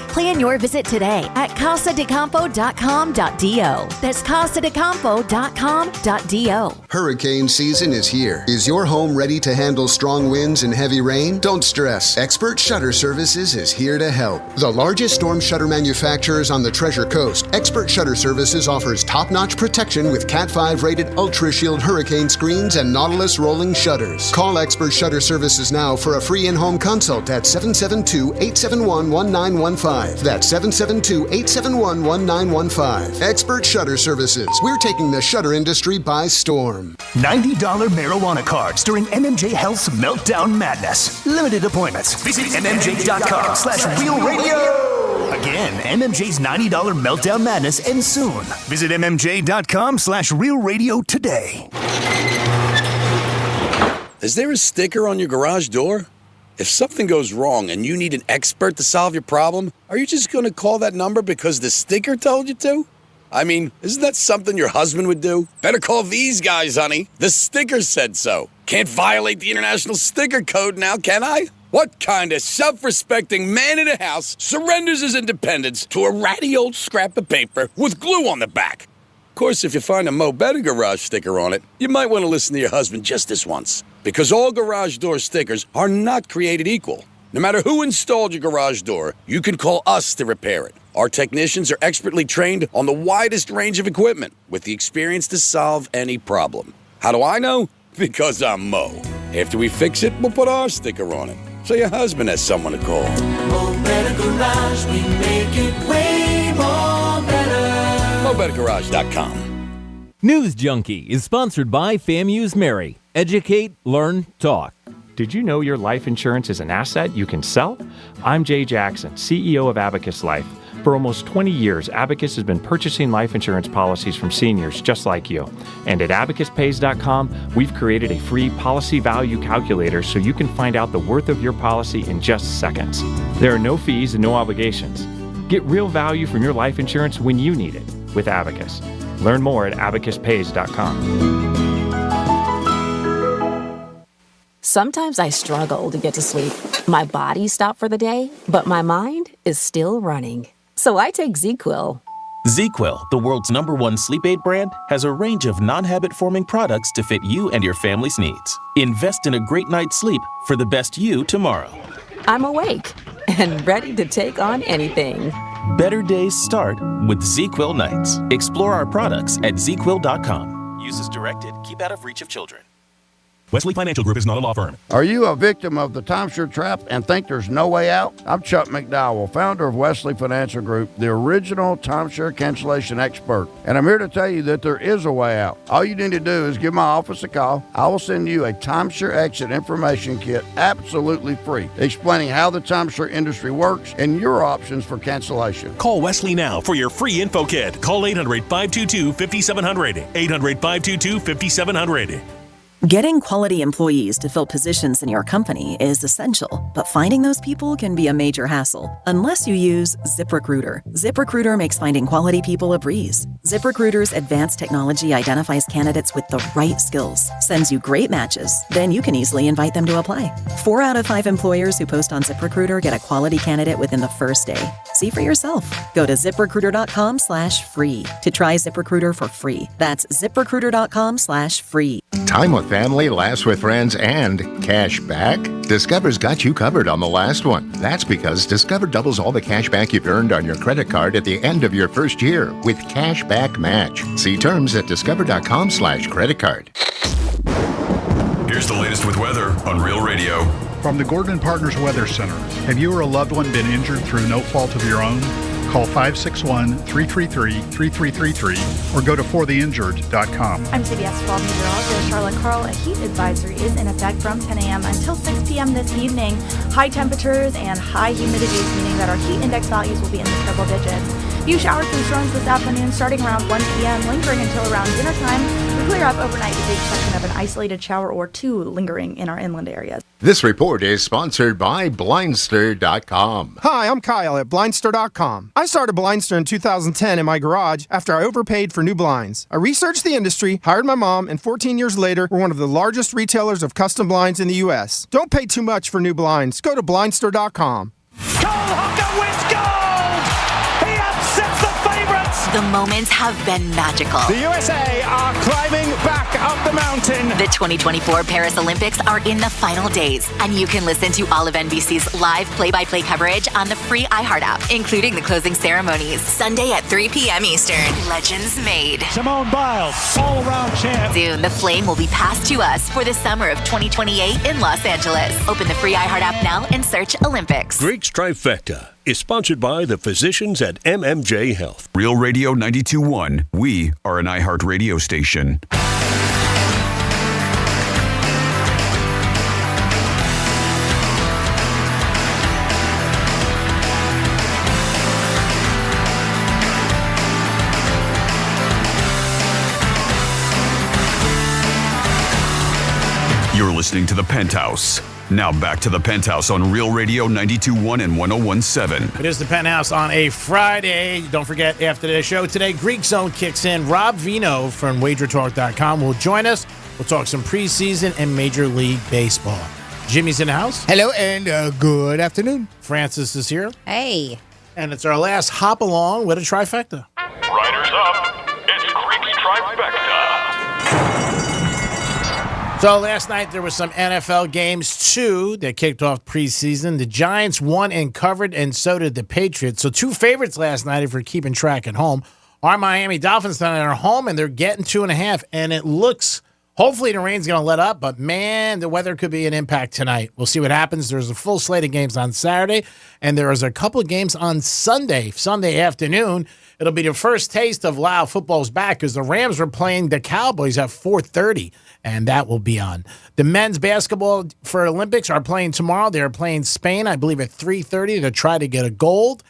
Speaker 24: Plan your visit today at casadecampo.com.do. That's casadecampo.com.do.
Speaker 25: Hurricane season is here. Is your home ready to handle strong winds and heavy rain? Don't stress. Expert Shutter Services is here to help. The largest storm shutter manufacturers on the Treasure Coast, Expert Shutter Services offers top-notch protection with Cat 5 rated Ultra Shield hurricane screens and Nautilus rolling shutters. Call Expert Shutter Services now for a free in-home consult at 772-871-1915. That's 772-871-1915. Expert Shutter Services. We're taking the shutter industry by storm.
Speaker 27: $90 marijuana cards during MMJ Health's Meltdown Madness. Limited appointments. Visit MMJ.com/realradio. Again, MMJ's $90 Meltdown Madness ends soon. Visit MMJ.com/realradio today.
Speaker 28: Is there a sticker on your garage door? If something goes wrong and you need an expert to solve your problem, are you just going to call that number because the sticker told you to? I mean, isn't that something your husband would do? Better call these guys, honey. The sticker said so. Can't violate the International Sticker Code now, can I? What kind of self-respecting man in a house surrenders his independence to a ratty old scrap of paper with glue on the back? Of course, if you find a Mo Better Garage sticker on it, you might want to listen to your husband just this once. Because all garage door stickers are not created equal. No matter who installed your garage door, you can call us to repair it. Our technicians are expertly trained on the widest range of equipment with the experience to solve any problem. How do I know? Because I'm Mo. After we fix it, we'll put our sticker on it. So your husband has someone to call.
Speaker 29: Mo Better Garage, we make it way more better.
Speaker 28: MoBetterGarage.com.
Speaker 30: News Junkie is sponsored by FAMU's Mary. Educate, learn, talk.
Speaker 17: Did you know your life insurance is an asset you can sell? I'm Jay Jackson, CEO of Abacus Life. For almost 20 years, Abacus has been purchasing life insurance policies from seniors just like you. And at abacuspays.com, we've created a free policy value calculator so you can find out the worth of your policy in just seconds. There are no fees and no obligations. Get real value from your life insurance when you need it with Abacus. Learn more at abacuspays.com.
Speaker 1: Sometimes I struggle to get to sleep. My body stopped for the day, but my mind is still running. So I take ZzzQuil.
Speaker 2: ZzzQuil, the world's #1 sleep aid brand, has a range of non-habit-forming products to fit you and your family's needs. Invest in a great night's sleep for the best you tomorrow.
Speaker 1: I'm awake and ready to take on anything.
Speaker 2: Better days start with ZzzQuil nights. Explore our products at ZzzQuil.com. Use as directed. Keep out of reach of children.
Speaker 5: Wesley Financial Group is not a law firm.
Speaker 6: Are you a victim of the timeshare trap and think there's no way out? I'm Chuck McDowell, founder of Wesley Financial Group, the original timeshare cancellation expert. And I'm here to tell you that there is a way out. All you need to do is give my office a call. I will send you a timeshare exit information kit absolutely free, explaining how the timeshare industry works and your options for cancellation.
Speaker 5: Call Wesley now for your free info kit. Call 800-522-5700. 800-522-5700.
Speaker 7: Getting quality employees to fill positions in your company is essential, but finding those people can be a major hassle unless you use ZipRecruiter. ZipRecruiter makes finding quality people a breeze. ZipRecruiter's advanced technology identifies candidates with the right skills, sends you great matches, then you can easily invite them to apply. 4 out of 5 employers who post on ZipRecruiter get a quality candidate within the first day. See for yourself. Go to ZipRecruiter.com/free to try ZipRecruiter for free. That's ZipRecruiter.com/free.
Speaker 13: Time with family, laughs with friends, and cash back? Discover's got you covered on the last one. That's because Discover doubles all the cash back you've earned on your credit card at the end of your first year with Cash Back Match. See terms at discover.com/creditcard.
Speaker 4: Here's the latest with weather on Real Radio.
Speaker 14: From the Gordon Partners Weather Center. Have you or a loved one been injured through no fault of your own? Call 561-333-3333 or go to fortheinjured.com.
Speaker 16: I'm CBS 12 meteorologist Charlotte Carl. A heat advisory is in effect from 10 a.m. until 6 p.m. this evening. High temperatures and high humidities, meaning that our heat index values will be in the triple digits. Few showers and storms this afternoon starting around 1 p.m., lingering until around dinner time. We clear up overnight with the exception of an isolated shower or two lingering in our inland areas.
Speaker 13: This report is sponsored by Blindster.com.
Speaker 19: Hi, I'm Kyle at Blindster.com. I started Blindster in 2010 in my garage after I overpaid for new blinds. I researched the industry, hired my mom, and 14 years later, we're one of the largest retailers of custom blinds in the U.S. Don't pay too much for new blinds. Go to Blindster.com.
Speaker 8: The moments have been magical.
Speaker 21: The USA are climbing back up the mountain.
Speaker 8: The 2024 Paris Olympics are in the final days, and you can listen to all of NBC's live play-by-play coverage on the free iHeart app, including the closing ceremonies, Sunday at 3 p.m. Eastern. Legends made.
Speaker 21: Simone Biles, all-around champ.
Speaker 8: Soon, the flame will be passed to us for the summer of 2028 in Los Angeles. Open the free iHeart app now and search Olympics.
Speaker 31: Greek's Trifecta is sponsored by the physicians at MMJ Health.
Speaker 4: Real Radio 92.1. We are an iHeart radio station. You're listening to The Penthouse. Now back to The Penthouse on Real Radio 92.1 and 101.7.
Speaker 18: It is The Penthouse on a Friday. Don't forget, after the show today, Greek Zone kicks in. Rob Vino from WagerTalk.com will join us. We'll talk some preseason and Major League Baseball. Jimmy's in the house.
Speaker 26: Hello and good afternoon.
Speaker 18: Francis is here.
Speaker 10: Hey.
Speaker 18: And it's our last hop along with a trifecta.
Speaker 32: Riders up. It's Greek's Trifecta.
Speaker 18: So last night there was some NFL games, too, that kicked off preseason. The Giants won and covered, and so did the Patriots. So 2 favorites last night, if we're keeping track at home, are Miami Dolphins tonight at home, and they're getting 2.5. And it looks, hopefully the rain's going to let up, but man, the weather could be an impact tonight. We'll see what happens. There's a full slate of games on Saturday, and there is a couple of games on Sunday afternoon. It'll be the first taste of, wow, football's back, because the Rams were playing the Cowboys at 4:30. And that will be on. The men's basketball for Olympics are playing tomorrow. They are playing Spain, I believe, at 3:30 to try to get a gold.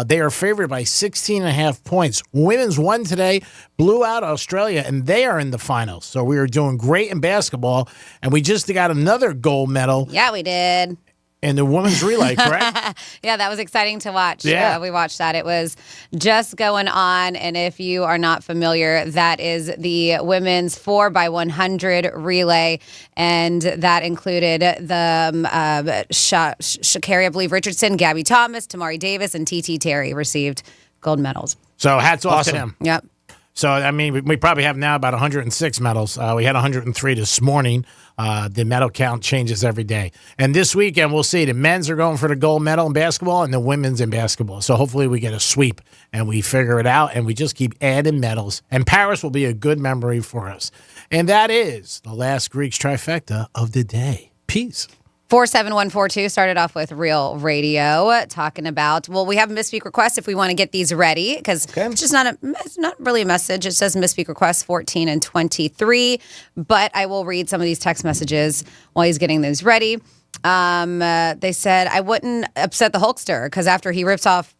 Speaker 18: They are favored by 16.5 points. Women's won today, blew out Australia, and they are in the finals. So we are doing great in basketball, and we just got another gold medal.
Speaker 10: Yeah, we did.
Speaker 18: in the women's relay, correct?
Speaker 10: Yeah, that was exciting to watch.
Speaker 18: Yeah.
Speaker 10: We watched that. It was just going on. And if you are not familiar, that is the women's 4x100 relay. And that included the Sha'Carri, I believe, Richardson, Gabby Thomas, Tamari Davis, and TT Terry received gold medals.
Speaker 18: So hats off to them.
Speaker 10: Yep.
Speaker 18: So, I mean, we probably have now about 106 medals. We had 103 this morning. The medal count changes every day. And this weekend, we'll see. The men's are going for the gold medal in basketball and the women's in basketball. So hopefully we get a sweep and we figure it out and we just keep adding medals. And Paris will be a good memory for us. And that is the last Greeks trifecta of the day. Peace.
Speaker 10: 47142 started off with Real Radio talking about, well, we have a misspeak request if we want to get these ready because it's just it's not really a message. It says misspeak request 14 and 23, but I will read some of these text messages while he's getting those ready. They said, I wouldn't upset the Hulkster because after he rips off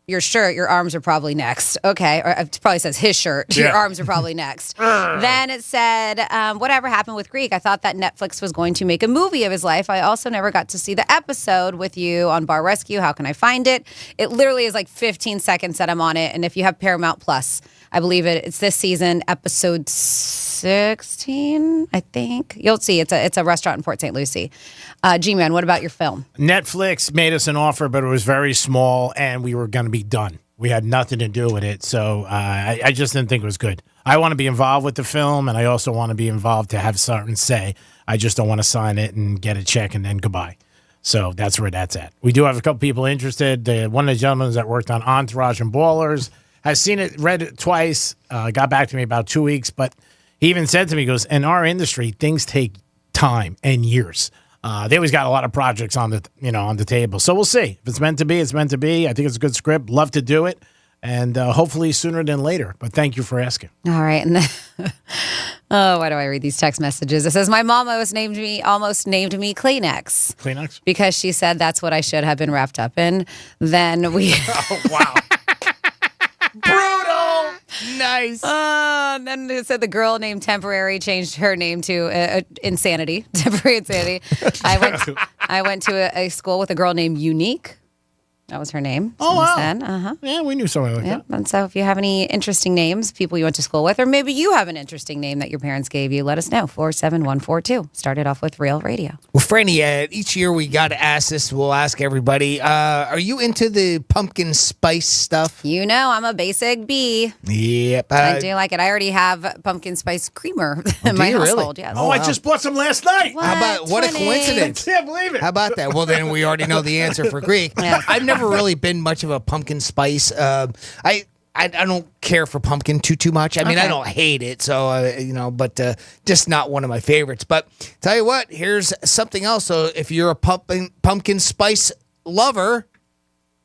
Speaker 10: your shirt, your arms are probably next. Okay. Or it probably says his shirt. Your arms are probably next. Then it said, whatever happened with Greek? I thought that Netflix was going to make a movie of his life. I also never got to see the episode with you on Bar Rescue. How can I find it? It literally is like 15 seconds that I'm on it. And if you have Paramount Plus, I believe it's this season, episode 16, I think. You'll see. It's a restaurant in Port St. Lucie. G-Man, what about your film?
Speaker 18: Netflix made us an offer, but it was very small, and we were going to be done. We had nothing to do with it, so I just didn't think it was good. I want to be involved with the film, and I also want to be involved to have certain say. I just don't want to sign it and get a check and then goodbye. So that's where that's at. We do have a couple people interested. One of the gentlemen that worked on Entourage and Ballers has seen it, read it twice, got back to me about 2 weeks, but he even said to me, he goes, in our industry, things take time and years. They always got a lot of projects on the table. So we'll see. If it's meant to be, it's meant to be. I think it's a good script. Love to do it. And hopefully sooner than later. But thank you for asking.
Speaker 10: All right. And why do I read these text messages? It says, my mom almost named me Kleenex.
Speaker 18: Kleenex?
Speaker 10: Because she said that's what I should have been wrapped up in. Then we...
Speaker 18: Oh, wow.
Speaker 26: Brutal. Nice.
Speaker 10: Then it said the girl named Temporary changed her name to Insanity. Temporary Insanity. I went to a school with a girl named Unique. That was her name.
Speaker 18: Oh, wow.
Speaker 10: Then.
Speaker 18: Yeah, we knew somebody like that.
Speaker 10: And so if you have any interesting names, people you went to school with, or maybe you have an interesting name that your parents gave you, let us know. 47142. Started off with Real Radio.
Speaker 26: Well, Franny, each year we got to ask this. We'll ask everybody. Are you into the pumpkin spice stuff?
Speaker 10: You know, I'm a basic B.
Speaker 26: Yep.
Speaker 10: I do like it. I already have pumpkin spice creamer in my household.
Speaker 26: Really?
Speaker 10: Yes.
Speaker 18: Oh, wow. I just bought some last night.
Speaker 26: What a coincidence.
Speaker 18: I can't believe it.
Speaker 26: How about that? Well, then we already know the answer for Greek.
Speaker 10: Yeah.
Speaker 26: I've never really been much of a pumpkin spice. I don't care for pumpkin too much. I mean, I don't hate it, so but just not one of my favorites. But tell you what, here's something else. So if you're a pumpkin spice lover,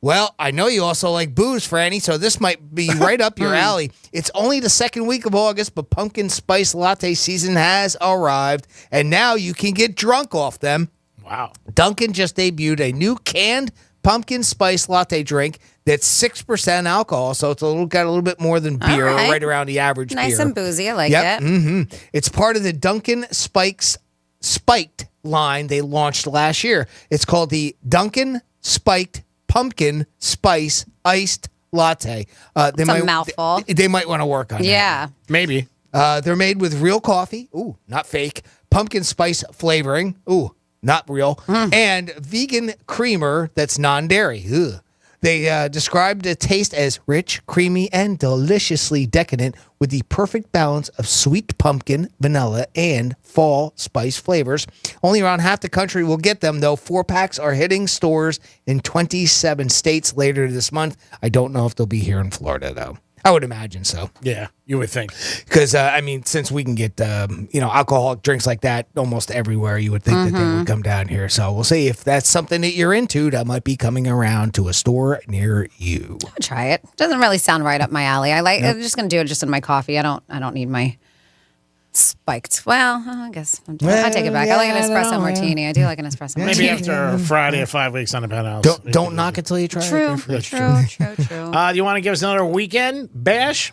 Speaker 26: well, I know you also like booze, Franny, so this might be right up your alley. It's only the second week of August, but pumpkin spice latte season has arrived, and now you can get drunk off them.
Speaker 18: Wow.
Speaker 26: Dunkin' just debuted a new canned pumpkin spice latte drink that's 6% alcohol, so it's got a little bit more than beer, right around the average beer.
Speaker 10: Nice and boozy. I like it.
Speaker 26: Mm-hmm. It's part of the Dunkin' Spiked line they launched last year. It's called the Dunkin' Spiked Pumpkin Spice Iced Latte.
Speaker 10: It's a mouthful.
Speaker 26: They might want to work on that.
Speaker 10: Yeah.
Speaker 18: Maybe.
Speaker 26: They're made with real coffee. Ooh, not fake. Pumpkin spice flavoring. Ooh, not real. And vegan creamer that's non-dairy. Ugh. They described the taste as rich, creamy, and deliciously decadent with the perfect balance of sweet pumpkin, vanilla, and fall spice flavors. Only around half the country will get them, though. 4-packs are hitting stores in 27 states later this month. I don't know if they'll be here in Florida, though. I would imagine so.
Speaker 18: Yeah, you would think.
Speaker 26: Because, since we can get, alcoholic drinks like that almost everywhere, you would think that they would come down here. So we'll see if that's something that you're into that might be coming around to a store near you.
Speaker 10: I'll try it. Doesn't really sound right up my alley. I'm just going to do it just in my coffee. I don't need my spiked. Well, I guess I take it back. I like an espresso martini. Yeah. I do like an espresso martini.
Speaker 18: Maybe after Friday of 5 weeks on the Penthouse.
Speaker 26: Don't knock it till you try it.
Speaker 10: True.
Speaker 18: Do you want to give us another weekend bash?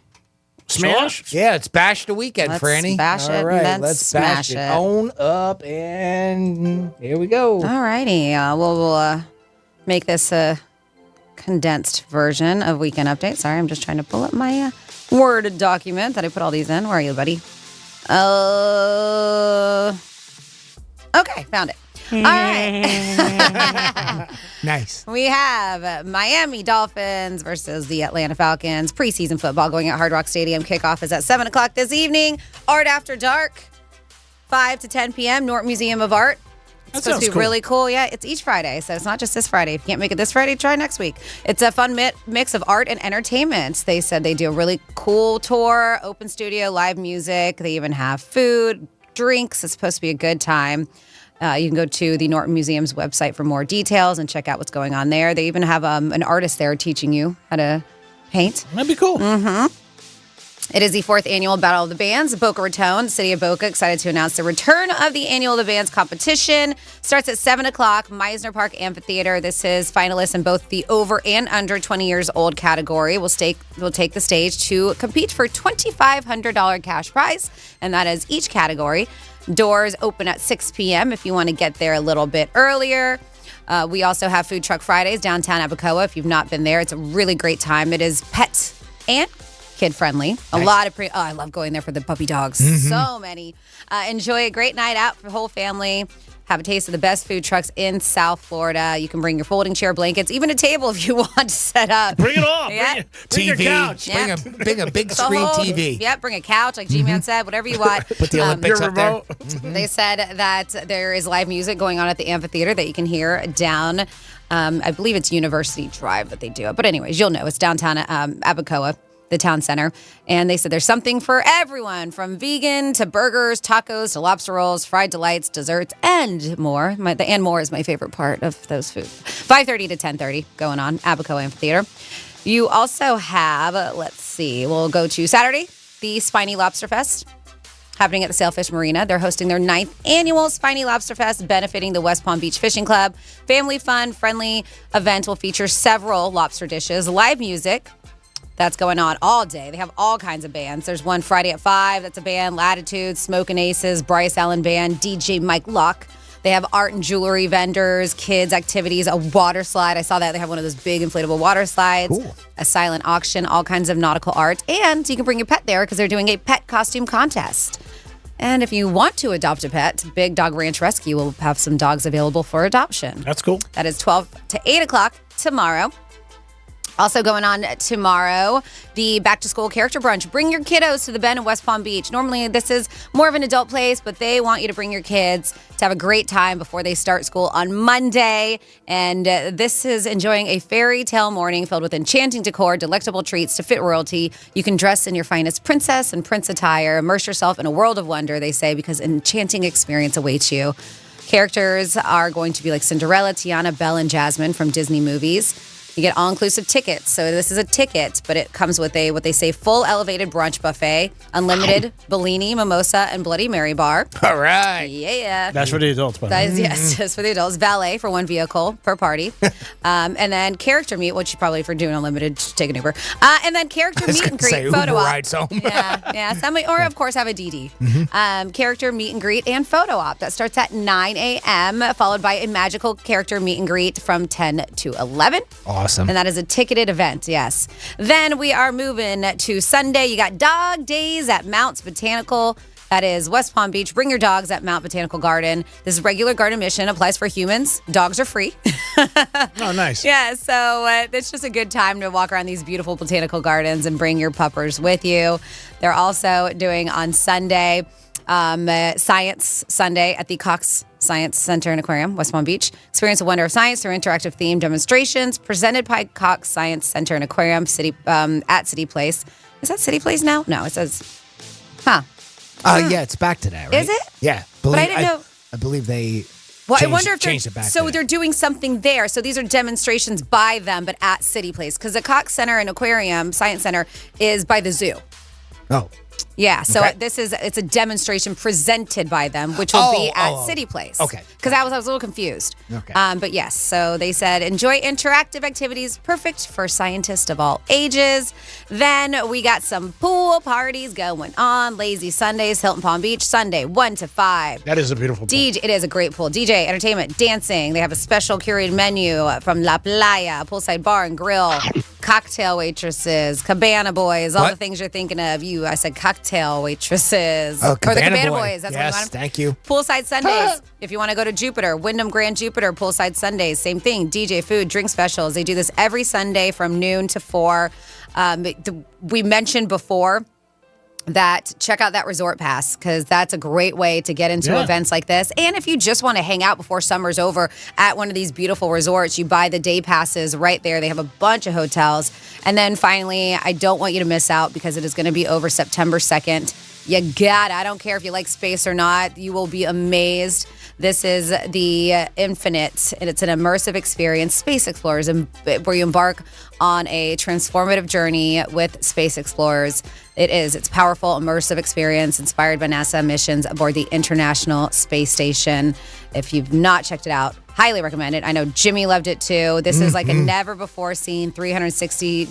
Speaker 18: Smash?
Speaker 26: Yeah, it's Bash the Weekend,
Speaker 10: Let's
Speaker 26: Franny.
Speaker 10: bash it
Speaker 26: All
Speaker 10: and
Speaker 26: right,
Speaker 10: then
Speaker 26: let's
Speaker 10: smash
Speaker 26: bash it.
Speaker 10: it.
Speaker 26: Own up, and here we go.
Speaker 10: All righty. We'll make this a condensed version of Weekend Update. Sorry, I'm just trying to pull up my Word document that I put all these in. Where are you, buddy? Okay, found it. All right.
Speaker 26: Nice.
Speaker 10: We have Miami Dolphins versus the Atlanta Falcons. Preseason football going at Hard Rock Stadium. Kickoff is at 7 o'clock this evening. Art After Dark, 5 to 10 p.m. Norton Museum of Art. It's supposed to be really cool. Yeah, it's each Friday, so it's not just this Friday. If you can't make it this Friday, try next week. It's a fun mix of art and entertainment. They said they do a really cool tour, open studio, live music. They even have food, drinks. It's supposed to be a good time. You can go to the Norton Museum's website for more details and check out what's going on there. They even have an artist there teaching you how to paint.
Speaker 18: That'd be cool.
Speaker 10: Mm-hmm. It is the 4th annual Battle of the Bands. Boca Raton, the city of Boca, excited to announce the return of the annual The Bands competition. Starts at 7 o'clock, Meisner Park Amphitheater. This is finalists in both the over and under 20 years old category. Will take the stage to compete for $2,500 cash prize, and that is each category. Doors open at 6 p.m. if you want to get there a little bit earlier. We also have Food Truck Fridays downtown Abacoa. If you've not been there, it's a really great time. It is pet and kid-friendly. A lot of I love going there for the puppy dogs.
Speaker 26: Mm-hmm.
Speaker 10: So many. Enjoy a great night out for the whole family. Have a taste of the best food trucks in South Florida. You can bring your folding chair, blankets, even a table if you want to set up.
Speaker 18: Bring it all.
Speaker 10: Yeah.
Speaker 18: Bring your couch.
Speaker 10: Yeah.
Speaker 26: Bring a big screen TV.
Speaker 10: Yep, bring a couch, like G-Man said, whatever you want.
Speaker 26: Put the Olympics up there.
Speaker 10: They said that there is live music going on at the amphitheater that you can hear down, I believe it's University Drive that they do it. But anyways, you'll know. It's downtown Abacoa, the town center. And they said there's something for everyone, from vegan to burgers, tacos to lobster rolls, fried delights, desserts, and more. The and more is my favorite part of those foods. 5:30 to 10:30 going on, Abacoa Amphitheater. You also have, let's see, we'll go to Saturday, the Spiny Lobster Fest, happening at the Sailfish Marina. They're hosting their 9th annual Spiny Lobster Fest, benefiting the West Palm Beach Fishing Club. Family fun, friendly event will feature several lobster dishes, live music. That's going on all day. They have all kinds of bands. There's one Friday at 5. That's a band. Latitude, Smokin' Aces, Bryce Allen Band, DJ Mike Luck. They have art and jewelry vendors, kids activities, a water slide. I saw that. They have one of those big inflatable water slides, a silent auction, all kinds of nautical art. And you can bring your pet there because they're doing a pet costume contest. And if you want to adopt a pet, Big Dog Ranch Rescue will have some dogs available for adoption.
Speaker 18: That's cool.
Speaker 10: That is 12 to 8 o'clock tomorrow. Also going on tomorrow, the back-to-school character brunch. Bring your kiddos to the Bend in West Palm Beach. Normally, this is more of an adult place, but they want you to bring your kids to have a great time before they start school on Monday. And this is enjoying a fairy tale morning filled with enchanting decor, delectable treats to fit royalty. You can dress in your finest princess and prince attire. Immerse yourself in a world of wonder, they say, because an enchanting experience awaits you. Characters are going to be like Cinderella, Tiana, Belle, and Jasmine from Disney movies. You get all-inclusive tickets. So this is a ticket, but it comes with what they say, full elevated brunch buffet, unlimited Bellini, mimosa, and Bloody Mary bar.
Speaker 26: All right.
Speaker 10: Yeah.
Speaker 18: That's for the adults, by the
Speaker 10: That
Speaker 18: way.
Speaker 10: is, yes, just for the adults. Valet for one vehicle per party. And then character meet, which you probably, if you're doing unlimited, just take an Uber. And then character meet and greet photo op.
Speaker 26: Rides home.
Speaker 10: Yeah. Somebody, or of course have a DD. Character meet and greet and photo op. That starts at 9 a.m., followed by a magical character meet and greet from 10 to 11.
Speaker 26: Awesome.
Speaker 10: And that is a ticketed event, yes. Then we are moving to Sunday. You got Dog Days at Mounts Botanical. That is West Palm Beach. Bring your dogs at Mount Botanical Garden. This is regular garden admission, applies for humans. Dogs are free.
Speaker 18: Oh, nice.
Speaker 10: Yeah, so it's just a good time to walk around these beautiful botanical gardens and bring your puppers with you. They're also doing on Sunday, Science Sunday at the Cox Science Center and Aquarium, West Palm Beach. Experience the wonder of science through interactive themed demonstrations presented by Cox Science Center and Aquarium at City Place. Is that City Place now? No, it says,
Speaker 26: Yeah, it's back to that, right?
Speaker 10: Is it?
Speaker 26: Yeah.
Speaker 10: But I didn't know.
Speaker 26: I believe they
Speaker 10: I wonder if
Speaker 26: changed it back.
Speaker 10: So they're doing something there. So these are demonstrations by them, but at City Place. Because the Cox Center and Aquarium Science Center is by the zoo.
Speaker 26: Oh.
Speaker 10: Yeah, so
Speaker 26: Okay.
Speaker 10: it's a demonstration presented by them, which will be at City Place.
Speaker 26: Okay.
Speaker 10: Because I was a little confused.
Speaker 26: Okay.
Speaker 10: But yes, so they said enjoy interactive activities, perfect for scientists of all ages. Then we got some pool parties going on. Lazy Sundays, Hilton Palm Beach, Sunday 1 to 5.
Speaker 18: That is a beautiful pool.
Speaker 10: It is a great pool. DJ, entertainment, dancing. They have a special curated menu from La Playa, poolside bar and grill, cocktail waitresses, cabana boys, all the things you're thinking of. I said cocktail waitresses.
Speaker 26: Oh,
Speaker 10: or the Cabana Boys. That's what you
Speaker 26: yes,
Speaker 10: want.
Speaker 26: thank you.
Speaker 10: Poolside Sundays. If you want to go to Jupiter, Wyndham Grand Jupiter, Poolside Sundays, same thing. DJ, food, drink specials. They do this every Sunday from noon to 4. We mentioned before that check out that resort pass because that's a great way to get into events like this. And if you just want to hang out before summer's over at one of these beautiful resorts, you buy the day passes right there. They have a bunch of hotels. And then finally, I don't want you to miss out because it is going to be over September 2nd. I don't care if you like space or not. You will be amazed. This is the Infinite, and it's an immersive experience, Space Explorers, where you embark on a transformative journey with Space Explorers. It's powerful, immersive experience inspired by NASA missions aboard the International Space Station. If you've not checked it out, highly recommend it. I know Jimmy loved it too. This is like a never before seen 360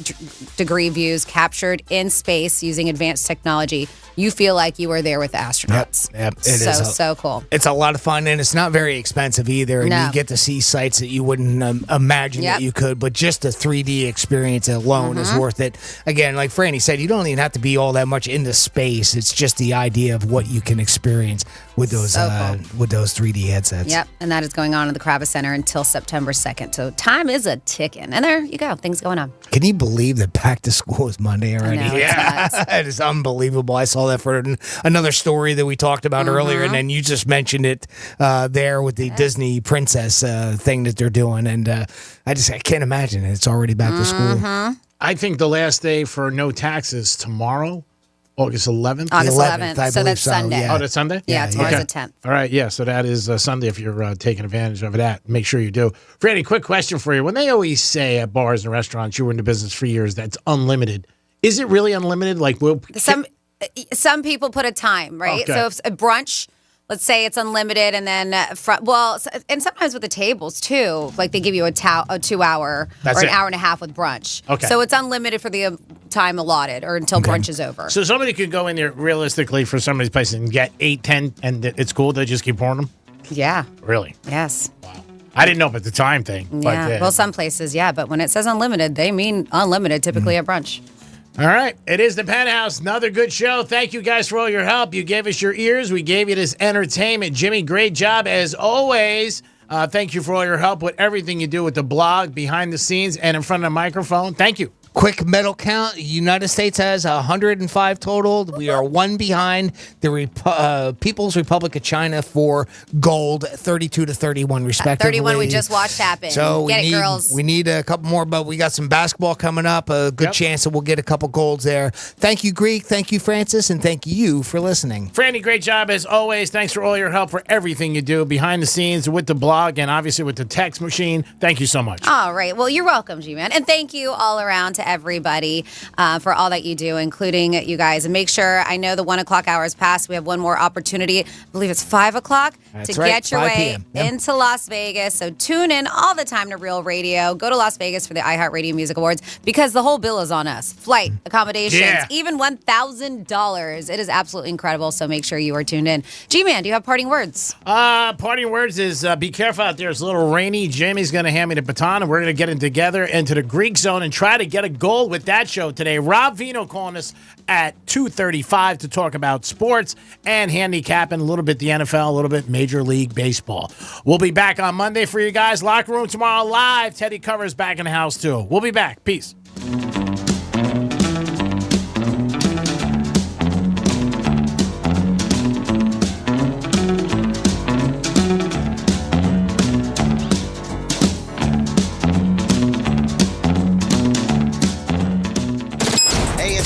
Speaker 10: degree views captured in space using advanced technology. You feel like you were there with the astronauts.
Speaker 26: Yep. It is
Speaker 10: so cool.
Speaker 26: It's a lot of fun, and it's not very expensive either. And
Speaker 10: No.
Speaker 26: you get to see sites that you wouldn't imagine that you could. But just the 3D experience alone is worth it. Again, like Franny said, you don't even have to be all that much into space. It's just the idea of what you can experience with those with those 3D headsets.
Speaker 10: Yep, and that is going on in the Kravis Center until September 2nd. So time is a ticking. And there you go, things going on.
Speaker 26: Can you believe that back to school is Monday already?
Speaker 10: I know, it's nuts.
Speaker 26: It is unbelievable. I saw that for another story that we talked about earlier, and then you just mentioned it there with the Disney princess thing that they're doing, and I can't imagine it. It's already back to school.
Speaker 18: I think the last day for no taxes tomorrow, August 11th.
Speaker 10: August 11th, so that's Sunday.
Speaker 18: Yeah. Oh, that's Sunday?
Speaker 10: Yeah, tomorrow's the 10th.
Speaker 18: All right, yeah, so that is Sunday if you're taking advantage of that. Make sure you do. Franny, quick question for you. When they always say at bars and restaurants, you were in the business for years, that's unlimited. Is it really unlimited? Like,
Speaker 10: Some people put a time, right?
Speaker 18: Okay.
Speaker 10: So if a brunch, let's say it's unlimited, and then and sometimes with the tables too, like they give you a 2 hour
Speaker 18: That's
Speaker 10: or an
Speaker 18: it.
Speaker 10: hour and a half with brunch.
Speaker 18: Okay.
Speaker 10: So it's unlimited for the time allotted or until brunch is over.
Speaker 18: So somebody could go in there realistically for some of these places and get 8, 10, and it's cool. They just keep pouring them?
Speaker 10: Yeah.
Speaker 18: Really?
Speaker 10: Yes.
Speaker 18: I didn't know about the time thing.
Speaker 10: Yeah.
Speaker 18: But,
Speaker 10: Well, some places, yeah, but when it says unlimited, they mean unlimited. Typically at brunch.
Speaker 18: All right. It is the Penthouse. Another good show. Thank you guys for all your help. You gave us your ears. We gave you this entertainment. Jimmy, great job as always. Thank you for all your help with everything you do with the blog, behind the scenes, and in front of the microphone. Thank you.
Speaker 26: Quick medal count. United States has 105 total. We are one behind the People's Republic of China for gold, 32 to 31 respectively.
Speaker 10: 31 we just watched happen.
Speaker 26: So
Speaker 10: Get it, girls.
Speaker 26: We need a couple more, but we got some basketball coming up. A good chance that we'll get a couple golds there. Thank you, Greek. Thank you, Francis. And thank you for listening.
Speaker 18: Franny, great job as always. Thanks for all your help for everything you do behind the scenes with the blog and obviously with the text machine. Thank you so much.
Speaker 10: All right. Well, you're welcome, G-Man. And thank you all around to everybody for all that you do, including you guys. And make sure, I know the 1 o'clock hour has passed. We have one more opportunity. I believe it's 5 o'clock
Speaker 26: That's
Speaker 10: to
Speaker 26: right,
Speaker 10: get your
Speaker 26: 5
Speaker 10: way
Speaker 26: p.m. Yep.
Speaker 10: into Las Vegas. So tune in all the time to Real Radio. Go to Las Vegas for the iHeartRadio Music Awards because the whole bill is on us. Flight, accommodations, even $1,000. It is absolutely incredible. So make sure you are tuned in. G-Man, do you have parting words?
Speaker 18: Parting words is be careful out there. It's a little rainy. Jamie's going to hand me the baton, and we're going to get in together into the Greek zone and try to get a goal with that show today. Rob Vino calling us at 2:35 to talk about sports and handicapping a little bit the NFL, a little bit Major League Baseball. We'll be back on Monday for you guys. Locker Room tomorrow live. Teddy Covers back in the house too. We'll be back. Peace.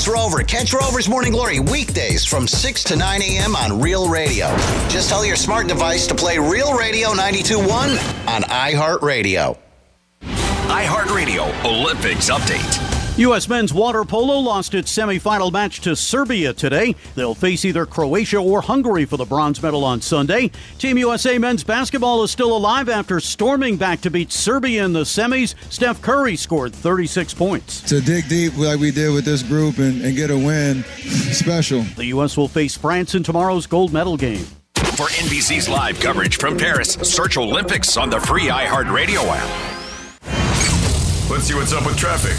Speaker 3: Rover. Catch Rover's Morning Glory weekdays from 6 to 9 a.m. on Real Radio. Just tell your smart device to play Real Radio 92.1 on iHeartRadio.
Speaker 4: iHeartRadio Olympics Update.
Speaker 9: U.S. men's water polo lost its semifinal match to Serbia today. They'll face either Croatia or Hungary for the bronze medal on Sunday. Team USA men's basketball is still alive after storming back to beat Serbia in the semis. Steph Curry scored 36 points.
Speaker 11: To dig deep like we did with this group and get a win, special.
Speaker 9: The U.S. will face France in tomorrow's gold medal game.
Speaker 12: For NBC's live coverage from Paris, search Olympics on the free iHeartRadio app.
Speaker 4: Let's see what's up with traffic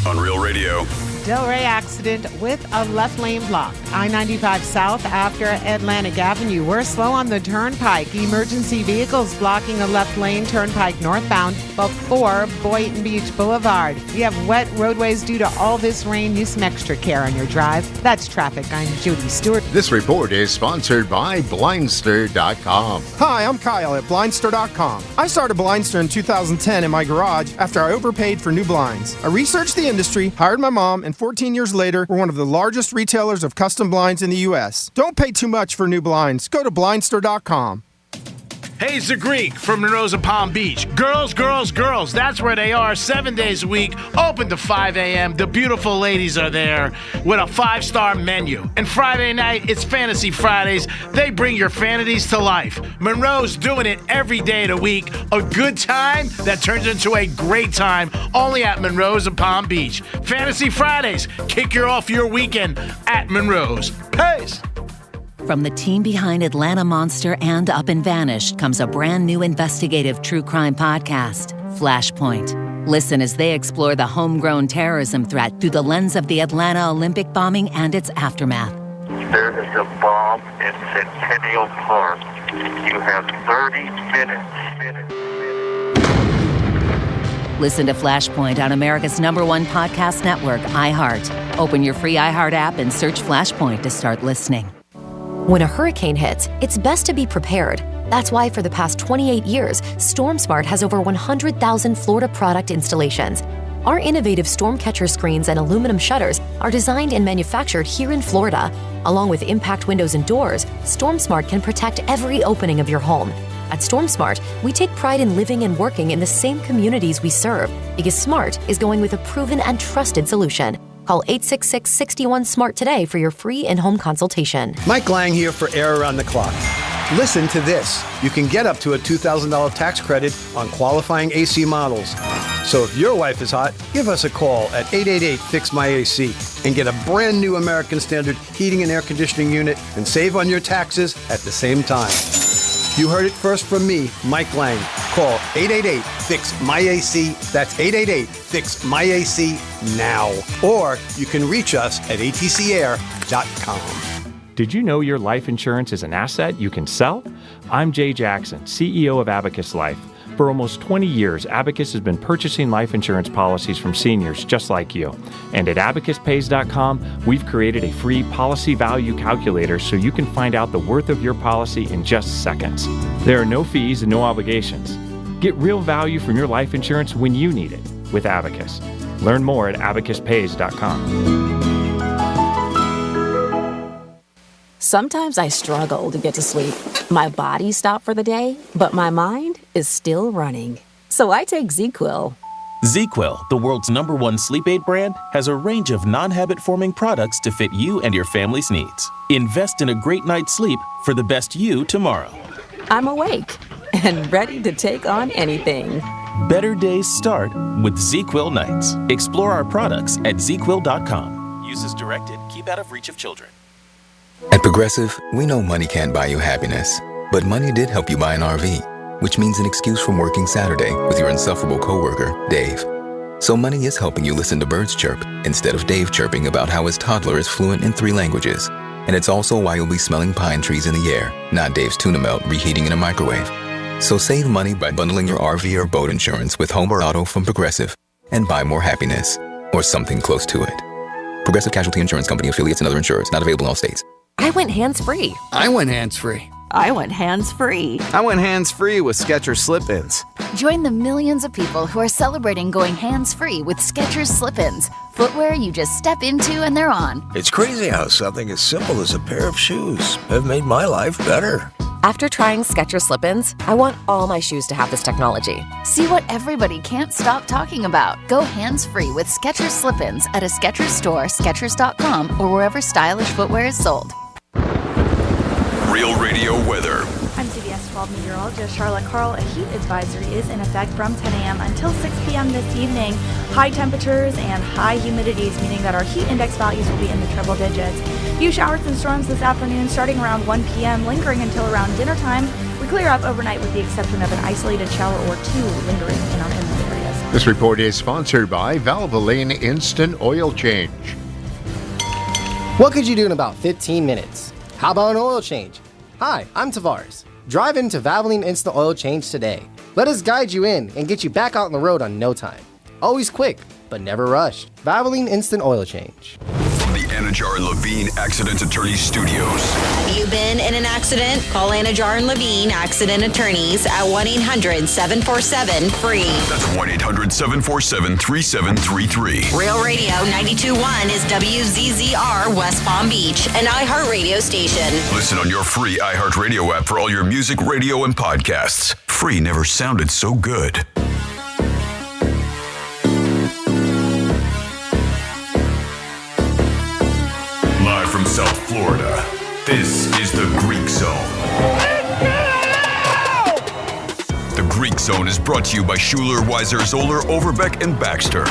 Speaker 4: on Real Radio.
Speaker 15: Delray accident with a left lane block. I-95 south after Atlantic Avenue. We're slow on the turnpike. Emergency vehicles blocking a left lane turnpike northbound before Boynton Beach Boulevard. You have wet roadways due to all this rain. Use some extra care on your drive. That's traffic. I'm Judy Stewart.
Speaker 13: This report is sponsored by Blindster.com.
Speaker 19: Hi, I'm Kyle at Blindster.com. I started Blindster in 2010 in my garage after I overpaid for new blinds. I researched the industry, hired my mom, and 14 years later, we're one of the largest retailers of custom blinds in the U.S. Don't pay too much for new blinds. Go to Blindster.com.
Speaker 18: Hey, it's the Greek from Monroe's of Palm Beach. Girls, girls, girls. That's where they are 7 days a week, open to 5 a.m. The beautiful ladies are there with a 5-star menu. And Friday night, it's Fantasy Fridays. They bring your fantasies to life. Monroe's doing it every day of the week. A good time that turns into a great time only at Monroe's of Palm Beach. Fantasy Fridays. Kick off your weekend at Monroe's. Peace.
Speaker 20: From the team behind Atlanta Monster and Up and Vanished comes a brand new investigative true crime podcast, Flashpoint. Listen as they explore the homegrown terrorism threat through the lens of the Atlanta Olympic bombing and its aftermath.
Speaker 22: There is a bomb in Centennial Park. You have 30 minutes.
Speaker 20: Listen to Flashpoint on America's #1 podcast network, iHeart. Open your free iHeart app and search Flashpoint to start listening.
Speaker 23: When a hurricane hits, it's best to be prepared. That's why for the past 28 years, StormSmart has over 100,000 Florida product installations. Our innovative storm catcher screens and aluminum shutters are designed and manufactured here in Florida. Along with impact windows and doors, StormSmart can protect every opening of your home. At StormSmart, we take pride in living and working in the same communities we serve because smart is going with a proven and trusted solution. Call 866-61-SMART today for your free in-home consultation.
Speaker 24: Mike Lang here for Air Around the Clock. Listen to this. You can get up to a $2,000 tax credit on qualifying AC models. So if your wife is hot, give us a call at 888-FIX-MY-AC and get a brand new American Standard heating and air conditioning unit and save on your taxes at the same time. You heard it first from me, Mike Lang. Call 888-FIX-MY-AC. That's 888-FIX-MY-AC now. Or you can reach us at atcair.com.
Speaker 17: Did you know your life insurance is an asset you can sell? I'm Jay Jackson, CEO of Abacus Life. For almost 20 years, Abacus has been purchasing life insurance policies from seniors just like you. And at abacuspays.com, we've created a free policy value calculator so you can find out the worth of your policy in just seconds. There are no fees and no obligations. Get real value from your life insurance when you need it with Abacus. Learn more at abacuspays.com.
Speaker 1: Sometimes I struggle to get to sleep. My body stopped for the day, but my mind is still running. So I take ZzzQuil.
Speaker 2: ZzzQuil, the world's #1 sleep aid brand, has a range of non-habit-forming products to fit you and your family's needs. Invest in a great night's sleep for the best you tomorrow.
Speaker 1: I'm awake and ready to take on anything.
Speaker 2: Better days start with ZzzQuil nights. Explore our products at ZzzQuil.com. Use as directed. Keep out of reach of children.
Speaker 25: At Progressive, we know money can't buy you happiness, but money did help you buy an RV, which means an excuse from working Saturday with your insufferable coworker, Dave. So money is helping you listen to birds chirp instead of Dave chirping about how his toddler is fluent in 3 languages. And it's also why you'll be smelling pine trees in the air, not Dave's tuna melt reheating in a microwave. So save money by bundling your RV or boat insurance with home or auto from Progressive and buy more happiness, or something close to it. Progressive Casualty Insurance Company, affiliates, and other insurers. Not available in all states.
Speaker 27: I went hands-free.
Speaker 28: I went hands-free.
Speaker 27: I went hands-free.
Speaker 28: I went hands-free with Skechers Slip-ins.
Speaker 29: Join the millions of people who are celebrating going hands-free with Skechers Slip-ins. Footwear you just step into and they're on.
Speaker 33: It's crazy how something as simple as a pair of shoes have made my life better.
Speaker 27: After trying Skechers Slip-ins, I want all my shoes to have this technology.
Speaker 29: See what everybody can't stop talking about. Go hands-free with Skechers Slip-ins at a Skechers store, Skechers.com, or wherever stylish footwear is sold.
Speaker 4: Real Radio weather.
Speaker 5: I'm CBS 12 meteorologist Charlotte Carl. A heat advisory is in effect from 10 a.m. until 6 p.m. this evening. High temperatures and high humidities, meaning that our heat index values will be in the triple digits. Few showers and storms this afternoon, starting around 1 p.m., lingering until around dinner time. We clear up overnight with the exception of an isolated shower or two lingering in our inland areas.
Speaker 13: This report is sponsored by Valvoline Instant Oil Change.
Speaker 6: What could you do in about 15 minutes? How about an oil change? Hi, I'm Tavares. Drive into Valvoline Instant Oil Change today. Let us guide you in and get you back out on the road on no time. Always quick, but never rushed. Valvoline Instant Oil Change.
Speaker 4: From the Anajar and Levine Accident Attorney Studios.
Speaker 7: Have you been in an accident? Call Anajar and Levine Accident Attorneys at 1-800-747-FREE.
Speaker 4: That's 1-800-747-3733.
Speaker 7: Real Radio 92.1 is WZZR West Palm Beach, an iHeartRadio station.
Speaker 4: Listen on your free iHeartRadio app for all your music, radio, and podcasts. Free never sounded so good. Live from South Florida, this is the Greek Zone. The Greek Zone is brought to you by Schuler, Weiser, Zoller, Overbeck, and Baxter.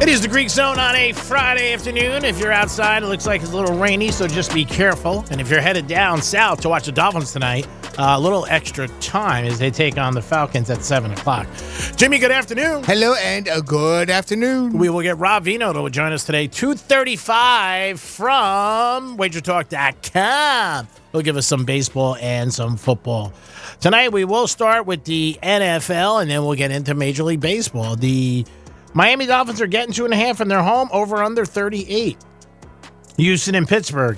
Speaker 18: It is the Greek Zone on a Friday afternoon. If you're outside, it looks like it's a little rainy, so just be careful. And if you're headed down south to watch the Dolphins tonight, a little extra time as they take on the Falcons at 7 o'clock. Jimmy, good afternoon.
Speaker 8: Hello, and a good afternoon.
Speaker 18: We will get Rob Vino to join us today, 2:35 from WagerTalk.com. He'll give us some baseball and some football. Tonight, we will start with the NFL, and then we'll get into Major League Baseball. The Miami Dolphins are getting 2.5 in their home, over under 38. Houston and Pittsburgh.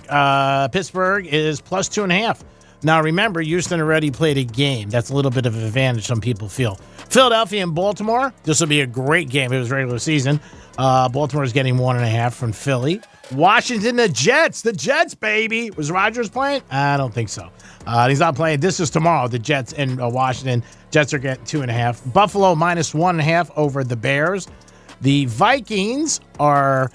Speaker 18: Pittsburgh is plus 2.5. Now, remember, Houston already played a game. That's a little bit of an advantage some people feel. Philadelphia and Baltimore. This will be a great game. It was regular season. Baltimore is getting 1.5 from Philly. Washington, the Jets. The Jets, baby. Was Rodgers playing? I don't think so. He's not playing. This is tomorrow. The Jets and Washington. Jets are getting 2.5. Buffalo minus 1.5 over the Bears. The Vikings are...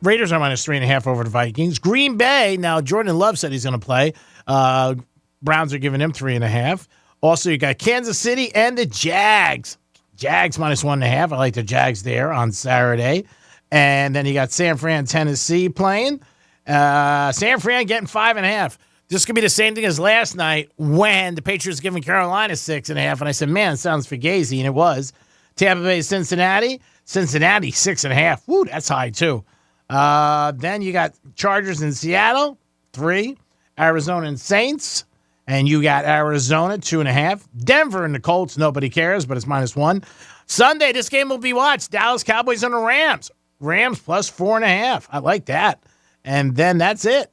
Speaker 18: Raiders are minus 3.5 over the Vikings. Green Bay, now Jordan Love said he's going to play. Browns are giving him 3.5. Also, you got Kansas City and the Jags. Jags minus 1.5. I like the Jags there on Saturday. And then you got San Fran, Tennessee playing. San Fran getting 5.5. This could be the same thing as last night when the Patriots giving Carolina 6.5. And I said, man, it sounds fugazi, and it was. Tampa Bay, Cincinnati. Cincinnati, 6.5. Woo, that's high, too. Then you got Chargers in Seattle, 3. Arizona and Saints. And you got Arizona, 2.5. Denver and the Colts, nobody cares, but it's minus 1. Sunday, this game will be watched. Dallas Cowboys and the Rams. Rams plus 4.5. I like that. And then that's it.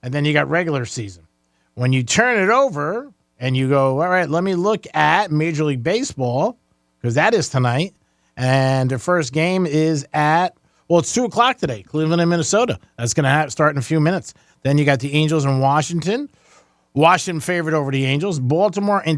Speaker 18: And then you got regular season. When you turn it over and you go, all right, let me look at Major League Baseball, because that is tonight. And the first game is at, well, it's 2 o'clock today, Cleveland and Minnesota. That's going to start in a few minutes. Then you got the Angels and Washington. Washington favored over the Angels. Baltimore and